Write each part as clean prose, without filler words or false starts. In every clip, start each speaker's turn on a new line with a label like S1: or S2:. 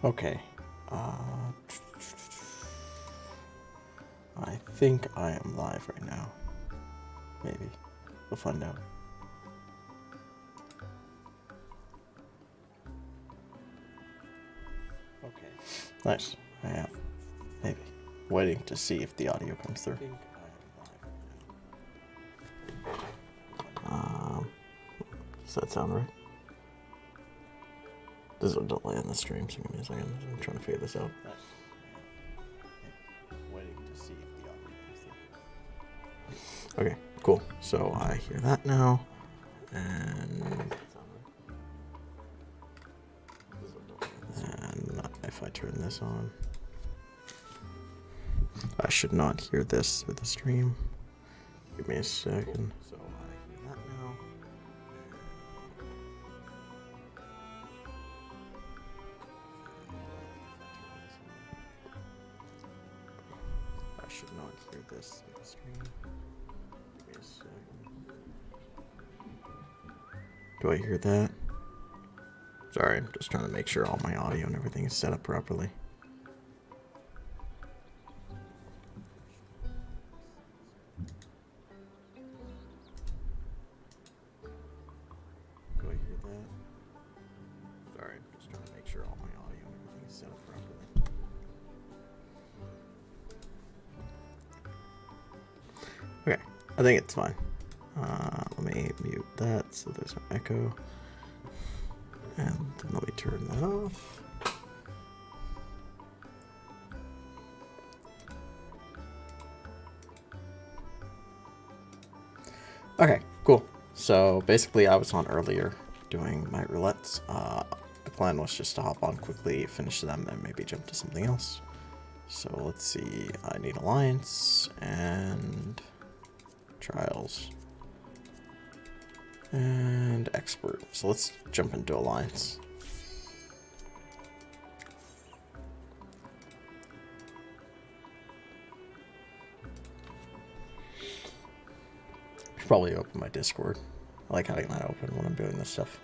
S1: Okay. I think I am live right now. Maybe. We'll find out. Okay. Nice. I am. Maybe. Waiting to see if the audio comes through. Does that sound right? There's a delay in the stream, so give me a second. I'm trying to figure this out. Waiting to see if the audio comes through. Okay, cool. So I hear that now. And if I turn this on, I should not hear this with the stream. Give me a second. So I hear that now. I should not hear this with the stream. Give me a second. Do I hear that? Sorry, I'm just trying to make sure all my audio and everything is set up properly. Do I hear that? Sorry, I'm just trying to make sure all my audio and everything is set up properly. Okay, I think it's fine. Let me mute that so there's no echo. And then let me turn that off. Okay, cool. So basically I was on earlier doing my roulettes. The plan was just to hop on quickly, finish them, and maybe jump to something else. So let's see, I need alliance and trials. And expert. So let's jump into alliance. Should probably open my Discord. I like having that open when I'm doing this stuff.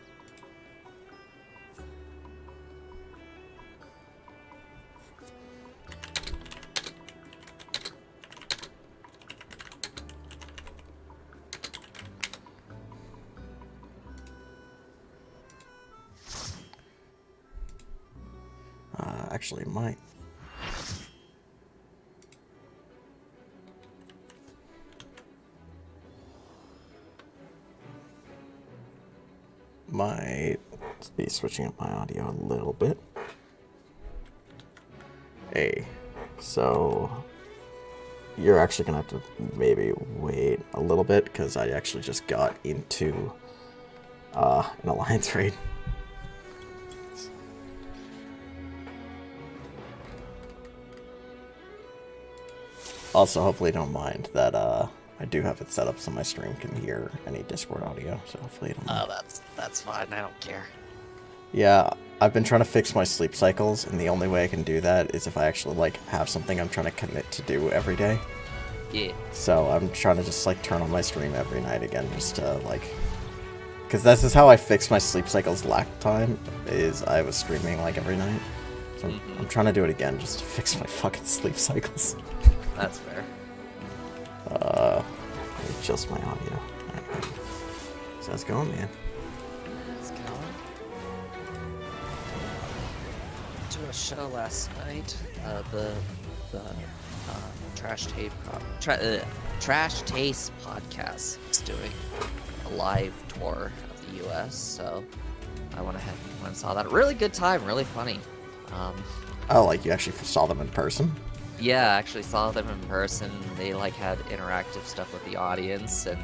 S1: Actually might. Might be switching up my audio a little bit. Hey, so you're actually gonna have to maybe wait a little bit because I actually just got into an alliance raid. Also, hopefully don't mind that I do have it set up so my stream can hear any Discord audio, so hopefully you don't mind.
S2: Oh, that's fine, I don't care.
S1: Yeah, I've been trying to fix my sleep cycles, and the only way I can do that is if I actually, like, have something I'm trying to commit to do every day.
S2: Yeah.
S1: So I'm trying to just, like, turn on my stream every night again, just to, like... Because this is how I fixed my sleep cycles last time, is I was streaming, like, every night. So I'm trying to do it again, just to fix my fucking sleep cycles.
S2: That's fair.
S1: Let me adjust my audio. Right. So how's it going, man?
S2: It's going. To a show last night. The Trash Taste podcast is doing a live tour of the U.S. So I went ahead and went and saw that. Really good time, really funny.
S1: Oh, like you actually saw them in person?
S2: Yeah, I actually saw them in person. They like had interactive stuff with the audience, and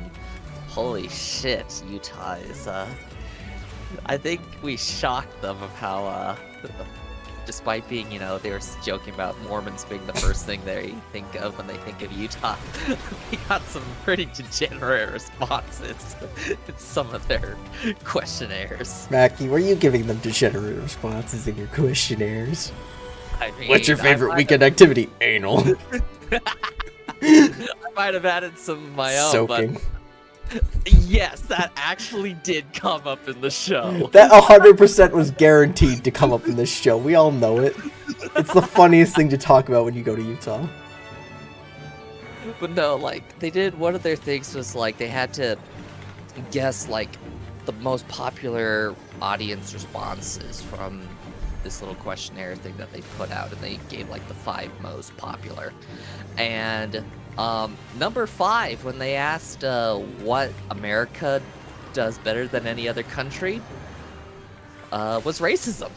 S2: holy shit, Utah is I think we shocked them of how despite being, you know, they were joking about Mormons being the first thing they think of when they think of Utah. We got some pretty degenerate responses in some of their questionnaires.
S1: Mackie, were you giving them degenerate responses in your questionnaires?
S2: I mean,
S1: What's your favorite weekend activity? Anal.
S2: I might have added some of my own,
S1: Soaking.
S2: but Yes, that actually did come up in the show.
S1: That 100% was guaranteed to come up in this show. We all know it. It's the funniest thing to talk about when you go to Utah.
S2: But no, like, they did, one of their things was, like, they had to guess, like, the most popular audience responses from this little questionnaire thing that they put out, and they gave, like, the 5 most popular. And, number 5, when they asked, what America does better than any other country, was racism.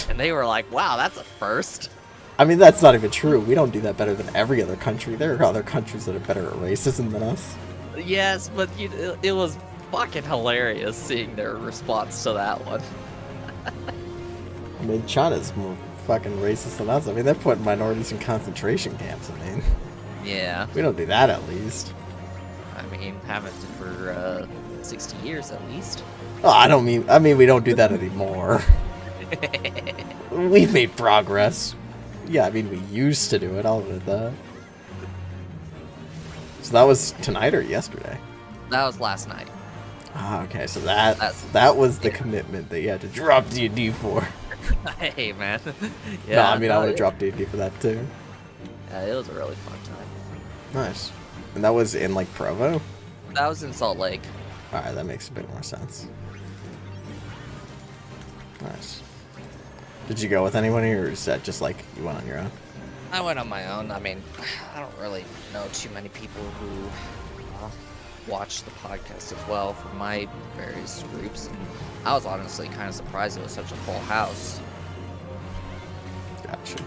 S2: And they were like, wow, that's a first.
S1: I mean, that's not even true. We don't do that better than every other country. There are other countries that are better at racism than us.
S2: Yes, but it was fucking hilarious seeing their response to that one.
S1: I mean, China's more fucking racist than us. I mean, they're putting minorities in concentration camps. I mean,
S2: Yeah.
S1: we don't do that at least.
S2: I mean, haven't for 60 years at least.
S1: Oh, I mean, we don't do that anymore. We've made progress. Yeah, I mean, we used to do it. I'll admit that. So that was tonight or yesterday?
S2: That was last night.
S1: Ah, okay. So that was the commitment that you had to drop D&D for.
S2: Hey, man.
S1: Yeah, no, I mean, I would have dropped D&D for that too.
S2: Yeah, it was a really fun time.
S1: Nice. And that was in, like, Provo?
S2: That was in Salt Lake.
S1: Alright, that makes a bit more sense. Nice. Did you go with anybody, or is that just, like, you went on your own?
S2: I went on my own. I mean, I don't really know too many people who watch the podcast as well from my various groups. And I was honestly kind of surprised it was such a full house.
S1: Gotcha.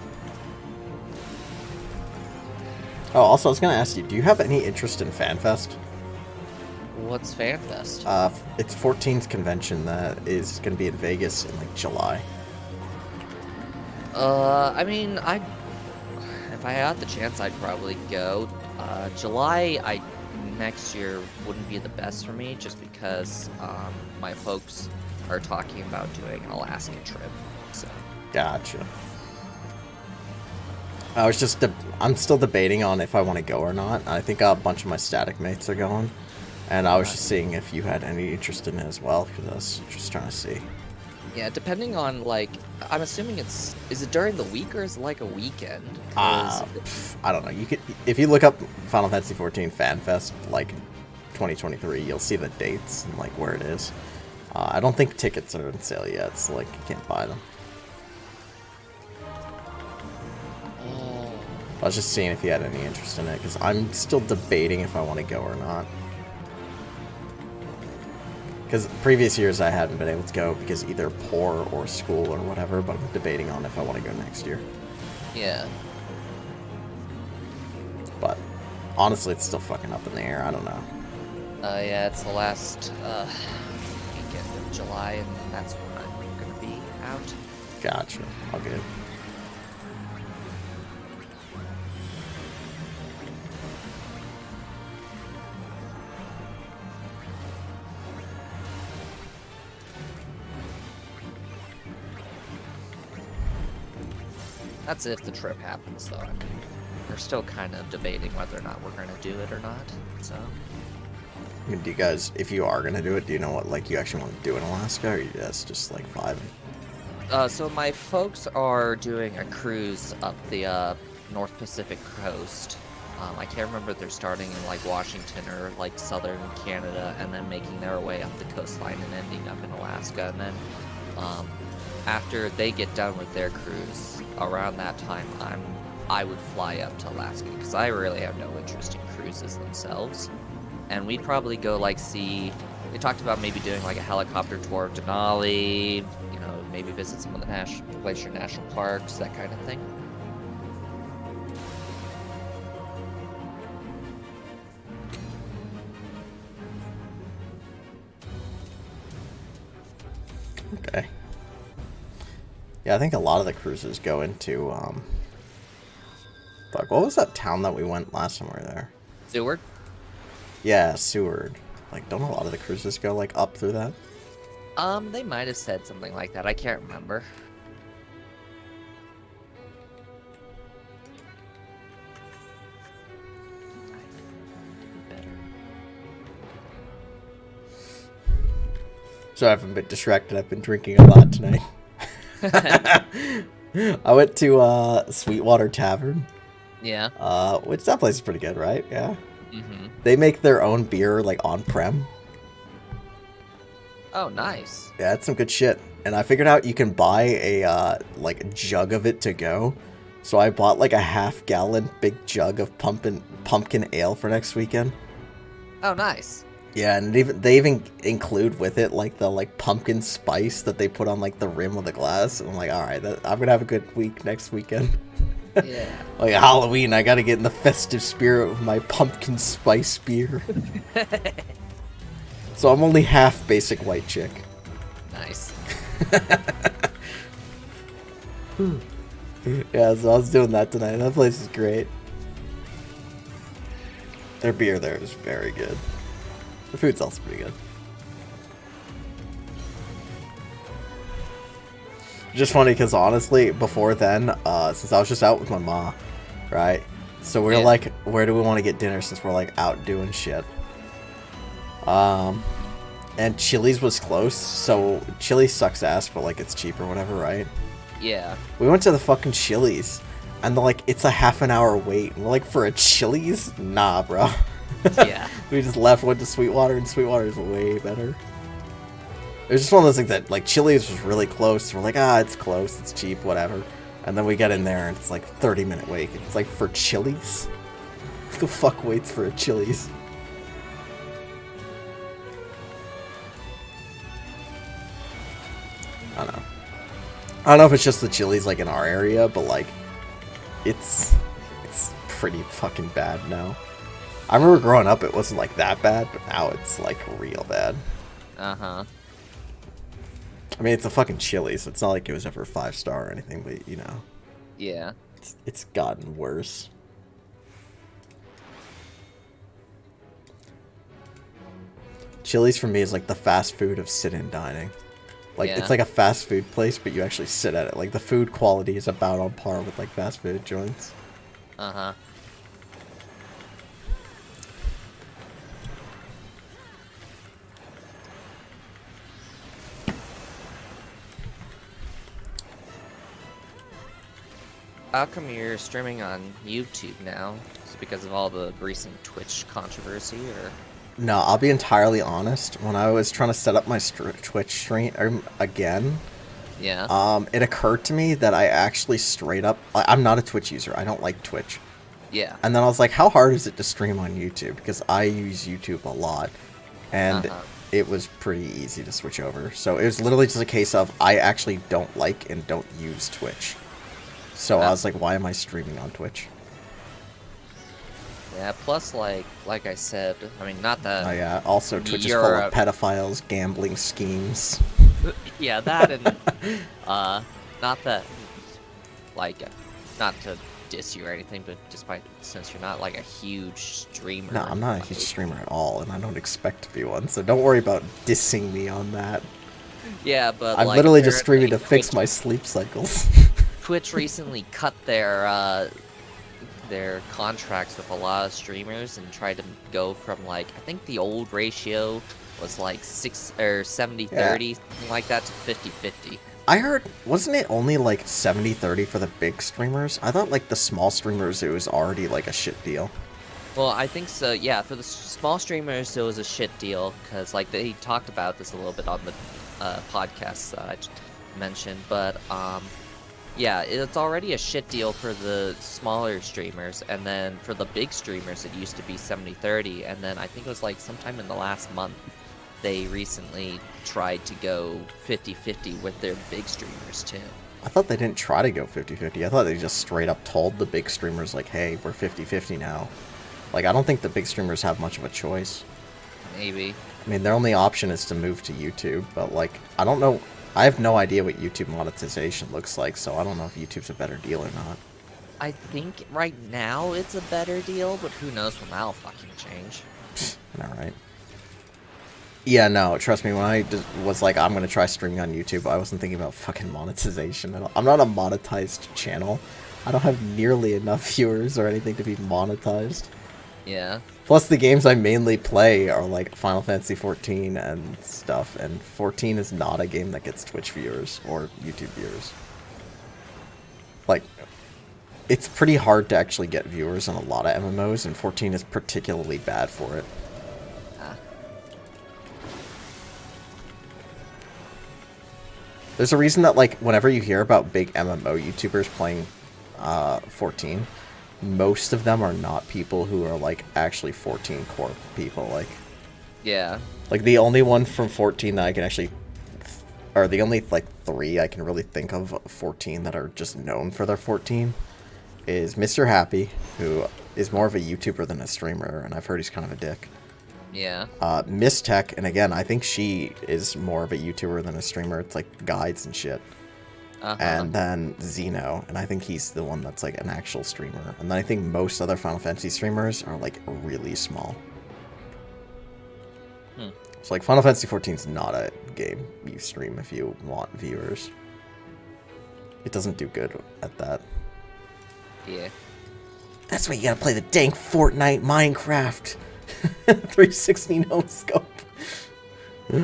S1: Oh, also, I was going to ask you, do you have any interest in FanFest?
S2: What's FanFest?
S1: It's 14's convention that is going to be in Vegas in, like, July.
S2: I mean, if I had the chance, I'd probably go. July, next year wouldn't be the best for me, just because my folks are talking about doing an Alaska trip. So.
S1: Gotcha. I'm still debating on if I want to go or not. I think a bunch of my static mates are going, and I was just seeing if you had any interest in it as well, because I was just trying to see.
S2: Yeah, depending on, like, I'm assuming is it during the week or is it like a weekend?
S1: I don't know. You could, if you look up Final Fantasy XIV FanFest, like 2023, you'll see the dates and like where it is. I don't think tickets are on sale yet, so like you can't buy them. I was just seeing if you had any interest in it, because I'm still debating if I want to go or not. Because previous years I hadn't been able to go because either poor or school or whatever, but I'm debating on if I want to go next year.
S2: Yeah.
S1: But honestly, it's still fucking up in the air. I don't know.
S2: Yeah, it's the last weekend of July, and that's when I'm gonna be out.
S1: Gotcha. All good.
S2: That's if the trip happens, though. I mean, we're still kind of debating whether or not we're gonna do it or not. So.
S1: I mean, do you guys, if you are gonna do it, do you know what like you actually want to do in Alaska, or you guys just like vibing?
S2: So my folks are doing a cruise up the North Pacific coast. I can't remember if they're starting in like Washington or like southern Canada, and then making their way up the coastline and ending up in Alaska. And then after they get done with their cruise, around that time, I would fly up to Alaska, because I really have no interest in cruises themselves. And we'd probably go like see. They talked about maybe doing like a helicopter tour of Denali, you know, maybe visit some of the Glacier National Parks, that kind of thing.
S1: Okay. Yeah, I think a lot of the cruises go into, fuck, what was that town that we went last time we were there?
S2: Seward?
S1: Yeah, Seward. Like, don't a lot of the cruises go, like, up through that?
S2: They might have said something like that. I can't remember.
S1: So I haven't been distracted. I've been drinking a lot tonight. I went to Sweetwater Tavern.
S2: Yeah.
S1: Which that place is pretty good, right? Yeah.
S2: Mm-hmm.
S1: They make their own beer, like, on-prem.
S2: Oh, nice.
S1: Yeah, that's some good shit. And I figured out you can buy a, like, a jug of it to go. So I bought, like, a half-gallon big jug of pumpkin ale for next weekend.
S2: Oh, nice.
S1: Yeah, and they even include with it, like, the, like, pumpkin spice that they put on, like, the rim of the glass. And I'm like, alright, I'm gonna have a good week next weekend.
S2: Yeah.
S1: Like, Halloween, I gotta get in the festive spirit with my pumpkin spice beer. So I'm only half basic white chick.
S2: Nice.
S1: Yeah, so I was doing that tonight. That place is great. Their beer there is very good. The food's also pretty good. Just funny because honestly, before then, since I was just out with my ma, right? So we were like, where do we want to get dinner since we're like out doing shit? And Chili's was close, so Chili's sucks ass, but like it's cheap or whatever, right?
S2: Yeah.
S1: We went to the fucking Chili's, and they're like, it's a half an hour wait. And we're like, for a Chili's? Nah, bro.
S2: Yeah.
S1: We just left, went to Sweetwater, and Sweetwater is way better. It was just one of those things that, like, Chili's was really close. We're like, it's close, it's cheap, whatever. And then we get in there, and it's like 30-minute wait. It's like, for Chili's? Who the fuck waits for a Chili's? I don't know. I don't know if it's just the Chili's, like, in our area, but, like, it's pretty fucking bad now. I remember growing up, it wasn't, like, that bad, but now it's, like, real bad.
S2: Uh-huh.
S1: I mean, it's a fucking Chili's, so it's not like it was ever 5-star or anything, but, you know.
S2: Yeah.
S1: It's gotten worse. Chili's for me is like the fast food of sit-in dining. Like, it's like a fast food place, but you actually sit at it. Like, the food quality is about on par with, like, fast food joints.
S2: Uh-huh. How come you're streaming on YouTube now? Is it because of all the recent Twitch controversy, or?
S1: No, I'll be entirely honest. When I was trying to set up my Twitch stream again, it occurred to me that I actually straight up... I'm not a Twitch user. I don't like Twitch.
S2: Yeah.
S1: And then I was like, how hard is it to stream on YouTube? Because I use YouTube a lot. And it was pretty easy to switch over. So it was literally just a case of I actually don't like and don't use Twitch. So I was like, why am I streaming on Twitch?
S2: Yeah, plus, like I said, I mean, not that...
S1: Oh, yeah. Also, Twitch is full of pedophiles, gambling schemes.
S2: Yeah, that and... not that... Like, not to diss you or anything, but just since you're not, like, a huge streamer...
S1: No, I'm not a huge streamer at all, and I don't expect to be one, so don't worry about dissing me on that.
S2: Yeah, but,
S1: I'm literally just streaming to fix my sleep cycles.
S2: Twitch recently cut their contracts with a lot of streamers and tried to go from, like, I think the old ratio was like 70-30, something like that, to 50-50.
S1: I heard, wasn't it only like 70-30 for the big streamers? I thought like the small streamers it was already like a shit deal.
S2: Well, I think so, yeah, for the small streamers it was a shit deal, because like they talked about this a little bit on the podcast that I mentioned, but yeah, it's already a shit deal for the smaller streamers, and then for the big streamers it used to be 70-30, and then I think it was like sometime in the last month they recently tried to go 50-50 with their big streamers too.
S1: I thought they didn't try to go 50-50. I thought they just straight up told the big streamers like, hey, we're 50-50 now. Like, I don't think the big streamers have much of a choice.
S2: Maybe.
S1: I mean, their only option is to move to YouTube, but like, I don't know. I have no idea what YouTube monetization looks like, so I don't know if YouTube's a better deal or not.
S2: I think right now it's a better deal, but who knows when that'll fucking change.
S1: Alright. Yeah, no, trust me, when I was like, I'm gonna try streaming on YouTube, I wasn't thinking about fucking monetization at all. I'm not a monetized channel. I don't have nearly enough viewers or anything to be monetized.
S2: Yeah.
S1: Plus, the games I mainly play are like Final Fantasy 14 and stuff, and 14 is not a game that gets Twitch viewers or YouTube viewers. Like, it's pretty hard to actually get viewers on a lot of MMOs, and 14 is particularly bad for it. There's a reason that, like, whenever you hear about big MMO YouTubers playing 14, most of them are not people who are, like, actually 14 core people, like...
S2: Yeah.
S1: Like, the only one from 14 that I can actually... Or the only, like, 3 I can really think of 14 that are just known for their 14 is Mr. Happy, who is more of a YouTuber than a streamer, and I've heard he's kind of a dick.
S2: Yeah.
S1: Miss Tech, and again, I think she is more of a YouTuber than a streamer. It's like guides and shit. And then Xeno, and I think he's the one that's like an actual streamer. And then I think most other Final Fantasy streamers are like really small. So like Final Fantasy 14 is not a game you stream if you want viewers. It doesn't do good at that.
S2: Yeah.
S1: That's why you gotta play the dank Fortnite Minecraft. 360 no scope.
S2: I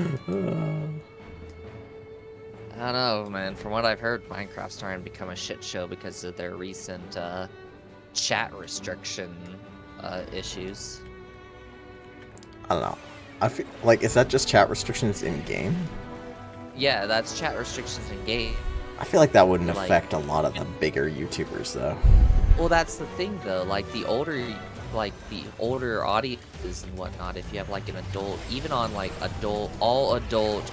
S2: don't know, man. From what I've heard, Minecraft's starting to become a shit show because of their recent chat restriction issues.
S1: I don't know. I feel like, is that just chat restrictions in game?
S2: Yeah, that's chat restrictions in game.
S1: I feel like that wouldn't
S2: Like,
S1: affect a lot of the bigger YouTubers though.
S2: Well, that's the thing though. Like the older audiences and whatnot, if you have like an adult, even on like all adult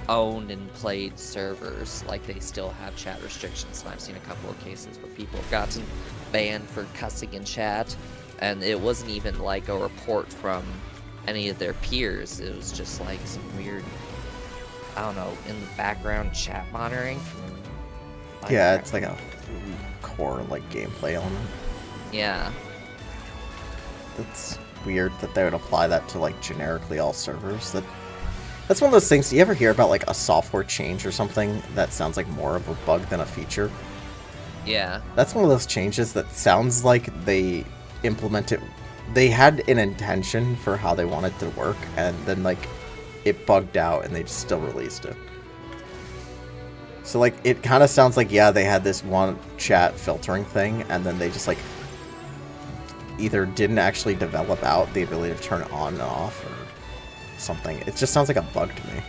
S2: owned and played servers, like they still have chat restrictions. And I've seen a couple of cases where people have gotten banned for cussing in chat, and it wasn't even like a report from any of their peers. It was just like some weird, I don't know, in the background chat monitoring from
S1: Yeah, it's like a core like gameplay element.
S2: Yeah.
S1: It's weird that they would apply that to like generically all servers. That's one of those things. Do you ever hear about like a software change or something that sounds like more of a bug than a feature?
S2: Yeah.
S1: That's one of those changes that sounds like they implemented. They had an intention for how they wanted to work, and then like it bugged out, and they just still released it. So like it kind of sounds like, yeah, they had this one chat filtering thing, and then they just like either didn't actually develop out the ability to turn it on and off or something. It just sounds like a bug to me.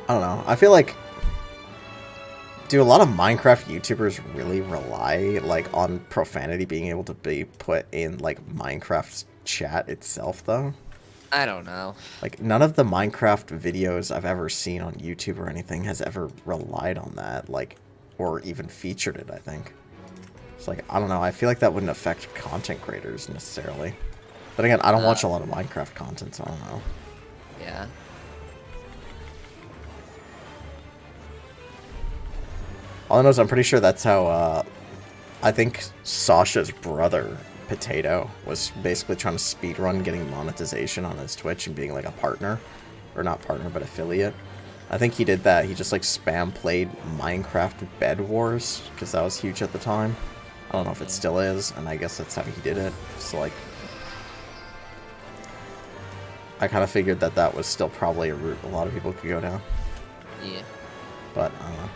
S1: I don't know. I feel like, do a lot of Minecraft YouTubers really rely like on profanity being able to be put in like Minecraft's chat itself though?
S2: I don't know.
S1: Like none of the Minecraft videos I've ever seen on YouTube or anything has ever relied on that, like, or even featured it, I think. It's like, I don't know, I feel like that wouldn't affect content creators necessarily. But again, I don't watch a lot of Minecraft content, so I don't know.
S2: Yeah.
S1: All I know is I'm pretty sure that's how, I think Sasha's brother, Potato, was basically trying to speedrun getting monetization on his Twitch and being like a partner. Or not partner, but affiliate. I think he did that. He just like spam played Minecraft Bed Wars, because that was huge at the time. I don't know if it still is, and I guess that's how he did it. So like, I kind of figured that that was still probably a route a lot of people could go down.
S2: Yeah.
S1: But, I don't know.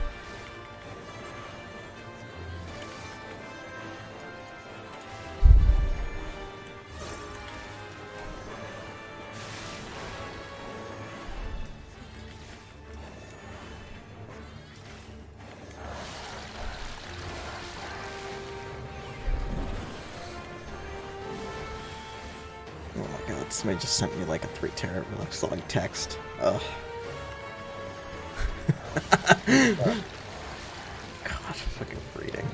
S1: Oh my god, somebody just sent me like a 3 terabyte long text. Ugh. God, fucking reading.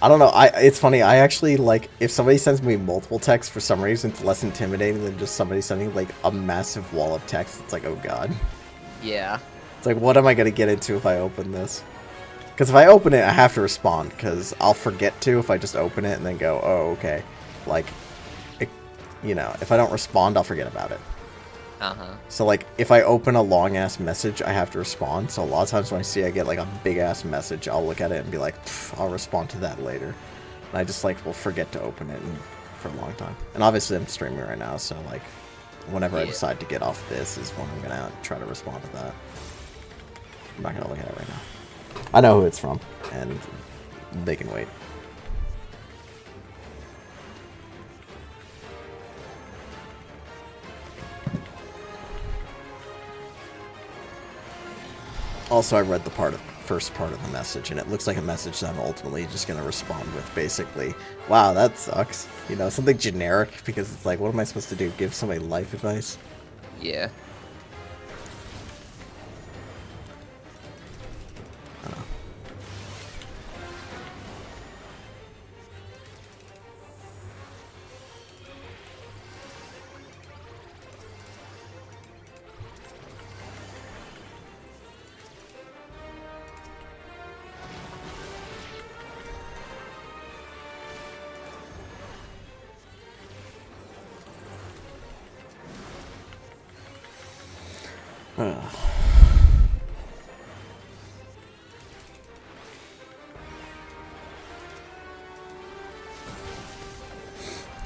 S1: I don't know, it's funny, I actually, like, if somebody sends me multiple texts for some reason, it's less intimidating than just somebody sending, like, a massive wall of text. It's like, oh god.
S2: Yeah.
S1: It's like, what am I gonna get into if I open this? Because if I open it, I have to respond, because I'll forget to if I just open it and then go, oh, okay. Like, it, you know, if I don't respond, I'll forget about it.
S2: Uh-huh.
S1: So, like, if I open a long-ass message, I have to respond. So a lot of times when I get, like, a big-ass message, I'll look at it and be like, I'll respond to that later. And I just, like, will forget to open it for a long time. And obviously I'm streaming right now, so, like, whenever I decide to get off this is when I'm gonna try to respond to that. I'm not gonna look at it right now. I know who it's from, and they can wait. Also, I read the first part of the message, and it looks like a message that I'm ultimately just going to respond with, basically, wow, that sucks. You know, something generic, because it's like, what am I supposed to do? Give somebody life advice?
S2: Yeah.
S1: I don't know.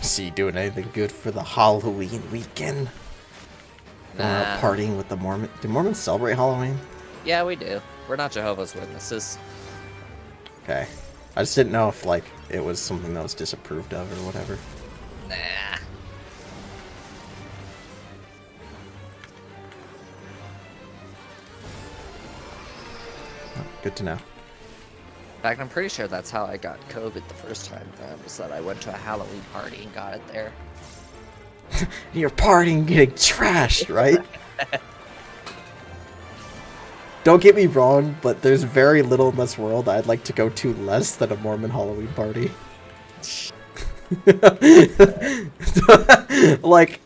S1: See, doing anything good for the Halloween weekend?
S2: Nah.
S1: Partying with the Mormons. Do Mormons celebrate Halloween?
S2: Yeah, we do. We're not Jehovah's Witnesses.
S1: Okay. I just didn't know if, like, it was something that was disapproved of or whatever.
S2: Nah.
S1: Oh, good to know.
S2: In fact, I'm pretty sure that's how I got COVID the first time. Was that I went to a Halloween party and got it there.
S1: You're partying getting trashed, right? Don't get me wrong, but there's very little in this world I'd like to go to less than a Mormon Halloween party. Like,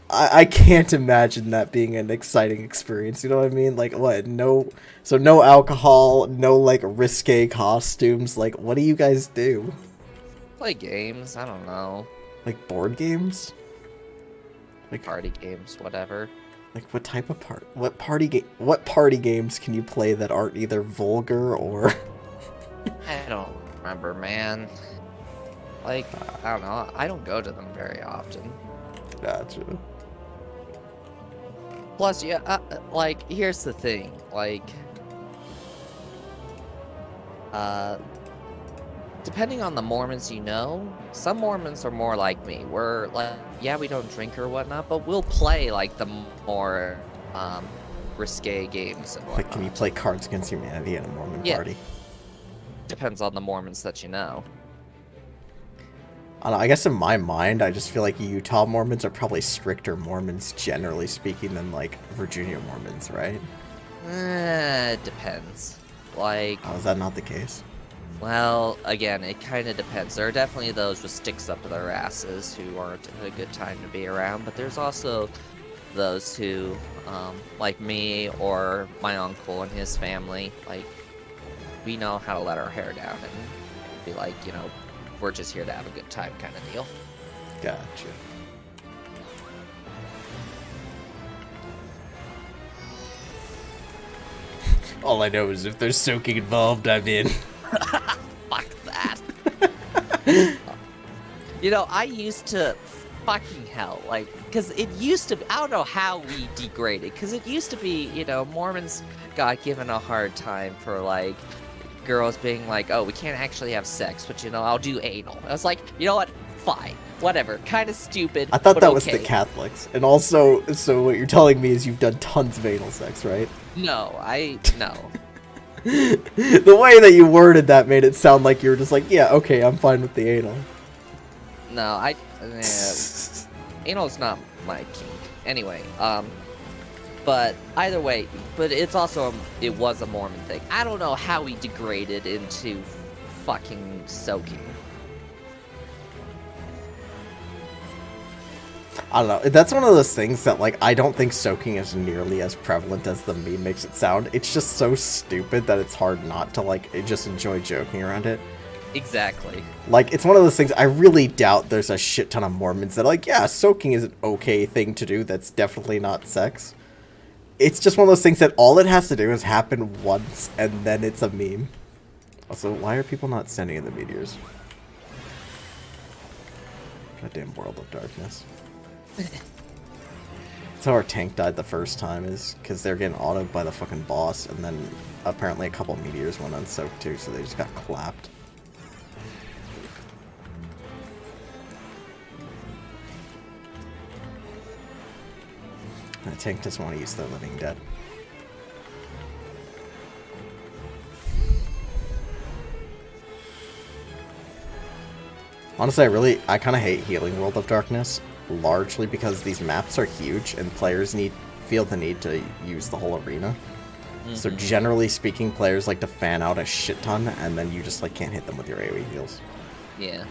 S1: I can't imagine that being an exciting experience, you know what I mean? Like, what, no alcohol, no, like, risque costumes, like, what do you guys do?
S2: Play games, I don't know.
S1: Like, board games? Like,
S2: Party games, whatever.
S1: like, what type of what party games can you play that aren't either vulgar or...
S2: I don't remember, man. Like, I don't know, I don't go to them very often.
S1: Gotcha.
S2: Plus, yeah, like, here's the thing, like, depending on the Mormons you know, some Mormons are more like me. We're like, yeah, we don't drink or whatnot, but we'll play, like, the more, risque games and whatnot.
S1: Like, can you play Cards Against Humanity at a Mormon party?
S2: Depends on the Mormons that you know.
S1: I don't know, I guess in my mind, I just feel like Utah Mormons are probably stricter Mormons, generally speaking, than, like, Virginia Mormons, right?
S2: It depends. Like...
S1: Oh, is that not the case?
S2: Well, again, it kind of depends. There are definitely those with sticks up their asses who aren't a good time to be around, but there's also those who, like me or my uncle and his family, like, we know how to let our hair down and be like, you know, we're just here to have a good time kind of deal.
S1: Gotcha. All I know is if there's soaking involved, I'm in.
S2: Fuck that. You know, I used to fucking hell, like, because it used to be, I don't know how we degraded, because it used to be, you know, Mormons got given a hard time for, like, girls being like, oh, we can't actually have sex, but, you know, I'll do anal. I was like, you know what, fine, whatever, kind of stupid,
S1: I thought
S2: but
S1: that
S2: okay.
S1: was the Catholics. And also, so what you're telling me is you've done tons of anal sex, right?
S2: No.
S1: The way that you worded that made it sound like you were just like, yeah, okay, I'm fine with the anal.
S2: No, anal's not my kink. Anyway, but either way, but it's also, it was a Mormon thing. I don't know how we degraded into fucking soaking.
S1: I don't know. That's one of those things that, like, I don't think soaking is nearly as prevalent as the meme makes it sound. It's just so stupid that it's hard not to, like, just enjoy joking around it.
S2: Exactly.
S1: Like, it's one of those things, I really doubt there's a shit ton of Mormons that are like, yeah, soaking is an okay thing to do, that's definitely not sex. It's just one of those things that all it has to do is happen once, and then it's a meme. Also, why are people not sending in the meteors? Goddamn World of Darkness. That's how our tank died the first time, is because they're getting autoed by the fucking boss, and then apparently a couple meteors went unsoaked too, so they just got clapped. The tank doesn't want to use the living dead. Honestly, I kind of hate healing World of Darkness, largely because these maps are huge and players feel the need to use the whole arena. So generally speaking, players like to fan out a shit ton, and then you just like can't hit them with your AoE heals.
S2: Yeah.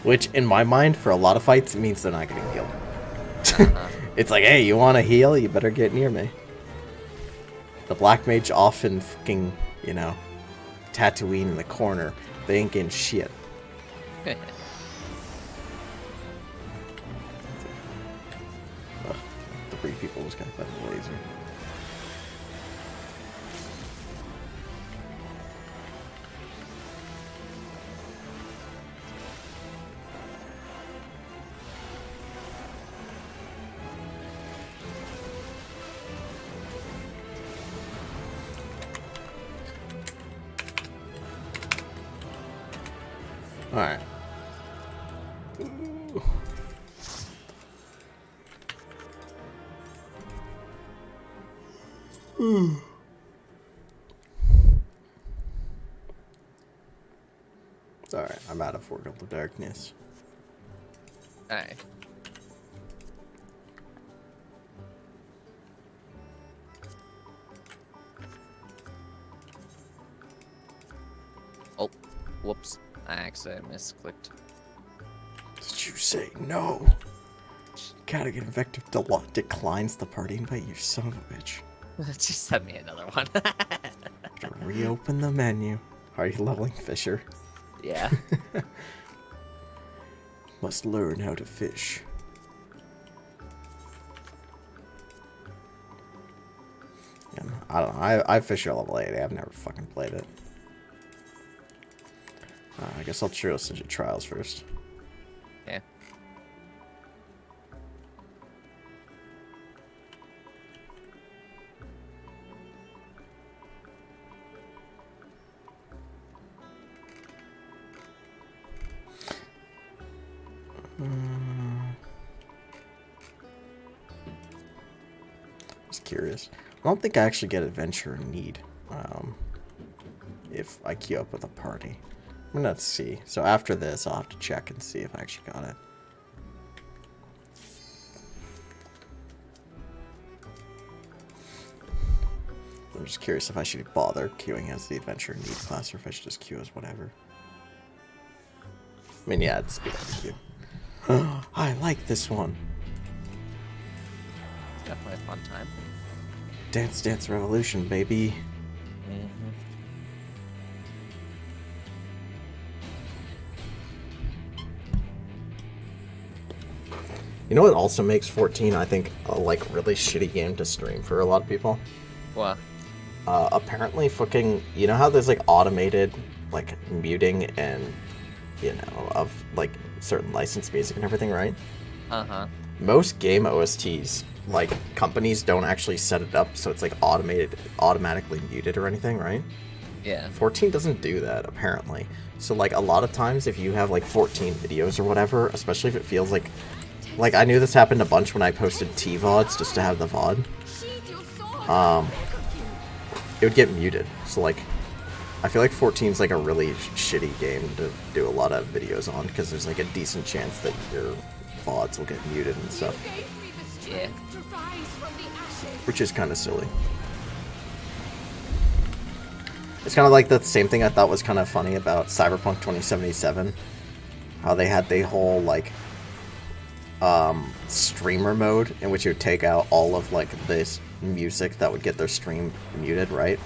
S1: Which, in my mind, for a lot of fights, means they're not getting healed. It's like, hey, you want to heal? You better get near me. The Black Mage often fucking, you know, Tatooine in the corner. They ain't getting shit. Ugh, 3 people just got by the laser. Alright. Alright, I'm out of World of Darkness.
S2: Alright. Oh, whoops. I accidentally misclicked.
S1: Did you say no? Gotta get Invective declines the party invite, you son of a bitch.
S2: Just send me another one.
S1: Gotta reopen the menu. Are you leveling Fisher?
S2: Yeah.
S1: Must learn how to fish. Yeah, I don't know. I fish at level 8. I've never fucking played it. I guess I'll choose into trials first.
S2: Yeah.
S1: Just curious. I don't think I actually get adventure or need if I queue up with a party. I'm gonna see. So after this, I'll have to check and see if I actually got it. I'm just curious if I should bother queuing as the adventure need class or if I should just queue as whatever. I mean, yeah, it's speed up the queue. I like this one.
S2: Definitely a fun time.
S1: Dance Dance Revolution, baby. You know what also makes 14, I think, a like really shitty game to stream for a lot of people?
S2: What?
S1: Apparently fucking, you know how there's like automated like muting and, you know, of like certain licensed music and everything, right?
S2: Uh-huh.
S1: Most game OSTs, like companies don't actually set it up so it's like automatically muted or anything, right?
S2: Yeah. 14
S1: doesn't do that, apparently. So like a lot of times if you have like 14 videos or whatever, especially if it feels like I knew this happened a bunch when I posted T-VODs just to have the VOD. It would get muted. So like, I feel like 14's like a really shitty game to do a lot of videos on because there's like a decent chance that your VODs will get muted and stuff.
S2: Yeah.
S1: Which is kind of silly. It's kind of like the same thing I thought was kind of funny about Cyberpunk 2077. How they had the whole like streamer mode in which you would take out all of like this music that would get their stream muted, right?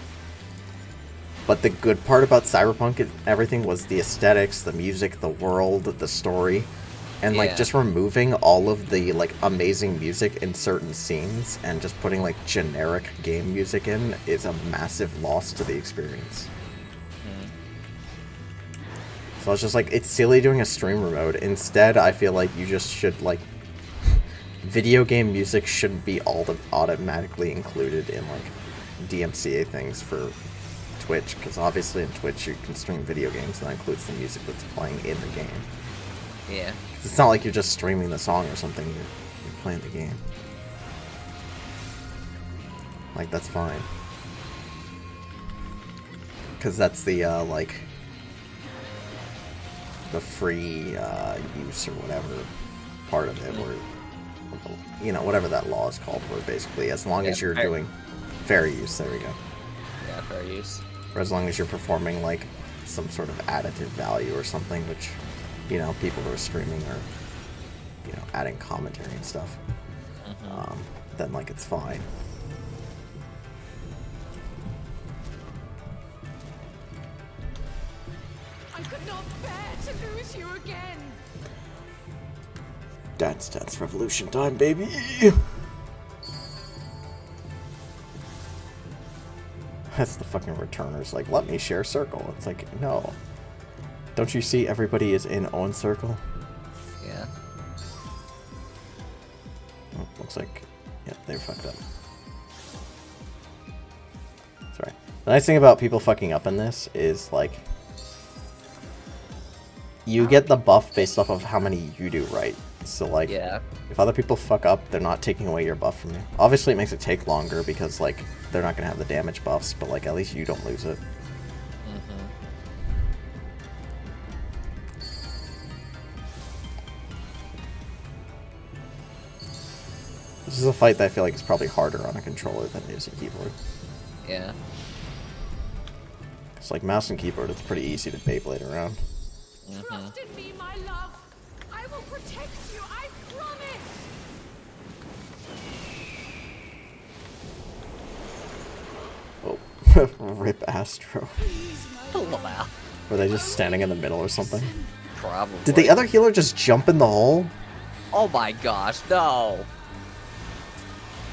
S1: But the good part about Cyberpunk and everything was the aesthetics, the music, the world, the story. And, like, just removing all of the, like, amazing music in certain scenes and just putting, like, generic game music in is a massive loss to the experience. So I was just like, it's silly doing a streamer mode. Instead, I feel like you just should, like... video game music shouldn't be automatically included in, like, DMCA things for Twitch. Because obviously in Twitch you can stream video games, and that includes the music that's playing in the game.
S2: Yeah.
S1: It's not like you're just streaming the song or something, you're playing the game. Like, that's fine. Because that's the, like, the free use or whatever part of it, where, you know, whatever that law is called, where basically, as long as you're doing fair use, there we go.
S2: Yeah, fair use.
S1: Or as long as you're performing, like, some sort of additive value or something, which... you know, people who are streaming are, you know, adding commentary and stuff. Then, like, it's fine.
S3: I could not bear to lose you again.
S1: Dance Dance Revolution time, baby! That's the fucking returners. Like, let me share circle. It's like, no. Don't you see everybody is in own circle?
S2: Yeah.
S1: Oh, looks like... yeah, they fucked up. Sorry. The nice thing about people fucking up in this is, like... you get the buff based off of how many you do right. So, like, if other people fuck up, they're not taking away your buff from you. Obviously, it makes it take longer because, like, they're not gonna have the damage buffs, but, like, at least you don't lose it. This is a fight that I feel like is probably harder on a controller than it is a keyboard.
S2: Yeah.
S1: It's like mouse and keyboard, it's pretty easy to Beyblade around.
S3: Trust in me, my love. I will protect you, I promise.
S1: Oh, rip Astro.
S2: Wow.
S1: Were they just standing in the middle or something?
S2: Probably.
S1: Did the other healer just jump in the hole?
S2: Oh my gosh, no!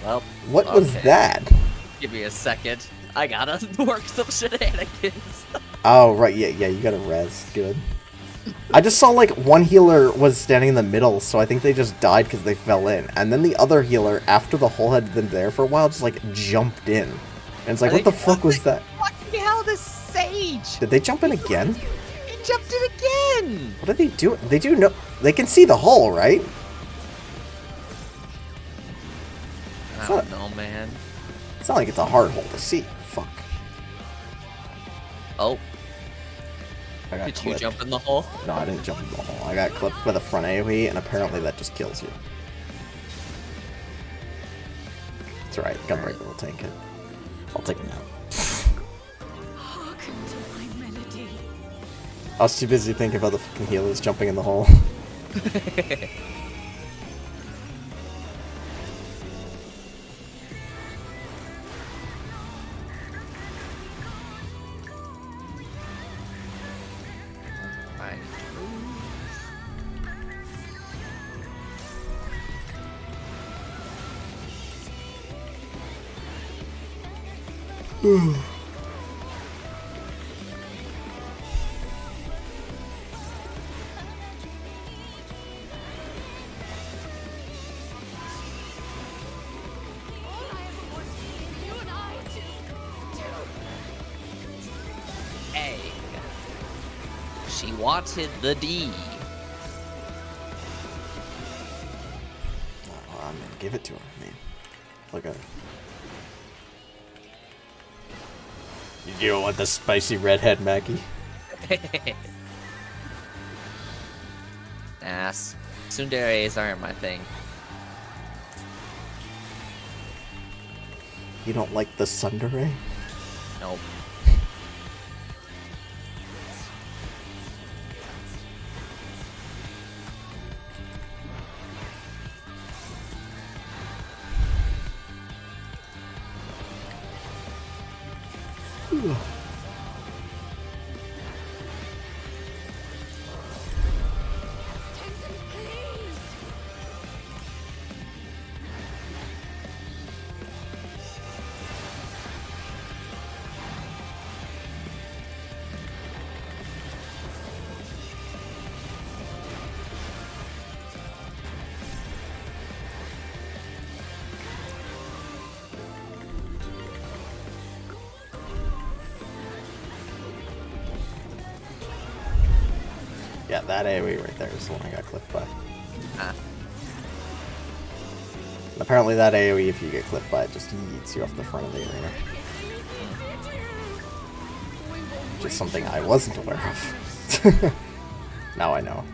S2: Well,
S1: what was that?
S2: Give me a second. I gotta work some shenanigans.
S1: Oh, right, yeah, you gotta res. Good. I just saw, like, one healer was standing in the middle, so I think they just died because they fell in. And then the other healer, after the hole had been there for a while, just, like, jumped in. And it's like, what the fuck was that?
S2: Fucking hell, this Sage!
S1: Did they jump in again?
S2: He jumped in again!
S1: What did they do? They do no... they can see the hole, right?
S2: I don't know, man.
S1: It's not like it's a hard hole to see. Fuck.
S2: Oh.
S1: I got
S2: Did
S1: clipped.
S2: you jump in the hole?
S1: No, I didn't jump in the hole. I got clipped with a front AoE, and apparently that just kills you. It's alright. Gunbreaker will tank it. I'll take it now.
S3: Hearken to my melody.
S1: I was too busy thinking about the fucking healers jumping in the hole.
S3: All I ever wanted is you and I to...
S2: Hey. She wanted the D.
S1: Oh, I'm gonna give it to her, man. Look at her. You don't want the spicy redhead, Maggie?
S2: Ass. Tsunderes aren't my thing.
S1: You don't like the Sundere?
S2: Nope.
S1: Yeah, that AoE right there is the one I got clipped by.
S2: Ah.
S1: And apparently that AoE, if you get clipped by it, just yeets you off the front of the arena. Which is something I wasn't aware of. Now I know.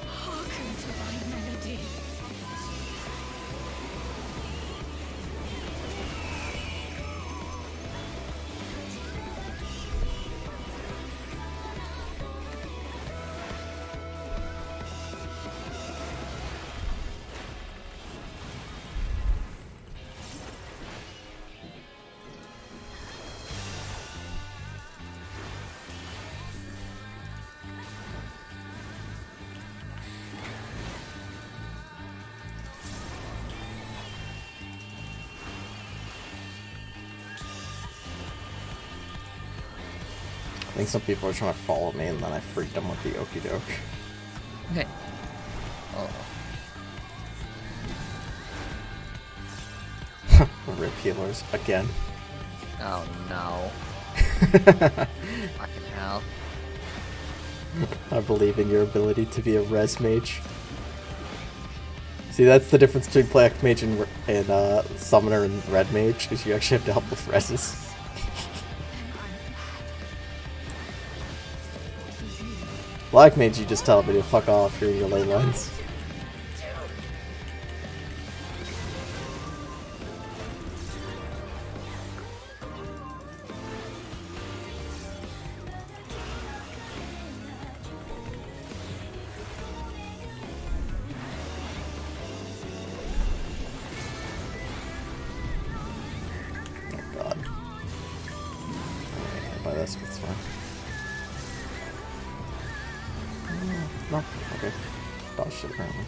S3: Hearken to my melody.
S1: I think some people are trying to follow me, and then I freaked them with the okie doke.
S2: Okay. Oh.
S1: Rip healers again.
S2: Oh no. Fucking hell.
S1: I believe in your ability to be a res mage. See, that's the difference between black mage and summoner and red mage, is you actually have to help with reses. Black mage, you just tell me to fuck off, here are your ley lines. Oh god. By this, but it's fine. No, okay. Dodge shit apparently.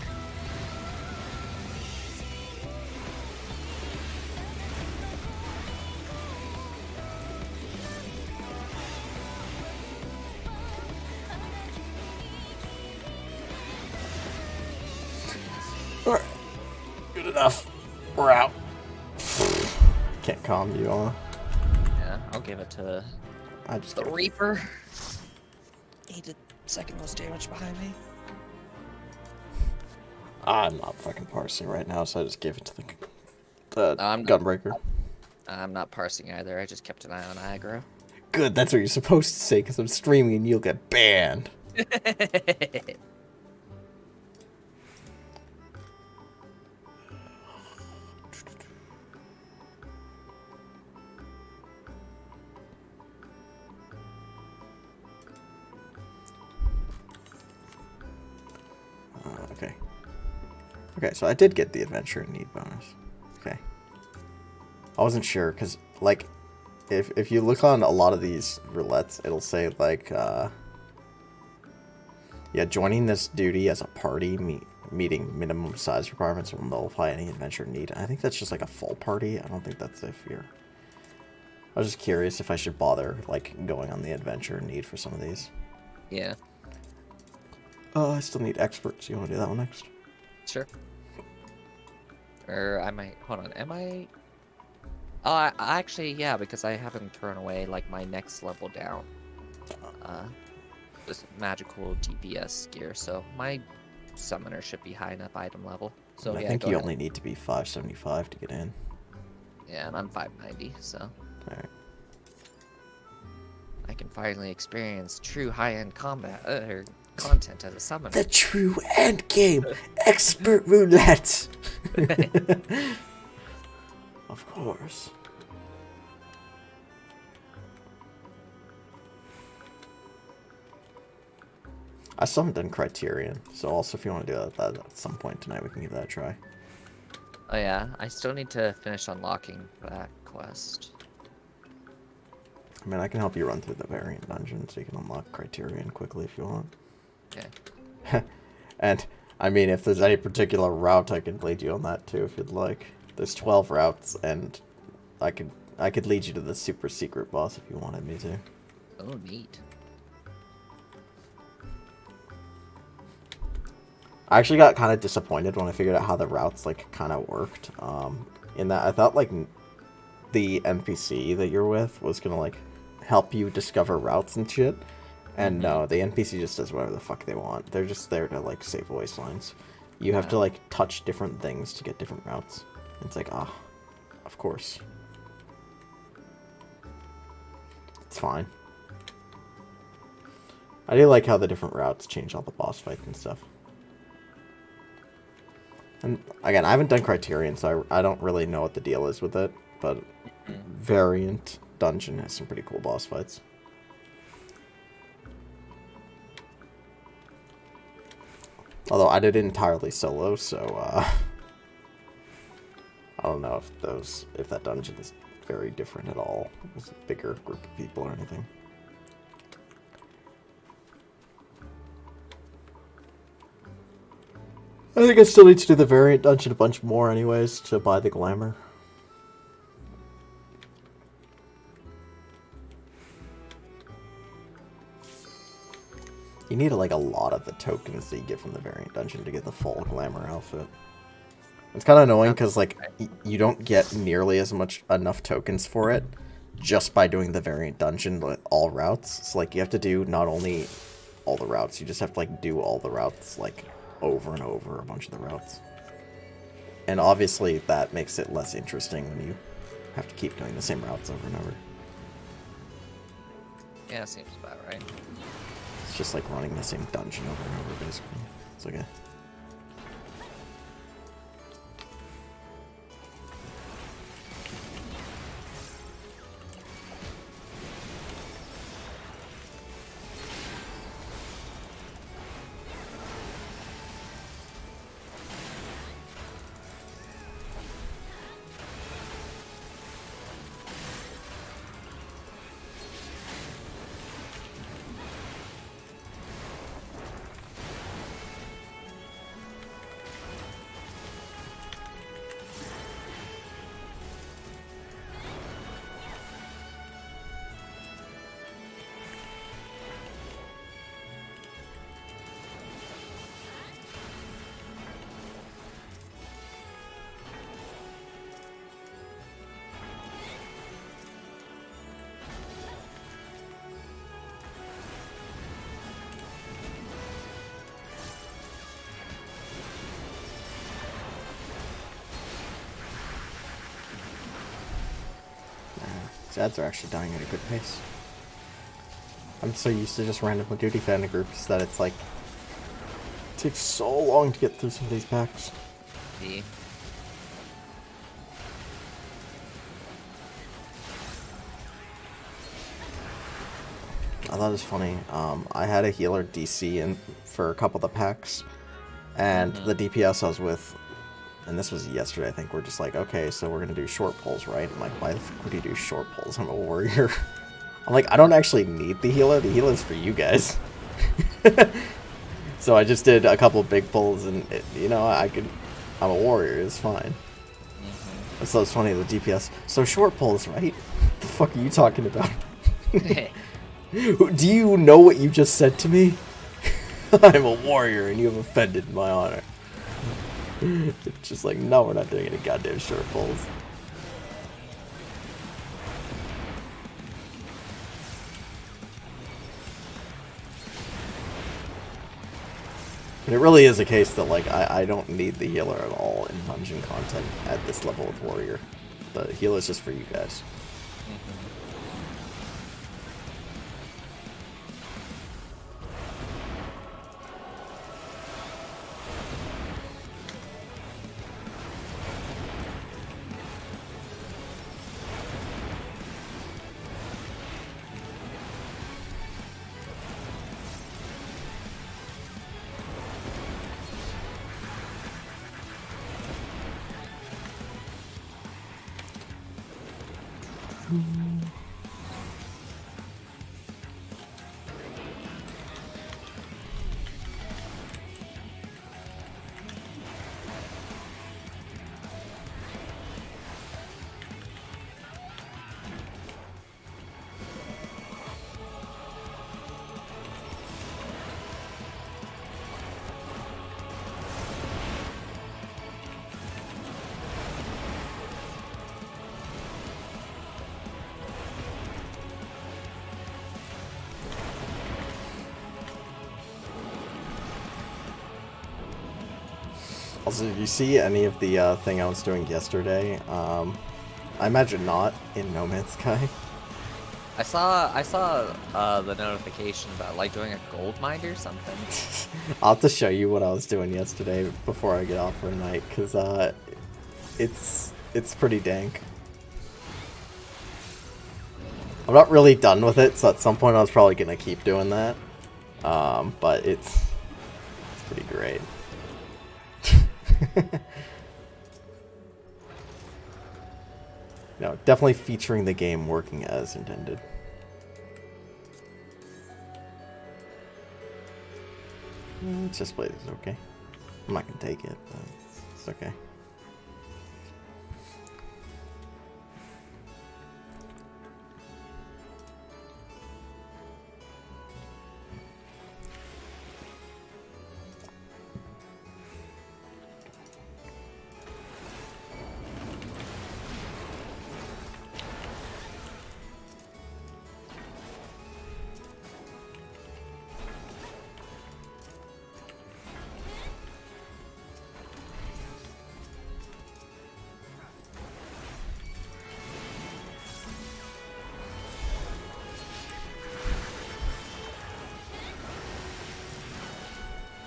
S1: Alright. Good enough. We're out. Can't calm you on.
S2: Yeah, I'll give it to
S1: I just
S2: the Reaper. He did second most damage behind me.
S1: I'm not fucking parsing right now, so I just gave it to the
S2: I'm
S1: Gunbreaker.
S2: I'm not parsing either. I just kept an eye on aggro.
S1: Good, that's what you're supposed to say, because I'm streaming and you'll get banned. Okay. Okay, so I did get the adventure need bonus. Okay. I wasn't sure, because, like, if you look on a lot of these roulettes, it'll say, like, yeah, joining this duty as a party, meeting minimum size requirements will nullify any adventure need. I think that's just, like, a full party. I don't think that's if you're... I was just curious if I should bother, like, going on the adventure need for some of these.
S2: Yeah.
S1: I still need experts. You want to do that one next?
S2: Sure. Or I might... Hold on. Am I... Oh, I actually, yeah, because I haven't turned away, like, my next level down. This magical DPS gear, so my summoner should be high enough item level. So,
S1: I
S2: yeah,
S1: think
S2: go
S1: you
S2: ahead.
S1: only need to be 575 to get in.
S2: Yeah, and I'm 590, so...
S1: Alright.
S2: I can finally experience true high-end combat, or content as a summoner.
S1: The true end game! Expert roulette! Of course. I still haven't done Criterion, so also if you want to do that at some point tonight, we can give that a try.
S2: Oh yeah, I still need to finish unlocking that quest.
S1: I mean, I can help you run through the variant dungeon so you can unlock Criterion quickly if you want.
S2: Okay.
S1: And, I mean, if there's any particular route, I can lead you on that too if you'd like. There's 12 routes, and I could lead you to the super secret boss if you wanted me to.
S2: Oh, neat.
S1: I actually got kind of disappointed when I figured out how the routes like kind of worked. In that I thought like the NPC that you're with was gonna like help you discover routes and shit, and no, the NPC just does whatever the fuck they want. They're just there to like save wastelands. You have to like touch different things to get different routes. It's like, ah, of course. It's fine. I do like how the different routes change all the boss fights and stuff. And again, I haven't done Criterion, so I don't really know what the deal is with it, but Variant Dungeon has some pretty cool boss fights. Although I did it entirely solo, so I don't know if that dungeon is very different at all. It's a bigger group of people or anything. I think I still need to do the Variant Dungeon a bunch more anyways to buy the glamour. You need like a lot of the tokens that you get from the Variant Dungeon to get the full glamour outfit. It's kind of annoying because like you don't get nearly as enough tokens for it just by doing the Variant Dungeon with all routes. So like you have to do not only all the routes, you just have to like do all the routes like over and over a bunch of the routes. And obviously that makes it less interesting when you have to keep doing the same routes over and over.
S2: Yeah, seems about right.
S1: It's just like running the same dungeon over and over, basically. It's like a... Zads are actually dying at a good pace. I'm so used to just randomly duty fan groups that it's like... It takes so long to get through some of these packs.
S2: D.
S1: I thought it was funny. I had a healer DC in for a couple of the packs, and the DPS I was with, and this was yesterday, I think, we're just like, okay, so we're gonna do short pulls, right? I'm like, why the fuck would you do short pulls? I'm a warrior. I'm like, I don't actually need the healer's for you guys. So I just did a couple of big pulls, and you know, I'm a warrior, it's fine. So it's funny, the DPS, so short pulls, right? What the fuck are you talking about? Do you know what you just said to me? I'm a warrior and you have offended my honor. It's just like, no, we're not doing any goddamn short pulls. And it really is a case that, like, I don't need the healer at all in dungeon content at this level of warrior. The healer is just for you guys. Also, did you see any of the thing I was doing yesterday? I imagine not in No Man's Sky.
S2: I saw the notification about like doing a gold mine or something.
S1: I'll have to show you what I was doing yesterday before I get off for the night, because it's pretty dank. I'm not really done with it, so at some point I was probably gonna keep doing that. But it's pretty great. No, definitely featuring the game working as intended. Just play this, okay? I'm not gonna take it, but it's okay.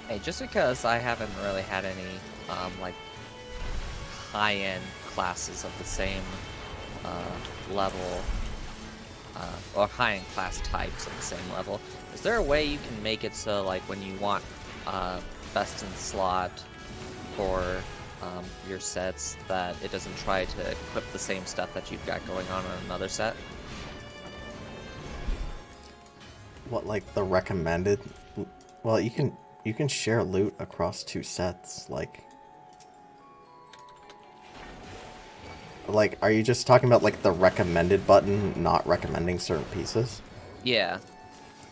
S2: Hey, just because I haven't really had any like high-end classes of the same level, or high-end class types of the same level, is there a way you can make it so like when you want best in slot for your sets that it doesn't try to equip the same stuff that you've got going on another set?
S1: What, like the recommended? Well, you can share loot across 2 sets, like, are you just talking about, like, the recommended button not recommending certain pieces?
S2: Yeah.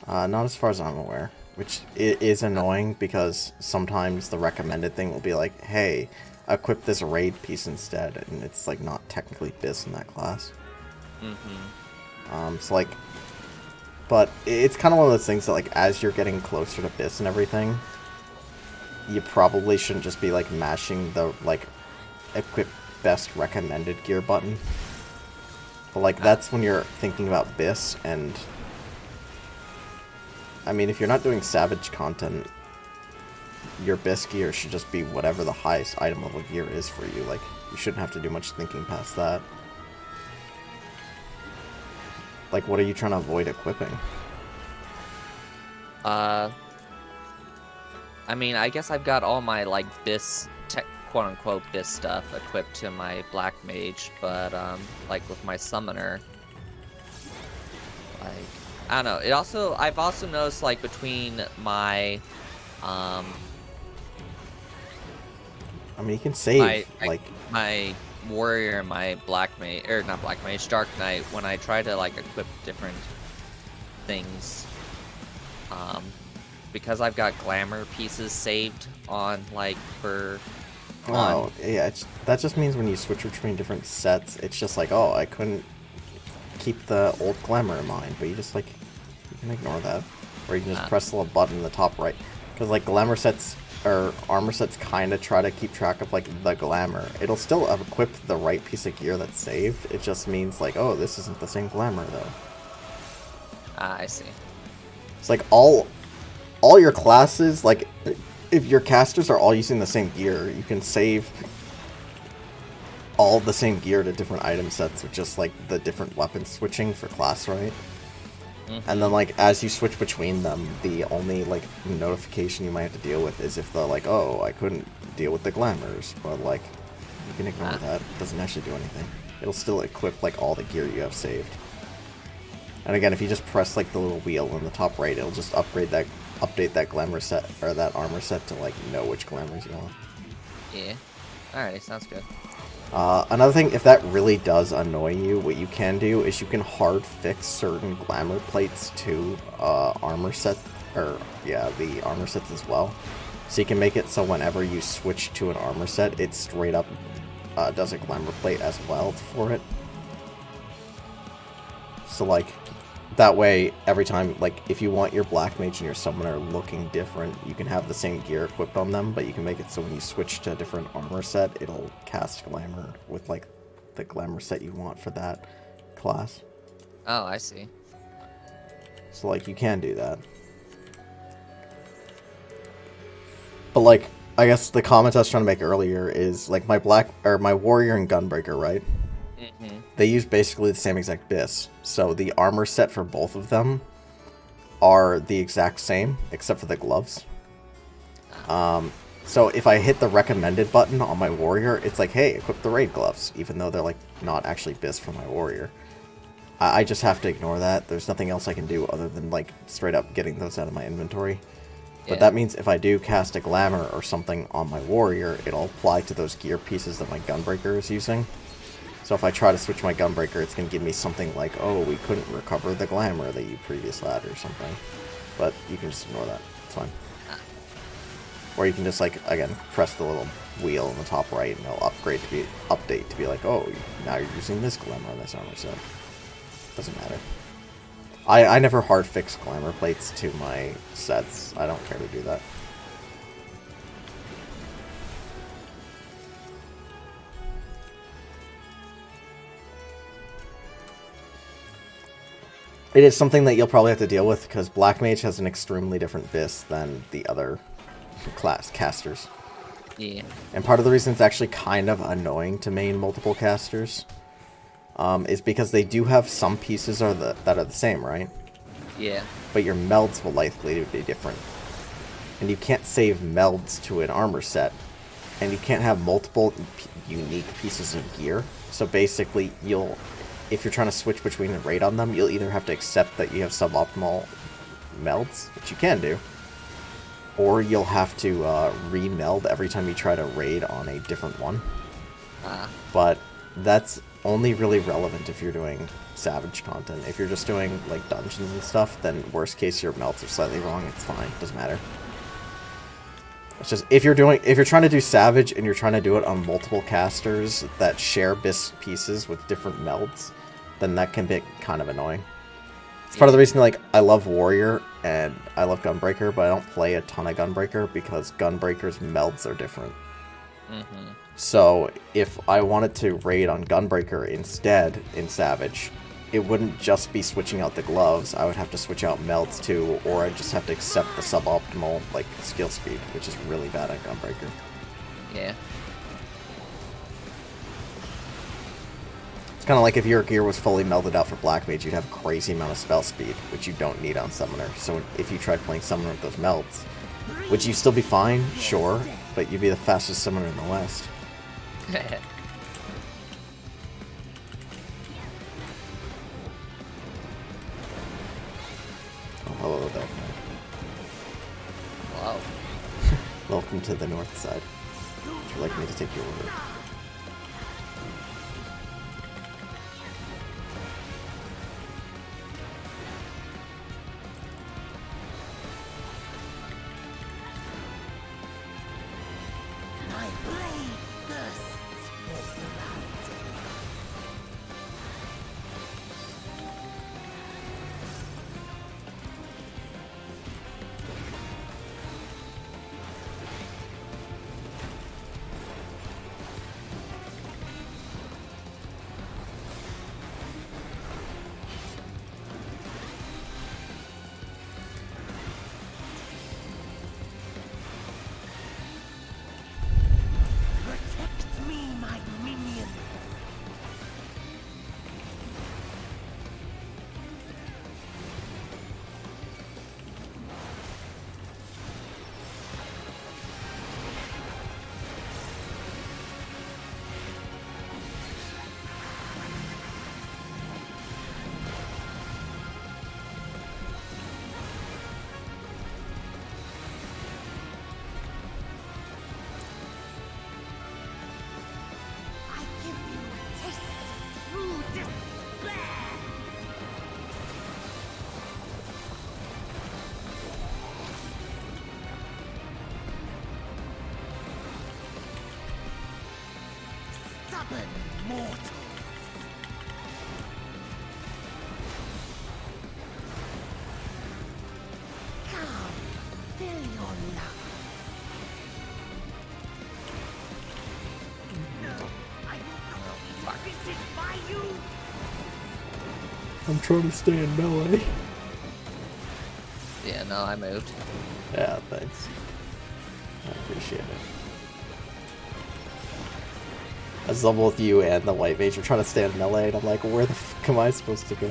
S1: Not as far as I'm aware, which is annoying because sometimes the recommended thing will be like, hey, equip this raid piece instead, and it's, like, not technically BIS in that class. So, like, but it's kind of one of those things that, like, as you're getting closer to BIS and everything, you probably shouldn't just be, like, mashing the, like, equip best recommended gear button. But, like, that's when you're thinking about BIS, and I mean, if you're not doing Savage content, your BIS gear should just be whatever the highest item level gear is for you. Like, you shouldn't have to do much thinking past that. Like, what are you trying to avoid equipping?
S2: I mean, I guess I've got all my, like, BIS, quote-unquote BIS stuff equipped to my Black Mage, but, like, with my Summoner, like, I don't know, I've also noticed, like, between my,
S1: I mean, you can save,
S2: my Warrior and my Black Mage, or not Black Mage, Dark Knight, when I try to, like, equip different things, because I've got glamour pieces saved on, like, for...
S1: Oh, yeah, that just means when you switch between different sets, it's just like, oh, I couldn't keep the old glamour in mind, but you just, like, you can ignore that. Or you can just press the little button in the top right. Because, like, glamour sets, or armor sets kind of try to keep track of, like, the glamour. It'll still equip the right piece of gear that's saved. It just means, like, oh, this isn't the same glamour, though.
S2: Ah, I see.
S1: It's like, all your classes, like, if your casters are all using the same gear, you can save all the same gear to different item sets with just, like, the different weapon switching for class, right? And then, like, as you switch between them, the only, like, notification you might have to deal with is if the, like, oh, I couldn't deal with the glamours, but, like, you can ignore that. It doesn't actually do anything. It'll still equip, like, all the gear you have saved. And again, if you just press, like, the little wheel in the top right, it'll just update that glamour set, or that armor set to, like, know which glamours you want.
S2: Yeah. Alright, sounds good.
S1: Another thing, if that really does annoy you, what you can do is you can hard fix certain glamour plates to armor set, or yeah, the armor sets as well. So you can make it so whenever you switch to an armor set, it straight up does a glamour plate as well for it. So like, that way, every time, like, if you want your Black Mage and your Summoner looking different, you can have the same gear equipped on them, but you can make it so when you switch to a different armor set, it'll cast Glamour with, like, the Glamour set you want for that class.
S2: Oh, I see.
S1: So, like, you can do that. But, like, I guess the comment I was trying to make earlier is, like, my Warrior and Gunbreaker, right?
S2: Mm-hmm.
S1: They use basically the same exact BIS. So the armor set for both of them are the exact same, except for the gloves. So if I hit the recommended button on my Warrior, it's like, hey, equip the raid gloves, even though they're, like, not actually BIS for my Warrior. I just have to ignore that. There's nothing else I can do other than, like, straight up getting those out of my inventory. But that means if I do cast a Glamour or something on my Warrior, it'll apply to those gear pieces that my Gunbreaker is using. So if I try to switch my Gunbreaker, it's going to give me something like, oh, we couldn't recover the Glamour that you previously had or something. But you can just ignore that. It's fine. Or you can just, like, again, press the little wheel in the top right and it'll update to be like, oh, now you're using this Glamour on this armor set. Doesn't matter. I never hard fix Glamour plates to my sets. I don't care to do that. It is something that you'll probably have to deal with because Black Mage has an extremely different BIS than the other class casters.
S2: Yeah.
S1: And part of the reason it's actually kind of annoying to main multiple casters is because they do have some pieces that are the same, right?
S2: Yeah.
S1: But your melds will likely be different. And you can't save melds to an armor set. And you can't have multiple unique pieces of gear. So basically, if you're trying to switch between and raid on them, you'll either have to accept that you have suboptimal melds, which you can do, or you'll have to re-meld every time you try to raid on a different one. But that's only really relevant if you're doing Savage content. If you're just doing, like, dungeons and stuff, then worst case your melts are slightly wrong. It's fine. Doesn't matter. It's just, if you're trying to do Savage and you're trying to do it on multiple casters that share BIS pieces with different melds, then that can be kind of annoying. It's part of the reason, like, I love Warrior and I love Gunbreaker, but I don't play a ton of Gunbreaker because Gunbreaker's melds are different.
S2: Mm-hmm.
S1: So if I wanted to raid on Gunbreaker instead in Savage, it wouldn't just be switching out the gloves. I would have to switch out melds too, or I'd just have to accept the suboptimal, like, skill speed, which is really bad on Gunbreaker.
S2: Yeah.
S1: It's kind of like if your gear was fully melded out for Black Mage, you'd have a crazy amount of spell speed, which you don't need on Summoner. So if you tried playing Summoner with those melds, would you still be fine? Sure, but you'd be the fastest Summoner in the West. Oh, hello there, Frank.
S2: Wow.
S1: Welcome to the north side. Would you like me to take your order?
S4: My blade thirsts for blood. Protect me, my minion. I give you a taste of true despair. Stubborn mortal. I will not be visited by you.
S1: I'm trying to stay in melee.
S2: Yeah, no, I moved.
S1: Yeah, thanks. I appreciate it. I was level with you and the white mage. We're trying to stay in melee, and I'm like, where the fuck am I supposed to go?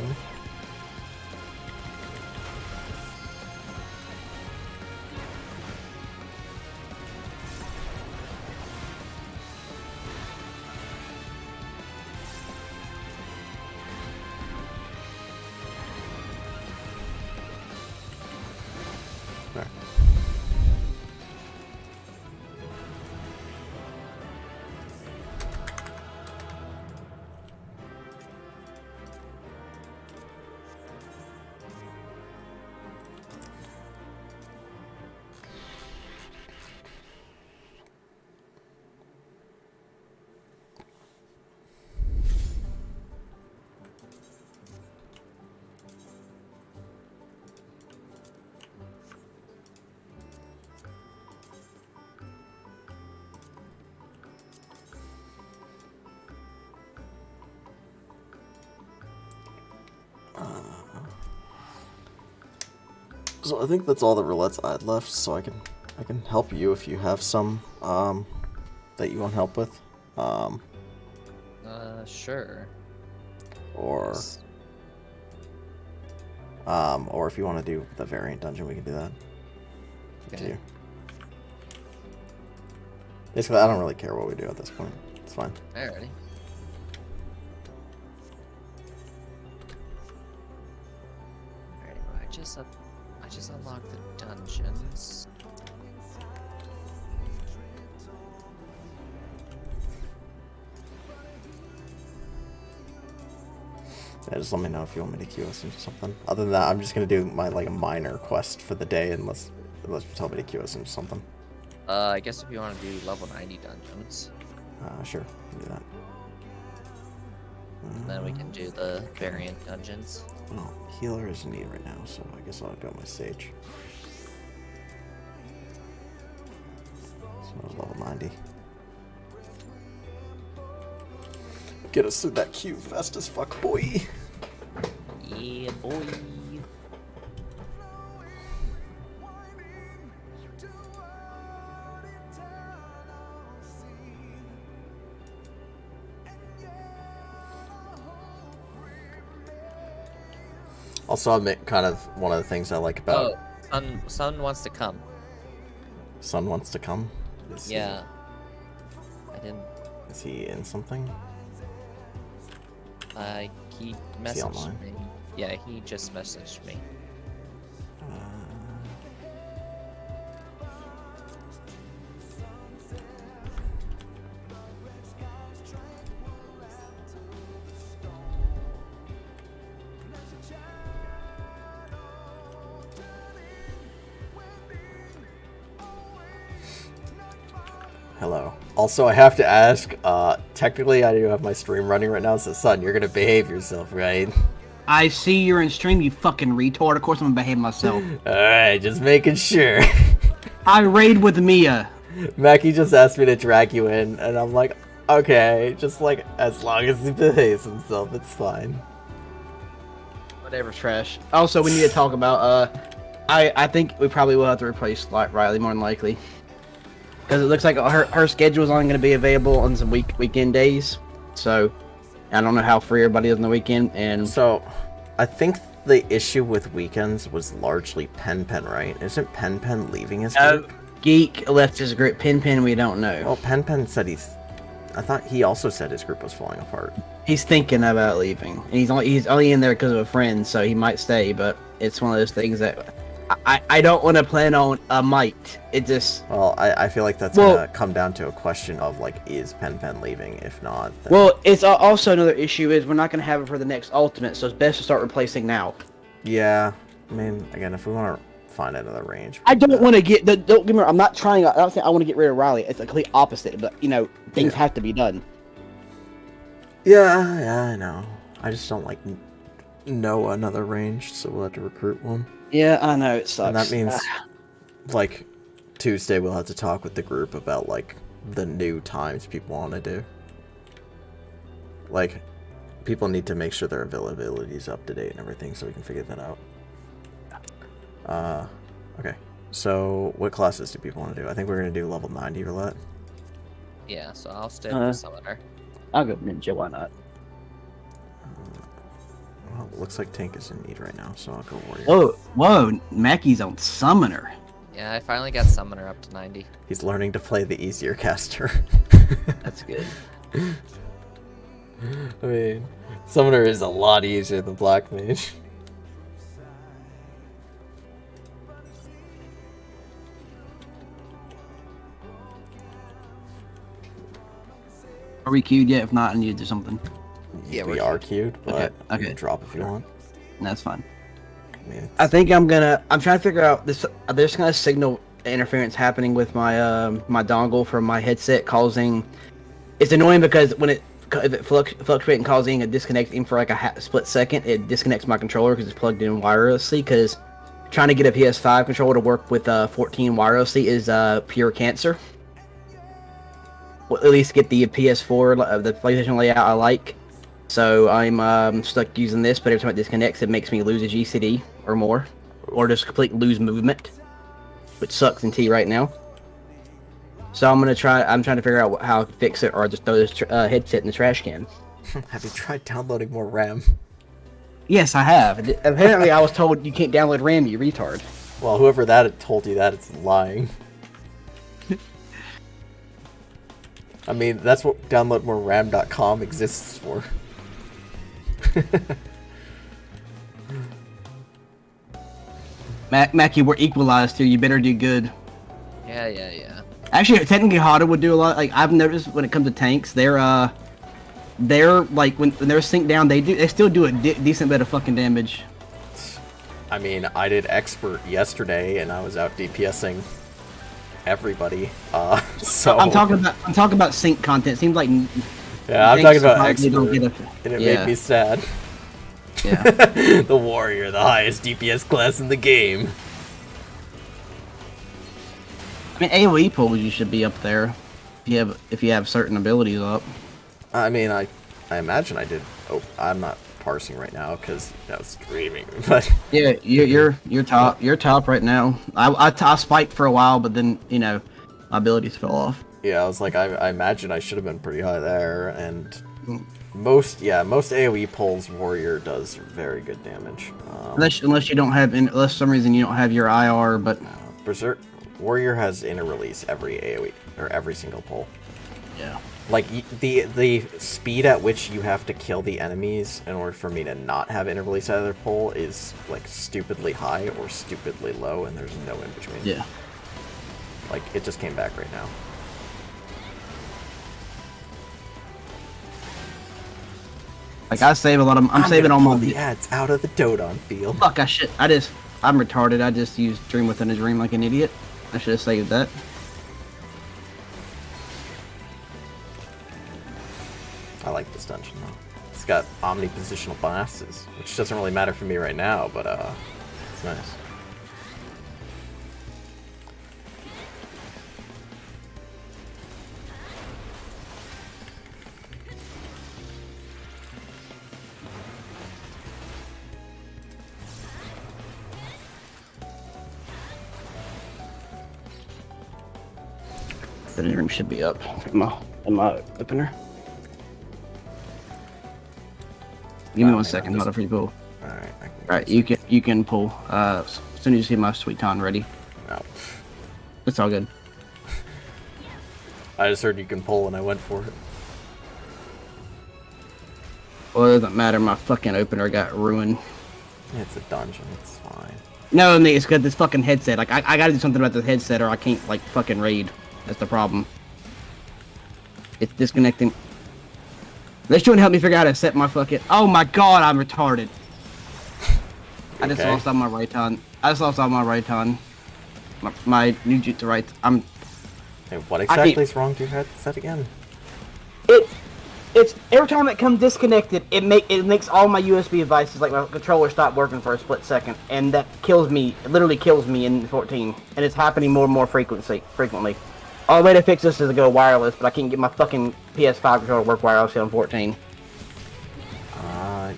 S1: There. So I think that's all the roulettes I had left, so I can help you if you have some that you want help with.
S2: Sure.
S1: Or
S2: Yes.
S1: or if you want to do the variant dungeon, we can do that. It's up to
S2: Okay.
S1: you. Basically, I don't really care what we do at this point. It's fine.
S2: Alrighty. Alright, well, I just unlocked the dungeons.
S1: Yeah, just let me know if you want me to queue us into something. Other than that, I'm just gonna do my like a minor quest for the day, unless you tell me to queue us into something.
S2: I guess if you want to do level 90 dungeons,
S1: Sure, we can do that.
S2: then we can do the variant dungeons.
S1: Well, healer is in need right now, so I guess I'll go my sage. So level 90. Get us through that queue fast as fuck, boy.
S2: Yeah, boy.
S1: Also, kind of one of the things I like about
S2: Sun wants to come.
S1: Sun wants to come. Is
S2: Yeah. I didn't.
S1: Is he in something?
S2: He
S1: Is he
S2: messaged
S1: online?
S2: me. Yeah, he just messaged me.
S1: Hello. Also, I have to ask, technically I do have my stream running right now, so son, you're gonna behave yourself, right?
S5: I see you're in stream, you fucking retard. Of course I'm gonna behave myself.
S1: Alright, just making sure.
S5: I raid with Mia.
S1: Mackie just asked me to drag you in, and I'm like, okay, just like, as long as he behaves himself, it's fine.
S5: Whatever, trash. Also, we need to talk about, I think we probably will have to replace Riley, more than likely. Because it looks like her schedule is only going to be available on some weekend days. So, I don't know how free everybody is on the weekend. And
S1: So, I think the issue with weekends was largely Pen, right? Isn't Pen leaving his group?
S5: Geek left his group. Pin, we don't know.
S1: Well, Pen said I thought he also said his group was falling apart.
S5: He's thinking about leaving. And he's only in there because of a friend, so he might stay. But it's one of those things that I don't want to plan on a might. It just...
S1: Well, I feel like that's gonna come down to a question of, like, is Pen leaving? If not, then...
S5: Well, it's also another issue is we're not going to have it for the next Ultimate, so it's best to start replacing now.
S1: Yeah, I mean, again, if we want to find another range...
S5: I don't want to get... Don't get me wrong, I'm not trying... I don't think I want to get rid of Riley. It's the complete opposite, but, you know, things have to be done.
S1: Yeah, I know. I just don't, like, know another range, so we'll have to recruit one.
S5: Yeah, I know, it sucks.
S1: And that means, like, Tuesday we'll have to talk with the group about like the new times people want to do. Like, people need to make sure their availability is up to date and everything, so we can figure that out. Okay. So, what classes do people want to do? I think we're gonna do level 90 roulette.
S2: Yeah, so I'll stay with the summoner.
S5: I'll go ninja. Why not?
S1: Well, it looks like Tank is in need right now, so I'll go warrior.
S5: Whoa, Mackey's on summoner.
S2: Yeah, I finally got summoner up to 90.
S1: He's learning to play the easier caster.
S5: That's good.
S1: I mean, summoner is a lot easier than black mage.
S5: Are we queued yet? If not, I need to do something.
S2: Yeah,
S1: we
S2: we're
S1: are queued, but
S5: Okay,
S1: you can drop if you want.
S5: That's fine.
S1: I mean,
S5: I think I'm trying to figure out this. There's kind of signal interference happening with my my dongle from my headset, causing. It's annoying because when if it fluctuates and causing a disconnect even for like a split second, it disconnects my controller because it's plugged in wirelessly. Because trying to get a PS5 controller to work with 14 wirelessly is pure cancer. Well, at least get the PS4, the PlayStation layout I like. So I'm stuck using this, but every time it disconnects, it makes me lose a GCD or more, or just completely lose movement, which sucks in T right now. So I'm trying to figure out how to fix it, or just throw this headset in the trash can.
S1: have you tried downloading more RAM?
S5: Yes, I have. Apparently, I was told you can't download RAM, you retard.
S1: Well, whoever that told you that, it's lying. I mean, that's what downloadmoreram.com exists for.
S5: Mackie, we're equalized here. You better do good.
S2: Yeah.
S5: Actually, technically, Hada would do a lot. Like I've noticed when it comes to tanks, they're like when they're synced down, they still do a decent bit of fucking damage.
S1: I mean, I did expert yesterday, and I was out DPSing everybody. So
S5: I'm talking about sync content. Seems like
S1: yeah, I'm talking about
S5: hardly don't
S1: expert,
S5: get
S1: and it made me sad.
S5: Yeah.
S1: The warrior, the highest DPS class in the game.
S5: I mean, AOE pulls you should be up there if you have certain abilities up.
S1: I mean, I imagine I did. Oh, I'm not parsing right now because I was streaming. But
S5: Yeah, you're top right now. I spiked for a while, but then my abilities fell off.
S1: yeah, I was like, I imagine I should have been pretty high there. And most AOE pulls, warrior does very good damage.
S5: Unless you don't have, unless for some reason you don't have your IR, but
S1: Berserk warrior has inner release every AOE or every single pull.
S5: yeah.
S1: Like the speed at which you have to kill the enemies in order for me to not have inner release out of their pull is like stupidly high or stupidly low, and there's no in between.
S5: Yeah.
S1: Like it just came back right now.
S5: Like I save a lot of. I'm saving
S1: gonna
S5: all my
S1: pull the ads out of the Dodon field.
S5: Fuck! I'm retarded. I just used Dream Within a Dream like an idiot. I should have saved that.
S1: I like this dungeon though. It's got omnipositional bonuses, which doesn't really matter for me right now, but it's nice.
S5: The room should be up in my opener. Give me 1 second, not a free pull.
S1: Alright.
S5: Alright, you can pull. As soon as you see my sweet ton ready.
S1: No.
S5: It's all good.
S1: I just heard you can pull and I went for it.
S5: Well, it doesn't matter. My fucking opener got ruined.
S1: It's a dungeon. It's fine.
S5: No, I mean, it's because this fucking headset. Like, I gotta do something about this headset or I can't, like, fucking raid. That's the problem. It's disconnecting. Unless you want to help me figure out how to set my fucking... Oh my god, I'm retarded. I just lost all my right ton. My new jutsu right.
S1: Hey, what exactly is wrong? Do you have to set again?
S5: It's every time it comes disconnected, it makes all my USB devices, like my controller, stop working for a split second, and that kills me. It literally kills me in 14, and it's happening more and more frequently. All the way to fix this is to go wireless, but I can't get my fucking PS5 controller to work wirelessly on 14.
S1: You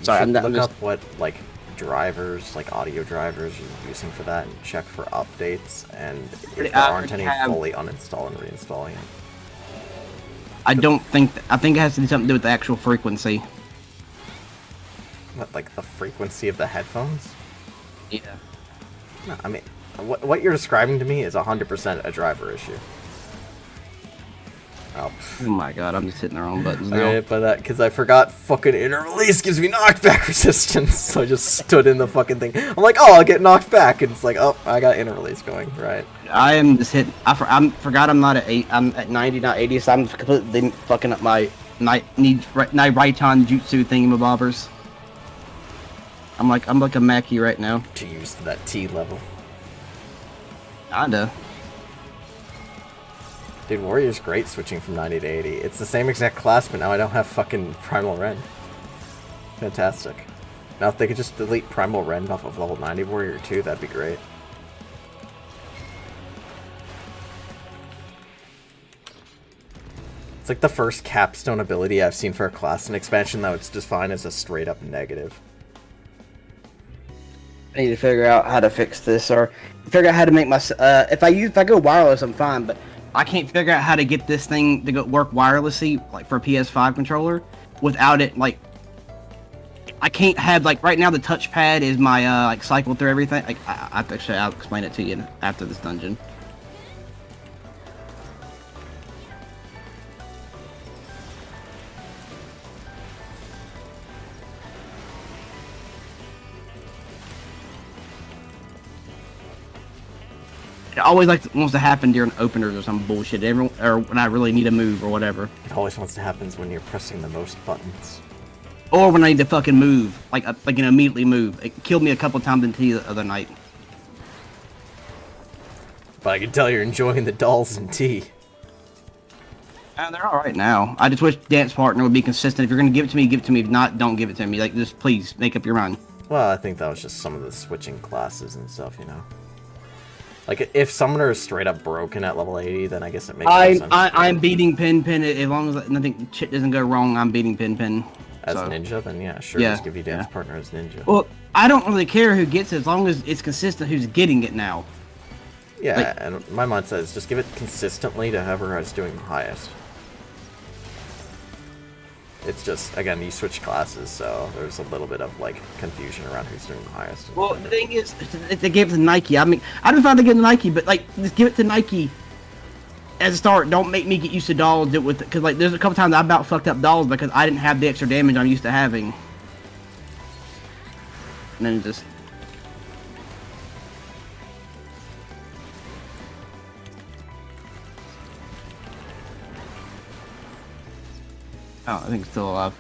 S5: Sorry,
S1: should
S5: I'm
S1: look
S5: just-
S1: up what like drivers, like audio drivers, you're using for that, and check for updates. And if there aren't any, fully uninstall and reinstall it.
S5: I think it has to do something to do with the actual frequency.
S1: What, like the frequency of the headphones?
S5: Yeah.
S1: No, I mean, what you're describing to me is 100% a driver issue. Oh.
S5: Oh my god, I'm just hitting the wrong buttons now.
S1: Okay, but because I forgot fucking inner release gives me knockback resistance, so I just stood in the fucking thing. I'm like, oh, I'll get knocked back, and it's like, oh, I got inner release going, right?
S5: I am just hitting. I forgot I'm not at 8. I'm at 90, not 80. So I'm completely fucking up my Raiton Jutsu thingamabobbers. I'm like a Mackie right now.
S1: To use that T level.
S5: Kinda.
S1: Dude, Warrior's great switching from 90 to 80. It's the same exact class, but now I don't have fucking Primal Rend. Fantastic. Now if they could just delete Primal Rend off of level 90 Warrior 2, that'd be great. It's like the first capstone ability I've seen for a class in expansion that it's defined as a straight up negative.
S5: I need to figure out how to fix this, or figure out how to make my. If I go wireless, I'm fine, but I can't figure out how to get this thing to work wirelessly, like for a PS5 controller, without it like. I can't have like right now the touchpad is my like cycle through everything. Like I'll explain it to you after this dungeon. It always wants to happen during openers or some bullshit. Or when I really need a move or whatever.
S1: It always wants to happen when you're pressing the most buttons.
S5: Or when I need to fucking move, immediately move. It killed me a couple times in T the other night.
S1: But I can tell you're enjoying the dolls in T.
S5: They're all right now. I just wish Dance Partner would be consistent. If you're gonna give it to me, give it to me. If not, don't give it to me. Like, just please make up your mind.
S1: Well, I think that was just some of the switching classes and stuff, you know. Like, if Summoner is straight up broken at level 80, then I guess it makes more sense.
S5: I'm beating Pin as long as nothing shit doesn't go wrong. I'm beating Pin.
S1: As Ninja, then yeah, sure,
S5: yeah,
S1: just give you Dance Partner as Ninja.
S5: Well, I don't really care who gets it as long as it's consistent who's getting it now.
S1: Yeah, and my mind says just give it consistently to whoever is doing the highest. It's just, again, you switch classes, so there's a little bit of, like, confusion around who's doing the highest.
S5: Well, the thing is, if they gave it to Nike, I mean, I don't find they get to Nike, but, like, just give it to Nike as a start. Don't make me get used to dolls with it, because, like, there's a couple times I about fucked up dolls because I didn't have the extra damage I'm used to having. And then just... Oh, I think it's still alive.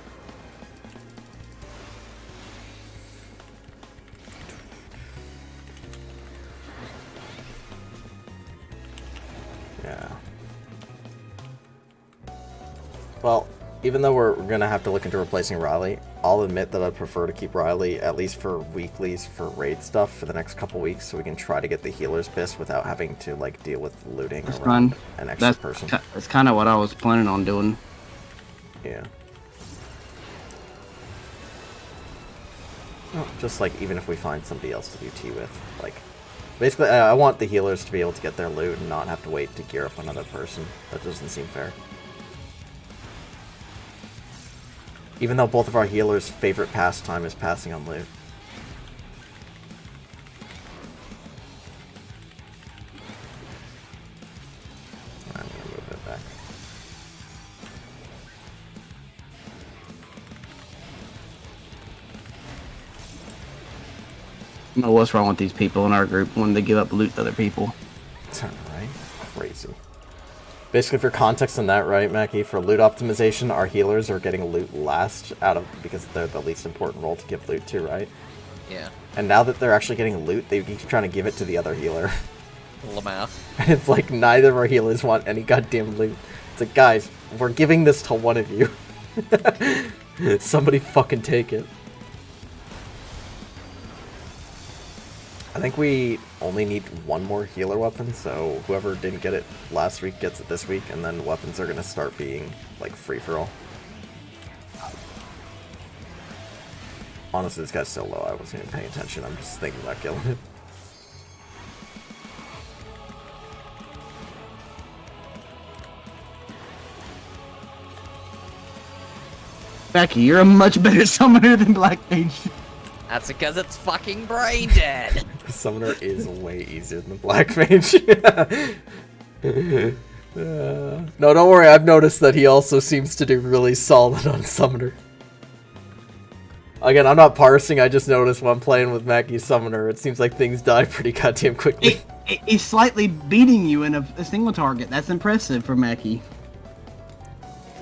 S1: Yeah. Well, even though we're gonna have to look into replacing Riley, I'll admit that I'd prefer to keep Riley, at least for weeklies for raid stuff, for the next couple weeks, so we can try to get the healers pissed without having to, like, deal with looting around an extra person.
S5: That's kind of what I was planning on doing.
S1: Yeah. Well, just like even if we find somebody else to do T with, like, basically I want the healers to be able to get their loot and not have to wait to gear up another person. That doesn't seem fair. Even though both of our healers' favorite pastime is passing on loot. I'm gonna move it back.
S5: I don't know what's wrong with these people in our group when they give up loot to other people.
S1: That's right. Crazy. Basically, for context on that, right, Mackie, for loot optimization, our healers are getting loot last because they're the least important role to give loot to, right?
S2: Yeah.
S1: And now that they're actually getting loot, they keep trying to give it to the other healer.
S2: Lamau.
S1: And it's like neither of our healers want any goddamn loot. It's like, guys, we're giving this to one of you. Somebody fucking take it. I think we only need one more healer weapon, so whoever didn't get it last week gets it this week, and then weapons are gonna start being like free-for-all. Honestly, this guy's so low, I wasn't even paying attention. I'm just thinking about killing it.
S5: Becky, you're a much better summoner than Black Mage.
S2: That's because it's fucking brain dead.
S1: Summoner is way easier than the Black Mage. No, don't worry. I've noticed that he also seems to do really solid on Summoner. Again, I'm not parsing. I just noticed when I'm playing with Mackey's Summoner, it seems like things die pretty goddamn quickly.
S5: He's slightly beating you in a single target. That's impressive for Mackie.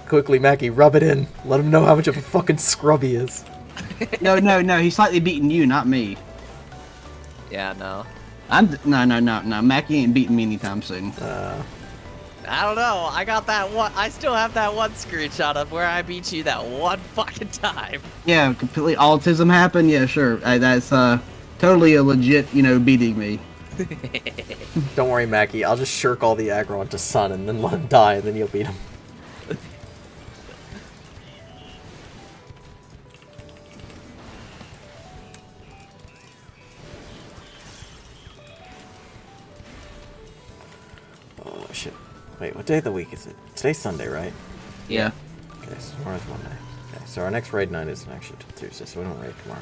S1: Quickly, Mackie, rub it in. Let him know how much of a fucking scrub he is.
S5: No. He's slightly beating you, not me.
S2: Yeah, no.
S5: No. Mackie ain't beating me anytime soon.
S2: I don't know. I got that one. I still have that one screenshot of where I beat you that one fucking time.
S5: Yeah, completely autism happened. Yeah, sure. That's totally a legit, beating me.
S1: Don't worry, Mackie. I'll just shirk all the aggro onto Sun and then let him die, and then you'll beat him. Oh, shit. Wait, what day of the week is it? Today's Sunday, right?
S5: Yeah.
S1: Okay, so tomorrow's Monday. Okay, so our next raid night isn't actually till Tuesday, so we don't raid tomorrow.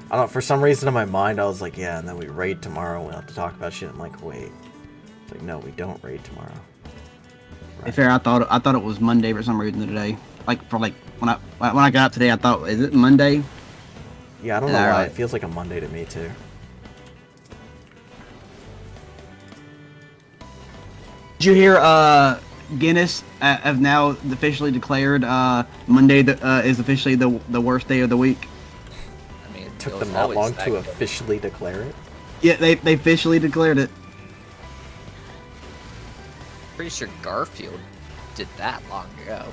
S1: I don't know, for some reason in my mind, I was like, yeah, and then we raid tomorrow, and we'll have to talk about shit. I'm like, wait. It's like, no, we don't raid tomorrow.
S5: To be fair, I thought it was Monday for some reason today. When I got up today, I thought, is it Monday?
S1: Yeah, I don't know why. It feels like a Monday to me, too.
S5: Did you hear, Guinness have now officially declared Monday is officially the worst day of the week?
S2: I mean, it
S1: Took
S2: was
S1: them that
S2: always
S1: long
S2: that
S1: to
S2: good.
S1: officially declare it?
S5: Yeah, they officially declared it.
S2: Pretty sure Garfield did that long ago.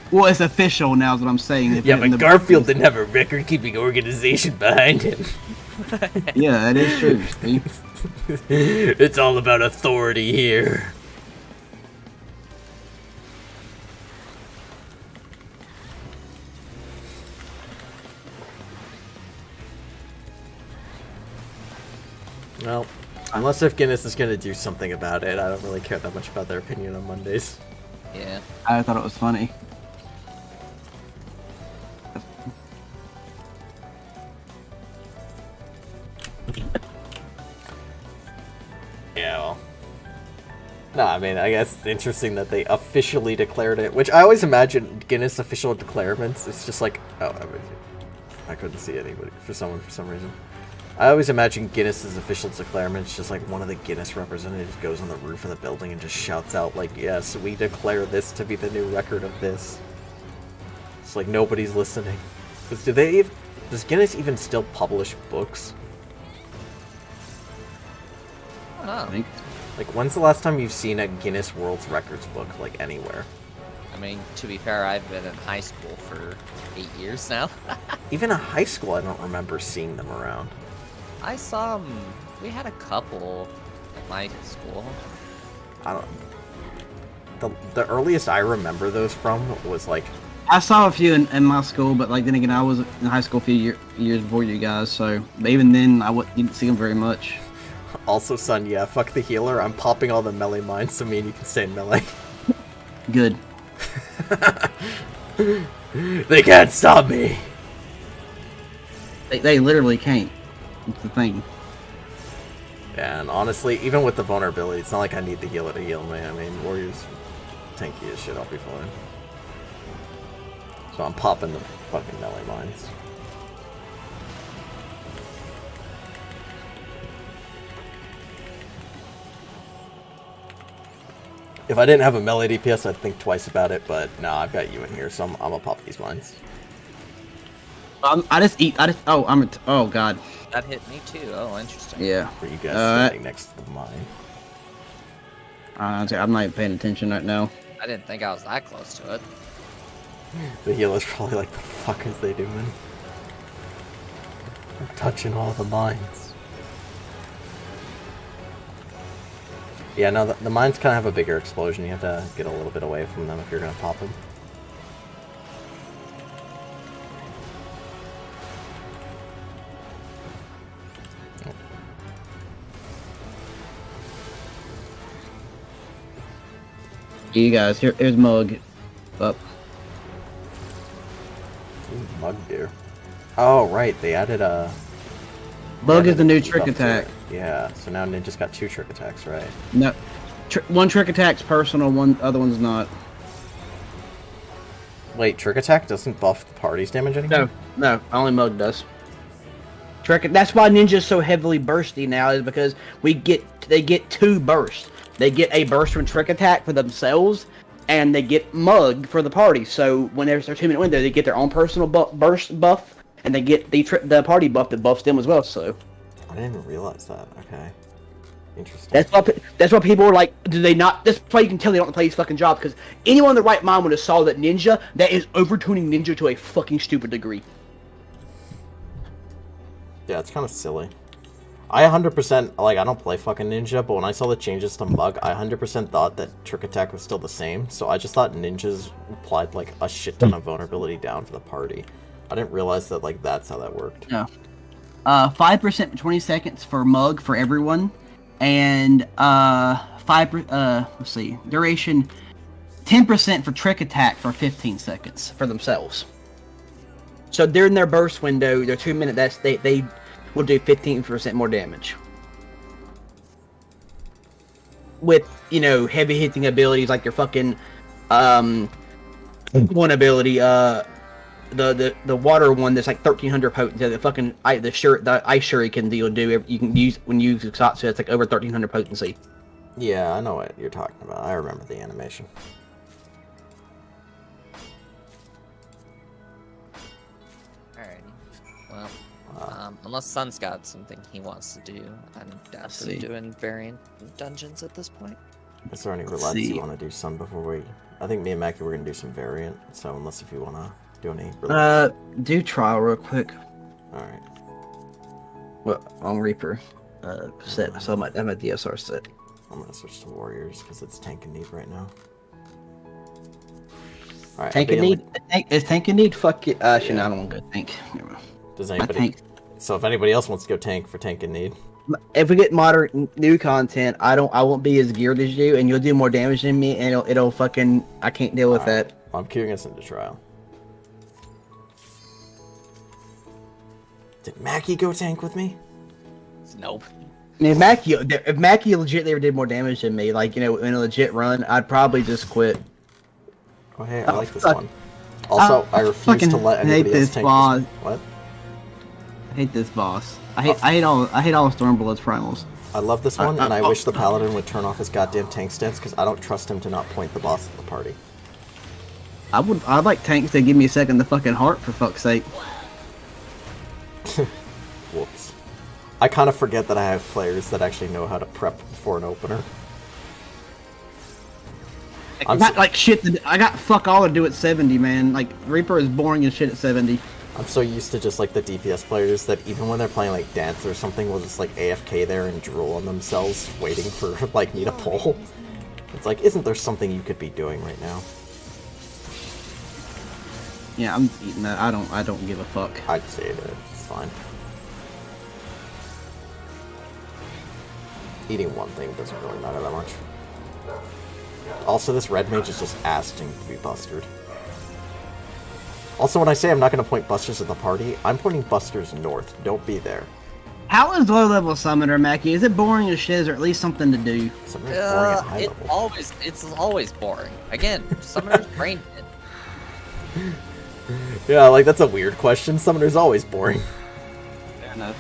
S5: Well, it's official now, is what I'm saying.
S1: Yeah, but Garfield didn't have a record-keeping organization behind him.
S5: Yeah, that is true, Steve.
S1: It's all about authority here. Well, unless if Guinness is going to do something about it, I don't really care that much about their opinion on Mondays.
S2: Yeah.
S5: I thought it was funny.
S1: Yeah, well. No, I mean, I guess it's interesting that they officially declared it, which I always imagine Guinness official declarements. It's just like, oh, I couldn't see anybody for some reason. I always imagine Guinness's official declarements just like one of the Guinness representatives goes on the roof of the building and just shouts out like, yes, we declare this to be the new record of this. It's like nobody's listening. Does Guinness even still publish books?
S2: I don't know.
S5: I think.
S1: Like, when's the last time you've seen a Guinness World Records book, like, anywhere?
S2: I mean, to be fair, I've been in high school for 8 years now.
S1: Even in high school, I don't remember seeing them around.
S2: I saw them. We had a couple at my school.
S1: I don't... The earliest I remember those from was, like...
S5: I saw a few in my school, but then again, I was in high school a few years before you guys, so even then, I didn't see them very much.
S1: Also, son, yeah, fuck the healer. I'm popping all the melee mines so me and you can stay in melee.
S5: Good.
S1: They can't stop me!
S5: They literally can't. That's the thing.
S1: Yeah, and honestly, even with the vulnerability, it's not like I need the healer to heal me. I mean, Warrior's tanky as shit, I'll be fine. So I'm popping the fucking melee mines. If I didn't have a melee DPS, I'd think twice about it, but no, I've got you in here, so I'm gonna pop these mines.
S5: Oh god.
S2: That hit me too. Oh, interesting.
S5: Yeah.
S1: Were you guys standing next to the mine?
S5: I'm not even paying attention right now.
S2: I didn't think I was that close to it.
S1: The healer's probably like, the fuck is they doing? I'm touching all the mines. Yeah, no, the mines kind of have a bigger explosion. You have to get a little bit away from them if you're going to pop them.
S5: You guys, here's Mug. Up.
S1: Ooh, mug deer. Oh, right, they added a...
S5: Bug is the new
S1: debuff
S5: trick
S1: to it.
S5: attack.
S1: Yeah, so now Ninja's got 2 trick attacks, right?
S5: No, one trick attack's personal, one other one's not.
S1: Wait, trick attack doesn't buff the party's damage anymore?
S5: No, only Mug does. That's why Ninja's so heavily bursty now, is because they get 2 bursts. They get a burst from trick attack for themselves, and they get Mug for the party. So when there's their 2-minute window, they get their own personal burst buff, and they get the party buff that buffs them as well. So
S1: I didn't even realize that. Okay, interesting.
S5: that's why people are like, do they not? That's why you can tell they don't play these fucking jobs, because anyone in the right mind would have saw that Ninja, that is overtuning Ninja to a fucking stupid degree.
S1: Yeah, it's kind of silly. I 100%, like, I don't play fucking Ninja, but when I saw the changes to Mug, I 100% thought that Trick Attack was still the same, so I just thought Ninjas applied, like, a shit ton of vulnerability down for the party. I didn't realize that, like, that's how that worked.
S5: No. 5% for 20 seconds for Mug for everyone, and, let's see, duration, 10% for Trick Attack for 15 seconds for themselves. So during their burst window, their 2-minute, they will do 15% more damage. With, heavy hitting abilities like your fucking, one ability, the water one that's like 1300 potency, the fucking, the ice shuriken deal you can use when you use Kusatsu, it's like over 1300 potency.
S1: Yeah, I know what you're talking about. I remember the animation.
S2: Well, unless Sun's got something he wants to do, I'm definitely doing variant dungeons at this point.
S1: Is there any roulettes you want to do, Sun, before we... I think me and Mackie were going to do some variant, so unless if you want to do any roulettes.
S5: Do trial real quick.
S1: Alright.
S5: Well, on Reaper set, so I'm at DSR set.
S1: I'm going to switch to Warriors, because it's tank in need right now. Alright.
S5: Tank in need? Is tank in need? Fuck it. Actually, no, I don't want to go tank.
S1: Does anybody... So if anybody else wants to go tank for tank in need...
S5: If we get moderate new content, I won't be as geared as you, and you'll do more damage than me, and it'll fucking... I can't deal with that.
S1: I'm queuing us into trial. Did Mackie go tank with me?
S2: Nope.
S5: I mean, if Mackie legit ever did more damage than me, like, in a legit run, I'd probably just quit.
S1: Oh, hey, I like this one. Also, I refuse to let anybody else tank this. What?
S5: I hate this boss. I hate all Stormblood's primals.
S1: I love this one, and I wish the Paladin would turn off his goddamn tank stance, because I don't trust him to not point the boss at the party.
S5: I'd like tanks to give me a second the fucking heart, for fuck's sake.
S1: Whoops. I kind of forget that I have players that actually know how to prep before an opener.
S5: I got fuck all to do at 70, man. Like, Reaper is boring as shit at 70.
S1: I'm so used to just, like, the DPS players that even when they're playing, like, Dance or something, will just, like, AFK there and drool on themselves, waiting for, like, me to pull. It's like, isn't there something you could be doing right now?
S5: Yeah, I'm eating that. I don't give a fuck.
S1: I just ate it. It's fine. Eating one thing doesn't really matter that much. Also, this red mage is just asking to be bustered. Also, when I say I'm not going to point busters at the party, I'm pointing busters north. Don't be there.
S5: How is low-level Summoner, Mackie? Is it boring as shit, or at least something to do?
S1: Summoner's boring at high level.
S2: It's always boring. Again, Summoner's brain dead.
S1: Yeah, like, that's a weird question. Summoner's always boring.
S5: Fair enough.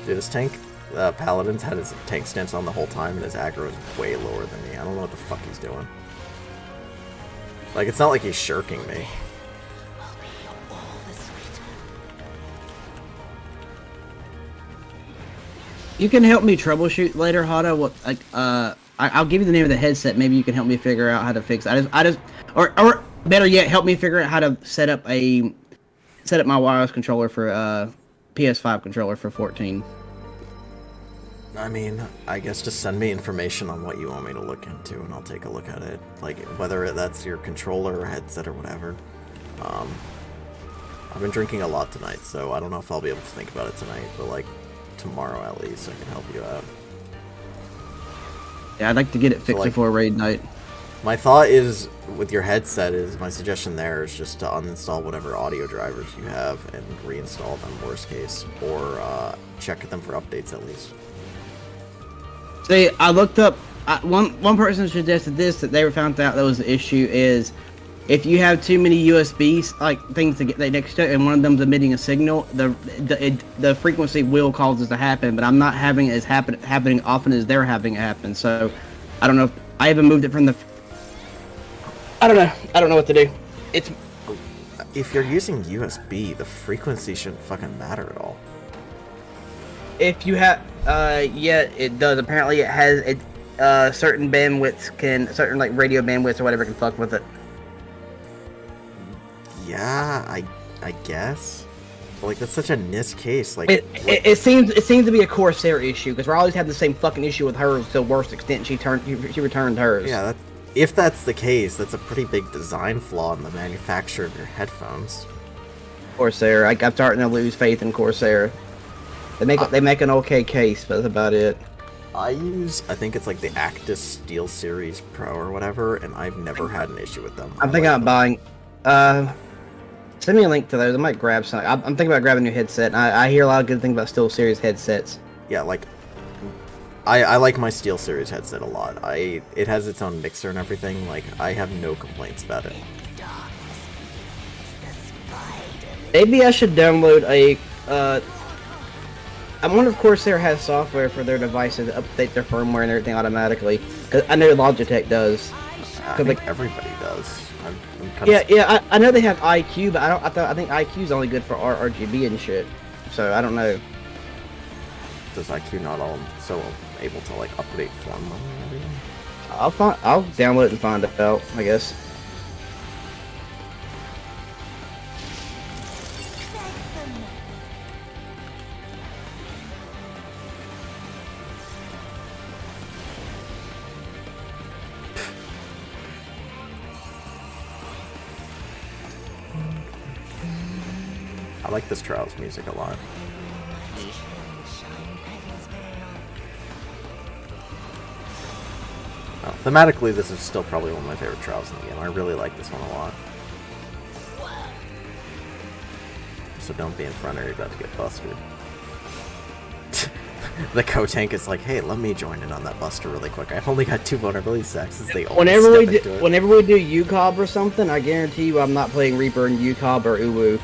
S1: Dude, this tank, Paladin's had his tank stance on the whole time, and his aggro is way lower than me. I don't know what the fuck he's doing. Like, it's not like he's shirking me.
S5: You can help me troubleshoot later, Hada. What like I'll give you the name of the headset. Maybe you can help me figure out how to fix it. Or better yet, help me figure out how to set up my wireless controller for PS5 controller for 14.
S1: I mean, I guess just send me information on what you want me to look into, and I'll take a look at it. Like, whether that's your controller or headset or whatever. I've been drinking a lot tonight, so I don't know if I'll be able to think about it tonight, but, like, tomorrow at least, I can help you out.
S5: Yeah, I'd like to get it fixed
S1: like,
S5: before raid night.
S1: My thought is, with your headset, my suggestion there is just to uninstall whatever audio drivers you have and reinstall them, worst case, or check them for updates at least.
S5: See, I looked up. One person suggested this, that they found out that was the issue is if you have too many USBs like things to get next to it, and one of them's emitting a signal, the frequency will cause this to happen. But I'm not having it happening often as they're having it happen. So I don't know. I haven't moved it from the. I don't know. I don't know what to do. It's
S1: if you're using USB, the frequency shouldn't fucking matter at all.
S5: if you have yeah, it does. Apparently it has it certain bandwidths certain like radio bandwidths or whatever can fuck with it.
S1: Yeah, I guess. But, like, that's such a NIS case. Like,
S5: it seems to be a Corsair issue because we always have the same fucking issue with hers to the worst extent. She returned hers.
S1: yeah, if that's the case, that's a pretty big design flaw in the manufacture of your headphones.
S5: Corsair. I'm starting to lose faith in Corsair. They make an okay case, but that's about it.
S1: I think it's like the Actus Steel Series Pro or whatever, and I've never had an issue with them.
S5: I'm thinking about buying. Send me a link to those. I might grab some. I'm thinking about grabbing a new headset. I hear a lot of good things about Steel Series headsets.
S1: Yeah, like I like my Steel Series headset a lot. It has its own mixer and everything. Like, I have no complaints about it.
S5: Maybe I should download a. I wonder if Corsair has software for their devices to update their firmware and everything automatically. Cause I know Logitech does.
S1: I think
S5: like,
S1: everybody does.
S5: I know they have IQ, but I think IQ is only good for RGB and shit. So I don't know.
S1: Does IQ not all so able to like update firmware and everything?
S5: I'll download it and find out, I guess.
S1: I like this Trials music a lot. Oh, thematically, this is still probably one of my favorite Trials in the game. I really like this one a lot. So don't be in front or you're about to get busted. The co-tank is like, hey, let me join in on that buster really quick. I've only got 2 vulnerability stacks.
S5: Whenever we do UCOB or something, I guarantee you I'm not playing Reaper and UCOB or Uwu.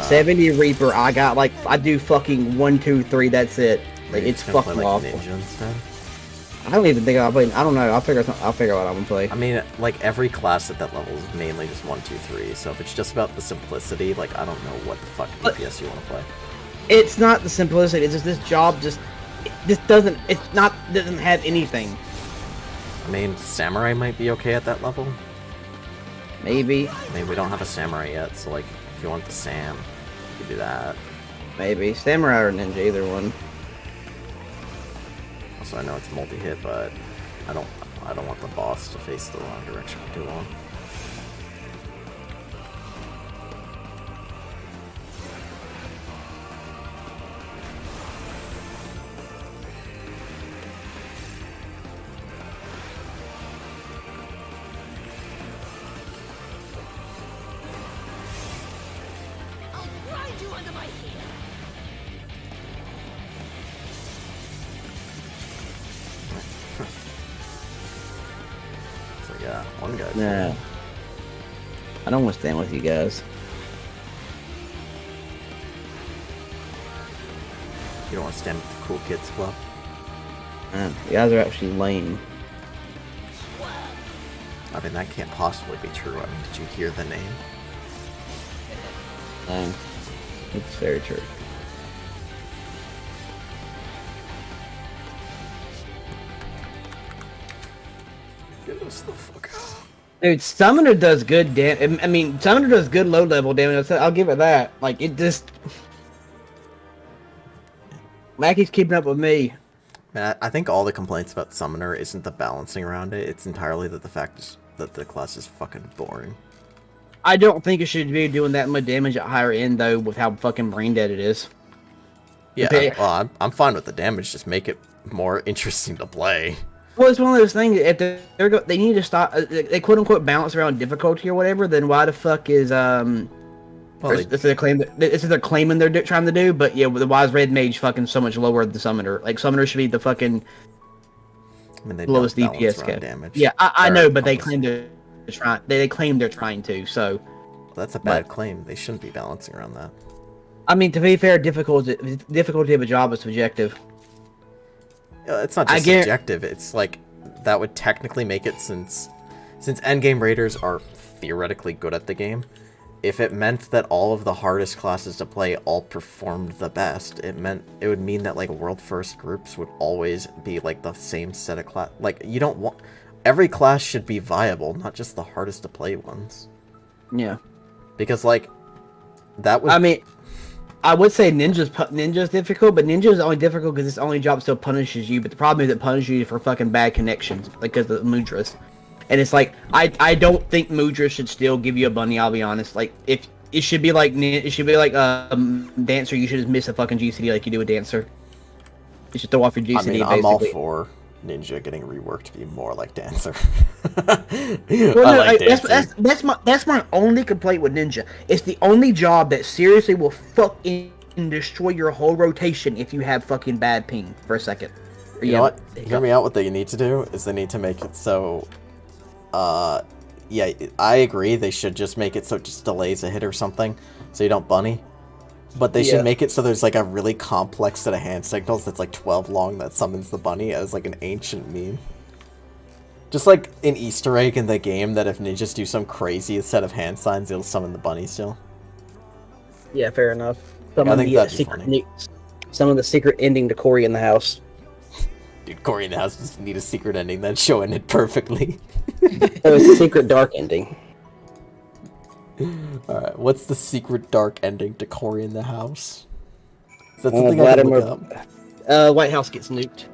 S5: 70 Reaper, I do fucking 1, 2, 3. That's it. Like, it's fucking
S1: play, like,
S5: awful.
S1: Ninja instead?
S5: I don't even think I'll play. I don't know. I'll figure out what I'm gonna play.
S1: I mean, like, every class at that level is mainly just 1, 2, 3. So if it's just about the simplicity, like, I don't know what the fuck DPS you want to play.
S5: It's not the simplicity. It's just this job doesn't have anything.
S1: I mean, Samurai might be okay at that level.
S5: Maybe.
S1: I mean, we don't have a Samurai yet, so, like, if you want the Sam, you could do that.
S5: Maybe. Samurai or Ninja, either one.
S1: Also, I know it's multi-hit, but I don't want the boss to face the wrong direction for too long.
S3: I'll grind you under my heel.
S1: So yeah, one guy.
S5: Nah. I don't want to stand with you guys.
S1: You don't want to stand with the cool kids club.
S5: You guys are actually lame.
S1: I mean, that can't possibly be true. I mean, did you hear the name?
S5: It's very true.
S1: Just the fuck out.
S5: Dude, Summoner does good I mean, Summoner does good low level damage. I'll give it that. Like, it just... Mackey's keeping up with me.
S1: Man, I think all the complaints about Summoner isn't the balancing around it. It's entirely that the fact is that the class is fucking boring.
S5: I don't think it should be doing that much damage at higher end, though, with how fucking brain dead it is.
S1: Yeah,
S5: Okay.
S1: well, I'm fine with the damage. Just make it more interesting to play.
S5: Well, it's one of those things. If they need to stop, they quote unquote balance around difficulty or whatever. Then why the fuck is
S1: Well,
S5: this is their claim? This is their claiming they're trying to do. But yeah, the Wise Red Mage fucking so much lower than the Summoner. Like Summoner should be the fucking
S1: I mean, they
S5: lowest
S1: don't balance
S5: DPS
S1: around
S5: cap.
S1: damage.
S5: Yeah, I
S1: Or
S5: know, but they
S1: opposite.
S5: claim they're trying. They claim they're trying to. So,
S1: Well, that's a bad claim. They shouldn't be balancing around that.
S5: I mean, to be fair, difficulty of a job is subjective.
S1: It's not
S5: I
S1: just
S5: guar-
S1: subjective. It's like that would technically make it since endgame raiders are theoretically good at the game. If it meant that all of the hardest classes to play all performed the best, it would mean that like world first groups would always be like the same set of class. Like you don't want every class should be viable, not just the hardest to play ones.
S5: Yeah.
S1: Because like that would.
S5: I mean, I would say Ninja's difficult, but Ninja's only difficult because its only job still punishes you. But the problem is it punishes you for fucking bad connections, like because of the Mudras. And it's like I don't think Mudra should still give you a bunny. I'll be honest. Like if it should be like Dancer, you should just miss a fucking GCD like you do a Dancer. You should throw off your GCD.
S1: I mean,
S5: basically.
S1: I'm all for Ninja getting reworked to be more like Dancer.
S5: Well,
S1: I
S5: no,
S1: like Dancer.
S5: that's my only complaint with Ninja. It's the only job that seriously will fucking destroy your whole rotation if you have fucking bad ping for a second. Or
S1: You know
S5: have-
S1: what? Hear me out. What they need to do is they need to make it so. Yeah, I agree. They should just make it so it just delays a hit or something, so you don't bunny. But they
S5: Yeah.
S1: should make it so there's like a really complex set of hand signals that's like 12 long that summons the bunny as like an ancient meme. Just like an Easter egg in the game that if ninjas do some crazy set of hand signs, it'll summon the bunny still.
S5: Yeah, fair enough.
S1: I think that'd be funny.
S5: Some of the secret ending to Cory in the house.
S1: Dude, Cory in the house just need a secret ending that's showing it perfectly.
S5: It was a secret dark ending.
S1: Alright, what's the secret dark ending to Cory in the house? Is that something I can look up?
S5: White House gets nuked.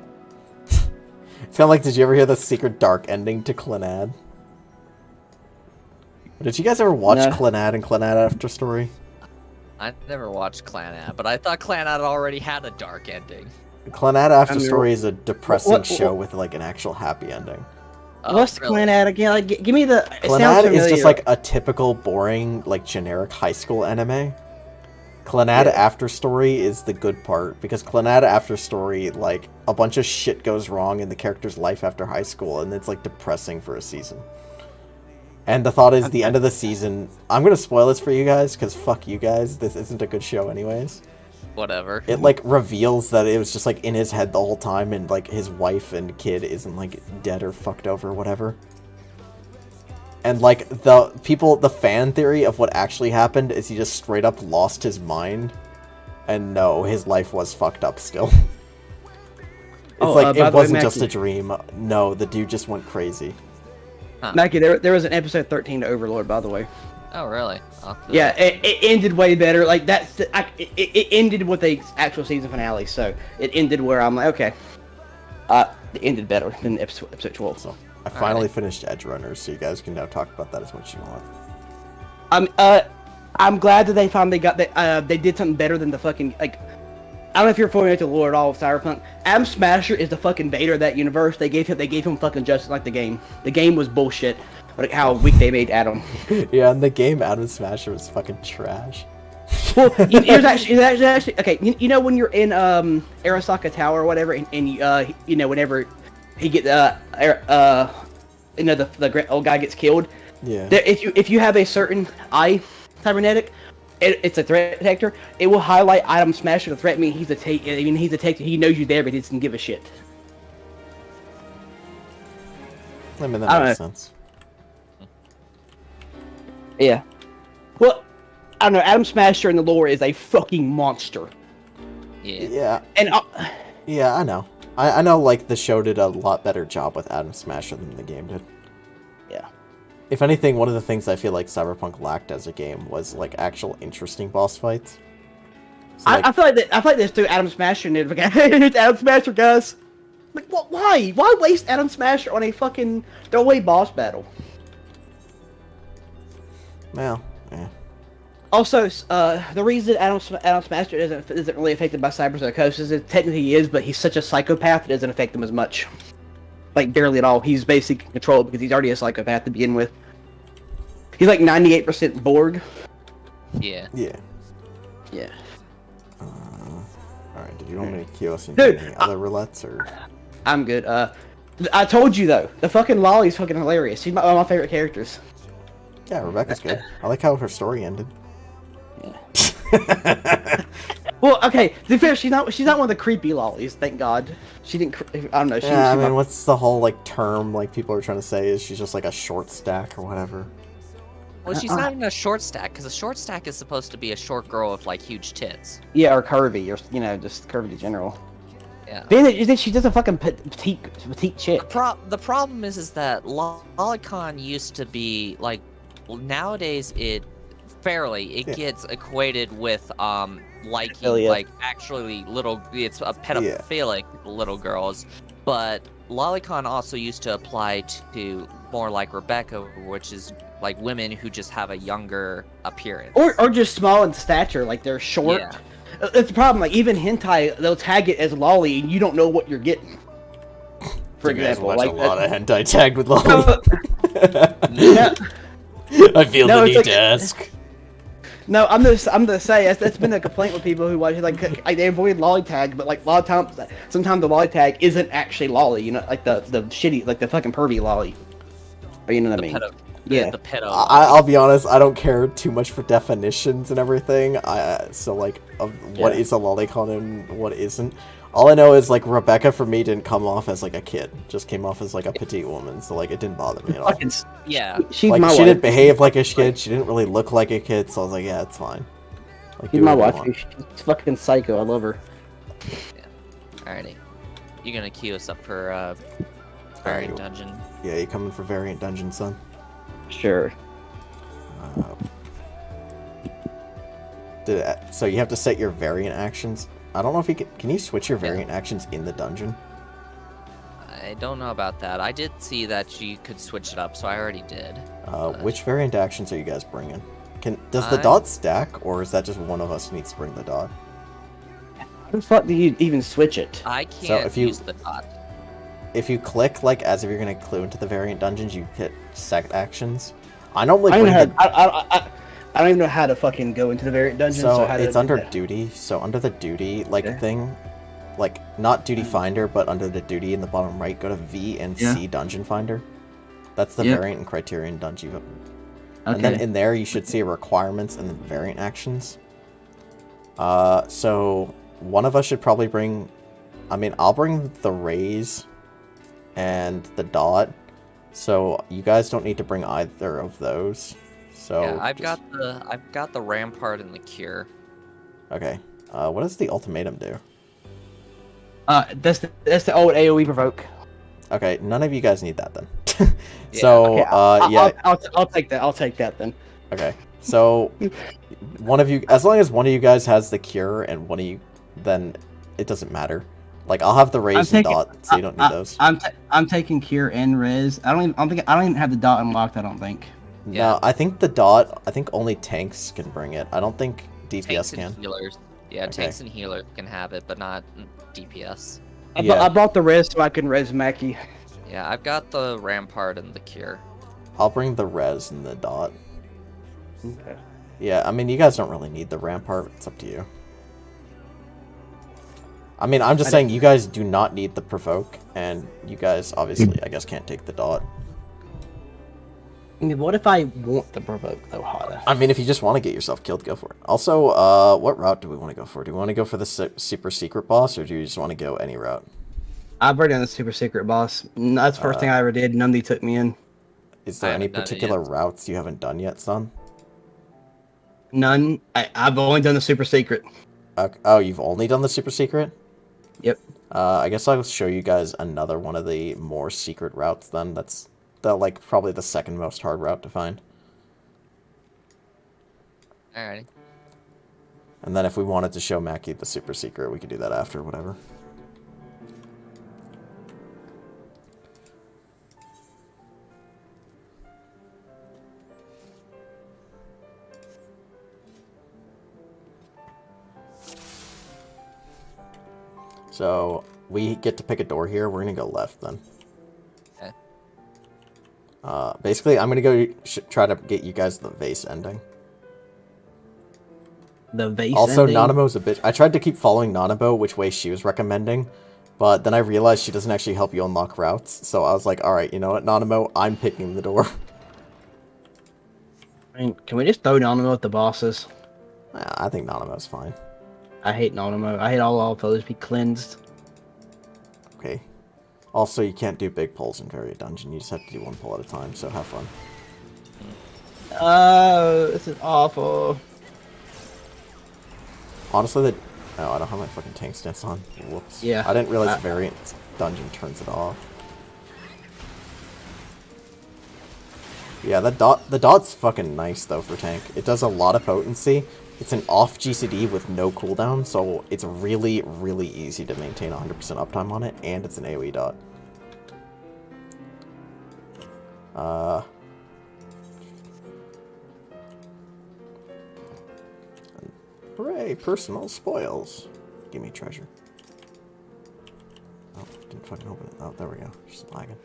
S1: It's kind of like, did you ever hear the secret dark ending to Clannad? Did you guys ever watch
S5: No.
S1: Clannad and Clannad After Story?
S2: I never watched Clanad, but I thought Clanad already had a dark ending.
S1: Clannad After
S5: I mean,
S1: Story is a depressing
S5: what-
S1: show with like an actual happy ending.
S2: Oh,
S5: What's
S2: really?
S5: Clan at again? Like, give me the. It sounds
S1: Clannad
S5: familiar.
S1: is just like a typical, boring, like generic high school anime. Clannad
S5: Yeah.
S1: After Story is the good part, because Clannad After Story, like, a bunch of shit goes wrong in the character's life after high school, and it's, like, depressing for a season. And the thought is, the end of the season... I'm gonna spoil this for you guys, because fuck you guys, this isn't a good show anyways.
S2: Whatever.
S1: It, like, reveals that it was just, like, in his head the whole time, and, like, his wife and kid isn't, like, dead or fucked over or whatever. And, like, the fan theory of what actually happened is he just straight up lost his mind. And no, his life was fucked up still. It's
S5: Oh,
S1: like,
S5: by
S1: it
S5: the way,
S1: wasn't just a
S5: Mackie.
S1: dream. No, the dude just went crazy.
S5: Mackie, there was an episode 13 to Overlord, by the way.
S2: Oh, really? I'll have to-
S5: Yeah, it ended way better. Like that's it ended with the actual season finale, so it ended where I'm like, okay, it ended better than episode 12.
S1: So, I finally finished Edge Runners, so you guys can now talk about that as much as you want.
S5: I'm glad that they finally got that. They did something better than the fucking like. I don't know if you're familiar with the lore at all with Cyberpunk. Adam Smasher is the fucking Vader of that universe. They gave him fucking justice like the game. The game was bullshit. Like how weak they made Adam.
S1: Yeah, in the game, Adam Smasher was fucking trash.
S5: Well, it was actually okay. You know when you're in Arasaka Tower or whatever, and you know whenever he get you know the old guy gets killed.
S1: Yeah.
S5: There, if you have a certain eye cybernetic, it's a threat detector. It will highlight Adam Smasher. The threat mean he's detected. He knows you're there, but he doesn't give a shit.
S1: I mean,
S5: I
S1: that
S5: don't
S1: makes
S5: know.
S1: sense.
S5: Yeah. Well, I don't know. Adam Smasher in the lore is a fucking monster.
S2: Yeah.
S1: Yeah.
S5: And
S1: Yeah, I know. I know, like, the show did a lot better job with Adam Smasher than the game did. if anything, one of the things I feel like Cyberpunk lacked as a game was like actual interesting boss fights. So, like,
S5: I feel like there's two Adam Smasher in it. It's Adam Smasher, guys. Like, what? Why? Why waste Adam Smasher on a fucking throwaway boss battle?
S1: well, yeah.
S5: Also, the reason Adam Smasher isn't really affected by cyberpsychosis is technically he is, but he's such a psychopath it doesn't affect him as much. Like barely at all. He's basically controlled because he's already a psychopath to begin with. He's like 98% Borg.
S2: Yeah.
S1: Yeah.
S5: Yeah.
S1: Alright, did you want me to queue us into
S5: Dude,
S1: any other roulettes, or...?
S5: I'm good. I told you though, the fucking Lolly's fucking hilarious. She's one of my favorite characters.
S1: Yeah, Rebecca's good. I like how her story ended.
S5: Well, okay. To be fair, she's not one of the creepy Lollies. Thank God. She didn't. I don't know.
S1: Yeah, I mean, what's the whole, like, term, like, people are trying to say is she's just, like, a short stack or whatever.
S2: Well, she's not even a short stack, because a short stack is supposed to be a short girl with, like, huge tits.
S5: Yeah, or curvy, or just curvy in general.
S2: Yeah.
S5: Being she's just a fucking petite chick.
S2: The problem is that Lolicon used to be, like, nowadays it gets equated with, liking,
S5: Pedophilia.
S2: like, actually it's a pedophilic little girls, but Lolicon also used to apply to more like Rebecca, which is like women who just have a younger appearance.
S5: Or just small in stature, like they're short.
S2: Yeah.
S5: That's the problem, like even hentai, they'll tag it as lolly and you don't know what you're getting. For
S1: You guys
S5: example,
S1: watch
S5: like
S1: a lot of hentai tagged with lolly.
S5: yeah.
S1: I feel
S5: No,
S1: the
S5: it's
S1: need
S5: like-
S1: to ask.
S5: No, I'm gonna say that's been a complaint with people who watch like they avoid lolly tag, but like a lot of times, sometimes the lolly tag isn't actually lolly. You know, like the shitty, like the fucking pervy lolly. Or you know what I mean? Yeah.
S2: The pedo.
S1: I'll be honest, I don't care too much for definitions and everything. So like, of what is a lolicon and what isn't. All I know is like Rebecca for me didn't come off as like a kid, just came off as like a petite woman. So like it didn't bother me at all.
S2: Yeah.
S5: She's
S1: Like
S5: my
S1: she
S5: wife.
S1: didn't behave like a kid. She didn't really look like a kid. So I was like, yeah, it's fine. Like,
S5: She's
S1: do
S5: my
S1: what you
S5: wife.
S1: want.
S5: She's fucking psycho. I love her.
S2: Alrighty. You gonna queue us up for Variant Dungeon?
S1: Yeah, you coming for variant dungeon, son?
S5: Sure.
S1: So you have to set your variant actions. I don't know if you can you switch your variant actions in the dungeon?
S2: I don't know about that. I did see that you could switch it up, so I already did.
S1: Which variant actions are you guys bringing? Does the dot stack, or is that just one of us needs to bring the dot?
S5: How the fuck do you even switch it?
S2: I can't
S1: if you-
S2: use the dot.
S1: If you click like as if you're gonna clue into the variant dungeons, you hit set actions. I normally
S5: I don't,
S1: bring
S5: know how, I don't even know how to fucking go into the variant dungeon.
S1: so
S5: how to
S1: it's
S5: do
S1: under
S5: that?
S1: duty. So under the duty
S5: Okay.
S1: thing, like not duty finder, but under the duty in the bottom right, go to V and
S5: Yeah.
S1: C dungeon finder. That's the
S5: Yep.
S1: variant and criterion dungeon.
S5: Okay.
S1: And then in there, you should see requirements and then variant actions. So one of us should probably bring. I mean, I'll bring the raise and the dot. So you guys don't need to bring either of those. So
S2: Yeah, I've got the Rampart and the Cure.
S1: Okay. What does the ultimatum do?
S5: That's the old AOE provoke.
S1: Okay, none of you guys need that then. So
S5: Okay,
S1: yeah.
S5: I'll take that. I'll take that then.
S1: Okay. So one of you, as long as one of you guys has the cure and one of you, then it doesn't matter. Like I'll have the raise and dot, so you don't need those.
S5: I'm taking cure and res. I don't even have the dot unlocked. I don't think.
S2: Yeah.
S1: No, I think the dot. I think only tanks can bring it. I don't think DPS
S2: Tanks
S1: can.
S2: and healers. Yeah,
S1: Okay.
S2: tanks and healers can have it, but not DPS.
S5: I brought the res so I can res Mackie.
S2: Yeah, I've got the Rampart and the Cure.
S1: I'll bring the res and the dot.
S5: Okay.
S1: Yeah, I mean, you guys don't really need the rampart. It's up to you. I mean, I'm just saying you guys do not need the provoke, and you guys obviously, I guess, can't take the dot.
S5: I mean, what if I want the provoke though, Hada?
S1: I mean, if you just want to get yourself killed, go for it. Also, what route do we want to go for? Do we want to go for the super secret boss, or do you just want to go any route?
S5: I've already done the super secret boss. That's the first thing I ever did. Nundy took me in.
S1: Is there
S2: I
S1: any
S2: haven't done it
S1: particular
S2: yet.
S1: routes you haven't done yet, son?
S5: None. I've only done the super secret.
S1: Oh, you've only done the super secret?
S5: Yep.
S1: I guess I'll show you guys another one of the more secret routes then. That's like probably the second most hard route to find.
S2: Alrighty.
S1: And then if we wanted to show Mackie the super secret, we could do that after, whatever. So, we get to pick a door here. We're going to go left, then.
S2: Okay.
S1: Basically, I'm going to go try to get you guys the vase ending.
S5: The vase
S1: Also,
S5: ending?
S1: Nanamo's a bitch. I tried to keep following Nanamo, which way she was recommending, but then I realized she doesn't actually help you unlock routes, so I was like, alright, you know what, Nanamo, I'm picking the door.
S5: I mean, can we just throw Nanamo at the bosses?
S1: I think Nanamo's fine.
S5: I hate Nanamo. I hate all foes be cleansed.
S1: Okay. Also, you can't do big pulls in Varia Dungeon, you just have to do one pull at a time, so have fun.
S5: Oh, this is awful.
S1: Honestly, oh, I don't have my fucking tank stance on. Whoops.
S5: Yeah.
S1: I didn't realize Variant Dungeon turns it off. Yeah, the dot's fucking nice, though, for tank. It does a lot of potency. It's an off GCD with no cooldown, so it's really, really easy to maintain 100% uptime on it, and it's an AoE dot. Hooray, personal spoils. Give me treasure. Oh, didn't fucking open it. Oh, there we go. Just lagging.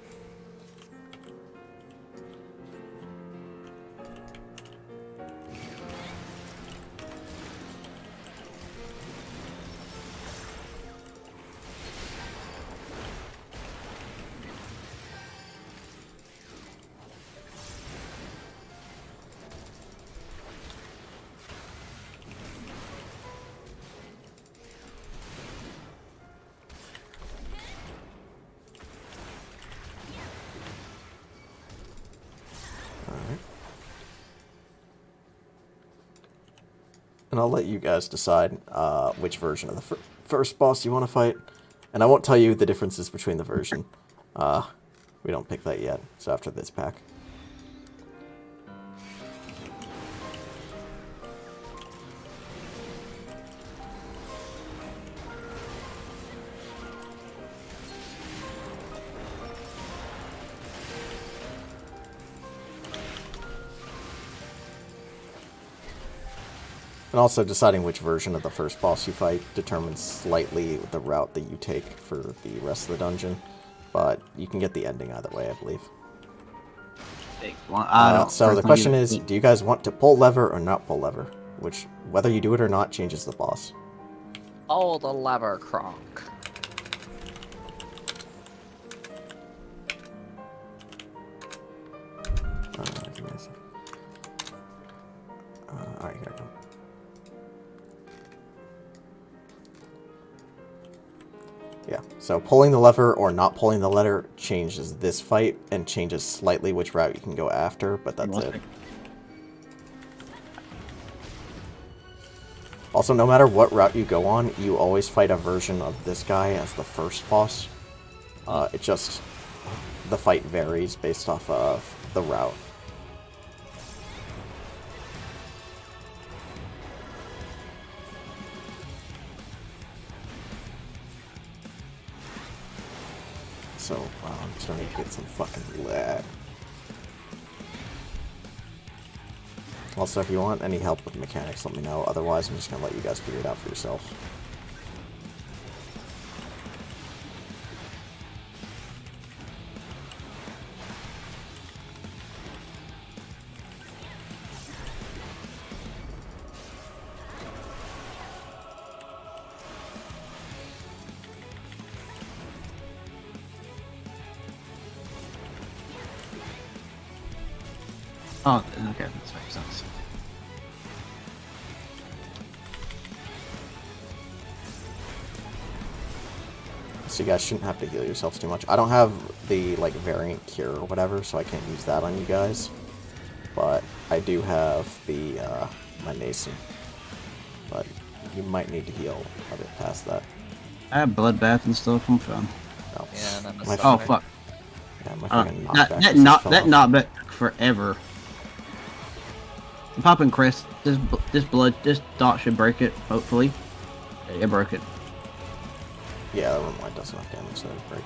S1: And I'll let you guys decide which version of the first boss you want to fight. And I won't tell you the differences between the version. We don't pick that yet, so after this pack. And also deciding which version of the first boss you fight determines slightly the route that you take for the rest of the dungeon. But you can get the ending either way, I believe. So the question is, do you guys want to pull lever or not pull lever? Which, whether you do it or not, changes the boss.
S2: Oh, the lever, Kronk.
S1: Give me a second. Alright, here I go. Yeah, so pulling the lever or not pulling the lever changes this fight and changes slightly which route you can go after, but that's it. Also, no matter what route you go on, you always fight a version of this guy as the first boss. It just, the fight varies based off of the route. So, wow, I'm starting to get some fucking lag. Also, if you want any help with mechanics, let me know. Otherwise, I'm just gonna let you guys figure it out for yourself.
S5: Oh, okay, that makes sense.
S1: So you guys shouldn't have to heal yourselves too much. I don't have the, like, variant cure or whatever, so I can't use that on you guys. But I do have the, my Mason. But you might need to heal a bit past that.
S5: I have bloodbath and stuff, I'm fine.
S1: Oh,
S2: Yeah, that
S1: my
S2: must
S5: Oh, fuck.
S1: Yeah, my fucking knockback just fell
S5: that
S1: off.
S5: knockback forever. I'm popping Chris. This dot should break it. Hopefully, it broke it.
S1: Yeah, that one line does enough damage to break.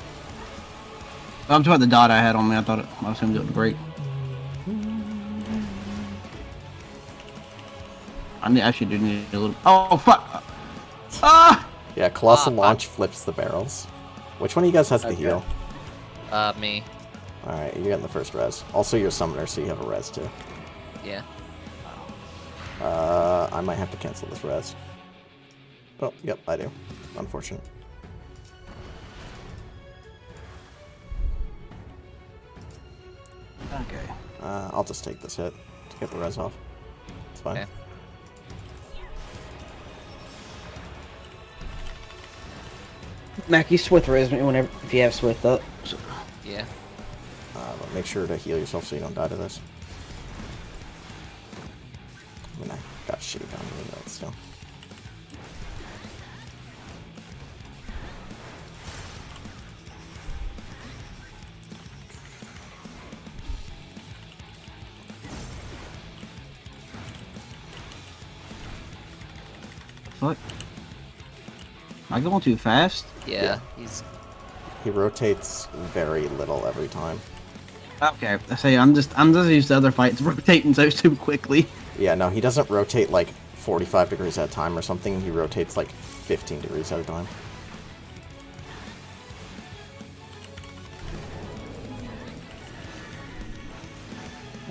S5: I'm talking about the dot I had on me. I thought I was gonna do it to break. I actually do need a little. Oh fuck! Ah!
S1: Yeah, Colossal Launch flips the barrels. Which one of you guys has the heal?
S2: Me.
S1: Alright, you're getting the first res. Also, you're a summoner, so you have a res too.
S2: Yeah.
S1: I might have to cancel this res. Oh, yep, I do. Unfortunate.
S5: Okay.
S1: I'll just take this hit to get the res off. It's fine.
S2: Okay.
S5: Mackie, Swith res me whenever if you have Swith up. So.
S2: Yeah.
S1: But make sure to heal yourself so you don't die to this. I mean, I got shitty down here, but still.
S5: Fuck. Am I going too fast?
S2: Yeah.
S1: Yeah. He rotates very little every time.
S5: Okay, I say I'm just used to other fights rotating so too quickly.
S1: Yeah, no, he doesn't rotate like 45 degrees at a time or something. He rotates like 15 degrees at a time.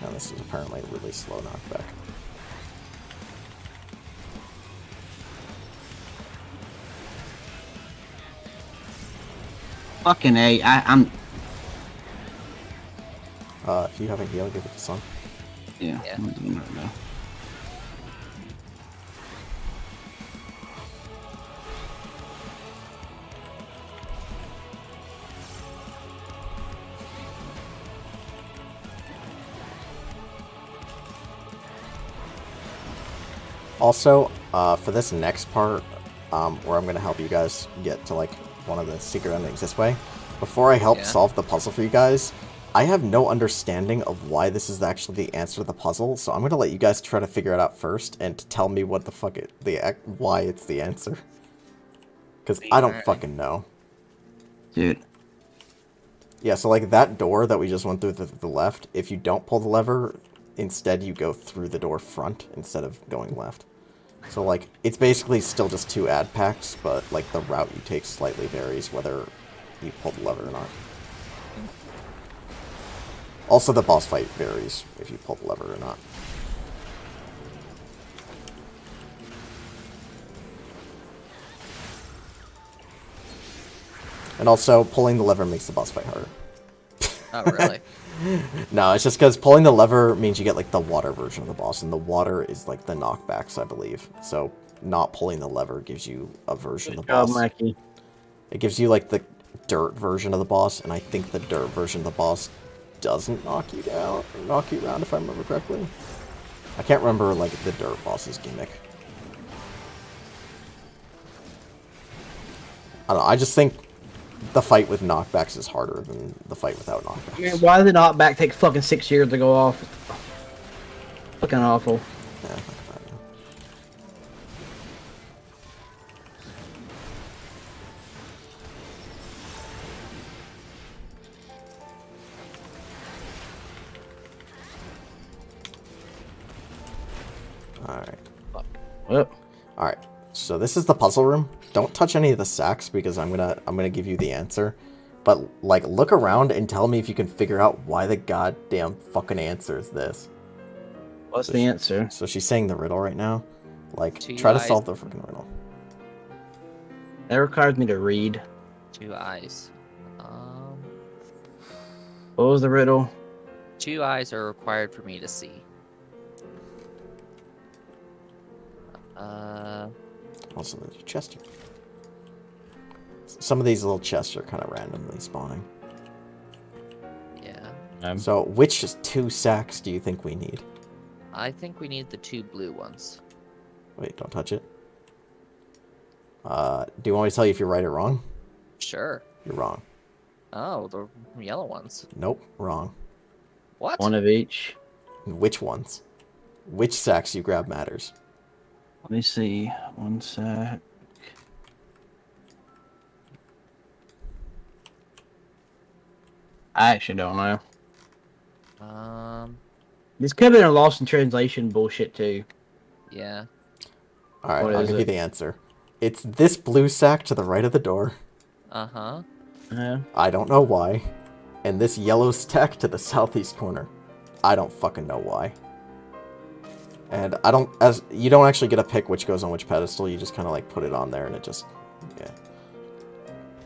S1: Now this is apparently a really slow knockback.
S5: Fucking A, I'm
S1: If you have a heal, give it to Sun.
S5: yeah.
S2: Yeah.
S5: I'm doing it right now.
S1: Also, for this next part, where I'm going to help you guys get to like one of the secret endings this way, before I help solve the puzzle for you guys, I have no understanding of why this is actually the answer to the puzzle, so I'm going to let you guys try to figure it out first and tell me what the fuck why it's the answer. Because I don't fucking know.
S5: Dude.
S1: Yeah, so like that door that we just went through to the left, if you don't pull the lever, instead you go through the door front instead of going left. So like, it's basically still just 2 ad packs, but like the route you take slightly varies whether you pull the lever or not. Also, the boss fight varies if you pull the lever or not. And also, pulling the lever makes the boss fight harder.
S2: Oh, really?
S1: No, it's just because pulling the lever means you get like the water version of the boss, and the water is like the knockbacks, I believe. So not pulling the lever gives you a version of the boss.
S5: Mackie.
S1: It gives you like the dirt version of the boss, and I think the dirt version of the boss doesn't knock you down, or knock you around if I remember correctly. I can't remember like the dirt boss's gimmick. I don't know, I just think the fight with knockbacks is harder than the fight without knockbacks.
S5: Man, why did the knockback take fucking 6 years to go off? Fucking awful.
S1: Yeah, Alright.
S5: Well,
S1: Alright. So this is the puzzle room. Don't touch any of the sacks because I'm gonna give you the answer. But like look around and tell me if you can figure out why the goddamn fucking answer is this.
S5: what's the answer?
S1: So she's saying the riddle right now. Like,
S2: 2
S1: try to
S2: eyes.
S1: solve the freaking riddle.
S5: That requires me to read.
S2: 2 eyes.
S5: What was the riddle?
S2: 2 eyes are required for me to see.
S1: Also, there's a chest here. Some of these little chests are kind of randomly spawning.
S2: Yeah.
S1: So, which 2 sacks do you think we need?
S2: I think we need the 2 blue ones.
S1: Wait, don't touch it. Do you want me to tell you if you're right or wrong?
S2: Sure.
S1: You're wrong.
S2: Oh, the yellow ones.
S1: Nope, wrong.
S2: What?
S5: One of each.
S1: Which ones? Which sacks you grab matters.
S5: Let me see. One sec. I actually don't know. This could have been a lost in translation bullshit too.
S2: Yeah.
S1: Alright,
S5: What
S1: I'll
S5: is
S1: give you
S5: it?
S1: the answer. It's this blue sack to the right of the door.
S2: Uh-huh.
S5: Yeah.
S1: I don't know why. And this yellow stack to the southeast corner. I don't fucking know why. And you don't actually get a pick which goes on which pedestal, you just kind of like put it on there and it just, yeah.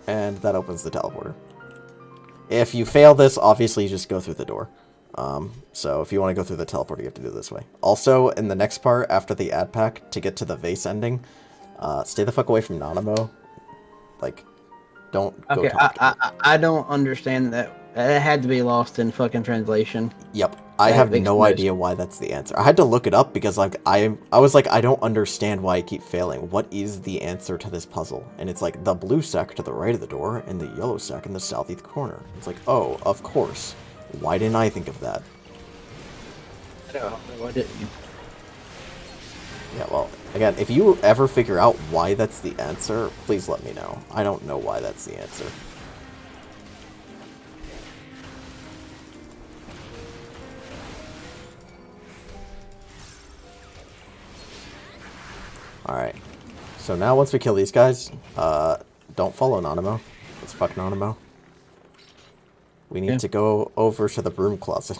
S1: And that opens the teleporter. If you fail this, obviously you just go through the door. So if you want to go through the teleporter, you have to do it this way. Also, in the next part, after the ad pack, to get to the vase ending, stay the fuck away from Nanamo. Like, don't go
S5: Okay,
S1: talk to her.
S5: I don't understand that. It had to be lost in fucking translation.
S1: Yep. I
S5: That
S1: have
S5: makes
S1: no
S5: no
S1: idea why that's the answer. I had to look it up because like I was like, I don't understand why I keep failing. What is the answer to this puzzle? And it's like the blue sack to the right of the door and the yellow sack in the southeast corner. It's like, oh, of course. Why didn't I think of that?
S5: Why didn't you?
S1: Yeah, well, again, if you ever figure out why that's the answer, please let me know. I don't know why that's the answer. Alright. So now once we kill these guys, don't follow Nanamo. Let's fuck Nanamo. We need to go over to the broom closet.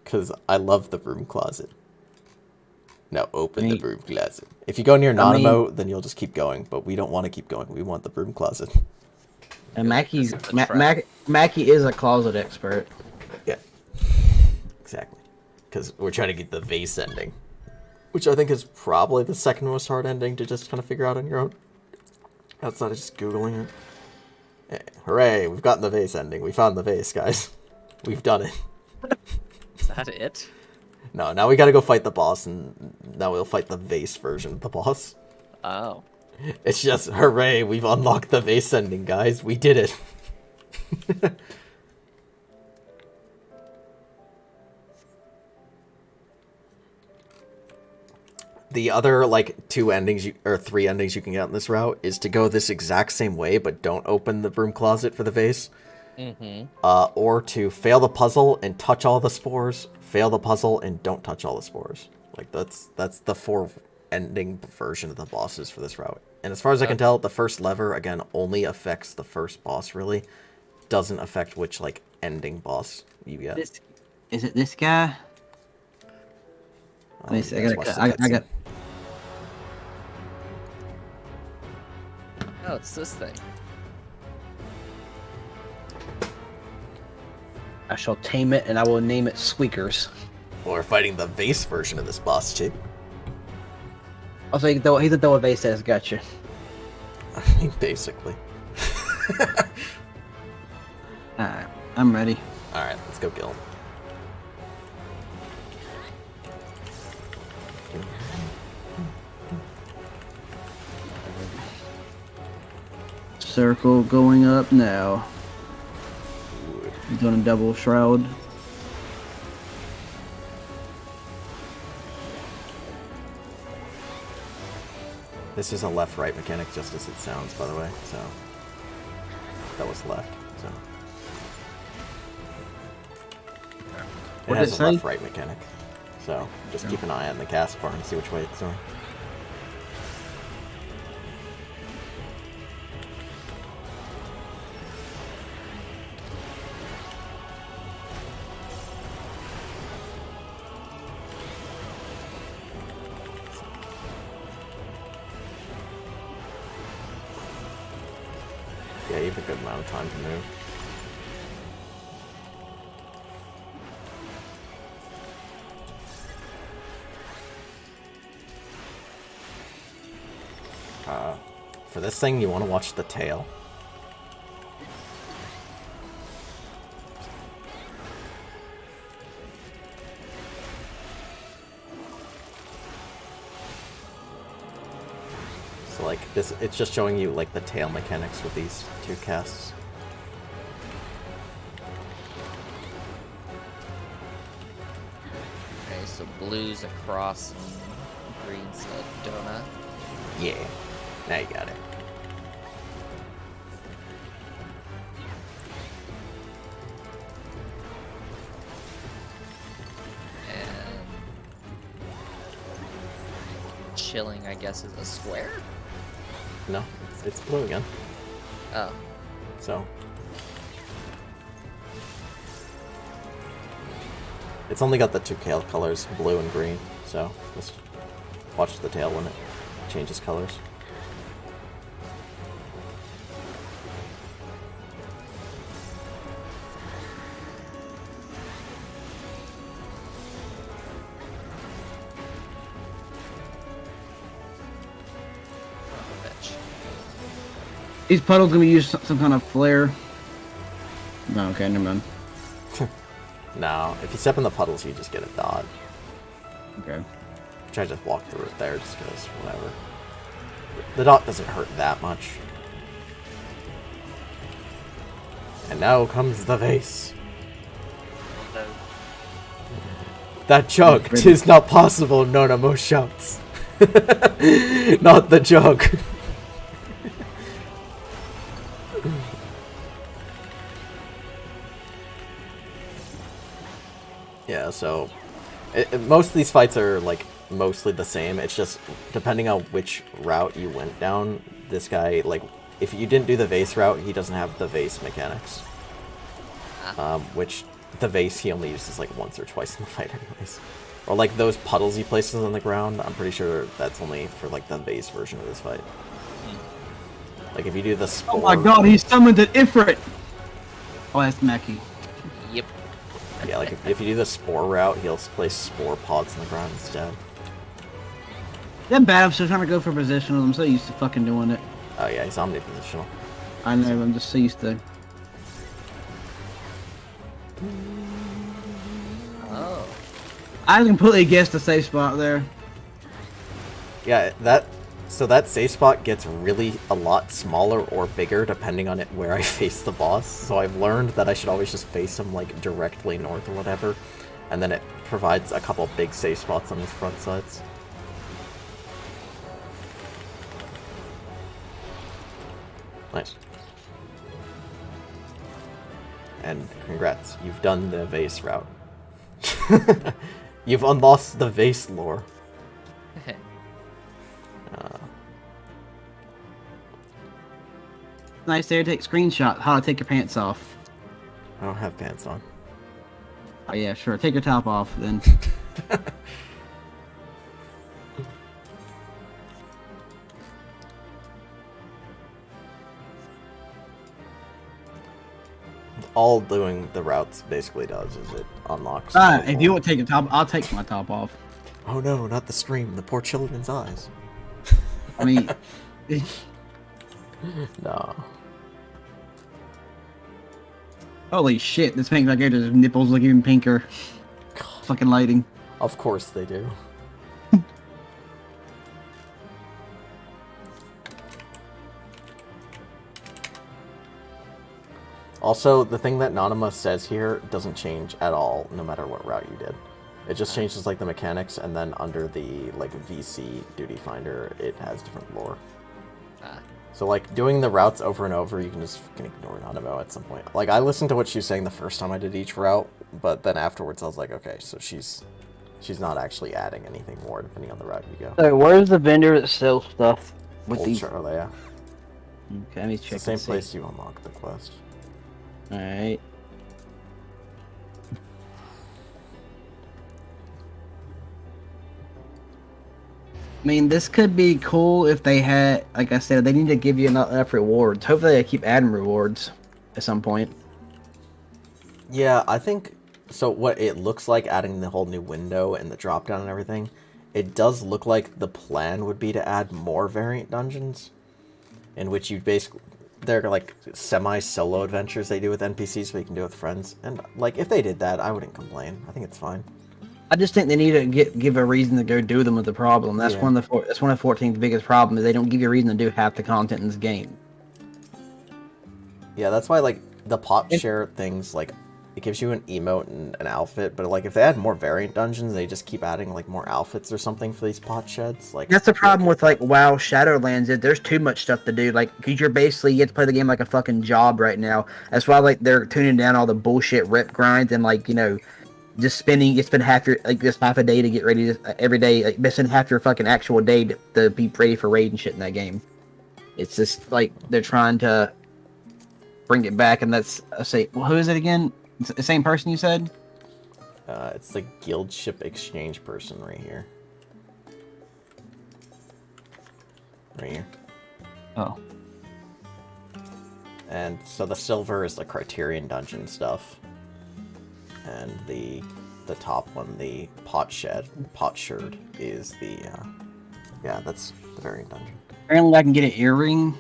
S1: Because I love the broom closet. Now open the broom closet. If you go near Nanamo, then you'll just keep going. But we don't want to keep going. We want the broom closet.
S5: And Mackie is a closet expert.
S1: Yeah. Exactly. Because we're trying to get the vase ending. Which I think is probably the second most hard ending to just kind of figure out on your own. Outside of just Googling it. Hey, hooray, we've gotten the vase ending. We found the vase, guys. We've done it.
S2: Is that it?
S1: No, now we gotta go fight the boss, and now we'll fight the vase version of the boss.
S2: Oh.
S1: It's just, hooray, we've unlocked the vase ending, guys. We did it. The other, like, 2 endings, or 3 endings you can get on this route is to go this exact same way, but don't open the broom closet for the vase.
S2: Mm-hmm.
S1: Or to fail the puzzle and touch all the spores, fail the puzzle and don't touch all the spores. Like, that's the 4 ending version of the bosses for this route. And as far as I can tell, the first lever, again, only affects the first boss, really. Doesn't affect which, like, ending boss you get.
S5: Is it this guy? Let me see. I got.
S2: Oh, it's this thing.
S5: I shall tame it, and I will name it Squeakers.
S1: We're fighting the vase version of this boss, too.
S5: Also, he's a throw a vase that has gotcha.
S1: I mean, basically.
S5: Alright, I'm ready.
S1: Alright, let's go kill him.
S5: Circle going up now. Doing a double shroud.
S1: This is a left-right mechanic, just as it sounds, by the way, so... That was left, so... It
S5: What
S1: has
S5: did it
S1: a
S5: say?
S1: left-right mechanic, so just keep an eye on the cast bar and see which way it's going. Yeah, you have a good amount of time to move. For this thing, you want to watch the tail. So like this, it's just showing you like the tail mechanics with these 2 casts.
S2: so blues across and greens a donut.
S1: Yeah. Now you got it.
S2: And chilling, I guess, is a square?
S1: No, it's blue again.
S2: Oh.
S1: So it's only got the two tail colors, blue and green. So let's watch the tail when it changes colors.
S2: Bitch.
S5: These puddles gonna be used some kind of flare. No, okay, never mind.
S1: No, if you step in the puddles, you just get a dot.
S5: Okay.
S1: Which I just walked through it there just because, whatever. The dot doesn't hurt that much. And now comes the vase. That jug, 'tis not possible, Nonamo shouts. Not the jug. Yeah, so most of these fights are like mostly the same. It's just depending on which route you went down. This guy, like, if you didn't do the vase route, he doesn't have the vase mechanics. Which the vase he only uses like once or twice in the fight, anyways. Or like those puddles he places on the ground. I'm pretty sure that's only for like the vase version of this fight. Like if you do the spore.
S5: Oh my god, he summoned an Ifrit! Oh, that's Mackie.
S2: Yep.
S1: Yeah, like if you do the spore route, he'll place spore pods on the ground instead.
S5: Them bad, I'm still trying to go for positional. I'm so used to fucking doing it.
S1: Oh yeah, he's omnipositional.
S5: I know, I'm just so used to.
S2: Oh.
S5: I completely guessed the safe spot there.
S1: Yeah, that safe spot gets really a lot smaller or bigger depending on it where I face the boss. So I've learned that I should always just face him like directly north or whatever, and then it provides a couple big safe spots on his front sides. Nice. And congrats, you've done the vase route. You've unlocked the vase lore.
S5: Nice there, take screenshot. How to take your pants off.
S1: I don't have pants on.
S5: Oh yeah, sure. Take your top off then.
S1: All doing the routes basically does is it unlocks.
S5: If you want to take your top, I'll take my top off.
S1: Oh no, not the stream. The poor children's eyes.
S5: I mean,
S1: No.
S5: holy shit! This pink right here, his nipples look even pinker. Fucking lighting.
S1: Of course they do. Also, the thing that Nanima says here doesn't change at all, no matter what route you did. It just changes like the mechanics, and then under the like VC duty finder, it has different lore. So like doing the routes over and over, you can just fucking ignore Nanimo at some point. Like I listened to what she was saying the first time I did each route, but then afterwards I was like, okay, so she's not actually adding anything more depending on the route you go.
S5: So where's the vendor that sells stuff with
S1: Old
S5: these?
S1: Charolea.
S5: Okay, let me
S1: It's
S5: check.
S1: the same
S5: and see.
S1: place you unlock the quest.
S5: All right. I mean, this could be cool if they had, like I said, they need to give you enough rewards. Hopefully, they keep adding rewards at some point.
S1: Yeah, I think so. What it looks like, adding the whole new window and the drop down and everything, it does look like the plan would be to add more variant dungeons, in which you basically they're like semi-solo adventures they do with NPCs, so you can do it with friends. And like if they did that, I wouldn't complain. I think it's fine.
S5: I just think they need to give a reason to go do them with the problem. That's
S1: Yeah.
S5: one of 14's biggest problem is they don't give you a reason to do half the content in this game.
S1: Yeah, that's why like the pop share things like it gives you an emote and an outfit, but like if they add more variant dungeons, they just keep adding like more outfits or something for these pot sheds. Like
S5: That's the
S1: I'd be
S5: problem
S1: okay
S5: with like WoW Shadowlands. Is there's too much stuff to do. Like, cause you're basically you have to play the game like a fucking job right now. That's why like they're tuning down all the bullshit rep grinds and like just spending you spend half your like just half a day to get ready to, every day, like missing half your fucking actual day to be ready for raid and shit in that game. It's just like they're trying to bring it back, and that's well, who is it again? It's the same person you said?
S1: It's the guild ship exchange person right here. Right here.
S5: Oh.
S1: And so the silver is the Criterion dungeon stuff. And the top one, the potsherd, is the, yeah, that's the variant dungeon.
S5: Apparently I can get an earring.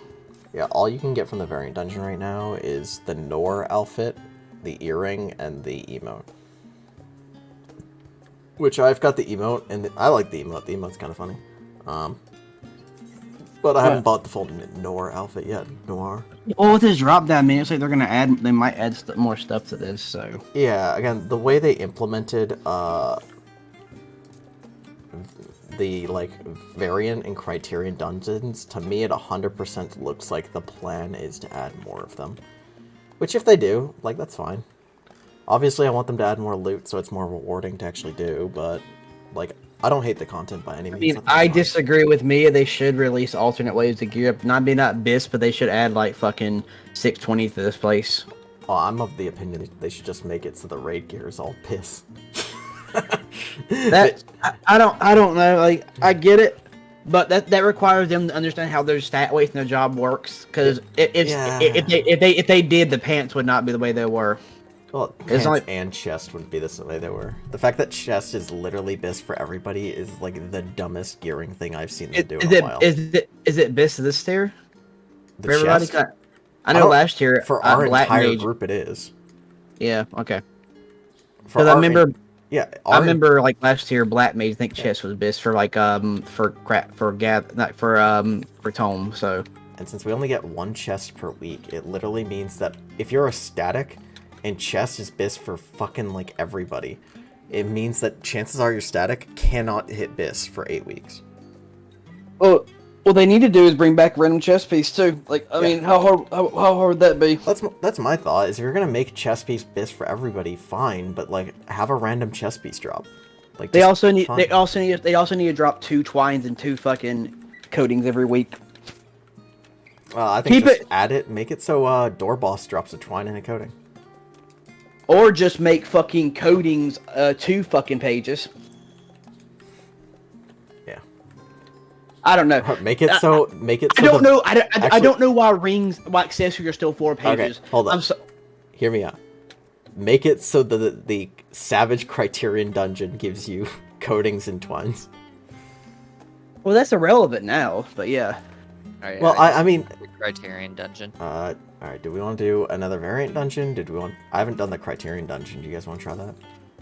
S1: Yeah, all you can get from the variant dungeon right now is the Nor outfit, the earring, and the emote. Which I've got the emote, and I like the emote. The emote's kind of funny. But I haven't bought the full Nor outfit yet. Noir.
S5: Well, with this drop down menu, it's like they're gonna add. They might add more stuff to this. So
S1: yeah, again, the way they implemented the like variant and Criterion dungeons, to me it 100% looks like the plan is to add more of them. Which if they do, like, that's fine. Obviously I want them to add more loot so it's more rewarding to actually do, but like I don't hate the content by any means.
S5: I mean, I disagree with Mia. They should release alternate ways to gear up. Not BIS, but they should add like fucking 620 to this place.
S1: Oh, I'm of the opinion that they should just make it so the raid gear is all piss.
S5: That I don't know. Like, I get it, but that requires them to understand how their stat weight and their job works. Because if they did, the pants would not be the way they were.
S1: Well, pants and chest wouldn't be the way they were. The fact that chest is literally BIS for everybody is like the dumbest gearing thing I've seen them do in a while.
S5: Is it BIS this tier?
S1: The
S5: For everybody?
S1: chest?
S5: I know last year
S1: for our
S5: Black
S1: entire
S5: Mage,
S1: group it is.
S5: Yeah, okay.
S1: Because
S5: I remember.
S1: Yeah,
S5: I remember like last year, Black Mage, I think chest was BIS for like for tome. So,
S1: and since we only get one chest per week, it literally means that if you're a static and chest is BIS for fucking like everybody, it means that chances are your static cannot hit BIS for 8 weeks.
S5: Well, what they need to do is bring back random chest piece too. Like, I mean, how hard would that be?
S1: That's my thought. Is if you're gonna make chest piece BIS for everybody, fine, but like have a random chest piece drop. Like
S5: they also need to drop 2 twines and 2 fucking coatings every week.
S1: Well, I think add it, make it so door boss drops a twine and a coating.
S5: Or just make fucking coatings 2 fucking pages.
S1: Yeah.
S5: I don't know.
S1: Make it so.
S5: I don't know. I don't know why accessories are still 4 pages.
S1: Okay, hold on. Hear me out. Make it so the Savage Criterion dungeon gives you coatings and twines.
S5: Well, that's irrelevant now, but yeah.
S2: Alright,
S1: well, I mean,
S2: Criterion dungeon.
S1: All right. Do we want to do another variant dungeon? I haven't done the Criterion dungeon. Do you guys want to try that?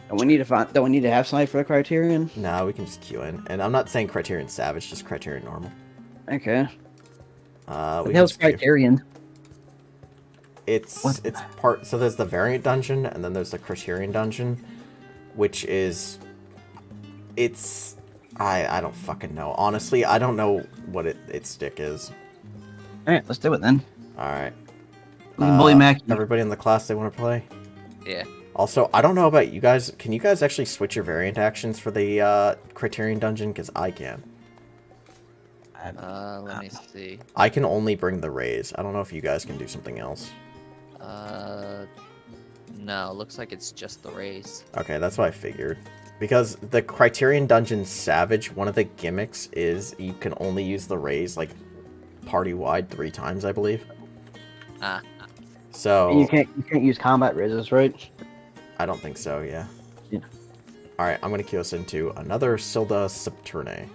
S5: Don't we need to have somebody for the Criterion?
S1: No, we can just queue in. And I'm not saying Criterion Savage, just Criterion Normal.
S5: Okay.
S1: What
S5: the hell's Criterion?
S1: It's part. So there's the variant dungeon, and then there's the Criterion dungeon, which is. I don't fucking know. Honestly, I don't know what its stick is.
S5: Alright, let's do it then.
S1: Alright.
S5: Bully Mac.
S1: Everybody in the class, they want to play?
S2: Yeah.
S1: Also, I don't know about you guys. Can you guys actually switch your variant actions for the Criterion dungeon? Because I can.
S2: Let me see.
S1: I can only bring the raise. I don't know if you guys can do something else.
S2: No, looks like it's just the race.
S1: Okay, that's what I figured. Because the Criterion Dungeon Savage, one of the gimmicks is you can only use the raise, like, party-wide 3 times, I believe. So...
S5: And you can't use combat raises, right?
S1: I don't think so, yeah.
S5: Yeah.
S1: Alright, I'm gonna queue us into another Silda Septurne.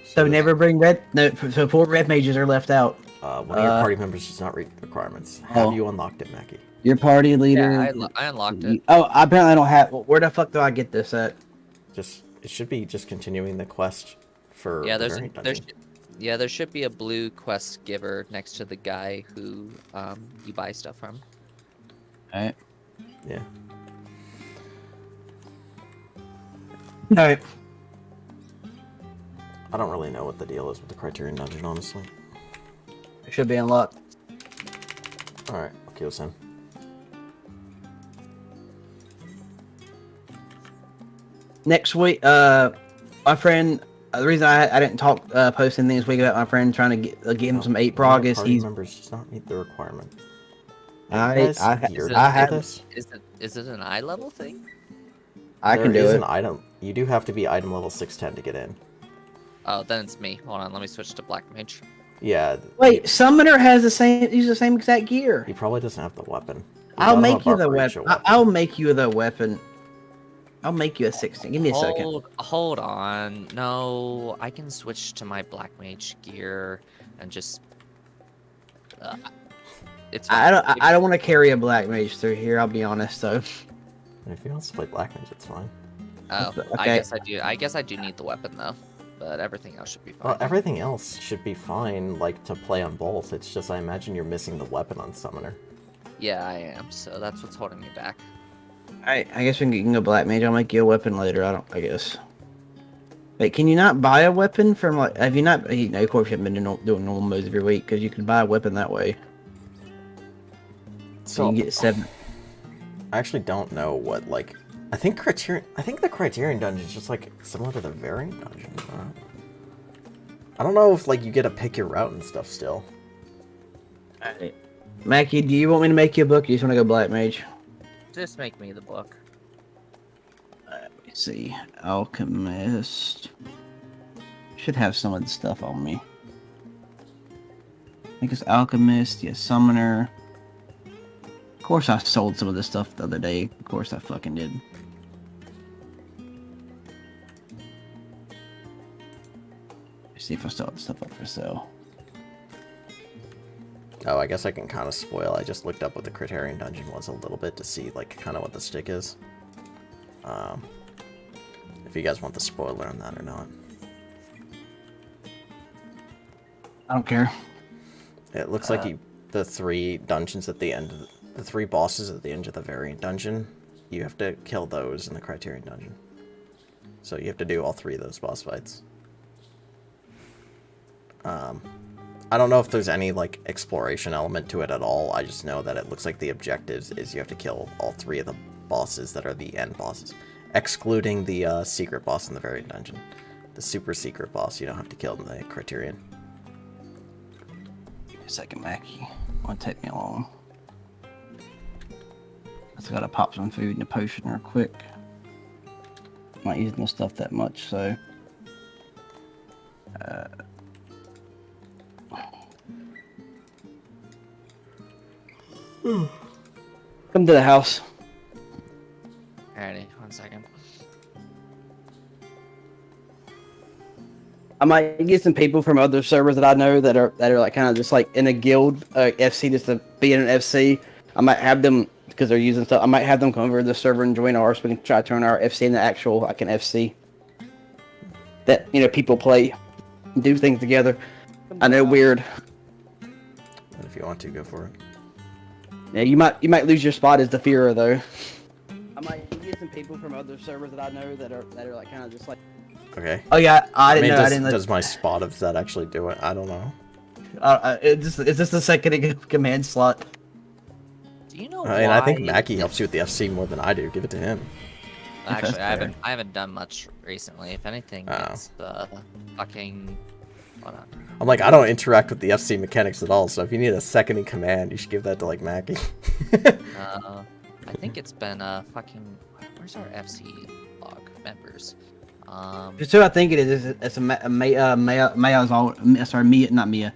S5: So never bring red... No, so 4 red mages are left out.
S1: One of your party members does not read requirements. Have you unlocked it, Mackie?
S5: Your party leader...
S2: Yeah, I unlocked it.
S5: Oh, apparently I don't have... Where the fuck do I get this at?
S1: It should be just continuing the quest for
S2: there should be a blue quest giver next to the guy who you buy stuff from.
S5: Alright.
S1: Yeah.
S5: Alright.
S1: I don't really know what the deal is with the Criterion Dungeon, honestly.
S5: It should be unlocked.
S1: Alright, I'll kill him.
S5: Next week, my friend, the reason I didn't post anything this week about my friend trying to get him some 8 prog is
S1: party
S5: he's...
S1: members does not meet the requirement.
S5: I
S2: have
S1: this.
S2: Is it an eye level thing?
S5: I can do
S1: There is
S5: it.
S1: an item. You do have to be item level 610 to get in.
S2: Oh, then it's me. Hold on, let me switch to Black Mage.
S1: Yeah.
S5: Wait, Summoner has the same, use the same exact gear.
S1: He probably doesn't have the weapon.
S5: I'll make you the weapon. I'll make you the weapon. I'll make you a 16. Give me a second.
S2: Hold on. No, I can switch to my Black Mage gear and just. It's.
S5: I don't want to carry a black mage through here. I'll be honest though.
S1: If he wants to play Black Mage, it's fine.
S2: Oh,
S5: Okay.
S2: I guess I do. I guess I do need the weapon though, but everything else should be fine.
S1: Well, everything else should be fine, like, to play on both. It's just, I imagine you're missing the weapon on Summoner.
S2: Yeah, I am. So that's what's holding me back.
S5: I guess we can go black mage. I'll make you a weapon later. I guess. Wait, can you not buy a weapon from like? Have you not? No, of course you haven't been doing normal modes every week because you can buy a weapon that way. So you can get 7.
S1: I actually don't know what, like, I think the Criterion Dungeon is just, like, similar to the Variant Dungeon. I don't know if, like, you get to pick your route and stuff still.
S5: Alright. Mackie, do you want me to make you a book? Or you just want to go black mage?
S2: Just make me the book.
S5: Let me see. Alchemist. Should have some of the stuff on me. I think it's Alchemist, yeah, Summoner. Of course I sold some of this stuff the other day. Of course I fucking did. Let's see if I still have the stuff up for sale.
S1: Oh, I guess I can kind of spoil. I just looked up what the Criterion Dungeon was a little bit to see, like, kind of what the stick is. If you guys want the spoiler on that or not.
S5: I don't care.
S1: It looks like the 3 dungeons at the end of the 3 bosses at the end of the Variant Dungeon, you have to kill those in the Criterion Dungeon. So you have to do all 3 of those boss fights. I don't know if there's any, like, exploration element to it at all. I just know that it looks like the objectives is you have to kill all 3 of the bosses that are the end bosses, excluding the secret boss in the Variant Dungeon. The super secret boss you don't have to kill in the Criterion.
S5: Give me a second, Mackie. Won't take me long. I just gotta pop some food and a potion real quick. Not using this stuff that much, so. Come to the house.
S2: Alrighty, 1 second.
S5: I might get some people from other servers that I know that are like kind of just like in a guild, FC, just to be in an FC. I might have them because they're using stuff. I might have them come over to the server and join ours. So we can try to turn our FC into actual like an FC that people play, and do things together. I know, weird.
S1: And if you want to, go for it.
S5: Yeah, you might lose your spot as the Fearer though. I might get some people from other servers that I know that are like kind of just like.
S1: Okay.
S5: Oh yeah, I didn't know.
S1: Does,
S5: I didn't.
S1: does my spot of that actually do it? I don't know.
S5: Is this the second command slot?
S2: Do you know
S1: And
S2: why?
S1: I think Mackie helps you with the FC more than I do. Give it to him.
S2: Actually, I
S5: fair.
S2: haven't done much recently. If anything,
S1: Oh.
S2: it's the fucking. Hold on.
S1: I'm like, I don't interact with the FC mechanics at all, so if you need a second in command, you should give that to, like, Mackie.
S2: I think it's been fucking. Where's our FC log members?
S5: Just who I think it is. It's Maya's alt. Sorry, Mia, not Mia.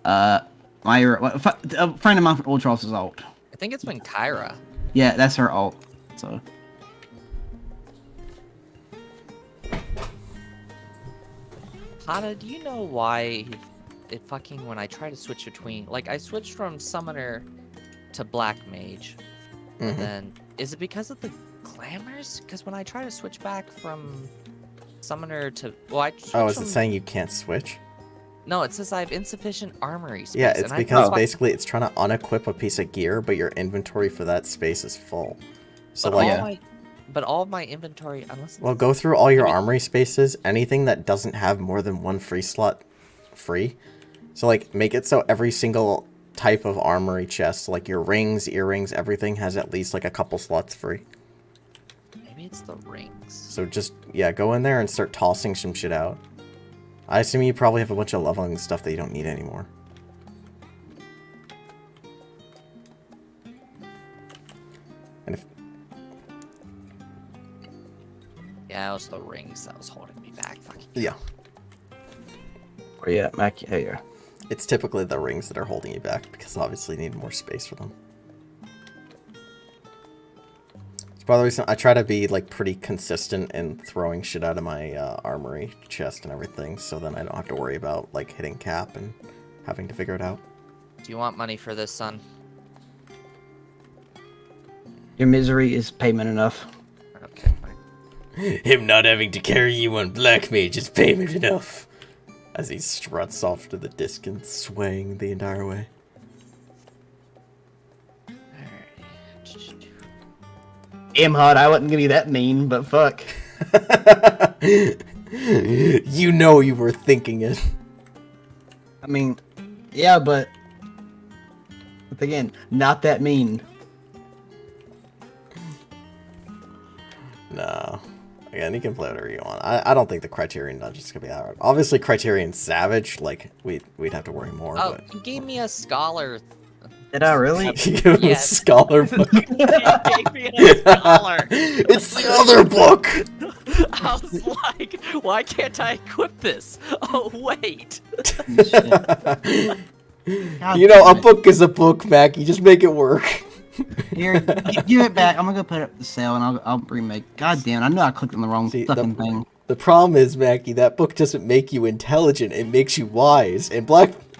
S5: Maya, a friend of mine from Ultros is alt.
S2: I think it's been Kyra.
S5: Yeah, that's her alt. So.
S2: Hana, do you know why it fucking when I try to switch between I switched from summoner to black mage, and then is it because of the glamours? Because when I try to switch back from summoner to I
S1: Oh, is it saying you can't switch?
S2: No, it says I have insufficient armory space.
S1: Yeah, it's
S2: and
S1: because
S2: I
S1: basically it's trying to unequip a piece of gear, but your inventory for that space is full. So
S2: but
S1: like,
S2: all But all of my inventory, unless it's
S1: Well, go through all your armory spaces. Anything that doesn't have more than one free slot, free. So, like, make it so every single type of armory chest, like your rings, earrings, everything has at least, like, a couple slots free.
S2: maybe it's the rings.
S1: So just, yeah, go in there and start tossing some shit out. I assume you probably have a bunch of leveling stuff that you don't need anymore. And if...
S2: Yeah, it was the rings that was holding me back. Fucking
S1: Yeah.
S5: Where you at, Mac? Here you are.
S1: It's typically the rings that are holding you back, because obviously you need more space for them. It's part of the reason I try to be, like, pretty consistent in throwing shit out of my armory chest and everything, so then I don't have to worry about, like, hitting cap and having to figure it out.
S2: Do you want money for this, son?
S5: Your misery is payment enough.
S2: Okay, fine.
S1: Him not having to carry you on Black Mage is payment enough. As he struts off to the distance, swaying the entire way.
S5: Hot, I wasn't gonna be that mean, but fuck.
S1: You know you were thinking it.
S5: I mean, yeah, but again, not that mean.
S1: No. Again, you can play whatever you want. I don't think the Criterion dungeon's gonna be that hard. Obviously, Criterion Savage, like, we'd have to worry more,
S2: Oh,
S1: but...
S2: you gave me a scholar.
S5: Did I really?
S1: You give him a
S2: Yes.
S1: scholar book.
S2: You gave me a scholar.
S1: It's the other book!
S2: I was like, why can't I equip this? Oh, wait.
S1: You know, a book is a book, Mac. You just make it work.
S5: Here, give it back. I'm gonna go put it up for sale and I'll remake. God damn, I know I clicked on the wrong
S1: See,
S5: fucking thing.
S1: The problem is, Mackie, that book doesn't make you intelligent. It makes you wise.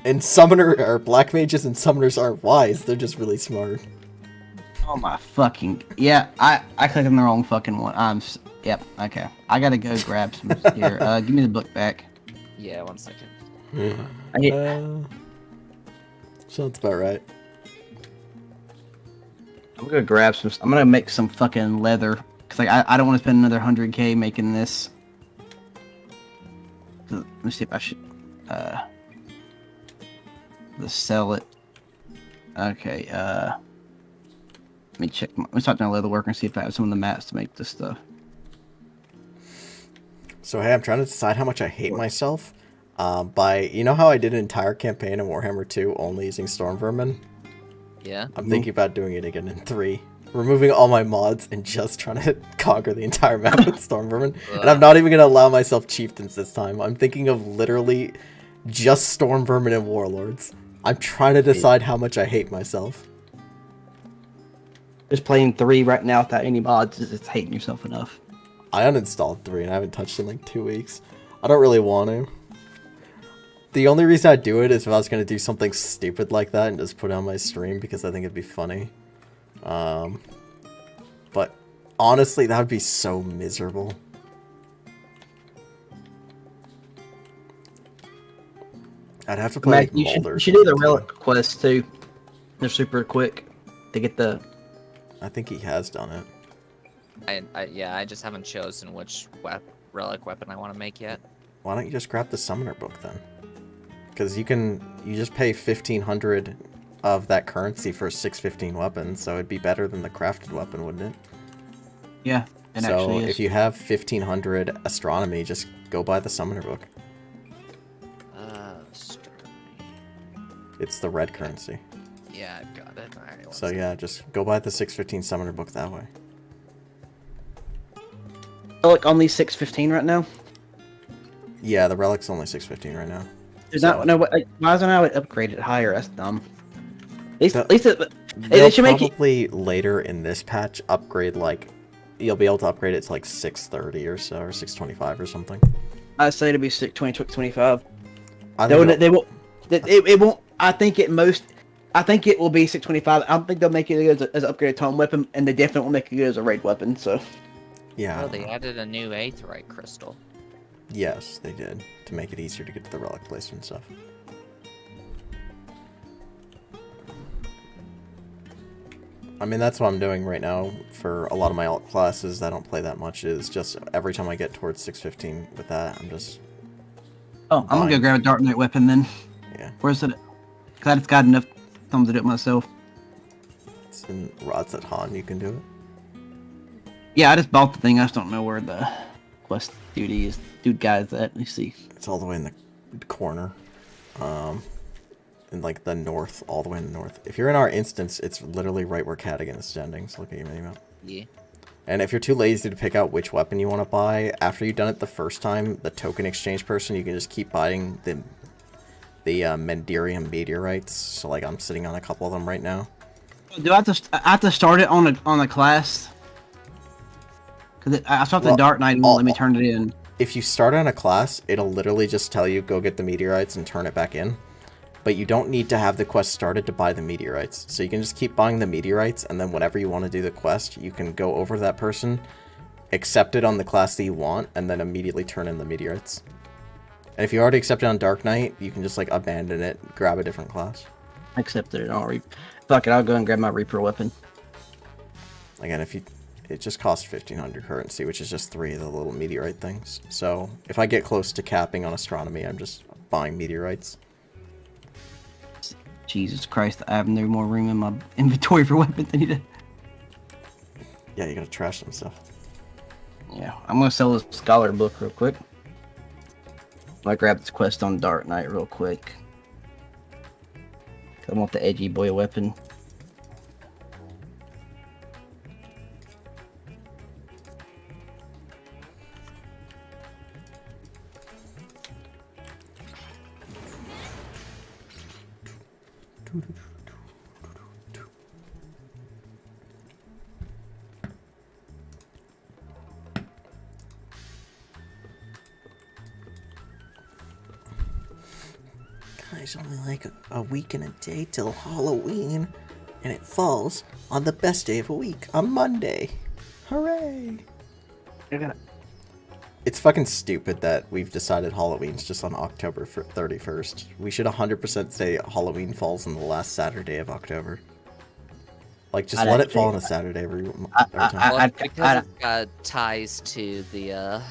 S1: And summoner or black mages and summoners aren't wise. They're just really smart.
S5: Oh my fucking yeah! I clicked on the wrong fucking one. Yep. Okay. I gotta go grab some here. Give me the book back.
S2: Yeah, 1 second.
S1: Sounds about right.
S5: I'm gonna grab some. I'm gonna make some fucking leather because like I don't want to spend another 100K making this. Let me see if I should let's sell it. Okay. Let me check. Let me start down leather worker and see if I have some of the mats to make this stuff.
S1: So hey, I'm trying to decide how much I hate myself. You know how I did an entire campaign in Warhammer 2 only using Storm Vermin?
S2: Yeah.
S1: I'm thinking about doing it again in 3. Removing all my mods and just trying to conquer the entire map with Storm Vermin. And I'm not even going to allow myself chieftains this time. I'm thinking of literally just Storm Vermin and Warlords. I'm trying to decide how much I hate myself.
S5: Just playing 3 right now without any mods is just hating yourself enough.
S1: I uninstalled 3 and I haven't touched it in like 2 weeks. I don't really want to. The only reason I'd do it is if I was going to do something stupid like that and just put it on my stream because I think it'd be funny. But honestly, that would be so miserable. I'd have to play
S5: Mac,
S1: like
S5: you
S1: Mulder.
S5: should do the relic quests too. They're super quick to get the.
S1: I think he has done it.
S2: Yeah, I just haven't chosen which relic weapon I want to make yet.
S1: Why don't you just grab the summoner book then? Because you just pay 1,500 of that currency for a 615 weapon, so it'd be better than the crafted weapon, wouldn't it?
S5: Yeah, it
S1: So
S5: actually is.
S1: if you have 1,500 astronomy, just go buy the summoner book. It's the red currency.
S2: Yeah, I've got it. All right,
S1: So yeah, just go buy the 615 summoner book that way.
S5: Relic only 615 right now.
S1: Yeah, the relic's only 615 right now.
S5: There's not no. Why isn't I would upgrade it higher? That's dumb. At least
S1: They'll
S5: they should make it.
S1: probably later in this patch upgrade, like you'll be able to upgrade it to like 630 or so, or 625 or something.
S5: I say to be 620, 25.
S1: I
S5: They
S1: think
S5: won't. They won't. It won't. I think it will be 625. I don't think they'll make it as an upgraded tome weapon, and they definitely won't make it as a raid weapon. So.
S1: yeah.
S2: Oh, they added a new aetheryte crystal.
S1: Yes, they did, to make it easier to get to the relic place and stuff. I mean, that's what I'm doing right now for a lot of my alt classes that I don't play that much, is just every time I get towards 615 with that, I'm just...
S5: Oh, I'm gonna go grab a Dark Knight weapon then.
S1: Yeah.
S5: Where's it? Cause I just got enough thumbs to do it myself.
S1: It's in Rods at Han, you can do it.
S5: Yeah, I just bought the thing. I just don't know where the quest dude guy is at. Let me see.
S1: It's all the way in the corner. In like the north, all the way in the north. If you're in our instance, it's literally right where Cadigan is standing, so look at your mini-map.
S2: Yeah.
S1: And if you're too lazy to pick out which weapon you want to buy, after you've done it the first time, the token exchange person, you can just keep buying the Mendirium meteorites. So like I'm sitting on a couple of them right now.
S5: Do I have to start it on a class? Cause I start the Dark Knight and won't let me turn it in.
S1: If you start on a class, it'll literally just tell you go get the meteorites and turn it back in. But you don't need to have the quest started to buy the meteorites. So you can just keep buying the meteorites, and then whenever you want to do the quest, you can go over to that person, accept it on the class that you want, and then immediately turn in the meteorites. And if you already accepted on Dark Knight, you can just like abandon it, grab a different class.
S5: I accepted it already. Fuck it, I'll go and grab my Reaper weapon.
S1: Again, it just costs 1500 currency, which is just 3 of the little meteorite things. So if I get close to capping on astronomy, I'm just buying meteorites.
S5: Jesus Christ, I have no more room in my inventory for weapons. I need to...
S1: Yeah, you gotta trash some stuff.
S5: Yeah, I'm gonna sell this scholar book real quick. I grab this quest on Dark Knight real quick. I want the edgy boy weapon.
S1: Guys, only like a week and a day till Halloween, and it falls on the best day of a week, on Monday. Hooray! It's fucking stupid that we've decided Halloween's just on October 31st. We should 100% say Halloween falls on the last Saturday of October. Like, just let it fall on a Saturday every time.
S2: Well, because it's got ties to the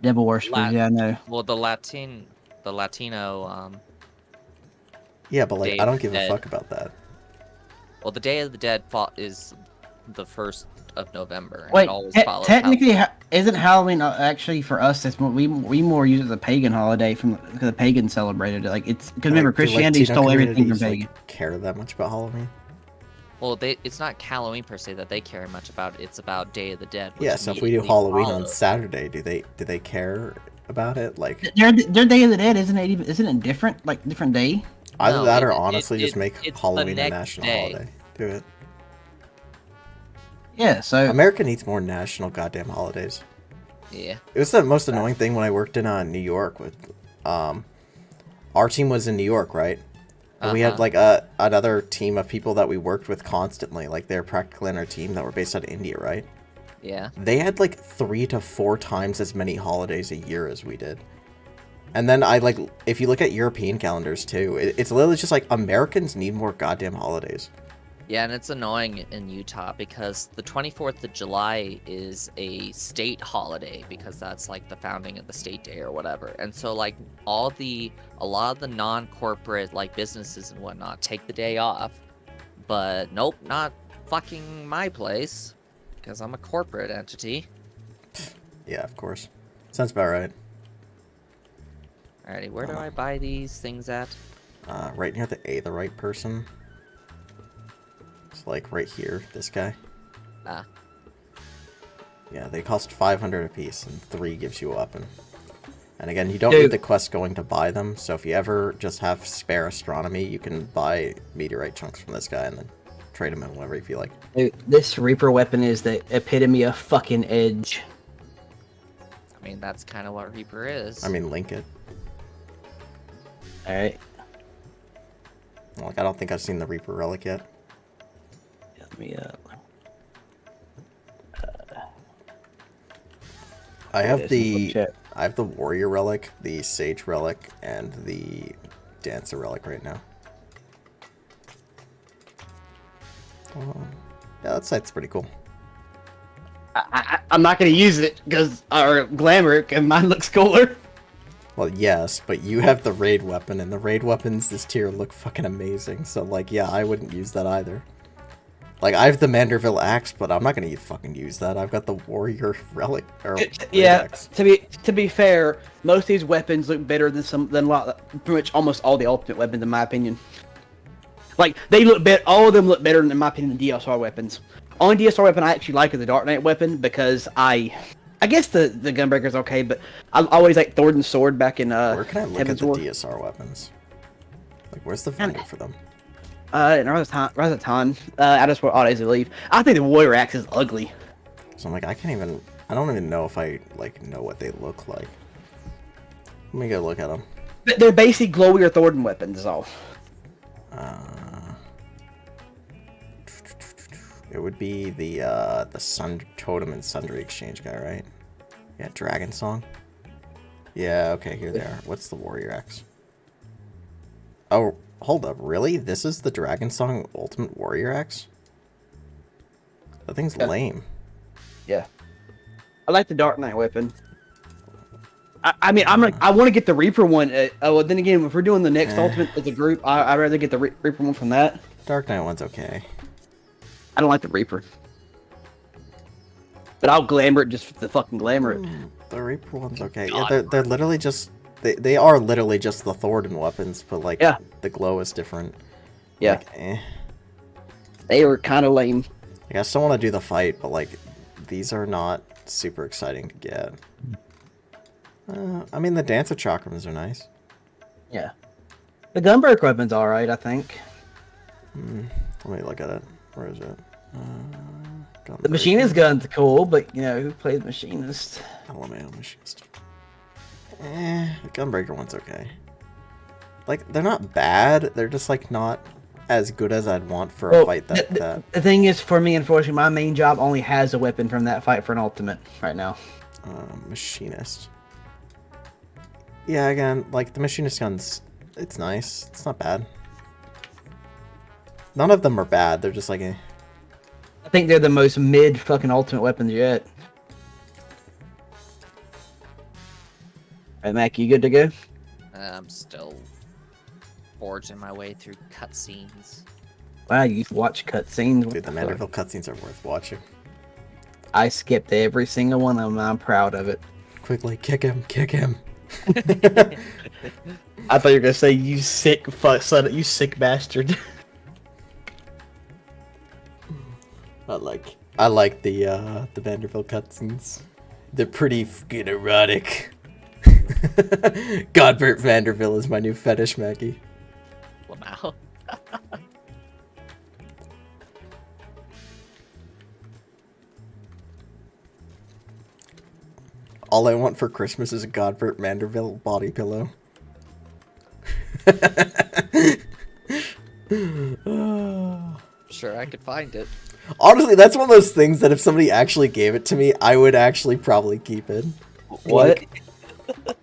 S5: Devil worshippers, yeah, I know.
S2: well, the Latino,
S1: Yeah, but like,
S2: Day
S1: I
S2: of
S1: don't
S2: the
S1: give a
S2: Dead.
S1: fuck about that.
S2: well, the Day of the Dead is the 1st of November. And
S5: Wait,
S2: it always follows
S5: technically, isn't Halloween actually for us? It's more, we more use it as a pagan holiday because the pagans celebrated it. Like it's because remember
S1: Like, do
S5: Christianity
S1: Latino
S5: stole everything from
S1: communities,
S5: pagan.
S1: like, care that much about Halloween?
S2: Well, it's not Halloween per se that they care much about. It's about Day of the Dead. Which
S1: Yeah, so if we do
S2: immediately
S1: Halloween on
S2: follows.
S1: Saturday, do they care about it? Like,
S5: Their Day of the Dead isn't it different? Like different day?
S1: either
S2: No,
S1: that or
S2: it-
S1: honestly just make
S2: it's the
S1: Halloween a
S2: next
S1: national
S2: day.
S1: holiday. Do it.
S5: Yeah. So
S1: America needs more national goddamn holidays.
S2: Yeah.
S1: It was the most annoying thing when I worked in New York with, our team was in New York, right? And we had
S2: Uh-huh.
S1: like another team of people that we worked with constantly, like they're practically on our team that were based out of India, right?
S2: Yeah.
S1: They had like 3 to 4 times as many holidays a year as we did. And then if you look at European calendars too, it's literally just like Americans need more goddamn holidays.
S2: Yeah, and it's annoying in Utah because the 24th of July is a state holiday because that's like the founding of the state day or whatever. And so like a lot of the non-corporate like businesses and whatnot take the day off. But nope, not fucking my place because I'm a corporate entity.
S1: Yeah, of course. Sounds about right.
S2: Alrighty, where do I buy these things at?
S1: Right near the right person. It's like right here, this guy.
S2: Ah.
S1: Yeah, they cost 500 apiece, and 3 gives you a weapon. And again, you don't
S5: Dude.
S1: need the quest going to buy them, so if you ever just have spare astronomy, you can buy meteorite chunks from this guy and then trade them in whenever you feel like.
S5: dude, this Reaper weapon is the epitome of fucking edge.
S2: I mean, that's kind of what Reaper is.
S1: I mean, link it.
S5: All right.
S1: Like, I don't think I've seen the Reaper relic yet.
S5: Let me
S1: I have the
S5: check.
S1: I have the warrior relic, the sage relic, and the dancer relic right now. Yeah, that site's pretty cool.
S5: I'm not gonna use it because or glamour it, and mine looks cooler.
S1: Well, yes, but you have the raid weapon, and the raid weapons this tier look fucking amazing. So, like, yeah, I wouldn't use that either. Like, I have the Manderville axe, but I'm not gonna fucking use that. I've got the warrior relic. Or
S5: Yeah,
S1: axe.
S5: to be fair, most of these weapons look better than a lot, pretty much almost all the ultimate weapons, in my opinion. Like they look better. All of them look better, in my opinion, than DSR weapons. Only DSR weapon I actually like is the Dark Knight weapon because I guess the Gunbreaker's okay, but I always like Thornton's sword back in
S1: Where can I look
S5: Heaven's
S1: at the
S5: War.
S1: DSR weapons? Like, where's the vendor for them?
S5: In Razatan, I just want Autos to leave. I think the Warrior Axe is ugly.
S1: So I'm like, I don't even know if I, like, know what they look like. Let me go look at them.
S5: They're basically glowier Thornton weapons, is all.
S1: It would be the Sun Totem and Sundry Exchange guy, right? Yeah, Dragon Song. Yeah, okay, here they are. What's the Warrior Axe? Oh, hold up, really? This is the Dragon Song Ultimate Warrior Axe? That thing's lame.
S5: Yeah. I like the Dark Knight weapon. I mean, I want to get the Reaper one. Well, then again, if we're doing the next Ultimate as a group, I'd rather get the Reaper one from that.
S1: Dark Knight one's okay.
S5: I don't like the Reaper. But I'll glamour it just for the fucking glamour it.
S1: The Reaper one's okay. Yeah, they're literally just... They are literally just the Thornton weapons, but, like, the glow is different.
S5: Yeah.
S1: Like, eh.
S5: They were kind of lame.
S1: Like, I still want to do the fight, but, like, these are not super exciting to get. I mean, the Dance of Chakrams are nice.
S5: Yeah. The Gunbreaker weapon's alright, I think.
S1: Let me look at it. Where is it?
S5: The Machinist gun's cool, but, you know, who plays Machinist?
S1: Elemental Machinist. The Gunbreaker one's okay. Like, they're not bad. They're just, like, not as good as I'd want for a fight that...
S5: The thing is, for me, unfortunately, my main job only has a weapon from that fight for an ultimate right now.
S1: Machinist. Yeah, again, like, the Machinist gun's... It's nice. It's not bad. None of them are bad. They're just like... Eh.
S5: I think they're the most mid fucking ultimate weapons yet. Alright, Mac, you good to go?
S2: I'm still forging my way through cutscenes.
S5: Wow, you watch cutscenes.
S1: Dude, the Manderville cutscenes are worth watching.
S5: I skipped every single one of them. I'm proud of it.
S1: Quickly, kick him, kick him.
S5: I thought you were gonna say you sick fuck son, you sick bastard.
S1: I like the Vanderbilt cutscenes. They're pretty fucking erotic. Godbert Vanderbilt is my new fetish, Maggie.
S2: Wow.
S1: All I want for Christmas is a Godbert Vanderbilt body pillow.
S2: Sure, I could find it.
S1: Honestly, that's one of those things that if somebody actually gave it to me, I would actually probably keep it.
S5: What?
S1: Like,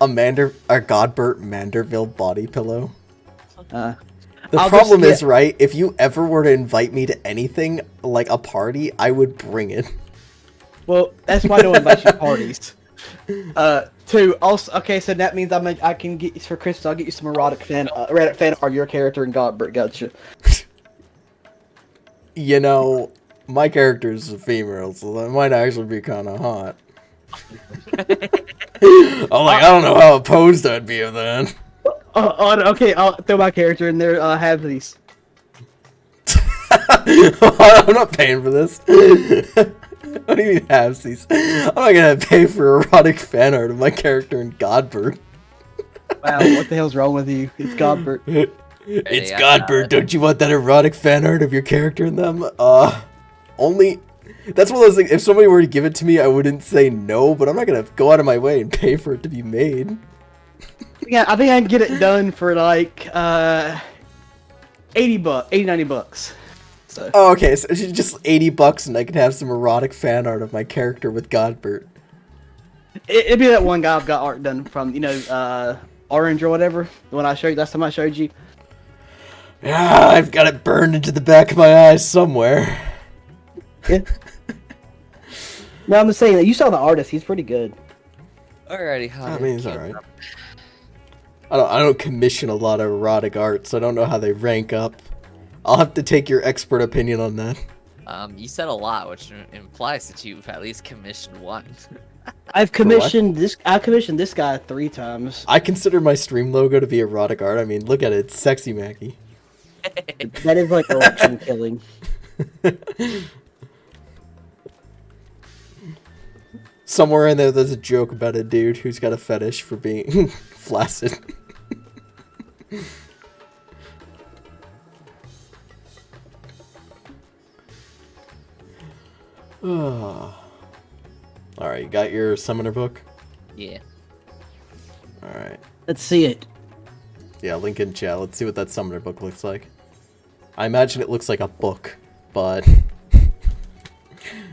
S1: a Godbert Manderville body pillow. The problem is, right, if you ever were to invite me to anything, like a party, I would bring it.
S5: Well, that's why I don't invite you to parties. Also, okay, so that means I can get you for Christmas. I'll get you some erotic fan art, your character and Godbert. Gotcha.
S1: You know, my character is a female, so that might actually be kind of hot. I'm like, I don't know how opposed I'd be of that.
S5: Okay, I'll throw my character in there. Have these.
S1: I'm not paying for this. What do you mean have these? I'm not gonna pay for erotic fan art of my character in Godbert.
S5: Wow, what the hell's wrong with you? It's Godbert.
S1: It's Godbert. Don't you want that erotic fan art of your character in them? Only... That's one of those things, if somebody were to give it to me, I wouldn't say no, but I'm not gonna go out of my way and pay for it to be made.
S5: Yeah, I think I can get it done for like, 80, 90 bucks. So.
S1: Oh, okay, so it's just $80 and I can have some erotic fan art of my character with Godbert.
S5: It'd be that one guy I've got art done from, you know, Orange or whatever. The one I showed you, last time I showed you.
S1: Ah, I've got it burned into the back of my eyes somewhere.
S5: Yeah. No, I'm just saying that you saw the artist. He's pretty good.
S2: Alrighty, Hunter.
S1: I mean, it's alright. I don't commission a lot of erotic art, so I don't know how they rank up. I'll have to take your expert opinion on that.
S2: You said a lot, which implies that you've at least commissioned one.
S5: I've commissioned this. I commissioned this guy 3 times.
S1: I consider my stream logo to be erotic art. I mean, look at it. It's sexy Mackie.
S5: That is like erection killing.
S1: Somewhere in there's a joke about a dude who's got a fetish for being flaccid. Alright, you got your summoner book?
S2: Yeah.
S1: Alright.
S5: Let's see it.
S1: Yeah, link in chat. Let's see what that summoner book looks like. I imagine it looks like a book, but...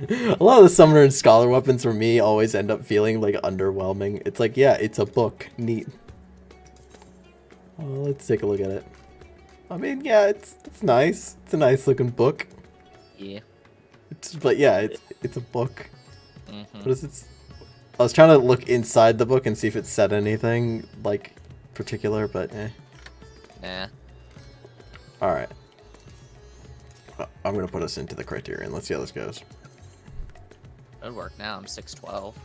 S1: a lot of the summoner and scholar weapons for me always end up feeling like underwhelming. It's like, yeah, it's a book. Neat. Let's take a look at it. I mean, yeah, it's nice. It's a nice looking book.
S2: Yeah.
S1: But yeah, it's a book. What is it? I was trying to look inside the book and see if it said anything like particular, but eh.
S2: Nah.
S1: Alright. I'm gonna put us into the criterion. Let's see how this goes.
S2: It'd work now. I'm 612.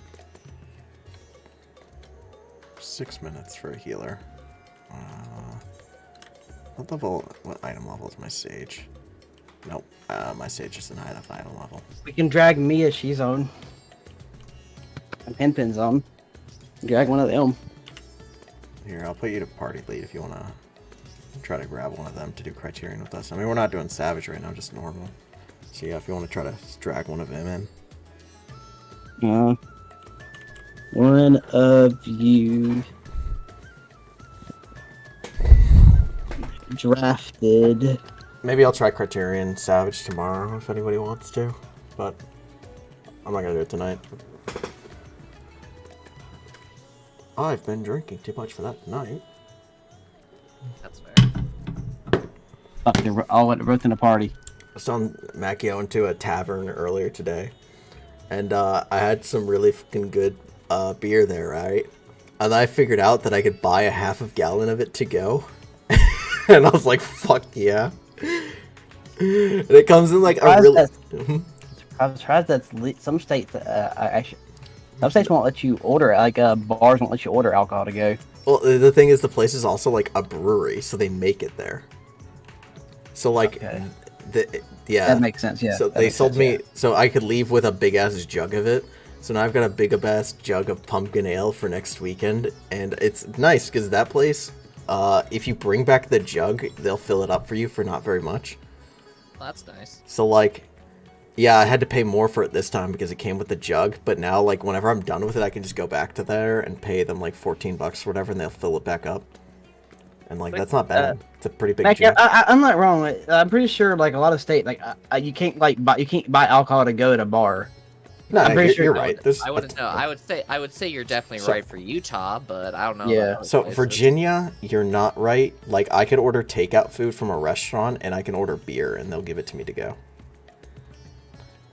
S1: 6 minutes for a healer. What item level is my sage? Nope. My sage is an item level.
S5: We can drag Mia. She's on. And Pin's on. Drag one of them.
S1: Here, I'll put you to party lead if you want to try to grab one of them to do criterion with us. I mean, we're not doing savage right now, just normal. So yeah, if you want to try to drag one of them in.
S5: One of you drafted.
S1: Maybe I'll try criterion savage tomorrow if anybody wants to, but I'm not gonna do it tonight. I've been drinking too much for that tonight.
S2: That's fair.
S5: Fuck, they're all both in a party.
S1: I was telling Mackie I went to a tavern earlier today, and I had some really fucking good beer there, right? And I figured out that I could buy a half of gallon of it to go, and I was like, "Fuck yeah!" And it comes in like a really.
S5: I'm surprised that's some states. Actually, some states won't let you order. Like bars won't let you order alcohol to go.
S1: Well, the thing is, the place is also like a brewery, so they make it there. So like,
S5: Okay.
S1: Yeah,
S5: That makes sense. Yeah.
S1: So
S5: that
S1: they
S5: makes
S1: sold
S5: sense,
S1: me,
S5: yeah.
S1: so I could leave with a big ass jug of it. So now I've got a big ass jug of pumpkin ale for next weekend, and it's nice because that place, if you bring back the jug, they'll fill it up for you for not very much.
S2: Well, that's nice.
S1: So like, yeah, I had to pay more for it this time because it came with the jug, but now like whenever I'm done with it, I can just go back to there and pay them like $14 or whatever, and they'll fill it back up. And like that's not bad. It's a pretty big
S5: Like,
S1: jug.
S5: I'm not wrong. I'm pretty sure like a lot of states like you can't buy alcohol to go at a bar.
S1: No,
S5: I'm pretty sure-
S1: you're right. There's
S2: I wouldn't know. I would say you're definitely
S1: So-
S2: right for Utah, but I don't know.
S5: Yeah.
S2: about other
S1: So
S2: places.
S1: Virginia, you're not right. Like I could order takeout food from a restaurant and I can order beer and they'll give it to me to go.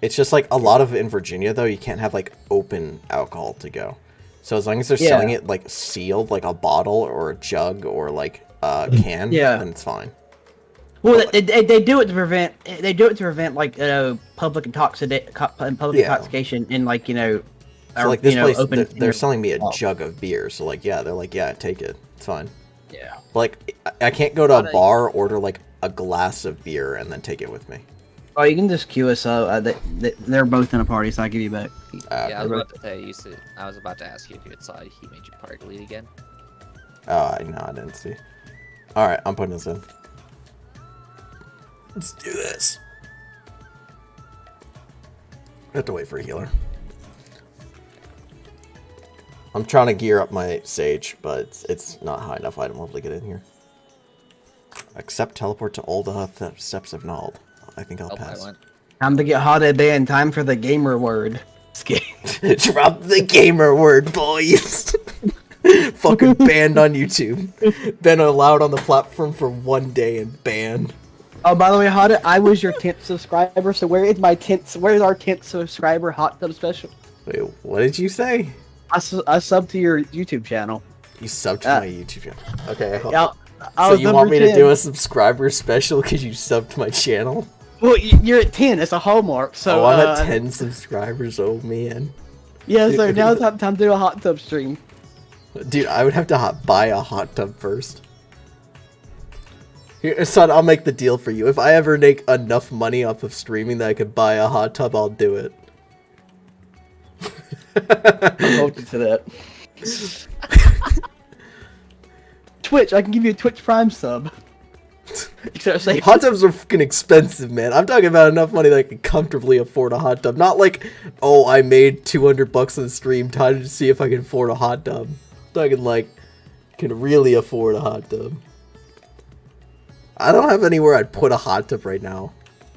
S1: It's just like a lot of it in Virginia though, you can't have like open alcohol to go. So as long as they're
S5: Yeah.
S1: selling it like sealed, like a bottle or a jug or like a can,
S5: Yeah.
S1: then it's fine.
S5: Well, they do it to prevent like public intoxication and like
S1: So like this place,
S5: open.
S1: they're selling me a jug of beer. So like yeah, they're like yeah, take it, it's fine.
S5: Yeah.
S1: But, like I can't go to a bar, order like a glass of beer and then take it with me.
S5: Oh, you can just queue us up. They're both in a party, so I'll give you back.
S2: Yeah, I was about to say. I was about to ask you if you had saw he made you party lead again.
S1: Oh, no, I didn't see. Alright, I'm putting this in. Let's do this. I have to wait for a healer. I'm trying to gear up my sage, but it's not high enough item level to get in here. Accept teleport to all the steps of Nald. I think I'll
S2: Oh, I
S1: pass.
S2: went.
S5: Time to get hotted in. Time for the gamer word.
S1: Drop the gamer word, boys! Fucking banned on YouTube. Been allowed on the platform for 1 day and banned.
S5: Oh, by the way, Hot, I was your 10th subscriber, so where's our 10th subscriber hot tub special?
S1: Wait, what did you say?
S5: I subbed to your YouTube channel.
S1: You subbed to my YouTube channel. Okay.
S5: Yeah,
S1: So you want me to do a subscriber special because you subbed to my channel?
S5: Well, you're at 10. It's a hallmark. So
S1: I'm at 10 subscribers. Oh man.
S5: Yeah, so now it's time to do a hot tub stream.
S1: Dude, I would have to buy a hot tub first. Here, son, I'll make the deal for you. If I ever make enough money off of streaming that I could buy a hot tub, I'll do it.
S5: I'm open to that. Twitch, I can give you a Twitch Prime sub.
S1: Hot tubs are fucking expensive, man. I'm talking about enough money that I can comfortably afford a hot tub. Not like, oh, I made $200 on the stream, time to see if I can afford a hot tub. I'm talking like, can really afford a hot tub. I don't have anywhere I'd put a hot tub right now.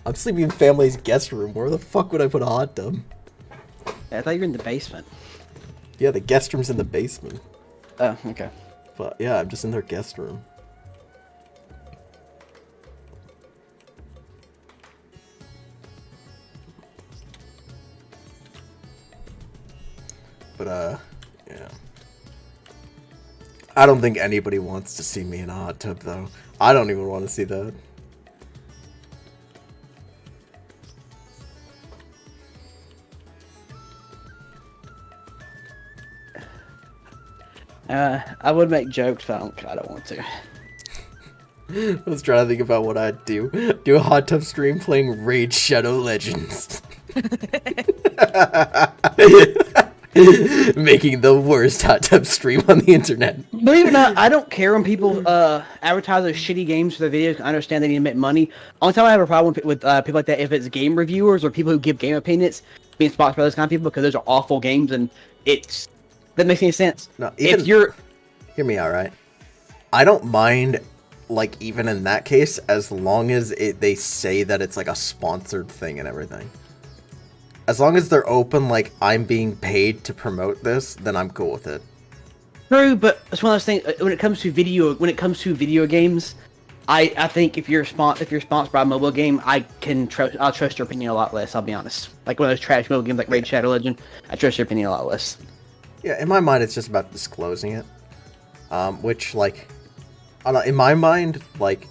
S1: I'm sleeping in family's guest room. Where the fuck would I put a hot tub?
S5: Yeah, I thought you were in the basement.
S1: Yeah, the guest room's in the basement.
S5: Oh, okay.
S1: But yeah, I'm just in their guest room. But yeah. I don't think anybody wants to see me in a hot tub, though. I don't even want to see that.
S5: I would make jokes, but I don't want to.
S1: I was trying to think about what I'd do. Do a hot tub stream playing Raid Shadow Legends. Making the worst hot tub stream on the internet.
S5: Believe it or not, I don't care when people advertise those shitty games for their videos. I understand they need to make money. Only time I have a problem with people like that if it's game reviewers or people who give game opinions being sponsored by those kind of people because those are awful games and that makes any sense.
S1: No, even,
S5: if you're
S1: hear me out, right? I don't mind, like, even in that case, as long as they say that it's like a sponsored thing and everything. As long as they're open, like, I'm being paid to promote this, then I'm cool with it.
S5: True, but it's one of those things. When it comes to video games, I think if you're sponsored by a mobile game, I'll trust your opinion a lot less. I'll be honest. Like one of those trash mobile games like Raid Shadow Legend, I trust your opinion a lot less.
S1: Yeah, in my mind, it's just about disclosing it. Which, like, I don't know, in my mind, like,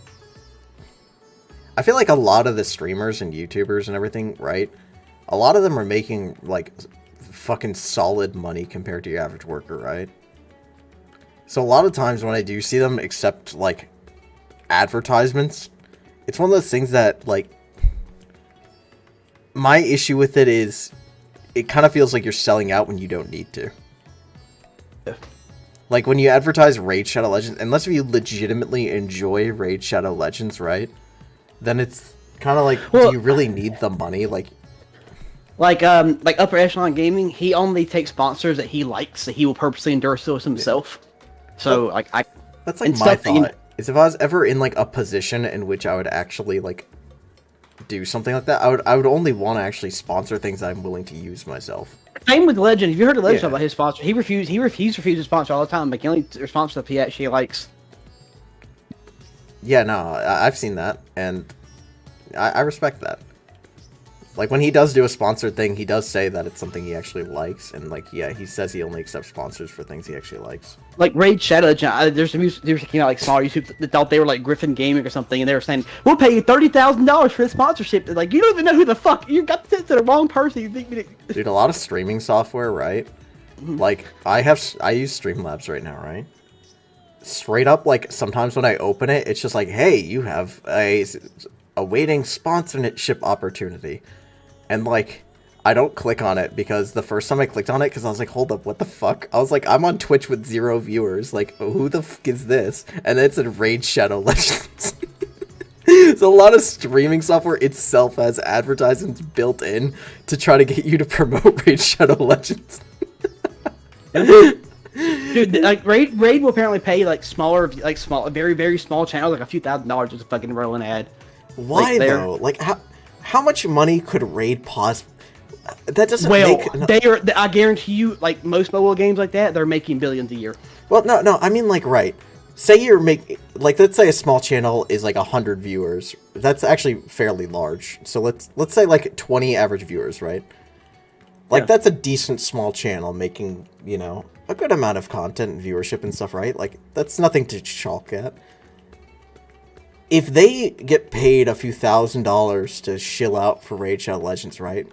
S1: I feel like a lot of the streamers and YouTubers and everything, right? A lot of them are making, like, fucking solid money compared to your average worker, right? So a lot of times when I do see them accept, like, advertisements, it's one of those things that, like, my issue with it is it kind of feels like you're selling out when you don't need to. Like, when you advertise Raid Shadow Legends, unless if you legitimately enjoy Raid Shadow Legends, right? Then it's kind of like, do you really need the money? Like Upper Echelon Gaming, he only takes sponsors that he likes, that he will purposely endorse those himself. So, like, that's like my thought. Is if I was ever in, like, a position in which I would actually, like, do something like that, I would only want to actually sponsor things I'm willing to use myself. Same with Legend. Have you heard of Legend about his sponsor? He refuses to sponsor all the time, but he only sponsors stuff he actually likes. Yeah, no, I've seen that, and I respect that. Like, when he does do a sponsored thing, he does say that it's something he actually likes, and, like, yeah, he says he only accepts sponsors for things he actually likes. Like, Raid Shadow Legend, there's some YouTubers that came out, like, smaller YouTube that thought they were, like, Griffin Gaming or something, and they were saying, we'll pay you $30,000 for the sponsorship. Like, you don't even know who the fuck, you got to the wrong person. You think Dude, a lot of streaming software, right? Like, I use Streamlabs right now, right? Straight up, like, sometimes when I open it, it's just like, hey, you have a awaiting sponsorship opportunity. And, like, I don't click on it because the first time I clicked on it, because I was like, hold up, what the fuck? I was like, I'm on Twitch with 0 viewers. Like, who the fuck is this? And then it's in Raid Shadow Legends. So a lot of streaming software itself has advertisements built in to try to get you to promote Raid Shadow Legends. Dude, like, Raid will apparently pay, like, very, very small channels, like a few $1,000s just to fucking roll an ad. Why, like, though? Like, how much money could Raid that doesn't
S5: Well,
S1: make...
S5: they are. I guarantee you, like most mobile games like that, they're making billions a year.
S1: Well, no, I mean, like, right. Say you're like, let's say a small channel is like 100 viewers. That's actually fairly large. So let's say like 20 average viewers, right? Like,
S5: Yeah.
S1: that's a decent small channel making, you know, a good amount of content and viewership and stuff, right? Like, that's nothing to chalk at. If they get paid a few $1,000s to shill out for Raid Shadow Legends, right?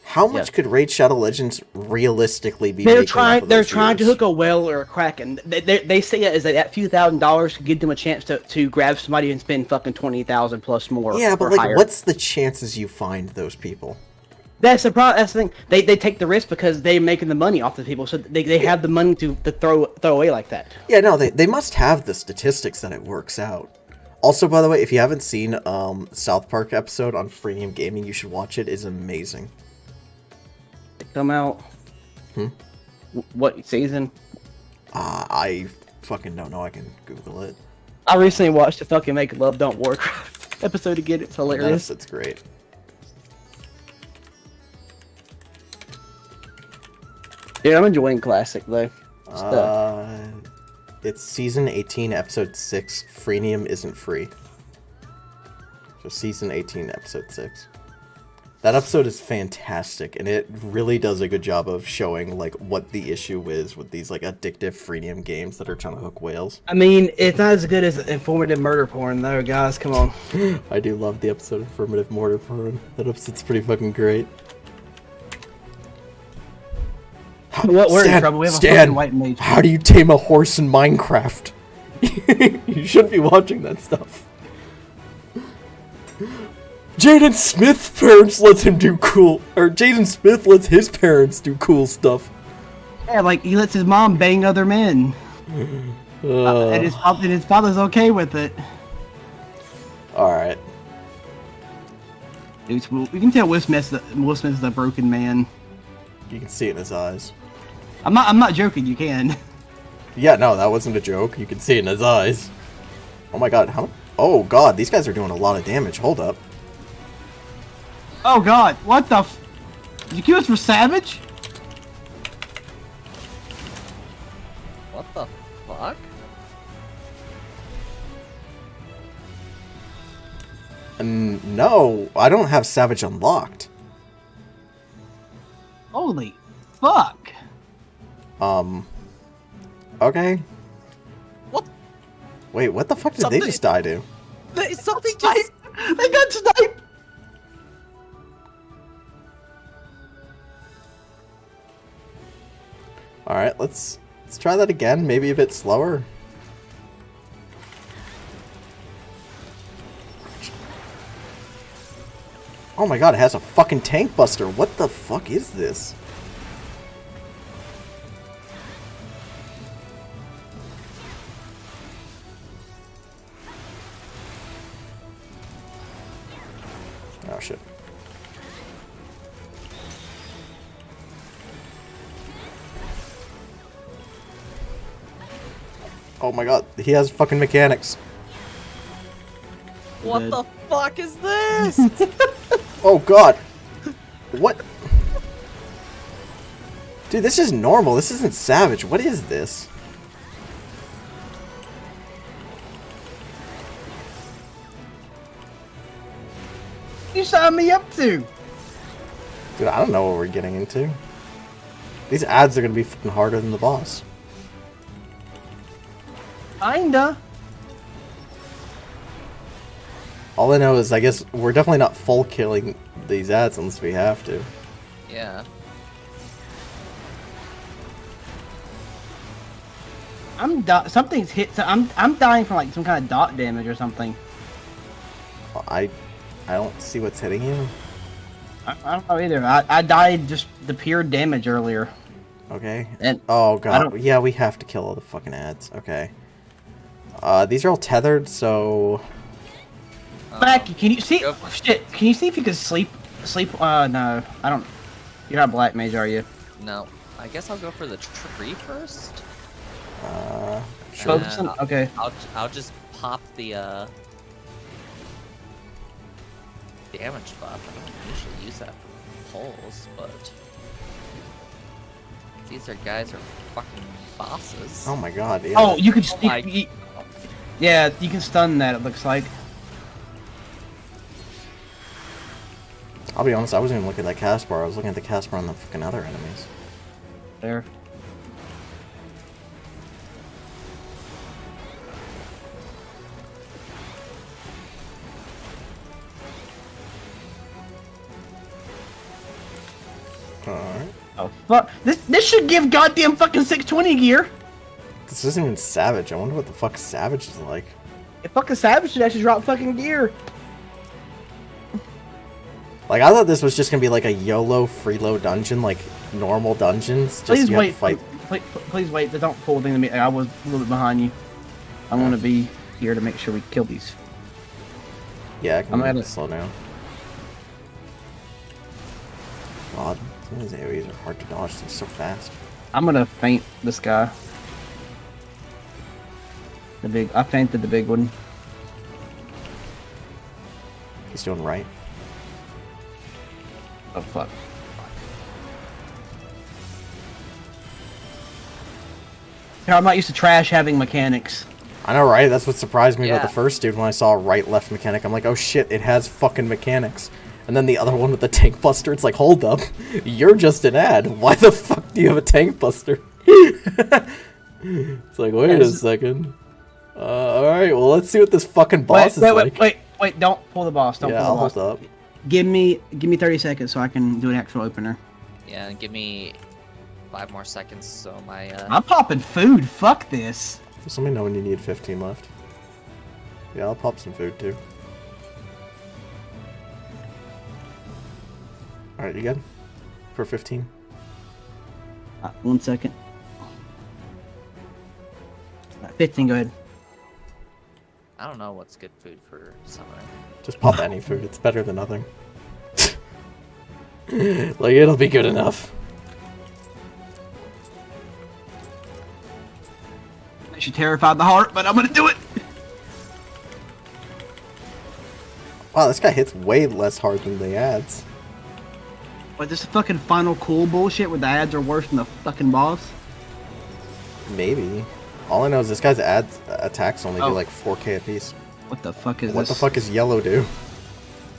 S1: How much could Raid Shadow Legends realistically be making off of
S5: They're
S1: those
S5: trying to
S1: viewers?
S5: hook a whale or a kraken. They say it is that few $1,000s could give them a chance to grab somebody and spend fucking 20,000 plus more.
S1: Yeah, but
S5: or
S1: like,
S5: higher.
S1: what's the chances you find those people?
S5: That's the problem. That's the thing. They take the risk because they're making the money off the people, so they have the money to throw away like that.
S1: Yeah, no, they must have the statistics that it works out. Also, by the way, if you haven't seen South Park episode on freemium gaming, you should watch it. It's amazing.
S5: Come out. What season?
S1: I fucking don't know. I can Google it.
S5: I recently watched the fucking Make Love Don't Warcraft episode again. It's hilarious.
S1: It's great.
S5: Dude, I'm enjoying Classic though.
S1: It's season 18, episode 6. Freemium isn't free. So season 18, episode 6. That episode is fantastic, and it really does a good job of showing like what the issue is with these like addictive freemium games that are trying to hook whales.
S5: I mean, it's not as good as informative murder porn though, guys. Come on.
S1: I do love the episode of Affirmative Mortar Porn. That episode's pretty fucking great.
S5: What we're in
S1: Stan,
S5: trouble. We have a
S1: Stan,
S5: fucking white mage.
S1: how do you tame a horse in Minecraft? You shouldn't be watching that stuff. Jaden Smith's parents lets him do cool, or Jaden Smith lets his parents do cool stuff.
S5: Yeah, like he lets his mom bang other men, and his father's okay with it.
S1: All right.
S5: Dude, we can tell Will Smith is a broken man.
S1: You can see it in his eyes.
S5: I'm not joking. You can.
S1: Yeah, no, that wasn't a joke. You can see it in his eyes. Oh my god, how? Oh god, these guys are doing a lot of damage. Hold up.
S5: Oh god, what the? Did you kill us for Savage?
S2: What the fuck?
S1: No, I don't have Savage unlocked.
S5: Holy fuck!
S1: Okay.
S2: What?
S1: Wait, what the fuck did
S2: Something-
S1: they just die to?
S2: Something just...
S5: They got sniped.
S1: Alright, let's try that again, maybe a bit slower. Oh my god, it has a fucking tank buster. What the fuck is this? Oh shit. Oh my god, he has fucking mechanics.
S2: What the fuck is this?
S1: Oh god. What? Dude, this is normal. This isn't Savage. What is this?
S5: You signed me up to.
S1: Dude, I don't know what we're getting into. These ads are gonna be fucking harder than the boss.
S5: Kinda.
S1: All I know is, I guess, we're definitely not full killing these ads unless we have to.
S2: Yeah.
S5: Something's hit. So I'm dying from like some kind of dot damage or something.
S1: I don't see what's hitting you.
S5: I don't know either. I died just the pure damage earlier.
S1: Okay.
S5: And
S1: Oh
S5: I
S1: god.
S5: don't-
S1: Yeah, we have to kill all the fucking ads. Okay. These are all tethered, so...
S5: Black, can you see?
S2: Go.
S5: Shit, can you see if you can sleep? No, I don't. You're not black mage, are you?
S2: No. I guess I'll go for the tree first.
S1: Sure.
S5: Focus on. Okay.
S2: I'll just pop the damage buff. I don't usually use that holes, but these guys are fucking bosses.
S1: Oh my god, yeah.
S5: Oh, you could.
S2: Oh my-
S5: Yeah, you can stun that. It looks like.
S1: I'll be honest, I wasn't even looking at that cast bar. I was looking at the cast bar on the fucking other enemies.
S5: There.
S1: Alright.
S5: Oh fuck! This should give goddamn fucking 620 gear.
S1: This isn't even Savage. I wonder what the fuck Savage is like.
S5: If fucking Savage should actually drop fucking gear.
S1: Like, I thought this was just gonna be like a YOLO freeload dungeon, like normal dungeons. Just
S5: Please
S1: you have
S5: wait.
S1: to fight.
S5: Please wait. Don't pull the thing to me. I was a little bit behind you. I want to be here to make sure we kill these.
S1: Yeah, I
S5: I'm
S1: can
S5: at it.
S1: slow down. God, some of these AoEs are hard to dodge. They're so fast.
S5: I'm gonna faint this guy. I fainted the big one.
S1: He's doing right.
S5: Oh fuck. I'm not used to trash having mechanics.
S1: I know, right? That's what surprised me about
S2: Yeah.
S1: the first dude when I saw a right-left mechanic. I'm like, oh shit, it has fucking mechanics. And then the other one with the tank buster, it's like, hold up, you're just an ad. Why the fuck do you have a tank buster? It's like, wait a second. Alright, well, let's see what this fucking boss is like.
S5: Wait, don't pull the boss. Don't
S1: Yeah,
S5: pull
S1: I'll
S5: the boss.
S1: hold up.
S5: Give me 30 seconds so I can do an actual opener.
S2: Yeah, and give me 5 more seconds so my
S5: I'm popping food. Fuck this.
S1: Just let me know when you need 15 left. Yeah, I'll pop some food too. Alright, you good? For 15?
S5: 1 second. 15, go ahead.
S2: I don't know what's good food for summer.
S1: Just pop any food, it's better than nothing. Like, it'll be good enough.
S5: Makes you terrified the heart, but I'm gonna do it.
S1: Wow, this guy hits way less hard than the ads.
S5: But this fucking final cool bullshit where the ads are worse than the fucking boss.
S1: Maybe. All I know is this guy's ads attacks only do
S5: Oh.
S1: like 4k apiece.
S5: What the fuck is
S1: What
S5: this?
S1: the fuck is yellow do?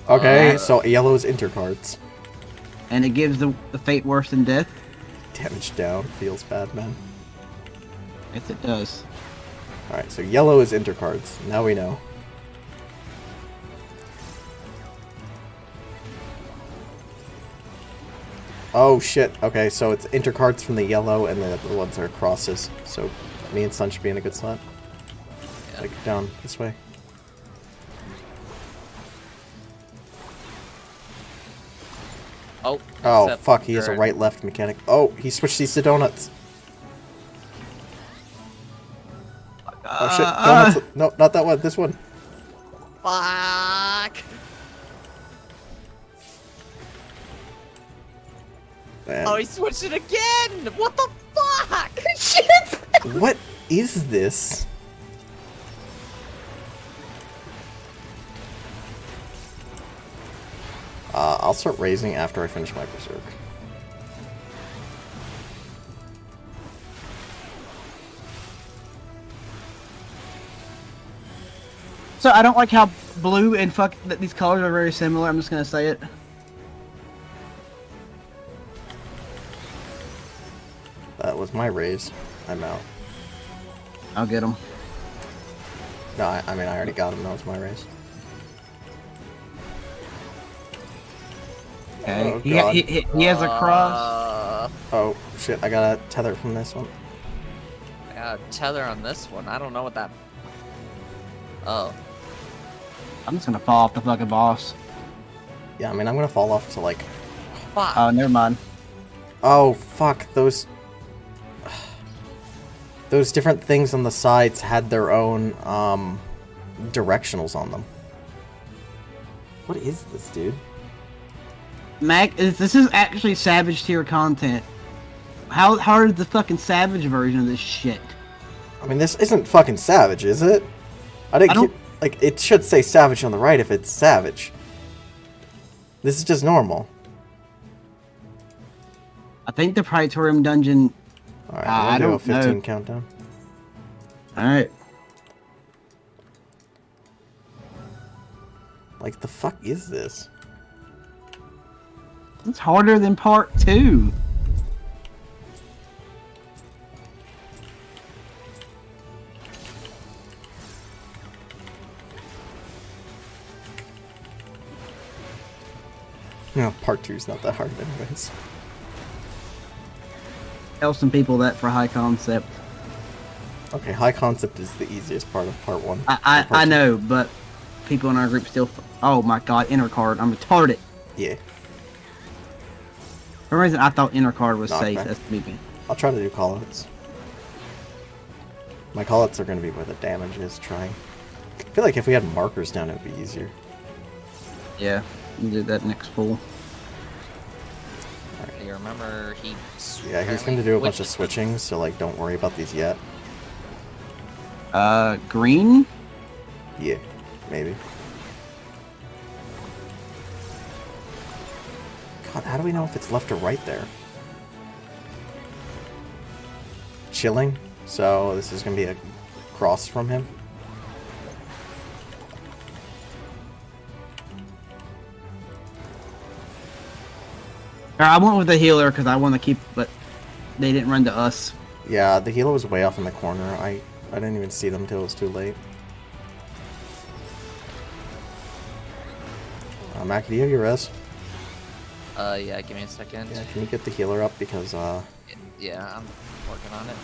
S1: Okay, so yellow is intercards.
S5: And it gives the fate worse than death?
S1: Damage down, feels bad, man.
S5: Yes, it does.
S1: Alright, so yellow is intercards. Now we know. Oh shit, okay, so it's intercards from the yellow and the other ones are crosses. So me and Sun should be in a good slot.
S2: Yeah.
S1: Like down this way.
S2: Oh.
S1: Oh
S2: except
S1: fuck, he has a
S2: for-
S1: right-left mechanic. Oh, he switched these to donuts. Oh shit, donuts. No, not that one, this one.
S2: Fuck.
S1: Man.
S2: Oh, he switched it again. What the fuck?
S5: Shit!
S1: What is this? I'll start raising after I finish my berserk.
S5: So I don't like how blue and these colors are very similar. I'm just gonna say it.
S1: That was my raise. I'm out.
S5: I'll get them.
S1: No, I mean, I already got him. That was my raise.
S5: Okay.
S1: Oh,
S5: he,
S1: God.
S5: he has a cross.
S1: Oh, shit. I got a tether from this one.
S2: I got a tether on this one. I don't know what that. Oh.
S5: I'm just gonna fall off the fucking boss.
S1: Yeah, I mean, I'm gonna fall off to, like...
S2: Fuck.
S5: Oh, never mind.
S1: Oh, fuck. Those different things on the sides had their own, directionals on them. What is this, dude?
S5: Mac, this is actually Savage tier content. How hard is the fucking Savage version of this shit?
S1: I mean, this isn't fucking Savage, is it? I
S5: don't-
S1: Like, it should say Savage on the right if it's Savage. This is just normal.
S5: think the Praetorium dungeon.
S1: Alright,
S5: I
S1: I'm gonna do a
S5: don't
S1: 15
S5: know.
S1: countdown.
S5: Alright.
S1: Like, the fuck is this?
S5: It's harder than part 2.
S1: No, part 2's not that hard anyways.
S5: Tell some people that for high concept.
S1: Okay, high concept is the easiest part of part 1.
S5: I know, but people in our group still. Oh my god, inner card. I'm retarded.
S1: Yeah.
S5: For some reason, I thought inner card was
S1: Knock
S5: safe.
S1: back.
S5: That's me.
S1: I'll try to do callouts. My callouts are going to be where the damage is trying. I feel like if we had markers down, it would be easier.
S5: Yeah, you do that next pool.
S2: You remember he?
S1: Yeah, he's going to do a bunch of switching, so like, don't worry about these yet.
S5: Green?
S1: Yeah, maybe. God, how do we know if it's left or right there? Chilling, so this is going to be a cross from him.
S5: I went with the healer because I want to keep, but they didn't run to us.
S1: Yeah, the healer was way off in the corner. I didn't even see them until it was too late. Mac, do you have your res?
S2: Yeah, give me a second.
S1: Yeah, can you get the healer up because
S2: Yeah, I'm working on it.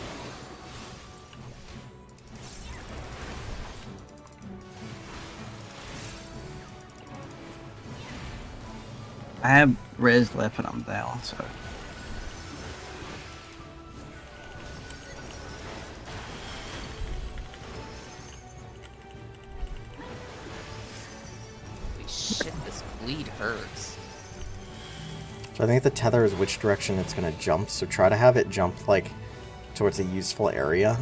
S5: I have res left, but I'm down, so.
S2: Holy shit, this bleed hurts.
S1: So I think the tether is which direction it's gonna jump, so try to have it jump like towards a useful area.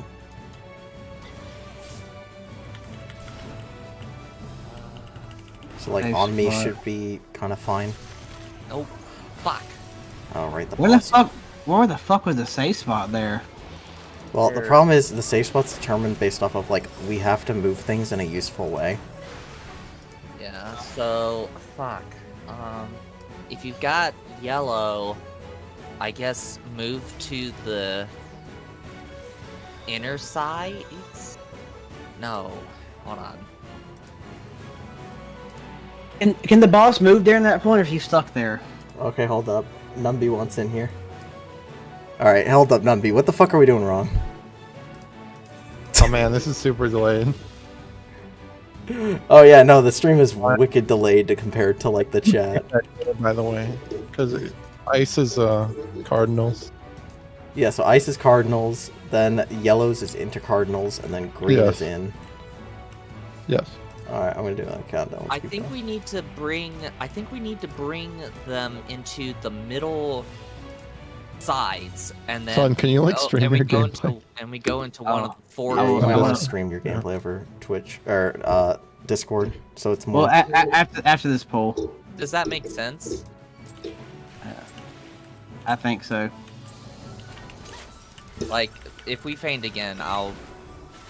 S1: So like
S5: Nice
S1: on me
S5: spot.
S1: should be kind of fine.
S2: Oh, fuck.
S1: Oh right, the
S5: Where the
S1: boss.
S5: fuck? Where the fuck was the safe spot there?
S1: Well, the problem is the safe spot's determined based off of like we have to move things in a useful way.
S2: Yeah, so, fuck. If you've got yellow, I guess move to the inner sides? No, hold on.
S5: Can the boss move during that point, or is he stuck there?
S1: Okay, hold up. Numby wants in here. Alright, hold up, Numby. What the fuck are we doing wrong?
S6: Oh man, this is super delayed.
S1: Oh yeah, no, the stream is wicked delayed to compare to like the chat.
S6: By the way, because ice is cardinals.
S1: Yeah, so ice is cardinals, then yellows is into cardinals, and then green
S6: Yes.
S1: is in.
S6: Yes.
S1: Alright, I'm gonna do that countdown.
S2: I think we need to bring them into the middle sides, and then
S6: Son, can you like
S2: go-
S6: stream
S2: and we
S6: your
S2: go
S6: gameplay?
S2: into and we go into one of the four.
S1: Yeah, you
S5: Oh,
S1: might
S5: oh,
S1: want
S5: oh.
S1: to stream your gameplay over Twitch or Discord, so it's more.
S5: Well, after this poll,
S2: Does that make sense?
S5: I think so.
S2: Like, if we faint again, I'll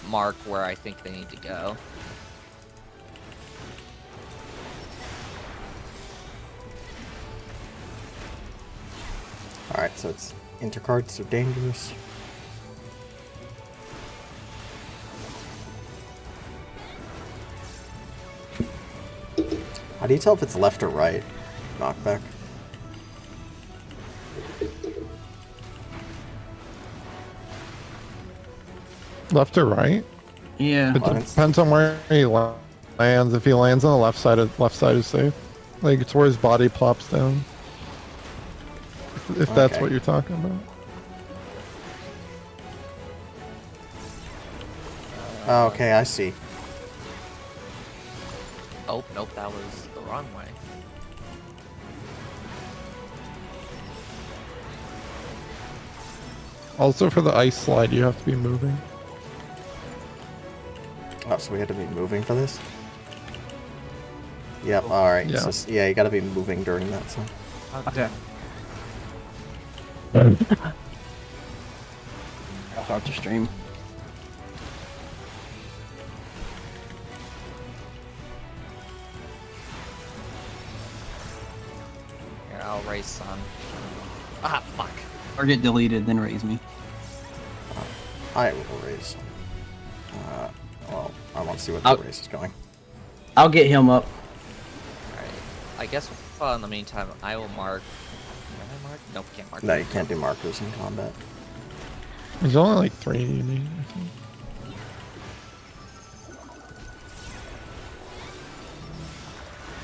S2: mark where I think they need to go.
S1: Alright, so it's intercards, so dangerous. How do you tell if it's left or right? Knockback.
S6: Left or right?
S5: Yeah.
S6: It
S1: Well, it's-
S6: depends on where he lands. If he lands on the left side is safe. Like it's where his body plops down. If that's
S1: Okay.
S6: what you're talking about.
S1: Oh, okay, I see.
S2: Oh, nope, that was the wrong way.
S6: Also for the ice slide, you have to be moving.
S1: Oh, so we had to be moving for this? Yep, alright.
S6: Yeah.
S1: So, yeah, you gotta be moving during that, so.
S5: Okay. I'll start the stream.
S2: Here, I'll raise Sun. Ah, fuck.
S5: Or get deleted, then raise me.
S1: I will raise. Well, I want to see what
S5: I'll-
S1: the race is going.
S5: I'll get him up.
S2: Alright. I guess in the meantime, I will mark. Can I mark? Nope, can't mark.
S1: No, you can't do markers in combat.
S6: There's only like 3 you need, I think.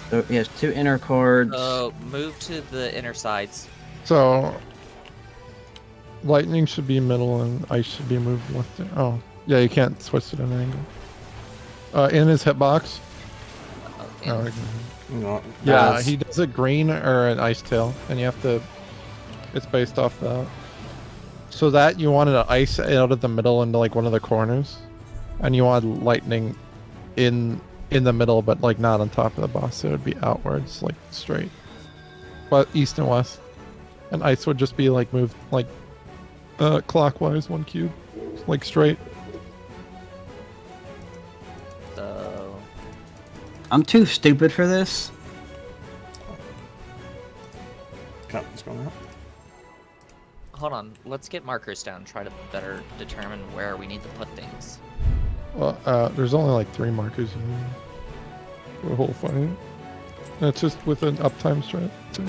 S5: So he has 2 inner cards.
S2: So move to the inner sides.
S6: So, lightning should be middle and ice should be moved left. Oh, yeah, you can't switch it at an angle. In his hitbox.
S2: Okay.
S6: Oh, okay.
S1: No,
S6: Yeah,
S1: that's-
S6: he does a green or an ice tail, and you have to. It's based off that. So that you wanted to ice out of the middle into like one of the corners, and you wanted lightning in the middle, but like not on top of the boss. So it would be outwards, like straight, but east and west. And ice would just be like moved like clockwise 1 cube, like straight.
S2: So
S5: I'm too stupid for this.
S1: Okay, what's going on?
S2: hold on. Let's get markers down. Try to better determine where we need to put things.
S6: Well, there's only like 3 markers in here for the whole fight. And it's just with an uptime strat too.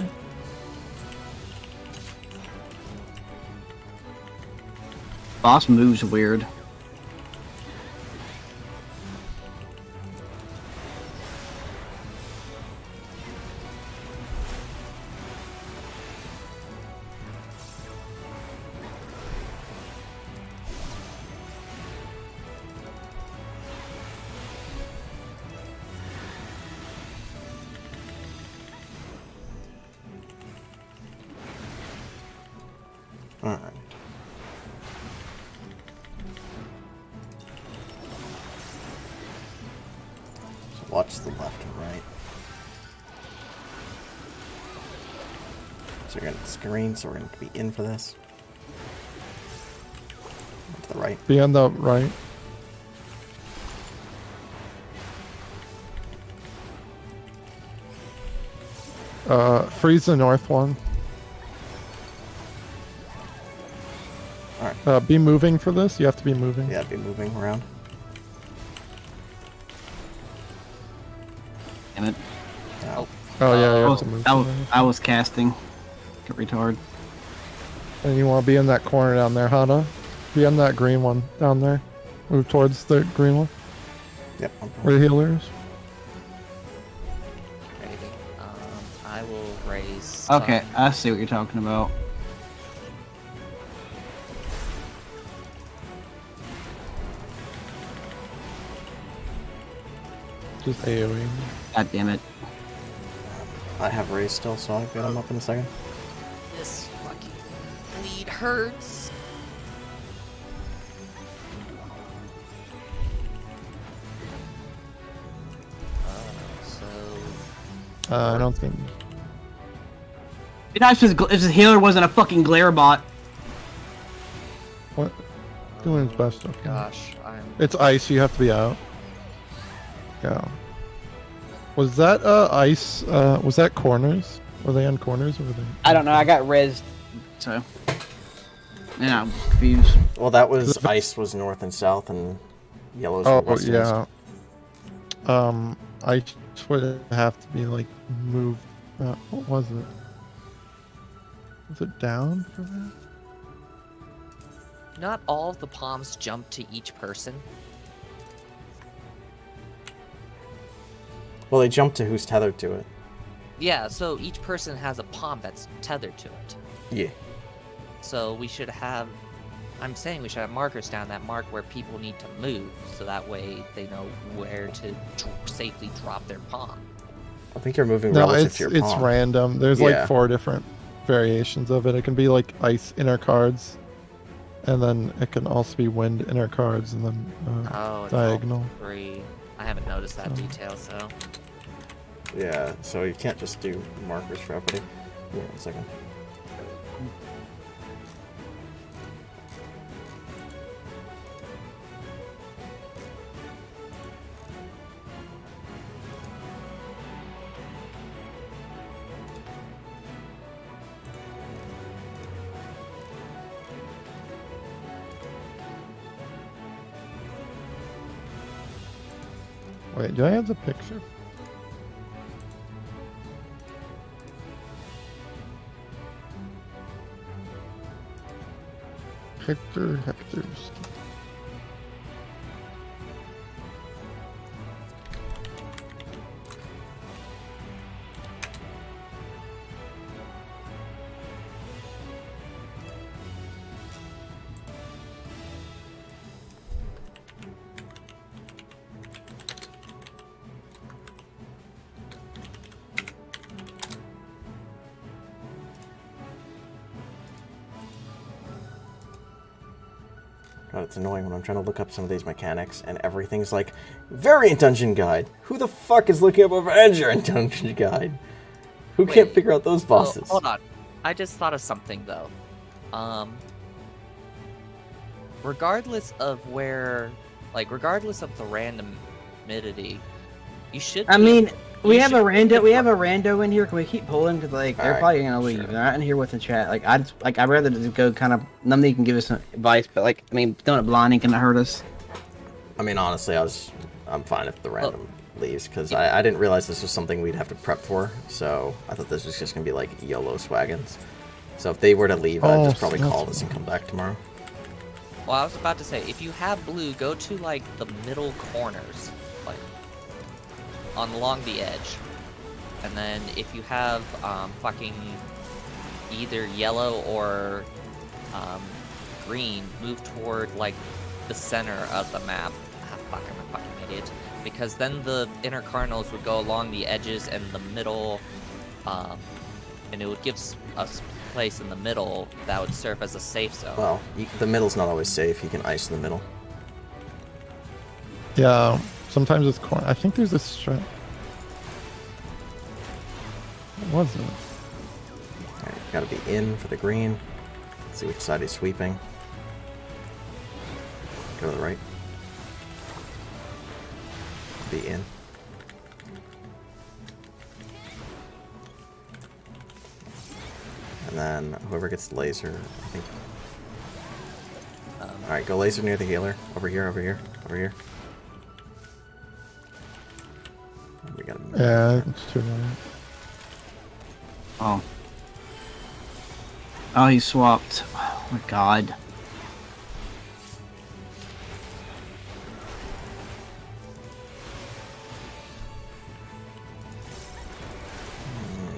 S5: Boss moves weird.
S1: Alright. So watch the left and right. So you're gonna screen, so we're gonna be in for this. To the right.
S6: Be on the right. Freeze the north one.
S1: Alright.
S6: Be moving for this. You have to be moving.
S1: Yeah, be moving around.
S5: Damn it.
S1: Now,
S6: Oh yeah, you
S5: I
S6: have
S5: was,
S6: to move.
S5: I was,
S6: to this.
S5: I was casting. Get retard.
S6: And you want to be in that corner down there, Hana. Be on that green one down there. Move towards the green one
S1: yep. I'm
S6: where the healer is.
S2: Ready? I will raise.
S5: Okay,
S2: Sun.
S5: I see what you're talking about.
S6: Just AoE.
S5: God damn it.
S1: I have Ray still, so I'll get him up in a second.
S2: This fucking bleed hurts. So
S6: I don't think.
S5: It'd be nice if this healer wasn't a fucking glare bot.
S6: What? Doing his best. Okay.
S2: gosh, I'm.
S6: It's ice. You have to be out. Yeah. Was that ice? Was that corners? Were they on corners or were they?
S5: I don't know, I got rezzed. So. Yeah, I'm confused.
S1: Well, that was ice was north and south, and yellows were
S6: Oh
S1: west and east.
S6: yeah. Ice would have to be like moved. What was it? Was it down for that?
S2: Not all of the palms jump to each person.
S1: Well, they jump to who's tethered to it.
S2: Yeah, so each person has a palm that's tethered to it.
S1: Yeah.
S2: So we should have. I'm saying we should have markers down that mark where people need to move, so that way they know where to safely drop their palm.
S1: I think you're moving
S6: No,
S1: relative
S6: it's
S1: to your
S6: it's
S1: palm.
S6: random. There's
S1: Yeah.
S6: like 4 different variations of it. It can be like ice inner cards, and then it can also be wind inner cards, and then
S2: Oh, it's
S6: diagonal.
S2: all 3. I haven't noticed that
S6: So-
S2: detail, so.
S1: Yeah, so you can't just do markers for everybody. Yeah, 1 second.
S6: Wait, do I have the picture? Hector's.
S1: God, it's annoying when I'm trying to look up some of these mechanics and everything's like, variant dungeon guide. Who the fuck is looking up a variant dungeon guide? Who can't
S2: Wait,
S1: figure out those bosses?
S2: Hold on. I just thought of something though. Regardless of where, like, regardless of the randomity, you should.
S5: I
S2: be-
S5: mean, we
S2: you
S5: have a
S2: should-
S5: rando. We have a rando in here. Can we keep pulling? Cause like they're
S1: Alright,
S5: probably gonna leave.
S1: sure.
S5: They're not in here with the chat. Like I'd rather just go kind of. Nobody can give us some advice, but like I mean, doing it blind ain't gonna hurt us.
S1: I mean, honestly, I'm fine if the random leaves, because I didn't realize this was something we'd have to prep for, so I thought this was just going to be like YOLO swaggins. So if they were to leave, I'd just probably call this and come back tomorrow.
S2: Well, I was about to say, if you have blue, go to like the middle corners, like along the edge, and then if you have fucking either yellow or green, move toward like the center of the map. Ah, fuck, I'm a fucking idiot. Because then the inner cardinals would go along the edges and the middle, and it would give us place in the middle that would serve as a safe zone.
S1: Well, the middle's not always safe. You can ice the middle.
S6: Yeah, sometimes it's corner. I think there's a strat. What was it?
S1: Alright, gotta be in for the green. See which side he's sweeping. Go to the right. Be in. And then whoever gets the laser, I think. Alright, go laser near the healer. Over here, over here, over here. We got him.
S6: Yeah, it's too late.
S5: Oh. Oh, he swapped. Oh my god.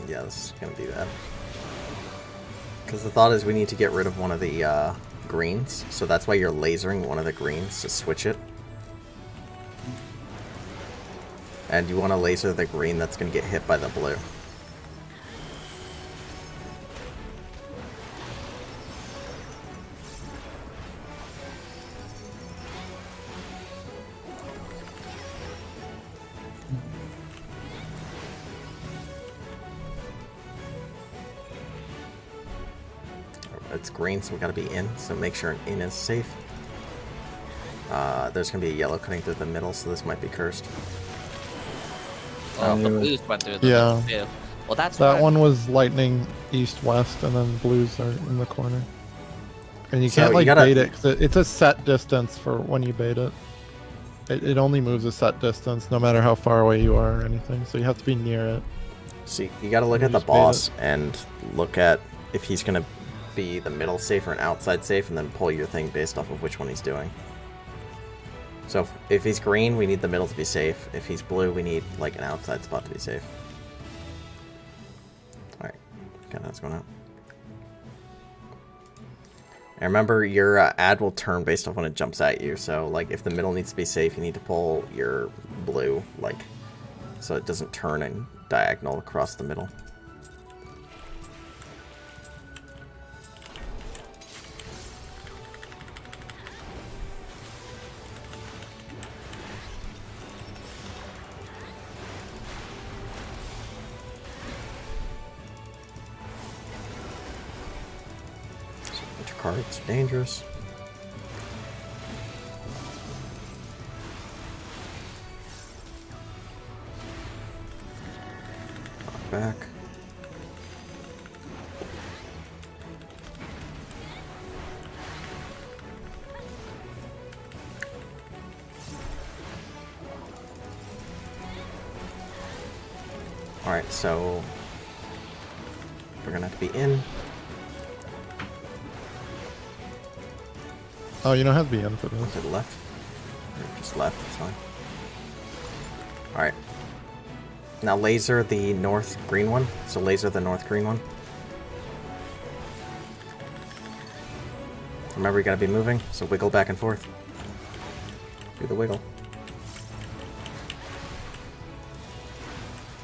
S1: Yeah, this is gonna be bad. Because the thought is we need to get rid of one of the greens, so that's why you're lasering one of the greens to switch it. And you want to laser the green that's going to get hit by the blue. It's green, so we gotta be in, so make sure an in is safe. There's gonna be a yellow cutting through the middle, so this might be cursed.
S2: Well, the blues went through the
S6: Yeah.
S2: middle too. Well, that's
S6: That
S2: why-
S6: one was lightning east-west, and then blues are in the corner. And you
S1: So
S6: can't
S1: you
S6: like
S1: gotta-
S6: bait it, 'cause it's a set distance for when you bait it. It only moves a set distance, no matter how far away you are or anything, so you have to be near it.
S1: So you gotta look
S6: You
S1: at the
S6: just bait
S1: boss and look at if he's gonna be the middle safe or an outside safe, and then pull your thing based off of which one he's doing. So if he's green, we need the middle to be safe. If he's blue, we need like an outside spot to be safe. Alright, okay, that's going out. And remember, your ad will turn based off when it jumps at you, so like if the middle needs to be safe, you need to pull your blue, like, so it doesn't turn and diagonal across the middle. Bunch of cards, dangerous. Back. Alright, so we're gonna have to be in.
S6: Oh, you don't have to be in for this.
S1: To the left. Or just left, it's fine. Alright. Now laser the north green one. So laser the north green one. Remember, you gotta be moving, so wiggle back and forth. Do the wiggle.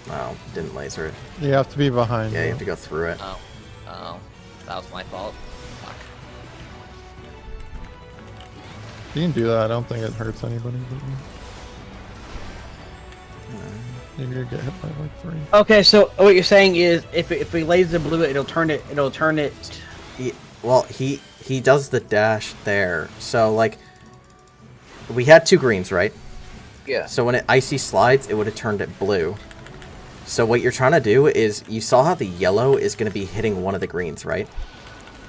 S1: No, didn't laser it.
S6: You have to be behind.
S1: Yeah, you have to go through it.
S2: Oh. Oh. That was my fault. Fuck.
S6: You can do that. I don't think it hurts anybody. But you're gonna get hit by like 3.
S5: Okay, so what you're saying is if we laser blue it, it'll turn it.
S1: Well, he does the dash there. So, like, we had 2 greens, right?
S5: Yeah.
S1: So when it icy slides, it would have turned it blue. So what you're trying to do is, you saw how the yellow is going to be hitting one of the greens, right?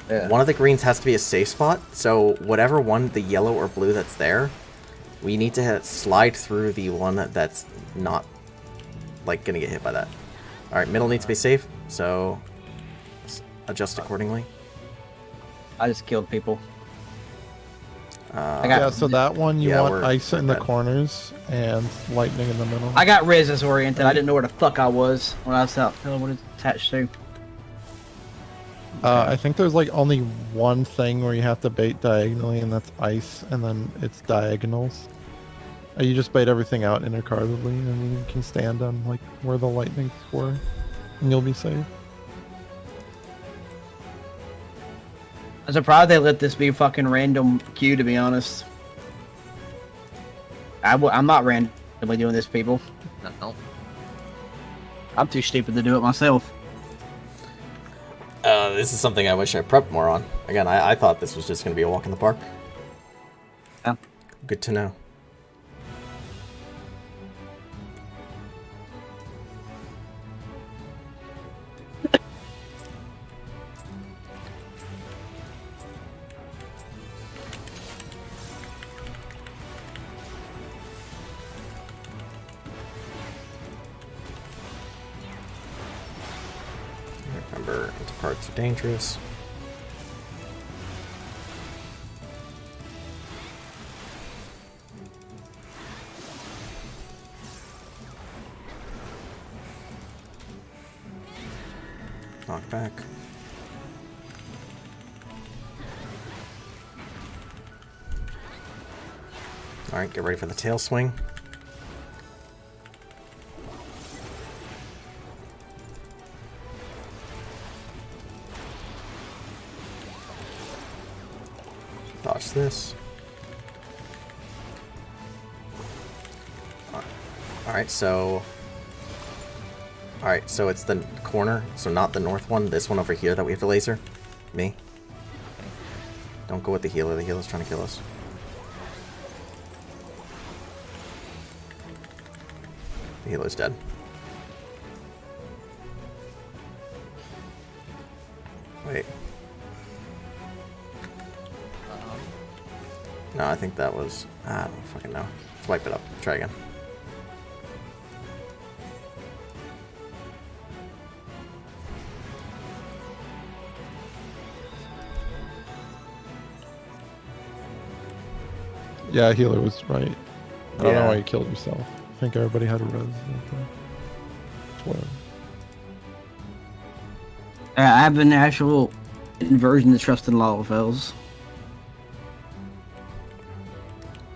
S5: Yeah.
S1: One of the greens has to be a safe spot. So whatever one, the yellow or blue that's there, we need to slide through the one that's not, like, going to get hit by that. Alright, middle needs to be safe, so adjust accordingly.
S5: I just killed people.
S6: Yeah, so that one you
S1: Yeah,
S6: want
S1: we're
S6: ice in the
S1: dead.
S6: corners and lightning in the middle.
S5: I got res disoriented. I didn't know where the fuck I was when I was out. I don't know what it's attached to.
S6: I think there's like only one thing where you have to bait diagonally, and that's ice, and then it's diagonals. You just bait everything out intercardably, and you can stand on like where the lightnings were, and you'll be safe.
S5: I'm surprised they let this be fucking random queue, to be honest. I'm not randomly doing this, people.
S2: No.
S5: I'm too stupid to do it myself.
S1: This is something I wish I prepped more on. Again, I thought this was just going to be a walk in the park.
S5: Yeah.
S1: Good to know. Remember, intercards are dangerous. Knock back. Alright, get ready for the tail swing. Dodge this. Alright, so it's the corner, so not the north one, this one over here that we have to laser. Me. Don't go with the healer's trying to kill us. The healer's dead. Wait. No, I think that was... I don't fucking know. Let's wipe it up. Try again.
S6: Yeah, healer was right. I don't know
S1: Yeah.
S6: why you killed yourself. I think everybody had a res. Whatever.
S5: I have an actual inversion to trust in Lawfells.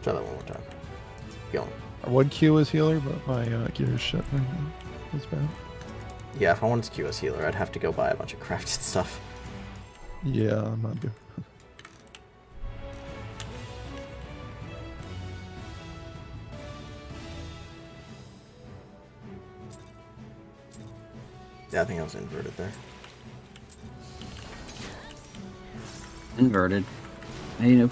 S1: Try that one more time. Keep going.
S6: I would Q as healer, but my gear is shit right now. It's bad.
S1: Yeah, if I wanted to queue as healer, I'd have to go buy a bunch of crafted stuff.
S6: Yeah, I'm not doing.
S1: Yeah, I think I was inverted there.
S5: Inverted. You know.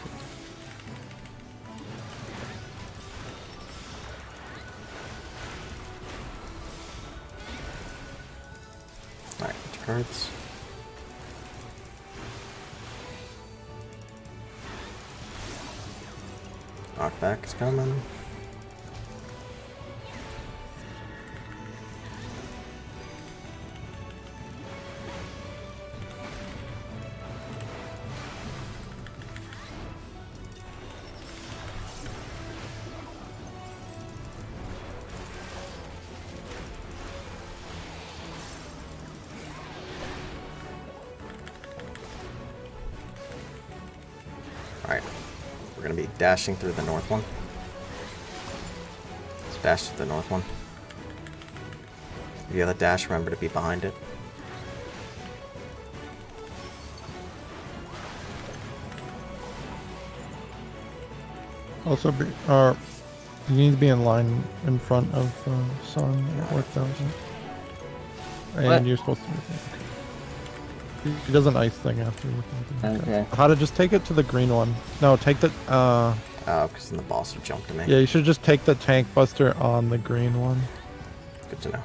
S1: Alright, which cards? Knockback is coming. Alright. We're gonna be dashing through the north one. Let's dash through the north one. If you have a dash, remember to be behind it.
S6: Also, you need to be in line in front of Sun at 4000. And
S5: What?
S6: you're supposed to be. He does an ice thing after you.
S5: Okay.
S6: How to just take it to the green one? No, take the.
S1: Oh, because then the boss would jump to me.
S6: Yeah, you should just take the tank buster on the green one.
S1: Good to know.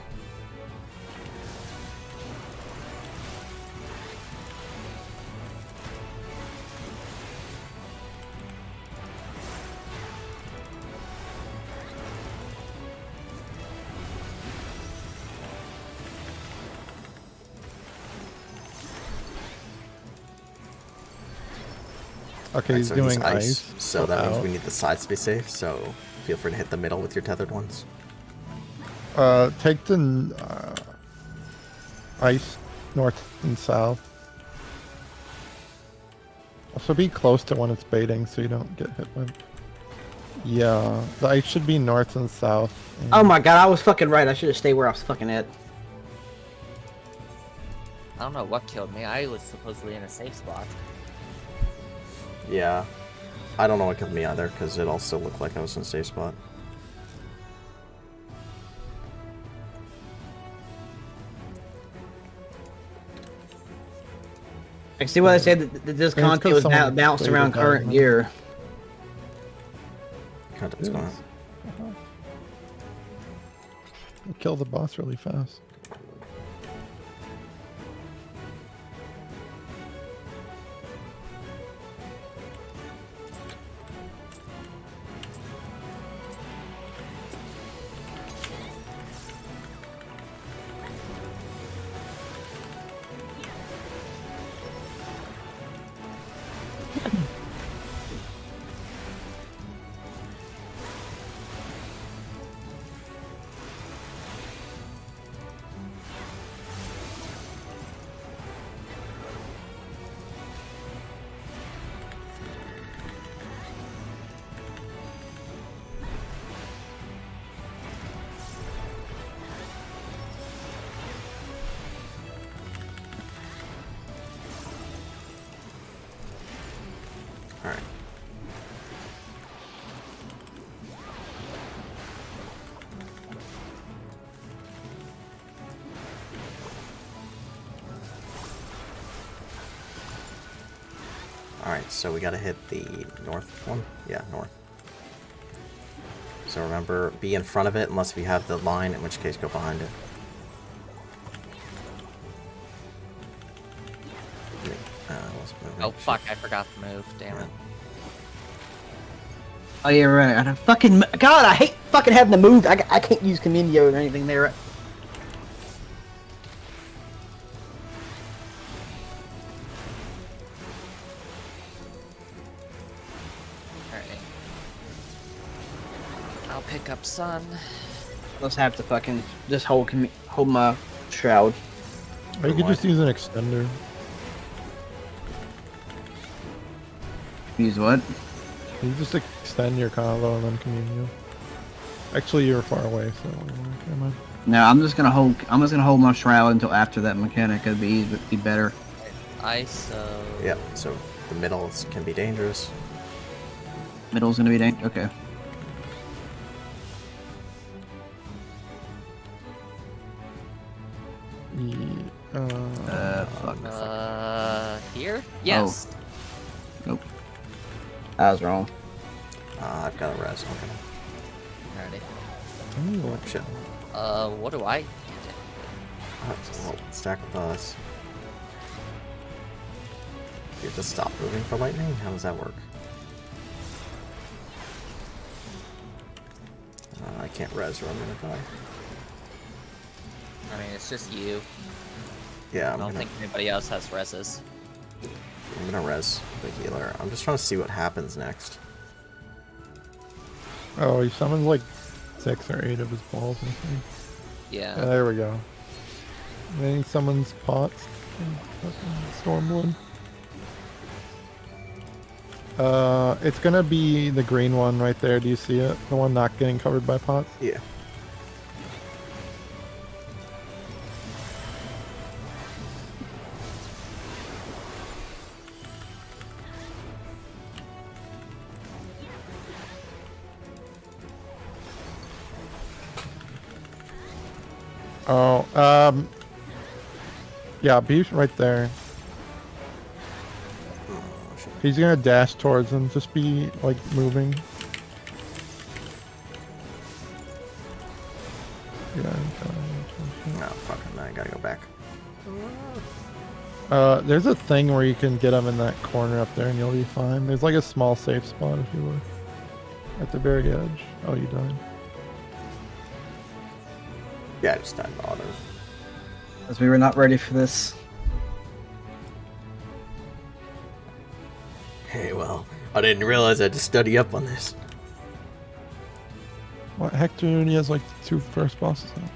S6: Okay,
S1: Alright,
S6: he's
S1: so
S6: doing ice.
S1: So that means
S6: out.
S1: we need the sides to be safe, so feel free to hit the middle with your tethered ones.
S6: Take the ice north and south. Also be close to when it's baiting so you don't get hit by. Yeah, the ice should be north and south. And
S5: Oh my god, I was fucking right. I should have stayed where I was fucking at.
S2: I don't know what killed me. I was supposedly in a safe spot.
S1: Yeah. I don't know what killed me either, because it also looked like I was in a safe spot.
S5: I see what I said that this
S6: Yeah, it's 'cause
S5: content was
S6: someone
S5: bounced
S6: played
S5: around
S6: it down,
S5: current
S6: huh?
S5: gear.
S1: Content's going on.
S6: Kill the boss really fast.
S1: Alright. Alright, so we gotta hit the north one? Yeah, north. So remember, be in front of it unless we have the line, in which case go behind it. Wasn't moving.
S2: Oh fuck, I forgot the move. Damn it.
S5: Oh yeah, right. I fucking God, I hate fucking having to move. I can't use Communio or anything there.
S2: Alright. I'll pick up Sun.
S5: Let's have to fucking just hold my shroud.
S6: Or you could just use an extender.
S5: Use what?
S6: You just extend your combo and then communio. Actually, you're far away, so never mind.
S5: No, I'm just gonna hold my shroud until after that mechanic. It'd be better.
S2: ISO.
S1: Yeah, so the middles can be dangerous.
S5: Middle's gonna be dangerous. Okay. Fuck.
S2: Here? Yes.
S5: Nope. I was wrong.
S1: I've got a res. Okay.
S2: Alrighty.
S1: Oh, shit.
S2: What do I get?
S1: Well, stack with us. You have to stop moving for lightning? How does that work? I can't res or I'm gonna die.
S2: I mean, it's just you.
S1: Yeah,
S2: I don't think anybody else has reses.
S1: I'm gonna res the healer. I'm just trying to see what happens next.
S6: Oh, he summons like 6 or 8 of his balls, I think.
S2: Yeah.
S6: Yeah, there we go. And then he summons pots and fucking Stormblood. It's gonna be the green one right there. Do you see it? The one not getting covered by pots?
S1: Yeah.
S6: Oh, yeah, be right there.
S1: Oh, shit.
S6: He's gonna dash towards him. Just be like moving. Yeah.
S1: No, fuck him. I gotta go back.
S6: There's a thing where you can get him in that corner up there, and you'll be fine. There's like a small safe spot if you look at the very edge. Oh, you died.
S1: Yeah, I just died to auto.
S5: Because we were not ready for this.
S1: Hey, well, I didn't realize I had to study up on this.
S6: What, Hector only has like the 2 first bosses now.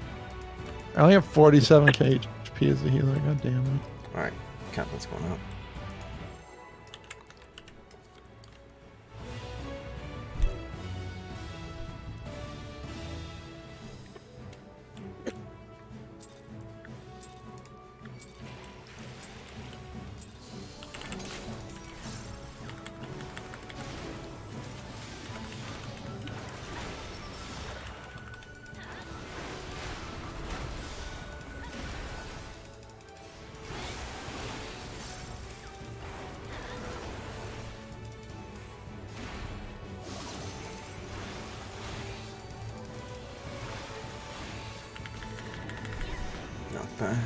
S6: I only have 47k HP as a healer. God damn it.
S1: Alright, count what's going on. Not back.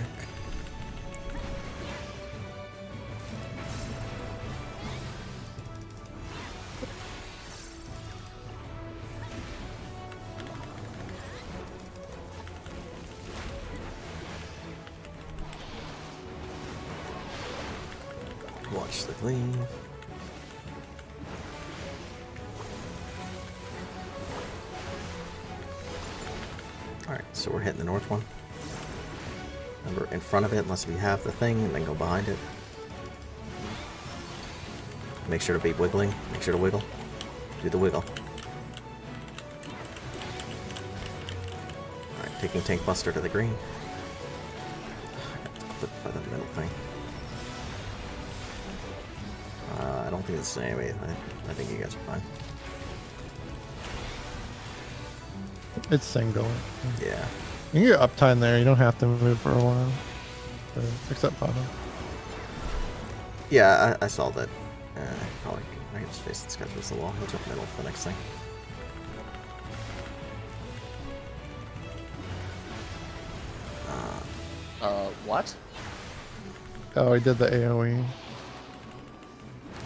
S1: Watch the cleave. Alright, so we're hitting the north one. Remember, in front of it, unless we have the thing, and then go behind it. Make sure to be wiggling. Make sure to wiggle. Do the wiggle. Alright, taking Tank Buster to the green. I got clipped by the middle thing. I don't think it's the same way. I think you guys are fine.
S6: It's single.
S1: Yeah.
S6: You can get uptime there. You don't have to move for a while. Except Papa.
S1: Yeah, I saw that. Probably, I can just face the schedules the wall. He'll jump middle for the next thing.
S2: What?
S6: Oh, he did the AoE.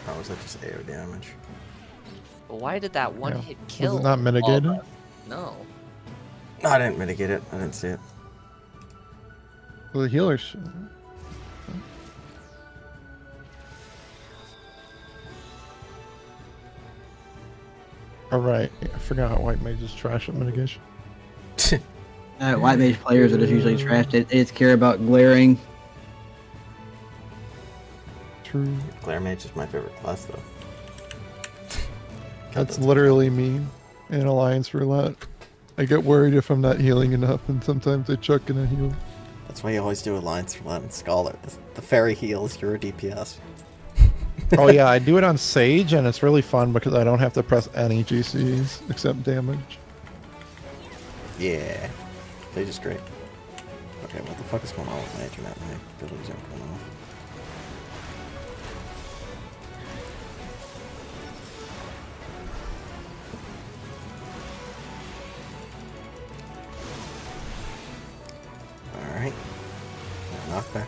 S1: Or was that just AO damage?
S2: Why did that one
S6: Yeah.
S2: hit kill?
S6: Was it not mitigated?
S2: all of us? No.
S1: No, I didn't mitigate it. I didn't see it.
S6: Well, the healer should. Alright, I forgot White Mage is trash at mitigation.
S5: White mage players are just usually trashed. They just care about glaring.
S6: True.
S1: Glare Mage is my favorite class, though.
S6: That's literally me in Alliance Roulette. I get worried if I'm not healing enough, and sometimes I chuck in a heal.
S1: That's why you always do Alliance Roulette and Scholar. The fairy heals your DPS.
S6: Oh yeah, I do it on Sage, and it's really fun because I don't have to press any GCs except damage.
S1: Yeah. They just great. Okay, what the fuck is going on with my internet? My abilities aren't going off. Alright. Knockback.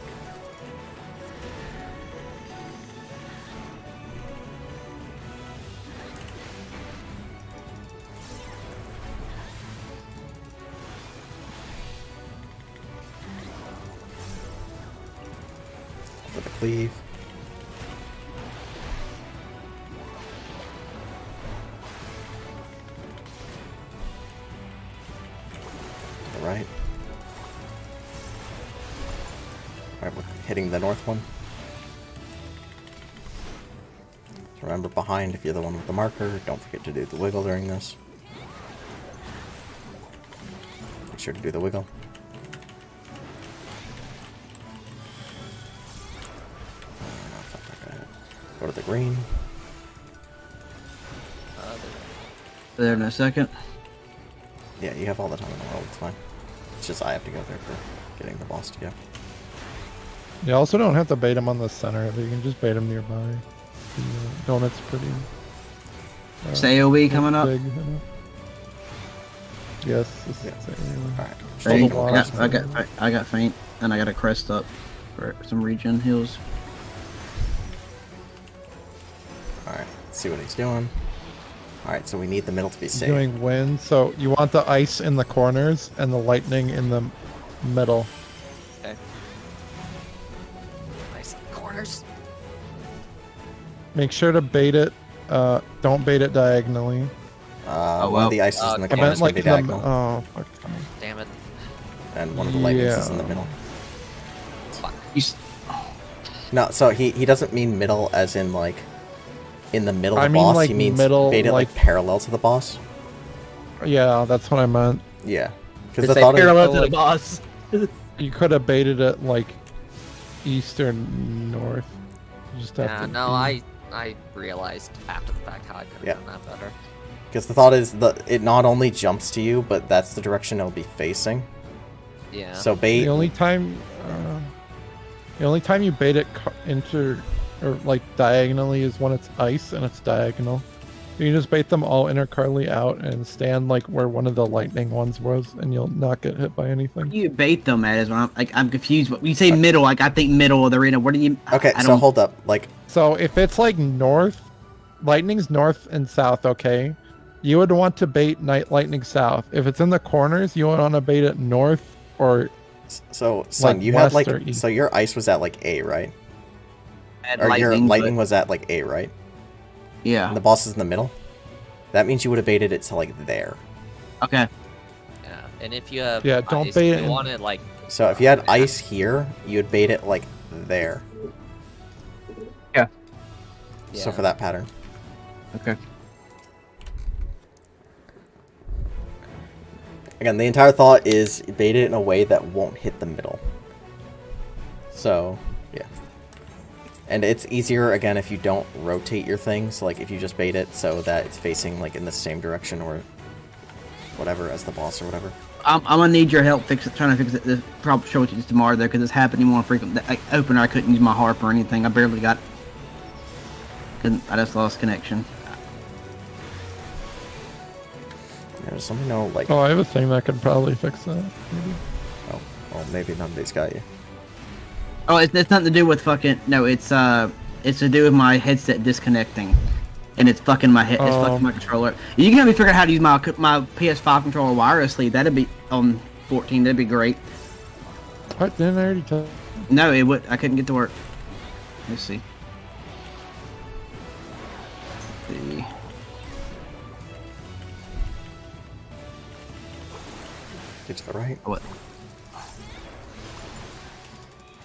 S1: For the cleave. To the right. Alright, we're hitting the north one. Remember behind if you're the one with the marker. Don't forget to do the wiggle during this. Make sure to do the wiggle. Go to the green.
S5: There in a second.
S1: Yeah, you have all the time in the world. It's fine. It's just I have to go there for getting the boss to go.
S6: You also don't have to bait him on the center. You can just bait him nearby. The donut's pretty.
S5: Is AoE coming up?
S6: Big, you know? Yes. This is AoE.
S1: Alright.
S5: Hey,
S6: Double boss.
S5: I got faint, and I got a crest up for some regen heals.
S1: Alright, let's see what he's doing. Alright, so we need the middle to be
S6: He's
S1: safe.
S6: doing wind, so you want the ice in the corners and the lightning in the middle.
S2: Okay. Nice corners.
S6: Make sure to bait it. Don't bait it diagonally.
S1: One of the ices in the
S6: I
S1: corner
S6: meant
S1: is going
S6: like
S1: to be
S6: in the.
S1: diagonal.
S6: Oh, fuck.
S2: Damn it.
S1: And one of the lightnings is in the
S6: Yeah.
S1: middle.
S2: Fuck.
S1: No, so he doesn't mean middle as in like in the middle of
S6: I
S1: the
S6: mean,
S1: boss.
S6: like,
S1: He means
S6: middle,
S1: bait it like
S6: like-
S1: parallel to the boss.
S6: Yeah, that's what I meant.
S1: Yeah. Because
S5: It's
S1: the
S5: like
S1: thought is
S5: parallel to the
S6: like-
S5: boss.
S6: You could have baited it like east or north. You just have
S2: Yeah,
S6: to
S2: no,
S6: be-
S2: I realized after the fact how I could have
S1: Yeah.
S2: done that better.
S1: because the thought is that it not only jumps to you, but that's the direction it'll be facing.
S2: Yeah.
S1: So bait.
S6: The only time you bait it or like diagonally is when it's ice and it's diagonal. You can just bait them all intercurly out and stand like where one of the lightning ones was, and you'll not get hit by anything.
S5: You bait them at is when I'm confused. When you say middle, like I think middle of the arena. What do you?
S1: Okay,
S5: I
S1: so
S5: don't.
S1: hold up. Like,
S6: So if it's like north, lightning's north and south, okay? You would want to bait night lightning south. If it's in the corners, you would want to bait it north or
S1: so son,
S6: Like
S1: you had like
S6: west or east.
S1: so your ice was at like A, right?
S5: At
S1: Or your lightning
S5: but-
S1: was at like A, right?
S5: Yeah.
S1: And the boss is in the middle. That means you would have baited it to like there.
S5: Okay.
S2: Yeah. And if you have
S6: Yeah, don't
S2: ice,
S6: bait
S2: you
S6: it in-
S2: want it like
S1: So if you had ice here, you'd bait it like there.
S5: Yeah.
S1: So
S2: Yeah.
S1: for that pattern.
S5: Okay.
S1: Again, the entire thought is bait it in a way that won't hit the middle. So, yeah. And it's easier, again, if you don't rotate your things. Like, if you just bait it so that it's facing, like, in the same direction or whatever as the boss or whatever.
S5: I'm gonna need your help trying to fix it. This probably show it to you tomorrow though, because it's happening more frequent. The opener, I couldn't use my harp or anything. I barely got. I just lost connection.
S1: Yeah, does somebody know, like...
S6: oh, I have a thing that could probably fix that. Maybe.
S1: Oh, well, maybe nobody's got you.
S5: Oh, it's nothing to do with fucking. No, it's to do with my headset disconnecting, and it's fucking my head. It's fucking my controller. You can help me figure out how to use my PS5 controller wirelessly. That'd be on 14. That'd be great.
S6: What? Didn't I already tell?
S5: No, it would. I couldn't get to work. Let's see. Let's see.
S1: Get to the right.
S5: What?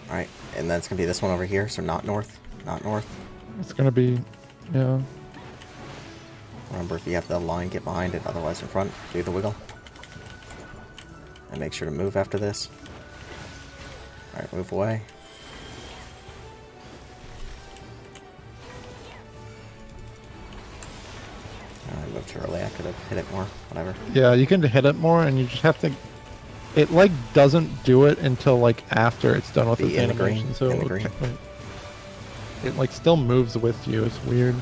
S1: Alright, and then it's gonna be this one over here, so not north. Not north.
S6: It's gonna be, yeah.
S1: Remember, if you have the line, get behind it, otherwise in front. Do the wiggle. And make sure to move after this. Alright, move away. I moved too early, I could have hit it more. Whatever.
S6: Yeah, you can hit it more, and you just have to. It like doesn't do it until like after it's done with
S1: Be
S6: its
S1: in the green,
S6: animation, so
S1: in the
S6: it,
S1: green.
S6: it like still moves with you. It's weird.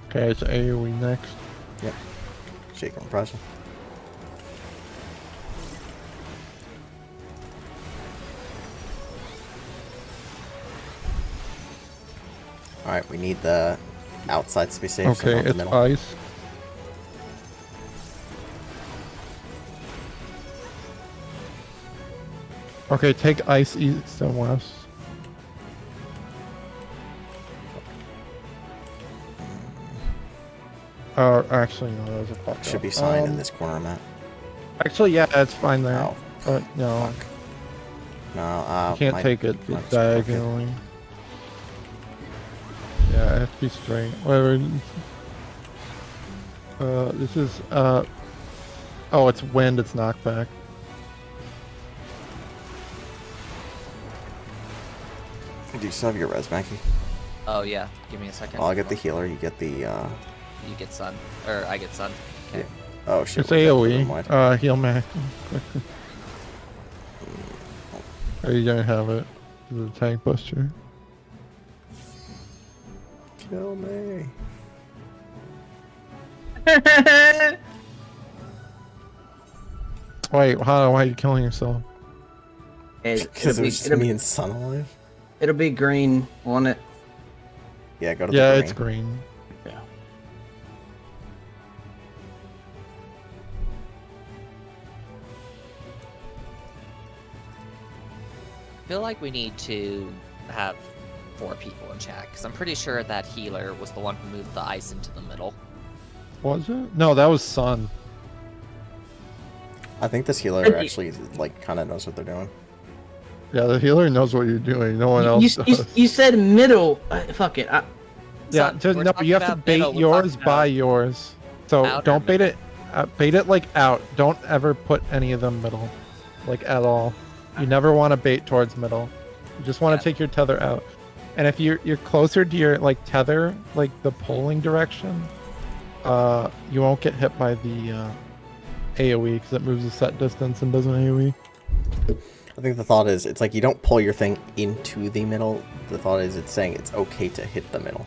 S6: Okay, it's AoE next.
S1: Yep. Shake and pressure. Alright, we need the outsides to be safe, so
S6: Okay,
S1: not the
S6: it's
S1: middle.
S6: ice. Okay, take ice east and west. Actually, no, that was a fuck
S1: Should
S6: up.
S1: be signed in this corner, Matt.
S6: Actually, yeah, it's fine there.
S1: Oh,
S6: But no,
S1: fuck. No,
S6: you can't
S1: my-
S6: take it
S1: mine's
S6: diagonally. Yeah, I have to be straight. Whatever. This is oh, it's wind. It's knockback.
S1: Do you still have your res, Mackie?
S2: Oh yeah, give me a second.
S1: Well, I'll get the healer. You get the.
S2: You get sun, or I get sun. Okay.
S1: Oh shit.
S6: It's
S1: we're dead, never mind.
S6: AOE. Heal Mac. Are you gonna have it? The tank buster.
S1: Kill me.
S6: Wait, why are you killing yourself?
S1: Because it was just me and Sun alive.
S5: It'll be green, won't it?
S1: Yeah, go to
S6: Yeah,
S1: the
S6: it's
S1: green.
S6: green.
S5: Yeah.
S2: I feel like we need to have 4 people in chat, because I'm pretty sure that healer was the one who moved the ice into the middle.
S6: Was it? No, that was Sun.
S1: I think this healer actually like kind of knows what they're doing.
S6: Yeah, the healer knows what you're doing. No one else does.
S5: You said middle. Fuck it.
S6: Yeah,
S2: Son,
S6: just,
S2: we're
S6: no,
S2: talking
S6: you have to
S2: about
S6: bait
S2: middle, we're
S6: yours
S2: talking
S6: by
S2: about
S6: yours. So
S2: outer
S6: don't bait
S2: middle.
S6: it. Bait it like out. Don't ever put any of them middle, like at all. You never want to bait towards middle. You just want to take your tether out. And if you're closer to your like tether, like the polling direction, you won't get hit by the AOE because it moves a set distance and doesn't AOE.
S1: I think the thought is it's like you don't pull your thing into the middle. The thought is it's saying it's okay to hit the middle.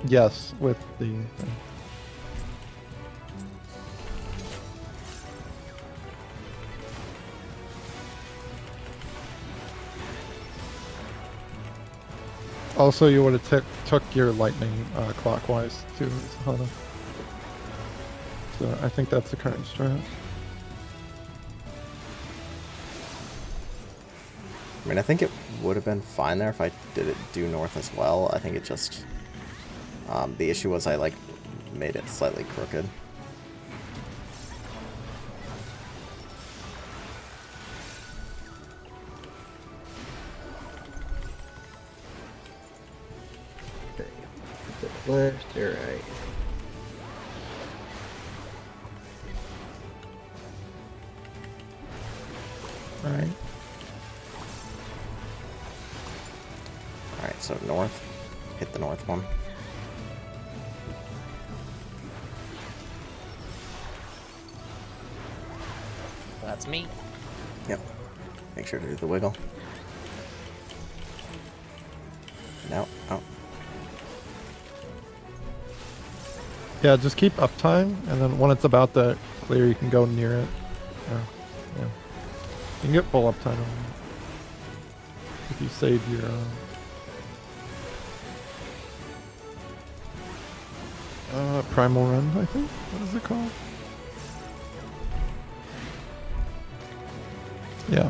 S6: Yes, with the thing. Also, you would have took your lightning clockwise too, Hana. So I think that's the current strat.
S1: I mean, I think it would have been fine there if I did it due north as well. I think it just the issue was I like made it slightly crooked.
S5: Left or right?
S1: Alright. Alright, so north. Hit the north one.
S2: That's me.
S1: Yep. Make sure to do the wiggle. No. Oh.
S6: Yeah, just keep uptime, and then when it's about to clear, you can go near it. Yeah. You can get full uptime on it if you save your. Primal Run, I think. What is it called? Yeah.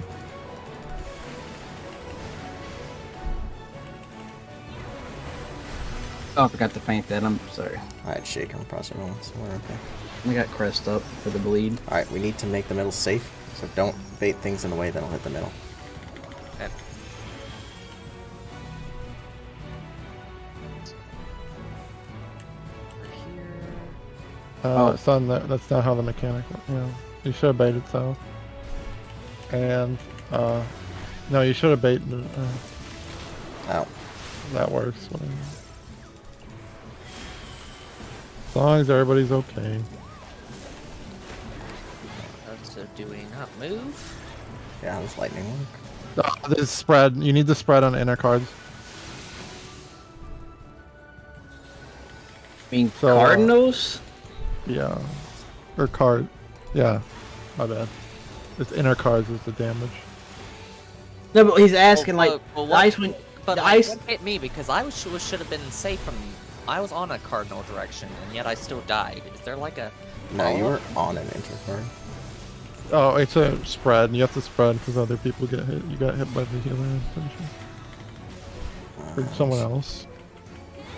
S5: Oh, I forgot to paint that. I'm sorry.
S1: I had shake on process rolling, so we're okay.
S5: I got crest up for the bleed.
S1: Alright, we need to make the middle safe, so don't bait things in the way that'll hit the middle.
S2: Okay.
S6: Son, that's not how the mechanic. You should have baited south. And no, you should have baited.
S1: Out.
S6: That works. Whatever. As long as everybody's okay.
S2: So do we not move?
S1: Yeah, how does lightning work?
S6: This spread. You need the spread on inner cards.
S5: I mean,
S6: So,
S5: Cardinals?
S6: Yeah. Or card. Yeah. My bad. It's inner cards is the damage.
S5: No, but he's asking, like,
S2: well,
S5: the ice when...
S2: But
S5: the
S2: like,
S5: ice...
S2: what hit me because I should have been safe from. I was on a cardinal direction and yet I still died. Is there like a?
S1: No, you were
S2: follow-up?
S1: on an intercard.
S6: Oh, it's a spread. You have to spread because other people get hit. You got hit by the healer, I'm pretty sure. Or someone else.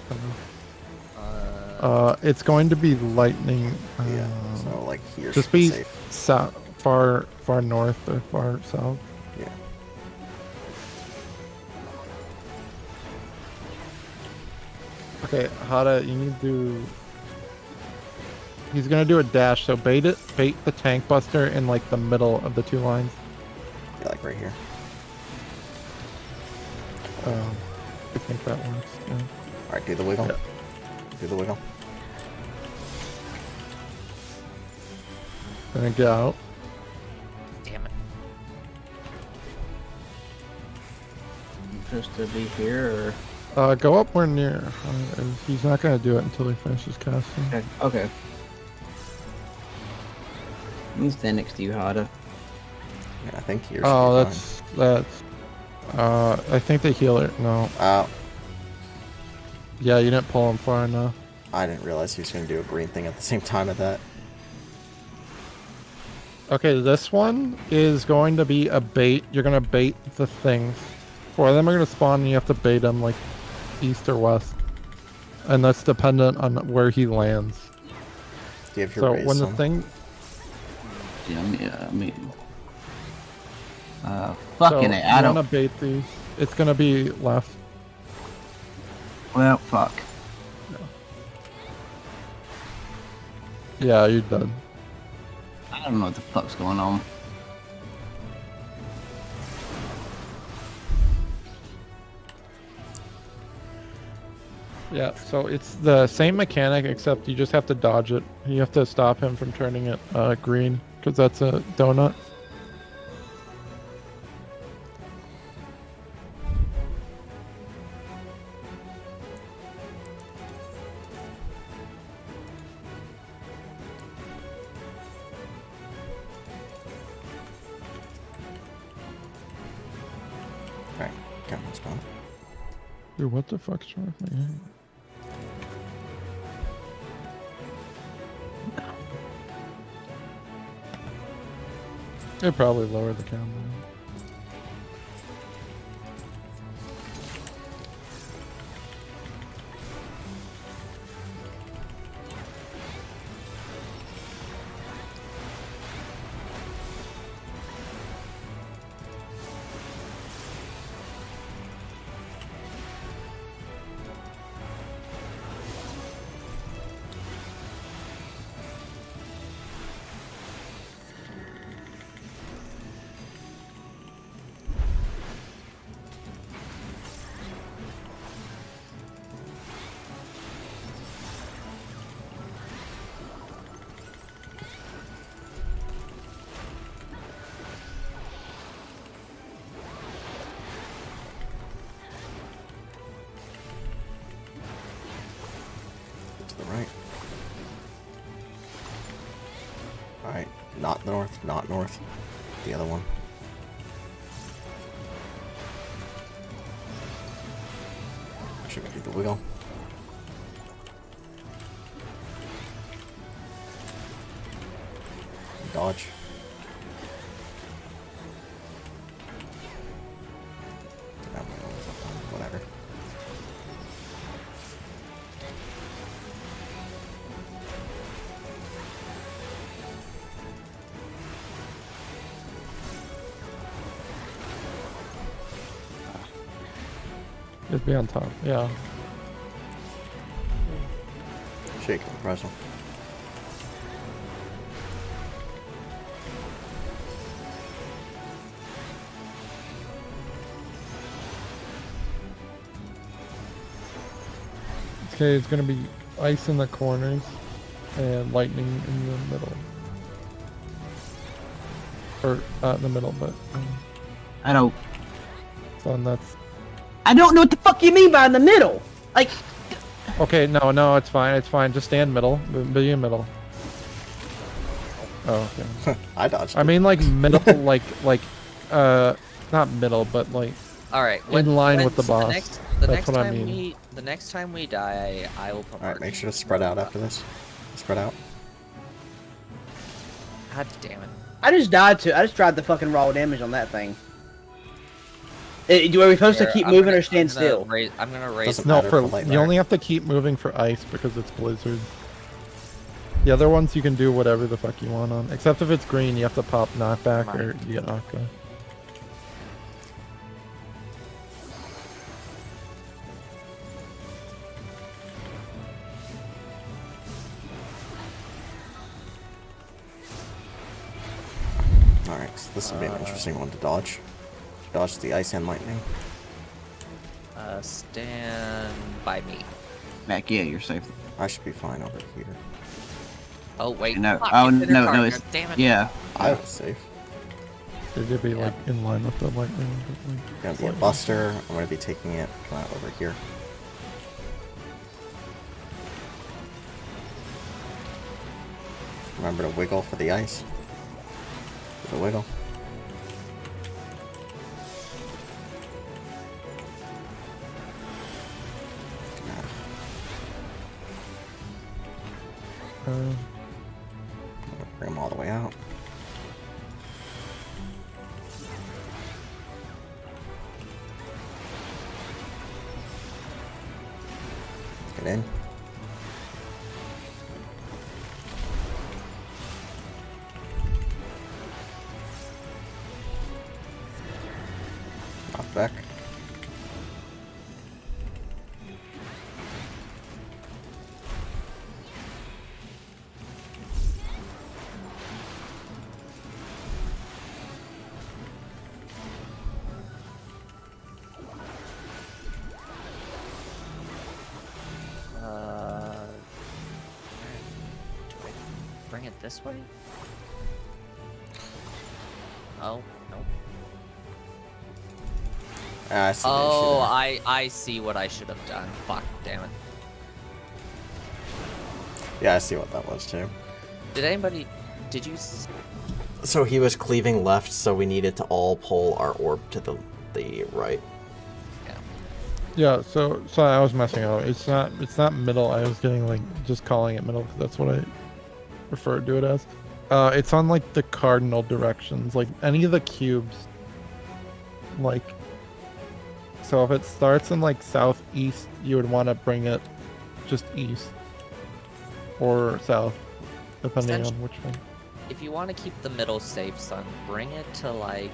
S6: I don't know. It's going to be lightning.
S1: Yeah, so like here
S6: Just
S1: should
S6: be
S1: safe.
S6: far north or far south.
S1: Yeah.
S6: Okay, Hada, you need to. He's gonna do a dash, so bait the tank buster in like the middle of the two lines.
S1: Yeah, like right here.
S6: I think that works. Yeah.
S1: Alright, do the wiggle.
S6: Yeah.
S1: Do the wiggle.
S6: Gonna get out.
S2: Damn it.
S5: Just to be here, or
S6: Go up where near. He's not gonna do it until he finishes casting.
S5: okay. Okay. Let me stand next to you, Hada.
S1: Yeah, I think here.
S6: Oh, that's. I think the healer. No.
S1: Oh,
S6: Yeah, you didn't pull him far enough.
S1: I didn't realize he was going to do a green thing at the same time at that.
S6: Okay, this one is going to be a bait. You're gonna bait the things. 4 of them are gonna spawn, and you have to bait them like east or west, and that's dependent on where he lands.
S1: Do you have your
S6: So
S1: raise
S6: when the
S1: on?
S6: thing,
S5: Yeah, me. Fucking
S6: so
S5: it. I
S6: you
S5: don't.
S6: wanna bait these. It's gonna be left.
S5: Well, fuck.
S6: Yeah, you're dead.
S5: I don't know what the fuck's going on.
S6: Yeah, so it's the same mechanic, except you just have to dodge it. You have to stop him from turning it green, because that's a donut.
S1: Alright, camera's gone.
S6: Dude, what the fuck's wrong with my game? They probably lowered the camera.
S1: To the right. Alright, not north, not north. The other one. Should we do the wiggle? Dodge. Whatever.
S6: It'd be on top, yeah.
S1: Shake and press him.
S6: Okay, it's gonna be ice in the corners and lightning in the middle. Or not in the middle, but
S5: I don't.
S6: so that's
S5: I don't know what the fuck you mean by in the middle. Like,
S6: okay. No, it's fine. It's fine. Just stand middle. Be in middle. Oh, okay.
S1: I dodged.
S6: I mean, like middle, not middle, but like
S2: Alright,
S6: in line with the boss. That's what I mean.
S2: The next time we die, I will put
S1: Alright, make sure to spread out after this. Spread out.
S2: God damn it.
S5: I just died to. I just tried the fucking raw damage on that thing. Are we supposed to
S2: Here,
S5: keep
S2: I'm
S5: moving
S2: gonna-
S5: or stand
S2: I'm gonna
S5: still?
S2: I'm gonna raise.
S1: Doesn't
S6: No,
S1: matter
S6: for
S1: light
S6: you
S1: layer.
S6: only have to keep moving for ice because it's blizzard. The other ones you can do whatever the fuck you want on, except if it's green, you have to pop knockback or you get knocked off.
S1: This will be an interesting one to dodge. Dodge the ice and lightning.
S2: Stand by me.
S7: Mac, yeah, you're safe.
S1: I should be fine over here.
S2: Oh wait.
S7: No,
S2: fuck,
S7: oh
S2: it's in her
S7: no,
S2: car.
S7: no, it's
S2: Damn it.
S7: yeah.
S1: I was safe.
S6: They're gonna be like in line with the lightning.
S1: Gonna be a buster. I'm gonna be taking it over here. Remember to wiggle for the ice. For the wiggle. Bring them all the way out. Get in. Knock back.
S2: Do I bring it this way? Oh, no.
S1: I see the issue
S2: Oh,
S1: there.
S2: I see what I should have done. Fuck, damn it.
S1: Yeah, I see what that was too.
S2: Did you
S1: So he was cleaving left, so we needed to all pull our orb to the right.
S6: Yeah, so I was messing up. It's not middle. I was getting like just calling it middle because that's what I referred to it as. It's on like the cardinal directions, like any of the cubes. Like, so if it starts in like southeast, you would want to bring it just east or south, depending on which one.
S2: if you want to keep the middle safe, son, bring it to like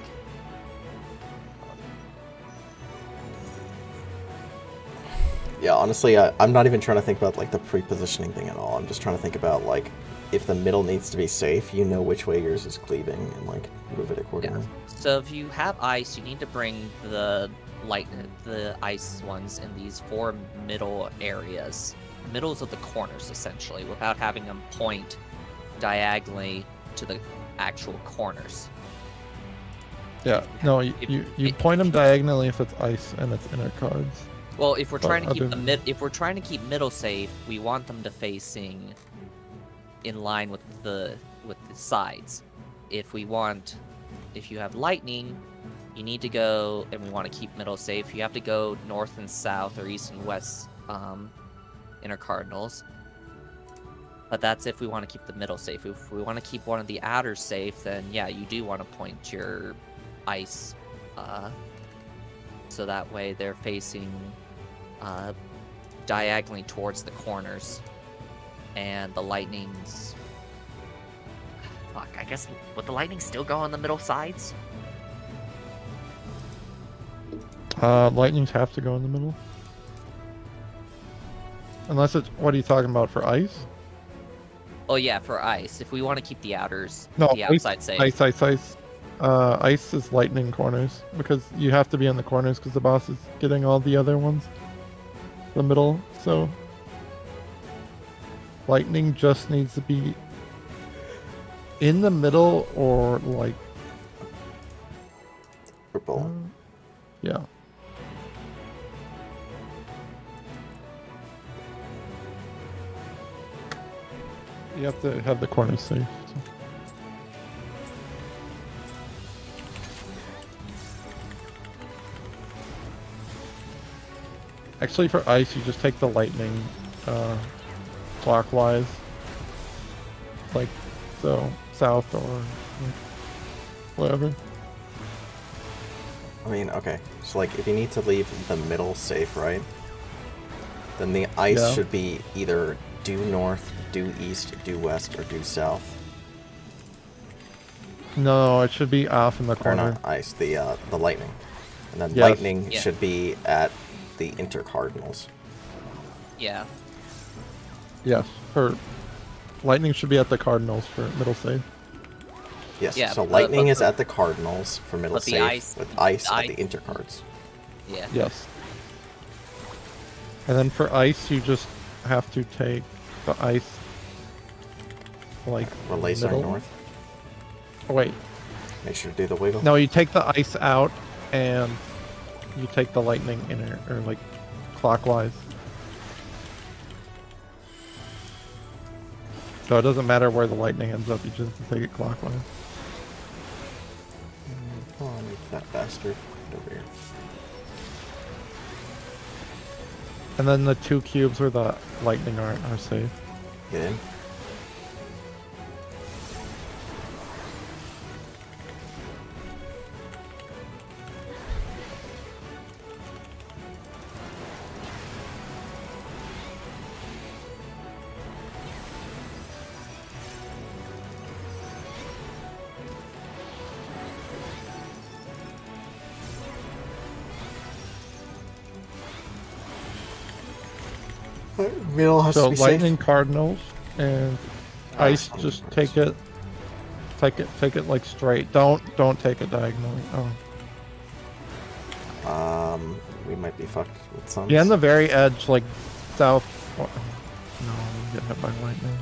S1: Yeah, honestly, I'm not even trying to think about like the pre-positioning thing at all. I'm just trying to think about like if the middle needs to be safe, you know which way yours is cleaving and like move it accordingly.
S2: So if you have ice, you need to bring the ice ones in these 4 middle areas, middles of the corners essentially, without having them point diagonally to the actual corners.
S6: Yeah, no, you
S2: if-
S6: point them diagonally if it's ice and it's inner cards.
S2: Well, if we're
S6: But
S2: trying to keep
S6: other
S2: if we're trying to keep middle safe, we want them to facing in line with the sides. If you have lightning, you need to go, and we want to keep middle safe. You have to go north and south or east and west inner cardinals. But that's if we want to keep the middle safe. If we want to keep one of the outer safe, then yeah, you do want to point your ice so that way they're facing diagonally towards the corners. And the lightning's... Fuck, I guess... Would the lightning still go on the middle sides?
S6: Lightnings have to go in the middle. Unless it's... What are you talking about, for ice?
S2: Oh yeah, for ice. If we want to keep the outers,
S6: No,
S2: the outside safe.
S6: Ice. Ice is lightning corners, because you have to be in the corners because the boss is getting all the other ones. The middle, so... Lightning just needs to be in the middle or like...
S1: Purple.
S6: Yeah. You have to have the corners safe. So. Actually, for ice, you just take the lightning clockwise. Like, so, south or like, whatever.
S1: I mean, okay. So like if you need to leave the middle safe, right? Then the ice should be either due north, due east, due west, or due south.
S6: No, it should be off in the
S1: Or
S6: corner.
S1: not ice, the lightning. And then
S6: Yes.
S1: lightning
S2: Yeah.
S1: should be at the intercardinals.
S2: Yeah.
S6: Yes, for lightning should be at the cardinals for middle save.
S1: Yes.
S2: Yeah,
S1: so
S2: but-
S1: lightning
S2: but-
S1: is at the cardinals for middle
S2: but the
S1: safe,
S2: ice-
S1: with ice
S2: the
S1: at the
S2: ice-
S1: intercards.
S2: Yeah.
S6: Yes. And then for ice, you just have to take the ice, like,
S1: Relays are
S6: middle.
S1: north.
S6: Oh, wait.
S1: Make sure to do the wiggle.
S6: No, you take the ice out, and you take the lightning inner, or like, clockwise. So it doesn't matter where the lightning ends up, you just have to take it clockwise.
S1: Come on, you fat bastard. Get over here.
S6: And then the 2 cubes where the lightning are safe.
S1: Get in. Middle has
S6: So
S1: to be
S6: lightning
S1: safe.
S6: cardinals and ice,
S1: son of
S6: just
S1: a
S6: take it like straight. Don't take it diagonally. Oh.
S1: We might be fucked with some.
S6: Yeah, on the very edge, like south. No, you get hit by lightning.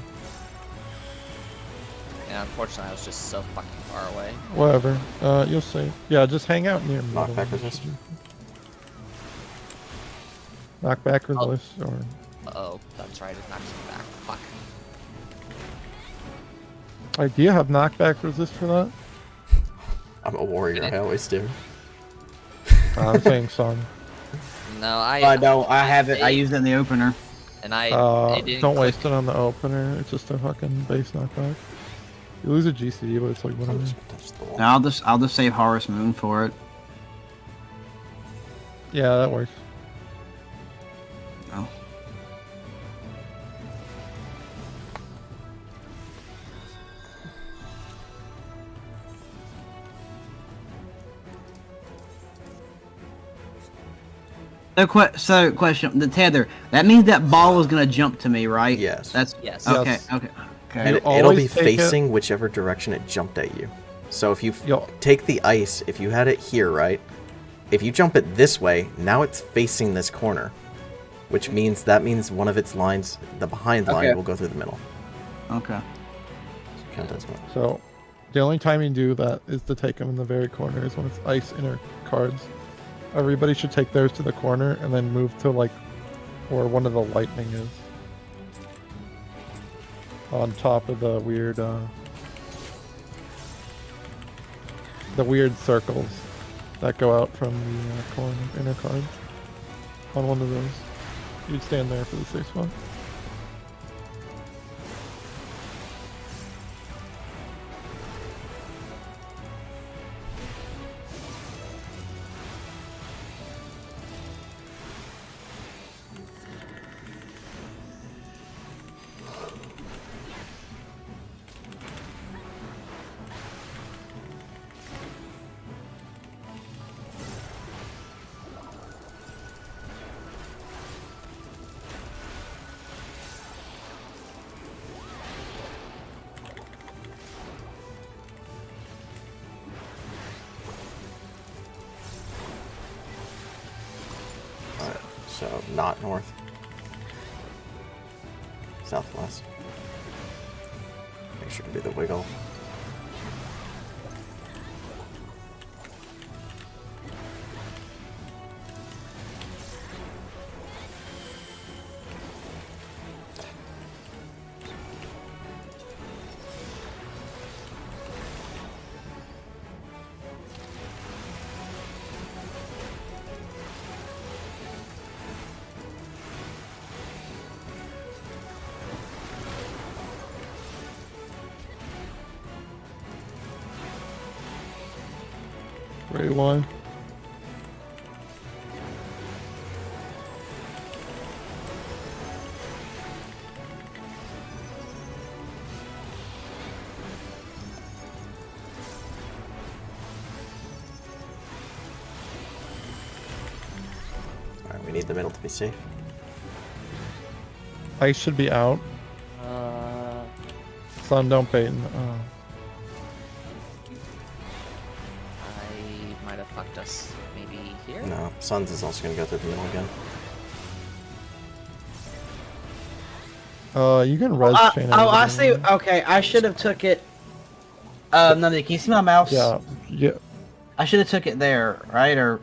S2: Yeah, unfortunately, I was just so fucking far away.
S6: Whatever. You'll see. Yeah, just hang out near middle.
S1: Knockback resist.
S6: Knockback resist, or
S2: Oh, that's right. It knocks me back. Fuck.
S6: like, do you have knockback resist for that?
S1: I'm a warrior. I always do.
S6: I'm saying some.
S2: No, I
S5: don't. I have it. I used it in the opener.
S2: And I it didn't
S6: Don't
S2: click.
S6: waste it on the opener. It's just a fucking base knockback. You lose a GCD, but it's like
S1: I'm
S6: whatever.
S1: just gonna touch the wall.
S7: Now I'll just save Horus Moon for it.
S6: Yeah, that works.
S7: Oh. So question, the tether. That means that ball is gonna jump to me, right?
S1: Yes.
S7: That's
S2: Yes.
S7: okay.
S6: Yes.
S7: Okay.
S1: And
S6: You
S1: it'll be
S6: always take it-
S1: facing whichever direction it jumped at you. So if you
S6: You'll-
S1: take the ice, if you had it here, right? If you jump it this way, now it's facing this corner, which means one of its lines, the behind line,
S5: Okay.
S1: will go through the middle.
S7: Okay.
S1: Count as well.
S6: So, the only time you do that is to take them in the very corner, is when it's ice inner cards. Everybody should take theirs to the corner and then move to like where one of the lightning is. On top of the weird circles that go out from the corner inner cards. On one of those. You'd stand there for the safe spot.
S1: Alright, so not north. Southwest. Make sure to do the wiggle.
S6: Gray line.
S1: Alright, we need the middle to be safe.
S6: Ice should be out. Sun, don't bait.
S2: might have fucked us. Maybe here?
S1: No, Suns is also gonna go through the middle again.
S6: You can res chain.
S5: I
S6: everything.
S5: see. Okay, I should have took it. No, can you see my mouse?
S6: Yeah, yeah.
S5: I should have took it there, right? Or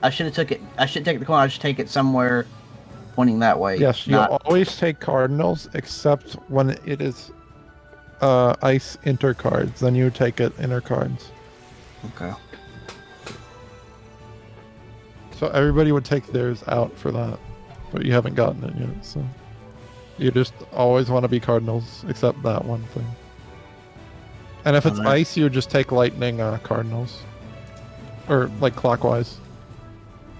S5: I should have took it. I should take the coin. I should take it somewhere pointing that way.
S6: Yes, you always take cardinals except when it is ice intercards. Then you take it intercards.
S5: Okay.
S6: So everybody would take theirs out for that, but you haven't gotten it yet. So you just always want to be cardinals except that one thing. And if it's
S5: Alright.
S6: ice, you would just take lightning cardinals, or like clockwise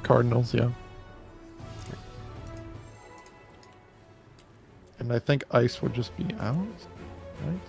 S6: cardinals. Yeah. And I think ice would just be out, right?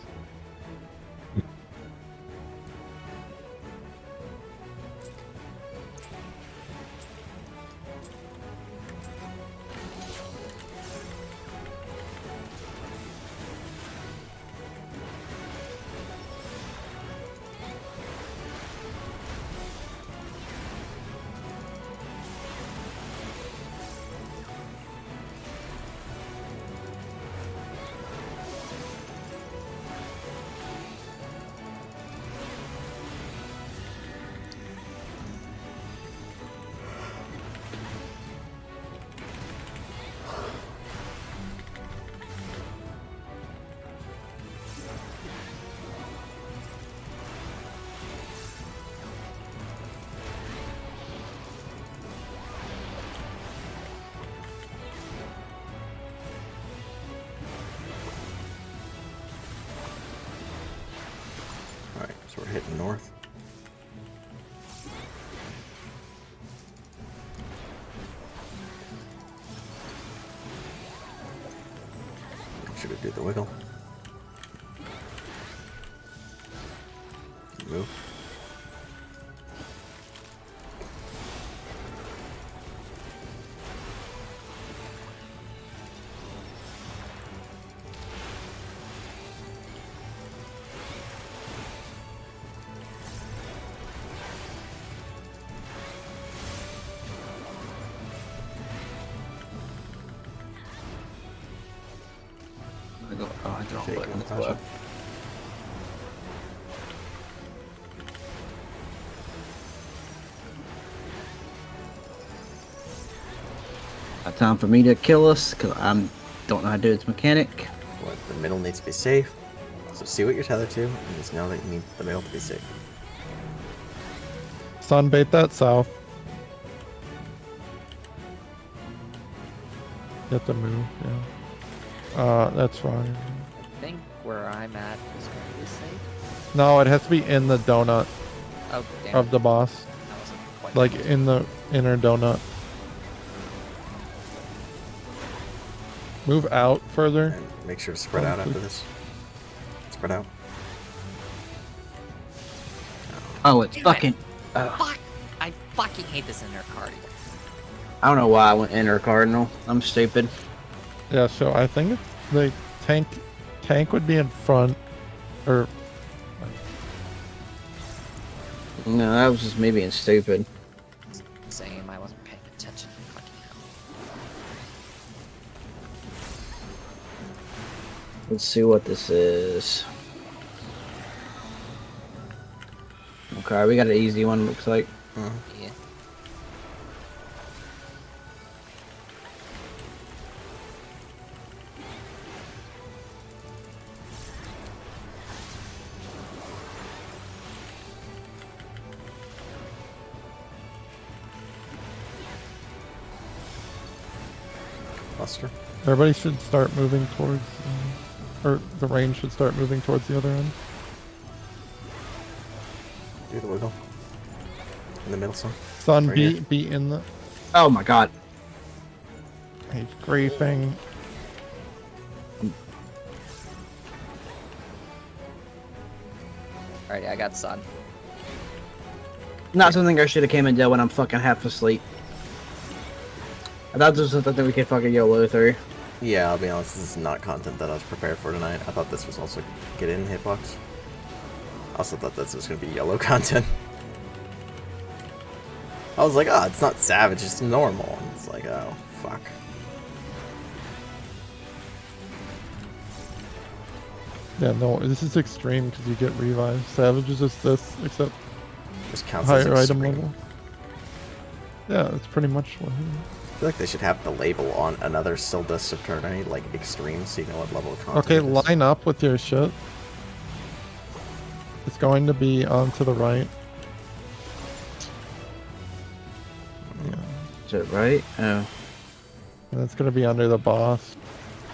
S1: Alright, so we're hitting north. Should we do the wiggle? Move.
S7: I don't
S1: Shake
S7: put
S1: on
S7: in
S1: the
S7: the
S1: passion.
S7: club. Time for me to kill us because I don't know how to do its mechanic.
S1: What, the middle needs to be safe. So see what you're tethered to, and just know that you need the middle to be safe.
S6: Sunbait that south. You have to move, yeah. That's fine.
S2: I think where I'm at is going to be safe.
S6: No, it has to be in the donut
S2: Oh, damn.
S6: of the boss.
S2: That wasn't quite
S6: Like in the inner donut. Move out further.
S1: And make sure to spread out after this. Spread out.
S7: Oh, it's
S2: Damn it.
S7: fucking.
S2: Fuck! I fucking hate this inner card.
S5: I don't know why I went enter cardinal. I'm stupid.
S6: Yeah, so I think it's the tank would be in front, or
S5: No, that was just me being stupid.
S2: Same, I wasn't paying attention. Fucking hell.
S5: Let's see what this is. Okay, we got an easy one, looks like.
S2: Yeah.
S1: Buster.
S6: everybody should start moving towards, or the range should start moving towards the other end.
S1: Do the wiggle. In the middle, son.
S6: Sun,
S1: Right
S6: be
S1: here.
S6: be in the.
S5: Oh my god.
S6: He's griefing.
S2: Alrighty, I got sun.
S5: Not something I should have came and done when I'm fucking half asleep. I thought this was something we could fucking YOLO through.
S1: Yeah, I'll be honest, this is not content that I was prepared for tonight. I thought this was also get in hitbox. I also thought this was going to be yellow content. I was like, oh, it's not savage, it's normal. And it's like, oh, fuck.
S6: Yeah, no, this is extreme because you get revived. Savage is just this, except
S1: Just counts as
S6: higher item
S1: extreme.
S6: level. Yeah, that's pretty much what it is.
S1: I feel like they should have the label on another Silda Saturni, like extreme, so you know what level of content
S6: Okay,
S1: it is.
S6: line up with your shit. It's going to be on to the right. Yeah.
S5: Is it right? Oh.
S6: And it's going to be under the boss.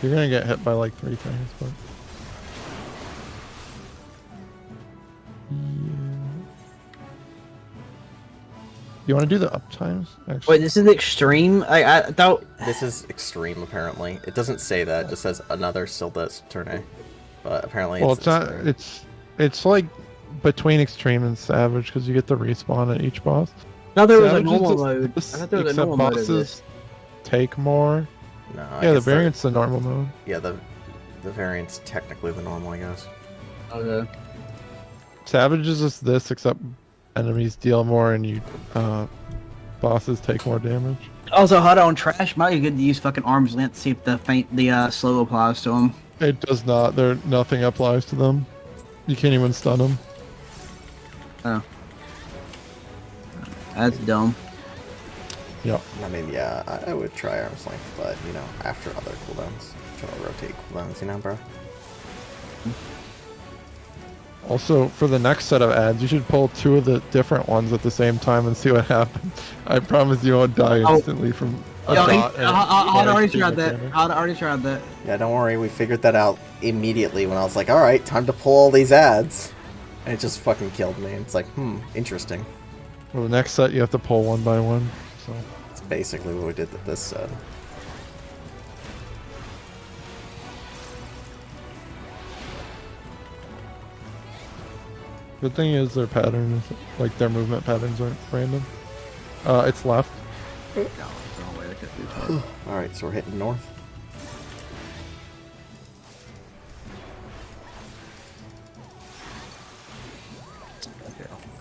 S6: You're going to get hit by like 3 things, but... Yeah. You want to do the uptimes? Actually,
S5: Wait, this is extreme? I thought...
S1: This is extreme, apparently. It doesn't say that, it just says another Silda Saturni. But apparently
S6: well,
S1: it's
S6: it's not.
S1: extreme.
S6: It's like between extreme and savage because you get the respawn at each boss.
S5: No, there was a
S6: Savage is
S5: normal
S6: just
S5: mode. I
S6: this,
S5: thought there was a
S6: except
S5: normal mode of
S6: bosses
S5: this.
S6: take more.
S1: No, I
S6: Yeah, the
S1: guess they're-
S6: variant's the normal mode.
S1: Yeah, the variant's technically the normal, I guess.
S5: Okay.
S6: Savage is just this, except enemies deal more and you bosses take more damage.
S5: Also, hot on trash might be good to use fucking arm's length to see if the slow applies to them.
S6: It does not. There, nothing applies to them. You can't even stun them.
S5: Oh. That's dumb.
S6: Yep.
S1: I mean, yeah, I would try arm's length, but, you know, after other cooldowns. Try to rotate cooldowns, you know, bro?
S6: Also, for the next set of ads, you should pull 2 of the different ones at the same time and see what happens. I promise you won't die
S5: Oh.
S6: instantly from a
S5: Yo,
S6: dot. and
S5: I'd already
S6: extreme
S5: tried that.
S6: mechanic.
S5: I'd already tried that.
S1: Yeah, don't worry, we figured that out immediately when I was like, alright, time to pull all these ads. And it just fucking killed me. It's like, interesting.
S6: Well, the next set you have to pull one by one. So
S1: It's basically what we did with this set.
S6: good thing is their pattern is like their movement patterns aren't random. It's left.
S1: Alright, so we're hitting north.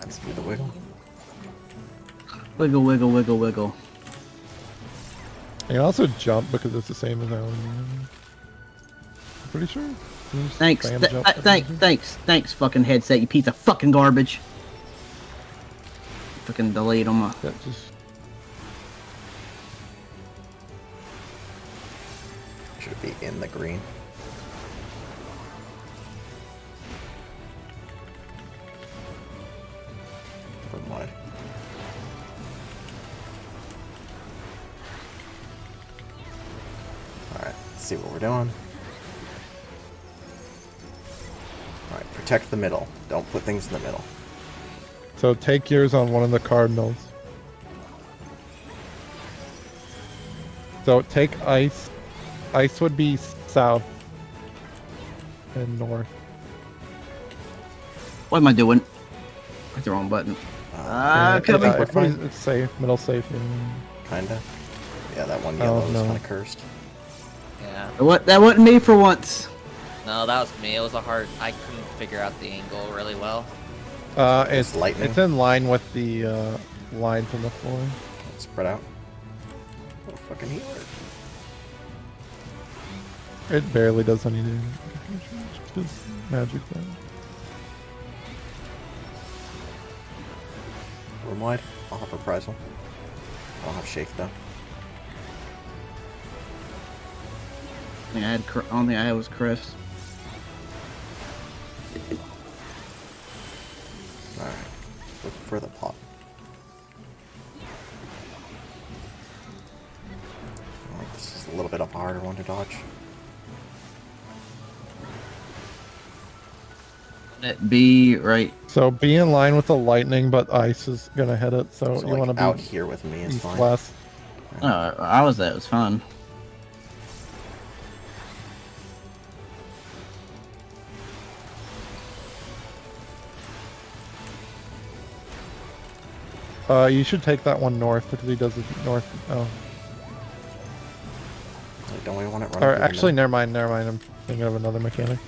S1: Let's do the wiggle.
S5: Wiggle, wiggle, wiggle, wiggle.
S6: You can also jump because it's the same as our own. I'm pretty sure. You just
S5: Thanks,
S6: spam jump to
S5: thanks, fucking headset, you piece of fucking garbage. Fucking delete on my.
S6: Yeah, just
S1: Should be in the green. Never mind. Alright, let's see what we're doing. Alright, protect the middle. Don't put things in the middle.
S6: so take yours on one of the cardinals. So take ice. Ice would be south and north.
S5: What am I doing? Hit the wrong button. Come
S1: think
S5: on.
S1: we're fine.
S6: It's safe, middle safe.
S1: Kinda. Yeah, that one yellow is
S6: no.
S1: kinda cursed.
S2: Yeah.
S5: What? That wasn't me for once.
S2: No, that was me. It was a hard. I couldn't figure out the angle really well.
S6: It's
S1: lightning.
S6: It's in line with the lines on the floor.
S1: Let's spread out. Oh, fucking heat.
S6: It barely does any damage. Just magic though.
S1: Room wide. I'll have reprisal. I don't have shake though.
S5: I think I had. Only I had was Chris.
S1: Alright. Look for the pot. Oh, this is a little bit of a harder one to dodge.
S5: It be right.
S6: So be in line with the lightning, but ice is gonna hit it. So,
S1: So
S6: you
S1: like
S6: want to be
S1: out here with me is
S6: east
S1: fine.
S6: west.
S5: I was there. It was fun.
S6: You should take that one north because he does it north. Oh,
S1: Like, don't we want it running?
S6: or
S1: through the
S6: actually,
S1: middle?
S6: never mind. I'm thinking of another mechanic.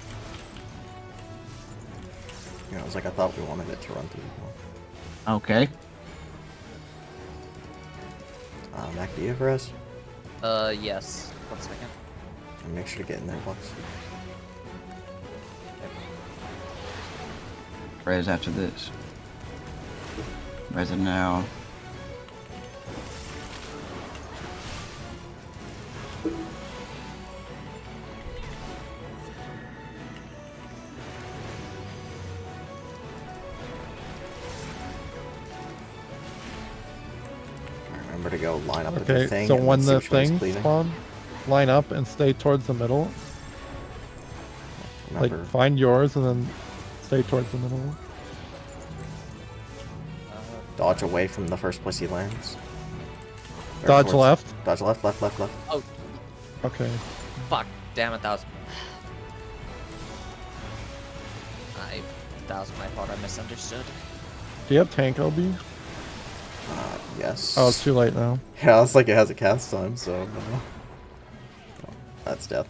S1: Yeah, I was like, I thought we wanted it to run through the middle.
S5: Okay.
S1: Mac, do you have res?
S2: Yes. 1 second.
S1: And make sure to get in there, Bucks.
S7: Res after this. Res it now.
S1: Remember to go line up with the
S6: Okay,
S1: thing.
S6: so
S1: and
S6: when
S1: see
S6: the
S1: which way it's
S6: things
S1: cleaving.
S6: spawn, line up and stay towards the middle.
S1: Remember,
S6: Like, find yours and then stay towards the middle.
S1: dodge away from the first place he lands. Or
S6: Dodge
S1: towards-
S6: left.
S1: Dodge left, left, left, left.
S2: Oh,
S6: Okay.
S2: fuck. Damn it, that was my fault. I misunderstood.
S6: Do you have tank LB?
S1: Yes.
S6: Oh, it's too late now.
S1: Yeah, it's like it has a cast time, so no. Oh, that's death.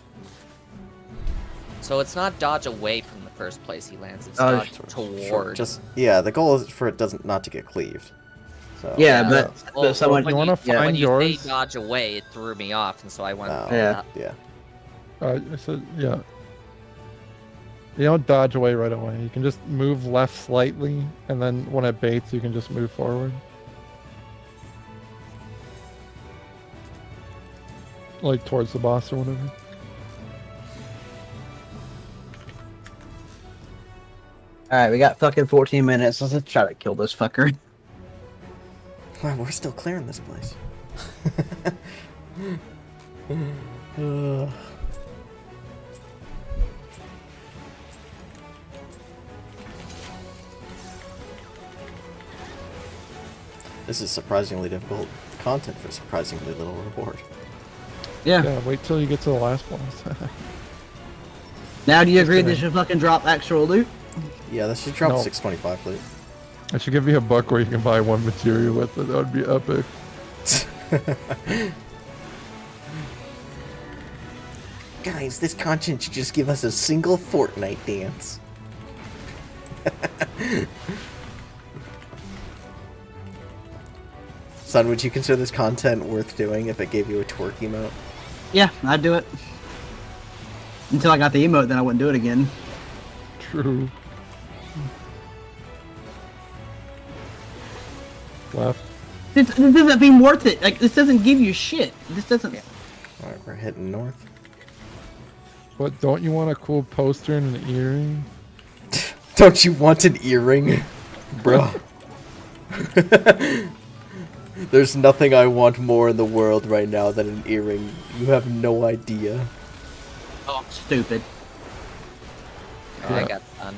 S2: So it's not dodge away from the first place he lands. It's
S7: Oh,
S2: dodge toward.
S1: Just yeah, the goal is for it doesn't not to get cleaved. So
S7: Yeah,
S2: Yeah.
S7: but,
S2: Well,
S7: but someone.
S6: you wanna
S7: yeah.
S6: find
S2: when you
S6: yours?
S2: say dodge away, it threw me off, and so I went.
S1: Oh,
S7: Yeah.
S1: yeah.
S6: I said, yeah. You don't dodge away right away. You can just move left slightly, and then when it baits, you can just move forward. Like towards the boss or whatever.
S7: Alright, we got fucking 14 minutes. Let's try to kill this fucker.
S1: Wow, we're still clearing this place. This is surprisingly difficult content for surprisingly little reward.
S7: Yeah.
S6: Yeah, wait till you get to the last boss.
S7: Now, do you agree they should fucking drop actual loot?
S1: Yeah, this should drop
S6: No.
S1: 625 loot.
S6: I should give you a buck where you can buy one material with it. That would be epic.
S1: Guys, this content should just give us a single Fortnite dance. Son, would you consider this content worth doing if it gave you a twerk emote?
S7: Yeah, I'd do it. Until I got the emote, then I wouldn't do it again.
S6: True. Left.
S7: This doesn't seem worth it. Like, this doesn't give you shit. This doesn't...
S1: Alright, we're heading north.
S6: But don't you want a cool poster and an earring?
S1: Don't you want an earring? Bro. There's nothing I want more in the world right now than an earring. You have no idea.
S7: Oh, stupid.
S2: Oh, I
S6: Yeah.
S2: got done.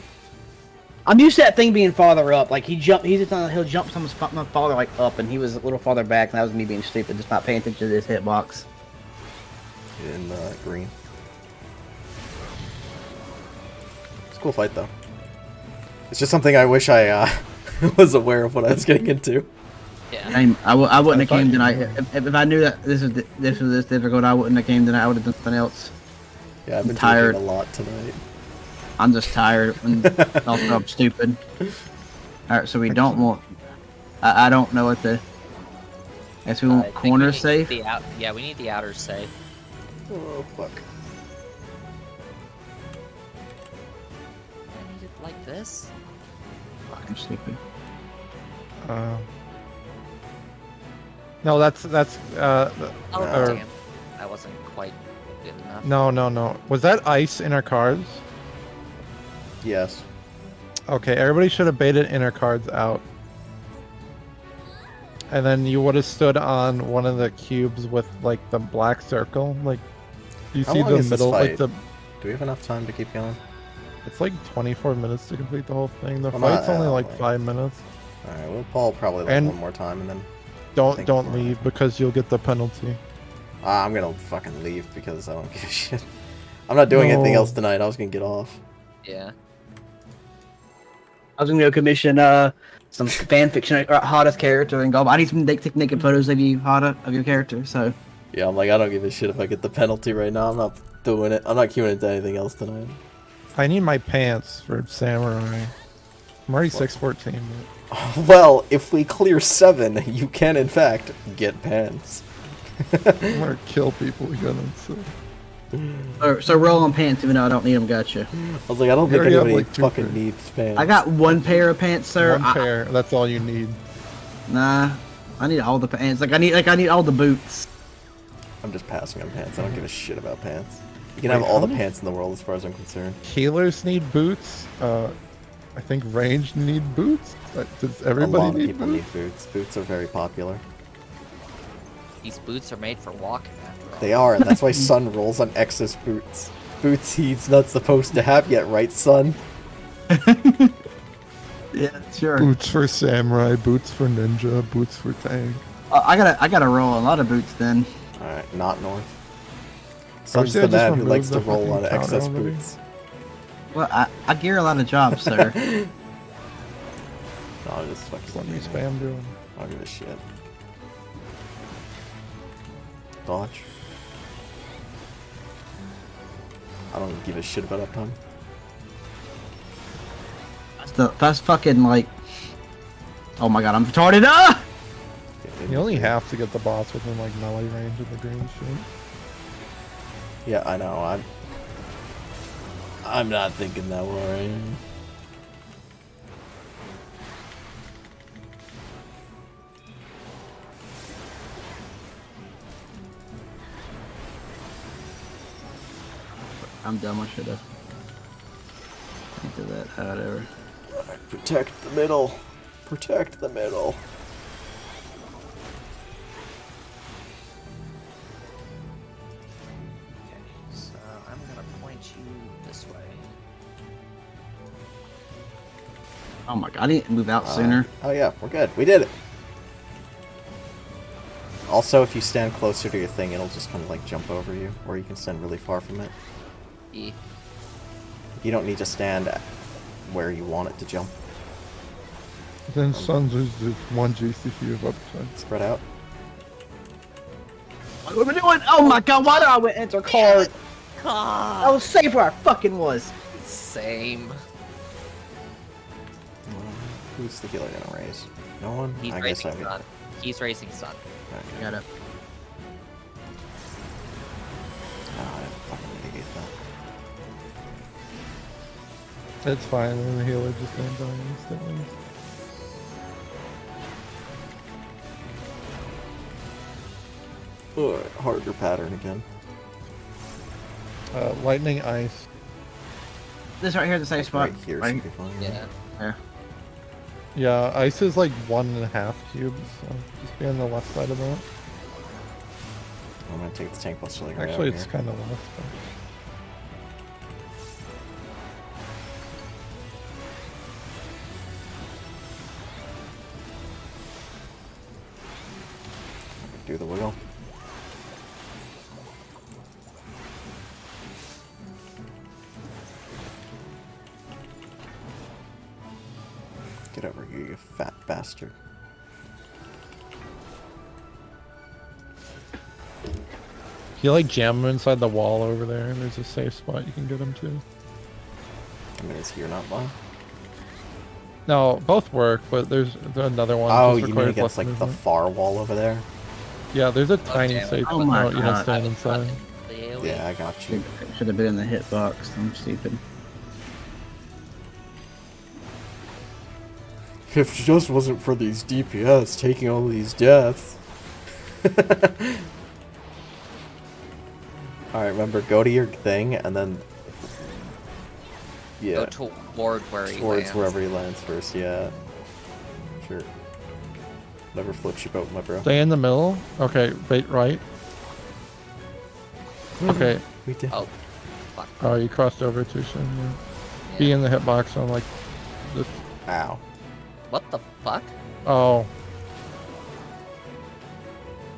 S7: I'm used to that thing being farther up. Like, he'll jump someone's farther, like, up, and he was a little farther back, and that was me being stupid, just not paying attention to this hitbox.
S1: In green. It's a cool fight, though. It's just something I wish I was aware of what I was getting into.
S2: Yeah.
S7: I wouldn't have
S6: thought
S7: came
S6: you
S7: tonight.
S6: knew.
S7: If I knew that this was this difficult, I wouldn't have came tonight. I would have done something else.
S1: Yeah, I've been
S7: Tired.
S1: drinking a lot tonight.
S7: I'm just tired and also I'm stupid. Alright, so we don't want... I don't know what the... I guess we
S2: I
S7: want
S2: think
S7: corner
S2: we need
S7: safe.
S2: Yeah, we need the outer safe.
S1: Oh, fuck.
S2: I need it like this.
S7: I'm stupid.
S6: No, that's
S2: Oh,
S6: or-
S2: damn. That wasn't quite good enough.
S6: no. Was that ice in our cards?
S1: Yes.
S6: Okay, everybody should have baited inner cards out. And then you would have stood on one of the cubes with like the black circle. Like you
S1: How
S6: see
S1: long
S6: the
S1: is this
S6: middle like
S1: fight?
S6: the
S1: Do we have enough time to keep going?
S6: it's like 24 minutes to complete the whole thing. The
S1: Well, not
S6: fight's only
S1: that
S6: like
S1: long.
S6: 5 minutes.
S1: Alright, we'll Paul probably
S6: And-
S1: one more time and then...
S6: Don't
S1: think
S6: don't
S1: we're
S6: leave because you'll get the penalty.
S1: I'm gonna fucking leave because I don't give a shit. I'm not doing anything
S6: No.
S1: else tonight, I was gonna get off.
S2: Yeah.
S7: I was gonna go commission some fan fiction Hada's character and go. I need some take naked photos of you, Hada, of your character. So
S1: Yeah, I'm like, I don't give a shit if I get the penalty right now. I'm not doing it. I'm not queuing into anything else tonight.
S6: I need my pants for samurai. I'm already 614. But...
S1: Well, if we clear 7, you can in fact get pants.
S6: I'm gonna kill people again.
S7: So roll on pants even though I don't need them. Gotcha.
S1: I was like, I don't
S6: You
S1: think
S6: already have,
S1: anybody
S6: like, 2
S1: fucking
S6: pairs.
S1: needs pants.
S7: I got 1 pair of pants, sir.
S6: One pair. That's all you need.
S7: Nah, I need all the pants. I need all the boots.
S1: I'm just passing on pants. I don't give a shit about pants. You can have all the pants in the world as far as I'm concerned.
S6: Healers need boots. I think ranged need boots. Does
S1: A
S6: everybody
S1: lot of
S6: need
S1: people
S6: boots?
S1: need boots. Boots are very popular.
S2: These boots are made for walking after all.
S1: They are, and that's why Sun rolls on Exos boots. Boots he's not supposed to have yet, right, Sun?
S7: Yeah, sure.
S6: Boots for samurai, boots for ninja, boots for tank.
S7: I gotta roll a lot of boots then.
S1: Alright, not North.
S6: I
S1: Sun's
S6: wish
S1: the
S6: they just
S1: man who likes to
S6: removed the
S1: roll on
S6: fucking counter
S1: Exos
S6: already.
S1: boots.
S7: Well, I gear a lot of jobs, sir.
S1: No, I'll just fucking
S6: Let me spam doing.
S1: I don't give a shit. Dodge. I don't give a shit about uptime.
S7: That's fucking like. Oh my god, I'm retarded. Ah!
S6: You only have to get the boss within like melee range of the green shit.
S1: Yeah, I know. I'm not thinking that way.
S7: I'm dumb. I should have. Did that. Whatever.
S1: Alright, protect the middle. Protect the middle.
S2: Okay, so I'm gonna point you this way.
S7: Oh my god, I need to move out sooner.
S1: Oh yeah, we're good. We did it. Also, if you stand closer to your thing, it'll just kind of like jump over you, or you can stand really far from it.
S2: E.
S1: You don't need to stand where you want it to jump.
S6: Then Suns is just 1 GCP of upside.
S1: Spread out.
S7: What are we doing? Oh my god, why did I went enter card? I was safe where I fucking was.
S2: Same.
S1: Who's the healer gonna raise? No one?
S2: He's
S1: I guess
S2: racing
S1: I would.
S2: Sun. He's racing Sun.
S1: Okay.
S7: Got it.
S1: Oh, I fucking negate that.
S6: It's fine, and the healer just gonna die instantly.
S1: Alright, harder pattern again.
S6: Lightning ice.
S7: This right here is the safe spot.
S1: Right here
S7: Right
S1: should be fine.
S2: Yeah.
S7: here.
S6: Yeah, ice is like 1.5 cubes, so just be on the left side of that.
S1: I'm gonna take the tank plus like right
S6: Actually,
S1: out
S6: it's
S1: here.
S6: kind of less. But...
S1: Do the wiggle. Get over here, you fat bastard.
S6: If you like jam him inside the wall over there, there's a safe spot you can get him to.
S1: I mean, is here not mine?
S6: No, both work, but there's another one.
S1: Oh,
S6: just
S1: you mean
S6: requires
S1: against
S6: less
S1: like the
S6: movement.
S1: far wall over there?
S6: Yeah, there's a tiny
S2: damn it.
S6: safe
S7: Oh
S6: spot.
S7: my
S6: No, you don't
S7: God.
S6: stand inside.
S2: The AoE.
S1: Yeah, I got you.
S7: Should have been in the hitbox. I'm stupid.
S1: If it just wasn't for these DPS taking all these deaths. Alright, remember, go to your thing and then. Yeah.
S2: Go toward where he
S1: Towards
S2: lands.
S1: wherever he lands first, yeah. Sure. Whatever floats your boat, my bro.
S6: Stay in the middle. Okay, wait, right. Okay.
S1: We did.
S2: Oh, fuck.
S6: Oh, you crossed over too soon. Yeah.
S2: Yeah.
S6: Be in the hitbox on like this.
S1: Ow.
S2: What the fuck?
S6: Oh,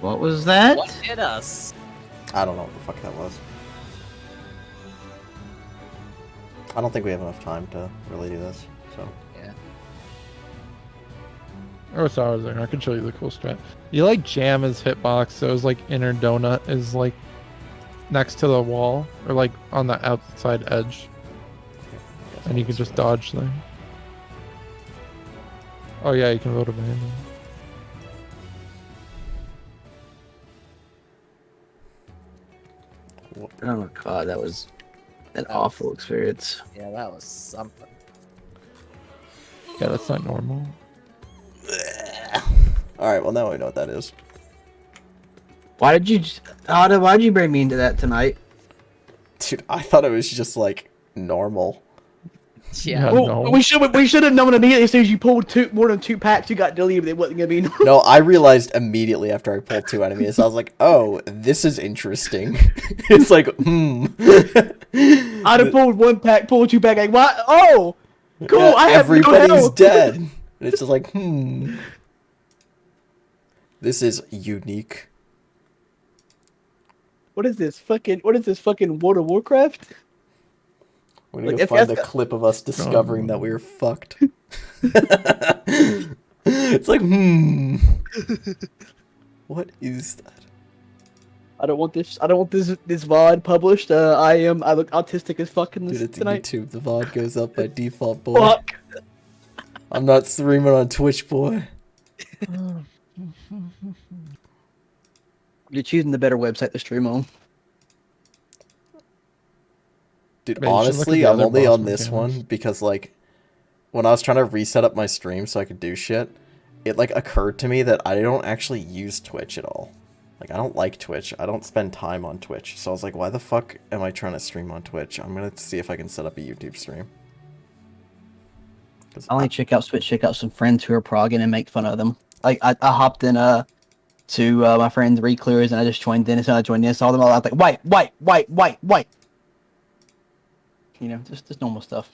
S7: What was that?
S2: What hit us?
S1: I don't know what the fuck that was. I don't think we have enough time to really do this, so.
S2: Yeah.
S6: oh, so I was there. I can show you the cool strat. You like jam his hitbox, so his like inner donut is like next to the wall or like on the outside edge,
S1: Guess
S6: and
S1: I'll
S6: you can just
S1: do that.
S6: dodge things. Oh yeah, you can vote abandon.
S7: Oh god, that was an awful experience.
S2: Yeah, that was something.
S6: Yeah, that's not normal.
S1: Alright, well now we know what that is.
S7: Why did you bring me into that tonight?
S1: Dude, I thought it was just like normal.
S2: Yeah.
S6: No.
S7: We should have known immediately as soon as you pulled more than 2 packs. You got deleted. It wasn't gonna be normal.
S1: No, I realized immediately after I pulled 2 enemies. I was like, oh, this is interesting. It's like,
S7: I'd have pulled 1 pack, pulled 2 pack. Like, what? Oh, cool.
S1: Yeah,
S7: I have no
S1: everybody's
S7: health.
S1: dead. And it's just like, This is unique.
S7: What is this fucking World of Warcraft?
S1: We need
S7: Like,
S1: to
S7: if
S1: find
S7: that's
S1: a clip of us discovering that we were fucked. It's like, What is that?
S7: I don't want this VOD published. I look autistic as fuck in this
S1: Dude, it's
S7: tonight.
S1: YouTube. The VOD goes up by default, boy.
S7: Fuck.
S1: I'm not streaming on Twitch, boy.
S7: You're choosing the better website to stream on.
S1: Dude,
S6: Man, you should look at
S1: honestly,
S6: the
S1: I'm
S6: other
S1: only
S6: boss
S1: on this
S6: mechanics.
S1: one because, like, when I was trying to reset up my stream so I could do shit, it, like, occurred to me that I don't actually use Twitch at all. Like, I don't like Twitch. I don't spend time on Twitch. So I was like, why the fuck am I trying to stream on Twitch? I'm gonna see if I can set up a YouTube stream.
S7: I only check out some friends who are progging and make fun of them. Like, I hopped in to my friend's Reclures and I just joined in. And so I joined in, saw them all. I was like, wait. You know, just normal stuff.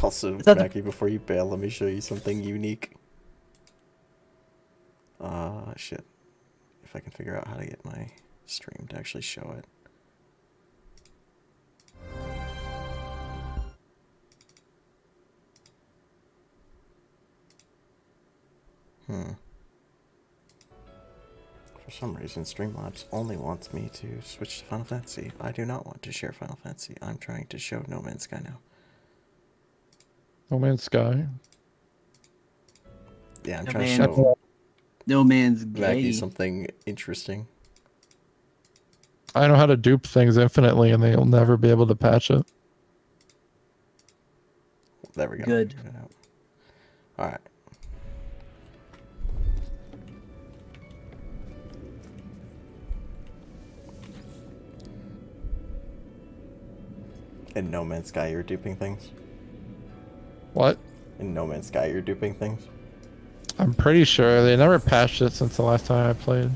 S1: Also,
S7: Is that the-
S1: Mackie, before you bail, let me show you something unique. Shit. If I can figure out how to get my stream to actually show it. For some reason, Streamlabs only wants me to switch to Final Fantasy. I do not want to share Final Fantasy. I'm trying to show No Man's Sky now.
S6: No Man's Sky.
S1: Yeah, I'm
S7: No
S1: trying to
S7: Man's-
S1: show
S7: No man's
S1: Maggie
S7: gay.
S1: something interesting.
S6: I know how to dupe things infinitely, and they'll never be able to patch it.
S1: There we go.
S7: Good.
S1: Alright. In No Man's Sky, you're duping things?
S6: What?
S1: In No Man's Sky, you're duping things?
S6: I'm pretty sure they never patched it since the last time I played.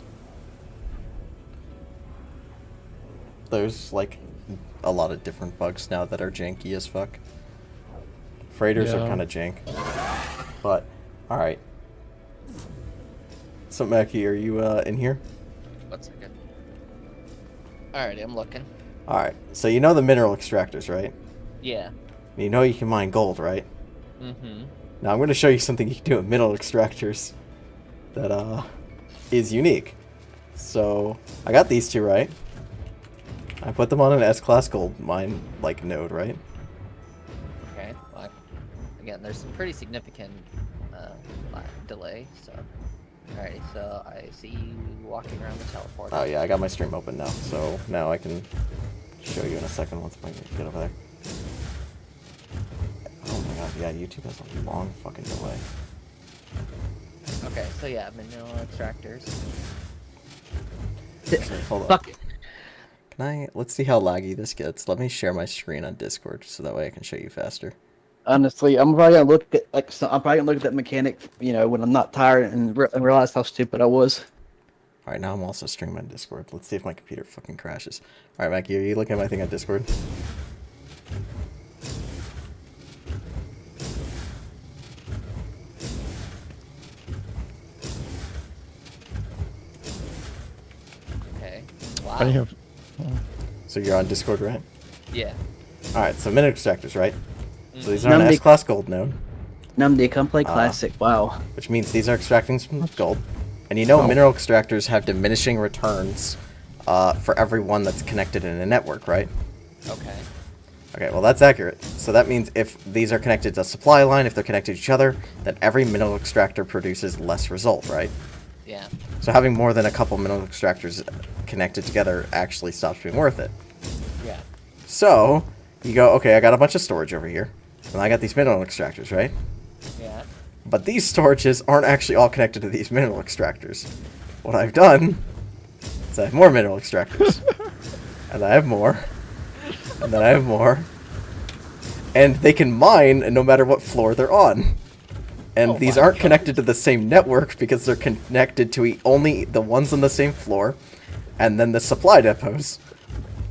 S1: There's, like, a lot of different bugs now that are janky as fuck. Freighters are
S6: Yeah.
S1: kind of jank. But, alright. So, Mackie, are you, in here?
S2: 1 second. Alrighty, I'm looking.
S1: Alright, so you know the mineral extractors, right?
S2: Yeah.
S1: You know you can mine gold, right?
S2: Mm-hmm.
S1: Now I'm going to show you something you can do with mineral extractors that is unique. So I got these two, right? I put them on an S-class gold mine like node, right?
S2: Okay. Well, again, there's some pretty significant delay. So, alrighty. So I see you walking around the teleport.
S1: Oh yeah, I got my stream open now, so now I can show you in a second once I get over there. Oh my god, yeah, YouTube has a long fucking delay.
S2: Okay. So yeah, mineral extractors.
S1: Actually, hold on.
S7: Fuck.
S1: Let's see how laggy this gets. Let me share my screen on Discord so that way I can show you faster.
S7: Honestly, I'm probably gonna look at I'm probably gonna look at that mechanic, you know, when I'm not tired and realize how stupid I was.
S1: Alright, now I'm also streaming on Discord. Let's see if my computer fucking crashes. Alright, Mackie, are you looking at my thing on Discord?
S2: Okay.
S6: I didn't
S2: Wow.
S6: have.
S1: So you're on Discord, right?
S2: Yeah.
S1: Alright, so minute extractors, right? So these are an
S7: Number-
S1: S-class gold node,
S7: Numdy, come play classic. Wow.
S1: which means these are extracting some gold. And you know mineral extractors have diminishing returns for every one that's connected in a network, right?
S2: Okay.
S1: Okay, well that's accurate. So that means if these are connected to a supply line, if they're connected to each other, then every mineral extractor produces less result, right?
S2: Yeah.
S1: So having more than a couple mineral extractors connected together actually stops being worth it.
S2: Yeah.
S1: So, you go, okay, I got a bunch of storage over here, and I got these mineral extractors, right?
S2: Yeah.
S1: But these storages aren't actually all connected to these mineral extractors. What I've done is I have more mineral extractors. And I have more. And then I have more. And they can mine no matter what floor they're on. And these aren't connected to the same network because they're connected to only the ones on the same floor and then the supply depots.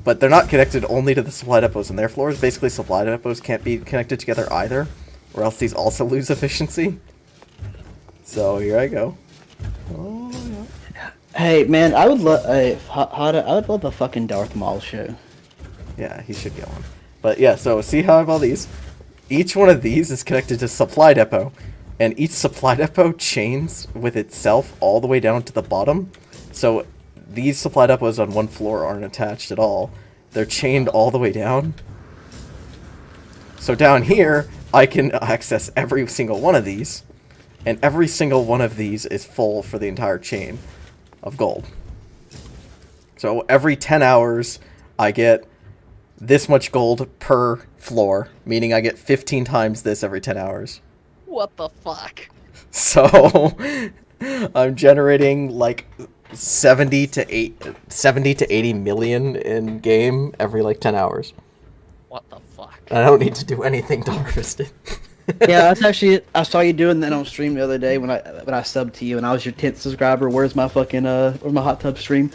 S1: But they're not connected only to the supply depots and their floors. Basically, supply depots can't be connected together either, or else these also lose efficiency. So here I go. Oh, yeah.
S7: Hey man, I would love I would love a fucking Darth Maul show.
S1: Yeah, he should get one. But yeah, so see how I have all these? Each one of these is connected to supply depot, and each supply depot chains with itself all the way down to the bottom. So these supply depots on one floor aren't attached at all. They're chained all the way down. So down here, I can access every single one of these, and every single one of these is full for the entire chain of gold. So every 10 hours, I get this much gold per floor, meaning I get 15 times this every 10 hours.
S2: What the fuck?
S1: So I'm generating like 70 to 80 million in game every like 10 hours.
S2: What the fuck?
S1: And I don't need to do anything to harvest it.
S7: Yeah, that's actually I saw you doing that on stream the other day when I subbed to you and I was your 10th subscriber. Where's my fucking where's my hot tub stream?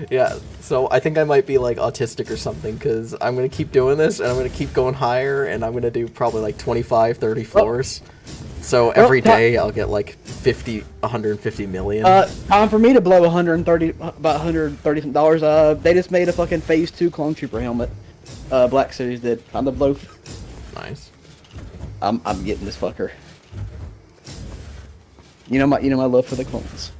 S1: Yeah, so I think I might be like autistic or something because I'm going to keep doing this and I'm going to keep going higher and I'm going to do probably like 25, 30 floors. So every day I'll get like 150 million.
S7: Time for me to blow about $130. They just made a fucking Phase 2 Clone Trooper helmet. Black Series did. I'm the blow.
S1: Nice.
S7: I'm getting this fucker. You know my love for the clones.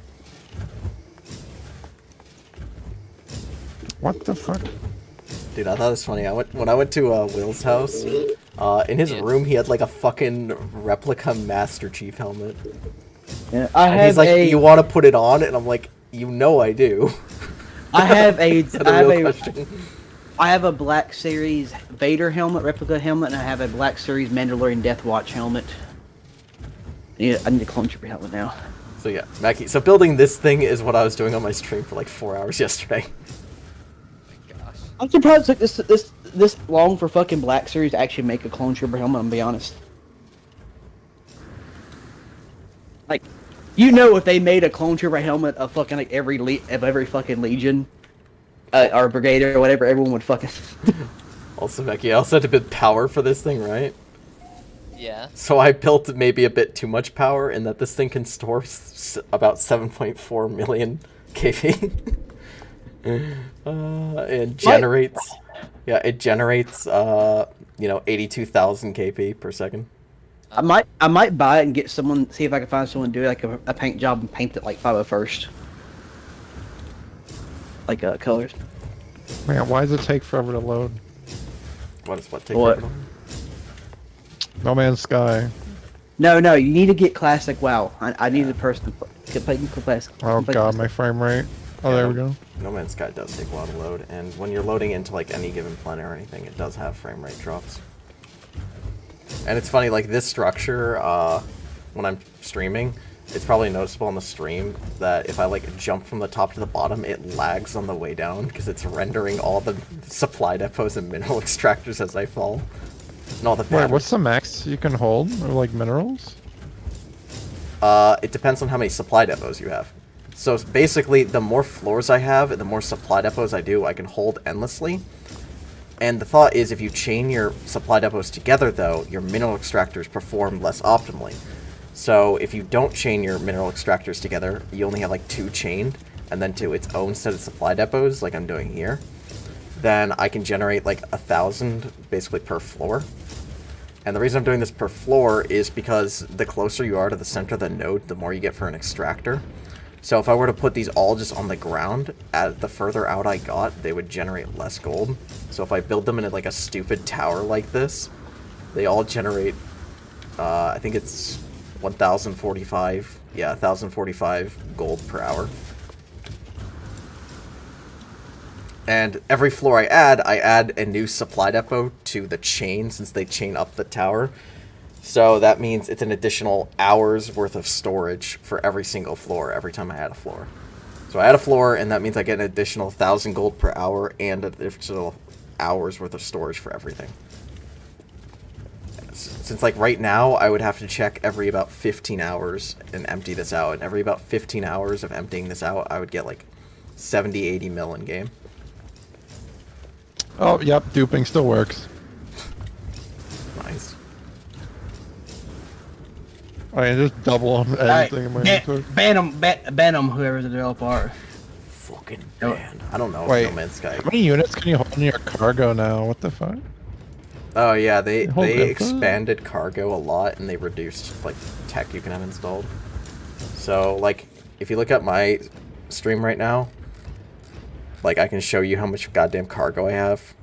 S6: What the fuck?
S1: Dude, I thought it was funny. When I went to Will's house, in his room he had like a fucking replica Master Chief helmet.
S7: Yeah,
S1: And he's like, "You want to put it on?" And I'm like, "You know I do."
S7: I have a
S1: Question.
S7: I have a Black Series Vader helmet, replica helmet, and I have a Black Series Mandalorian Death Watch helmet. Yeah, I need a Clone Trooper helmet now.
S1: So yeah, Mackie. So building this thing is what I was doing on my stream for like 4 hours yesterday.
S7: I'm surprised it took this long for fucking Black Series to actually make a Clone Trooper helmet. I'm gonna be honest. Like, you know, if they made a Clone Trooper helmet of fucking like every fucking Legion, or Brigade or whatever, everyone would fucking.
S1: Also, Mackie, I also had to build power for this thing, right?
S2: Yeah.
S1: So I built maybe a bit too much power in that this thing can store about 7.4 million kV. It generates, it generates, 82,000 kp per second.
S7: I might buy it and get someone, see if I can find someone to do like a paint job and paint it like 501st. Like colors.
S6: Man, why does it take forever to load?
S1: What take?
S7: What?
S6: No Man's Sky.
S7: No, you need to get classic WoW. I need a person to play classic.
S6: Oh god, my frame rate. Oh,
S1: Yeah,
S6: there we go.
S1: No Man's Sky does take a lot of load, and when you're loading into like any given planet or anything, it does have frame rate drops. And it's funny, like this structure, when I'm streaming, it's probably noticeable on the stream that if I like jump from the top to the bottom, it lags on the way down because it's rendering all the supply depots and mineral extractors as I fall. And all the
S6: Wait,
S1: patterns.
S6: what's the max you can hold? Or like minerals?
S1: It depends on how many supply depots you have. So basically, the more floors I have and the more supply depots I do, I can hold endlessly. And the thought is if you chain your supply depots together, though, your mineral extractors perform less optimally. So if you don't chain your mineral extractors together, you only have like 2 chained, and then to its own set of supply depots, like I'm doing here, then I can generate like 1,000 basically per floor. And the reason I'm doing this per floor is because the closer you are to the center of the node, the more you get for an extractor. So if I were to put these all just on the ground, the further out I got, they would generate less gold. So if I build them in like a stupid tower like this, they all generate, I think it's 1,045, yeah, 1,045 gold per hour. And every floor I add a new supply depot to the chain, since they chain up the tower. So that means it's an additional hour's worth of storage for every single floor every time I add a floor. So I add a floor, and that means I get an additional 1,000 gold per hour and an additional hour's worth of storage for everything. Since like right now, I would have to check every about 15 hours and empty this out. And every about 15 hours of emptying this out, I would get like 70, 80 mil in game.
S6: Oh, yep, duping still works.
S1: Nice.
S6: I mean, just double everything in my inventory.
S5: Ban them, whoever the developer.
S1: Fucking man. I don't know.
S6: Wait,
S1: No Man's Sky.
S6: how many units can you hold in your cargo now? What the fuck?
S1: Oh yeah, they
S6: Hold it.
S1: expanded cargo a lot, and they reduced like tech you can have installed. So like, if you look at my stream right now, like I can show you how much goddamn cargo I have,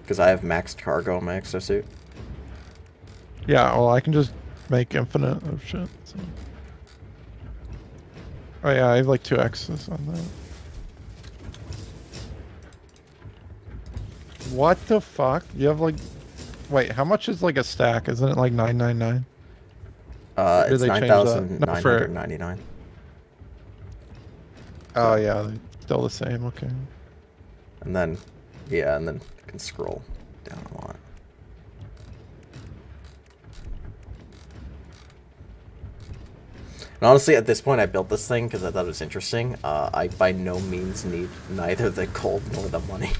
S1: because I have maxed cargo in my exosuit.
S6: Yeah, well, I can just make infinite of shit. So. Oh yeah, I have like 2 X's on that. What the fuck? You have like... Wait, how much is like a stack? Isn't it like 999?
S1: It's
S6: they change that?
S1: 9,999.
S6: Oh yeah, they're still the same, okay.
S1: And then, yeah, and then you can scroll down a lot. And honestly, at this point, I built this thing because I thought it was interesting. I by no means need neither the gold nor the money.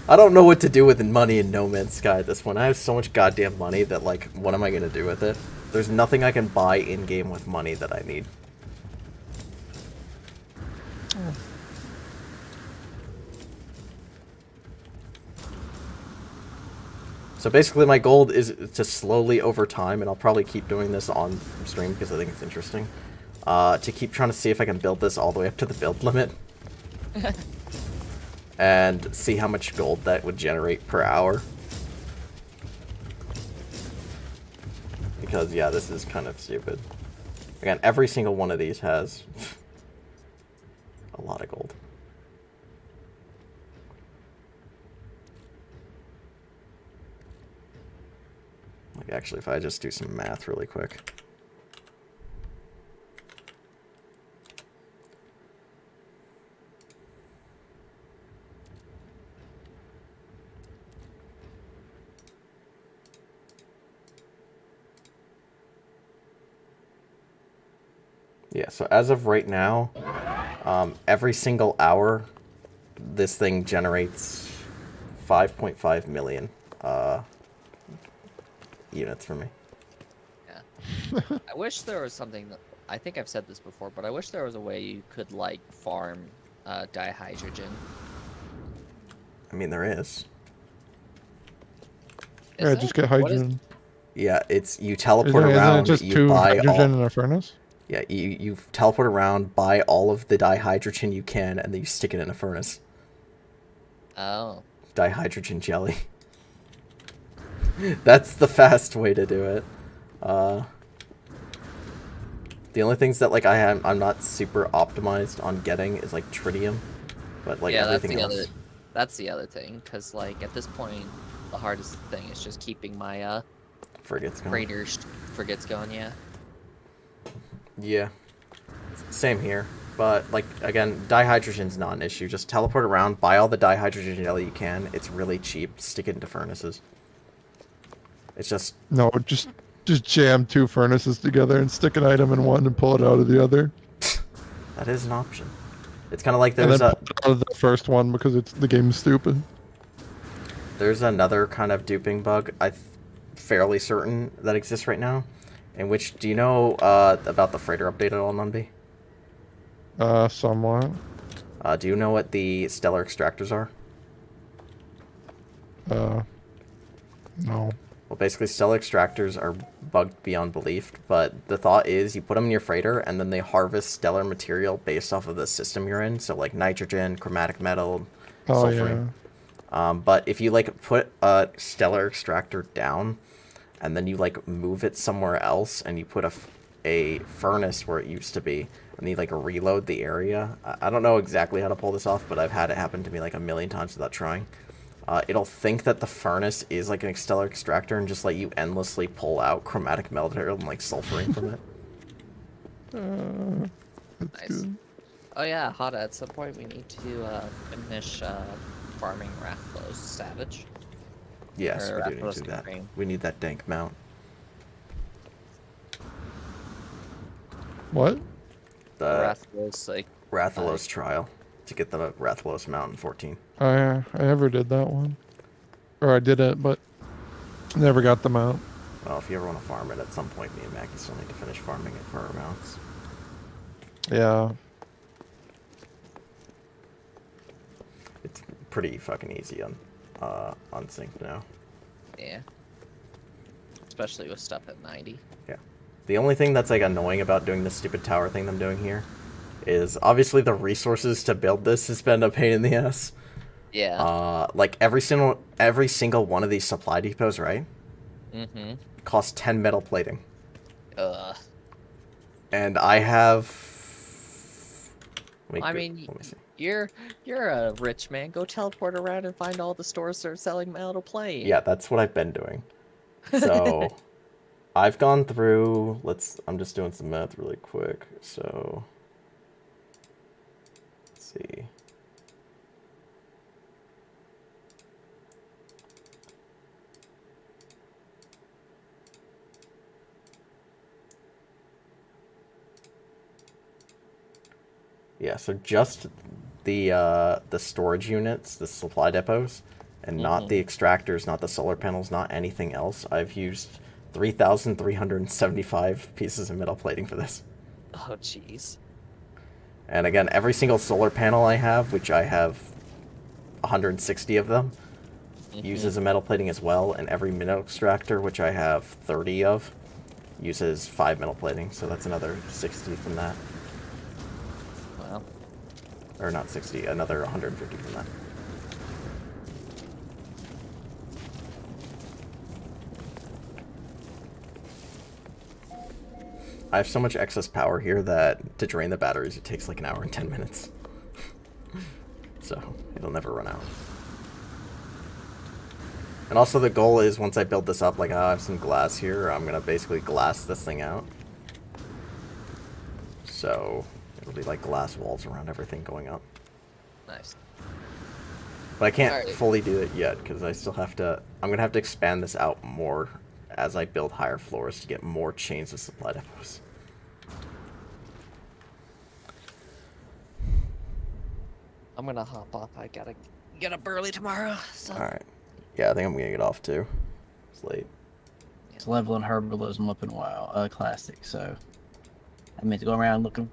S1: I don't know what to do with money in No Man's Sky at this point. I have so much goddamn money that, like, what am I going to do with it? There's nothing I can buy in-game with money that I need. So basically my goal is to slowly over time, and I'll probably keep doing this on stream because I think it's interesting, to keep trying to see if I can build this all the way up to the build limit. And see how much gold that would generate per hour. Because, yeah, this is kind of stupid. Again, every single one of these has a lot of gold. Like, actually, if I just do some math really quick. Yeah, so as of right now, every single hour, this thing generates 5.5 million units for me.
S2: Yeah. I wish there was something that, I think I've said this before, but I wish there was a way you could, like, farm dihydrogen.
S1: I mean, there is.
S2: Is
S6: Yeah,
S2: there?
S6: just get
S2: What is-
S6: hydrogen.
S1: Yeah, it's you teleport
S6: Isn't
S1: around,
S6: it just
S1: you
S6: 2
S1: buy
S6: hydrogen
S1: all.
S6: in a furnace?
S1: Yeah, you teleport around, buy all of the dihydrogen you can, and then you stick it in a furnace.
S2: Oh.
S1: Dihydrogen jelly. That's the fast way to do it. The only things that like I'm not super optimized on getting is like tritium, but like
S2: yeah,
S1: everything else.
S2: That's the other thing, because, like, at this point, the hardest thing is just keeping my
S1: Frigates going.
S2: raiders frigates going, yeah.
S1: Yeah. Same here. But, like, again, dihydrogen's not an issue. Just teleport around, buy all the dihydrogen jelly you can. It's really cheap. Stick it into furnaces. It's just...
S6: No, just jam 2 furnaces together and stick an item in one and pull it out of the other.
S1: That is an option. It's kind of like
S6: And
S1: there's
S6: then
S1: a...
S6: pull it out of the first one because the game's stupid.
S1: There's another kind of duping bug, I'm fairly certain, that exists right now. In which, do you know about the freighter update at all, Nunby?
S6: Somewhat.
S1: Do you know what the stellar extractors are?
S6: No.
S1: Well, basically, stellar extractors are bugged beyond belief, but the thought is you put them in your freighter, and then they harvest stellar material based off of the system you're in, so like nitrogen, chromatic metal,
S6: Oh
S1: sulfur.
S6: yeah.
S1: But if you like put a stellar extractor down, and then you like move it somewhere else, and you put a furnace where it used to be, and you like reload the area. I don't know exactly how to pull this off, but I've had it happen to me like a million times without trying. It'll think that the furnace is like an stellar extractor and just let you endlessly pull out chromatic metal and like sulfuring from it.
S6: That's
S2: Nice.
S6: good.
S2: Oh yeah, Hada, at some point we need to finish farming Rathlow's Savage.
S1: Yes,
S2: Or
S1: we do need to
S2: Rathlow's
S1: do that.
S2: Supreme.
S1: We need that dank mount.
S6: What?
S1: The
S2: Rathlow's like
S1: Rathalos trial to get the Rathalos mount in 14.
S6: I never did that one. Or I did it, but never got them out.
S1: Well, if you ever want to farm it at some point, me and Mackie still need to finish farming it for our mounts.
S6: Yeah.
S1: It's pretty fucking easy on sync now.
S2: yeah. Especially with stuff at 90.
S1: Yeah. The only thing that's like annoying about doing this stupid tower thing I'm doing here is obviously the resources to build this has been a pain in the ass.
S2: Yeah.
S1: Like every single one of these supply depots, right?
S2: Mm-hmm.
S1: Costs 10 metal plating.
S2: Ugh.
S1: And I have
S2: I mean,
S1: let me see.
S2: you're a rich man. Go teleport around and find all the stores that are selling metal plate.
S1: Yeah, that's what I've been doing. So I've gone through, I'm just doing some math really quick. So let's see. Yeah, so just the storage units, the supply depots, and not the extractors, not the solar panels, not anything else. I've used 3,375 pieces of metal plating for this.
S2: Oh, jeez.
S1: And again, every single solar panel I have, which I have 160 of them, uses a metal plating as well, and every mineral extractor, which I have 30 of, uses 5 metal plating, so that's another 60 from that.
S2: Well,
S1: Or not 60, another 150 from that. I have so much excess power here that to drain the batteries it takes like an hour and 10 minutes. So it'll never run out. And also the goal is once I build this up, like I have some glass here, I'm gonna basically glass this thing out. So it'll be like glass walls around everything going up.
S2: nice.
S1: But I can't
S2: Alright.
S1: fully do it yet because I still have to. I'm gonna have to expand this out more as I build higher floors to get more chains of supply depots.
S2: I'm gonna hop off. I gotta get up early tomorrow. So.
S1: All right. Yeah, I think I'm gonna get off too. It's late.
S7: It's leveling herbalism up in WoW Classic, so I meant to go around looking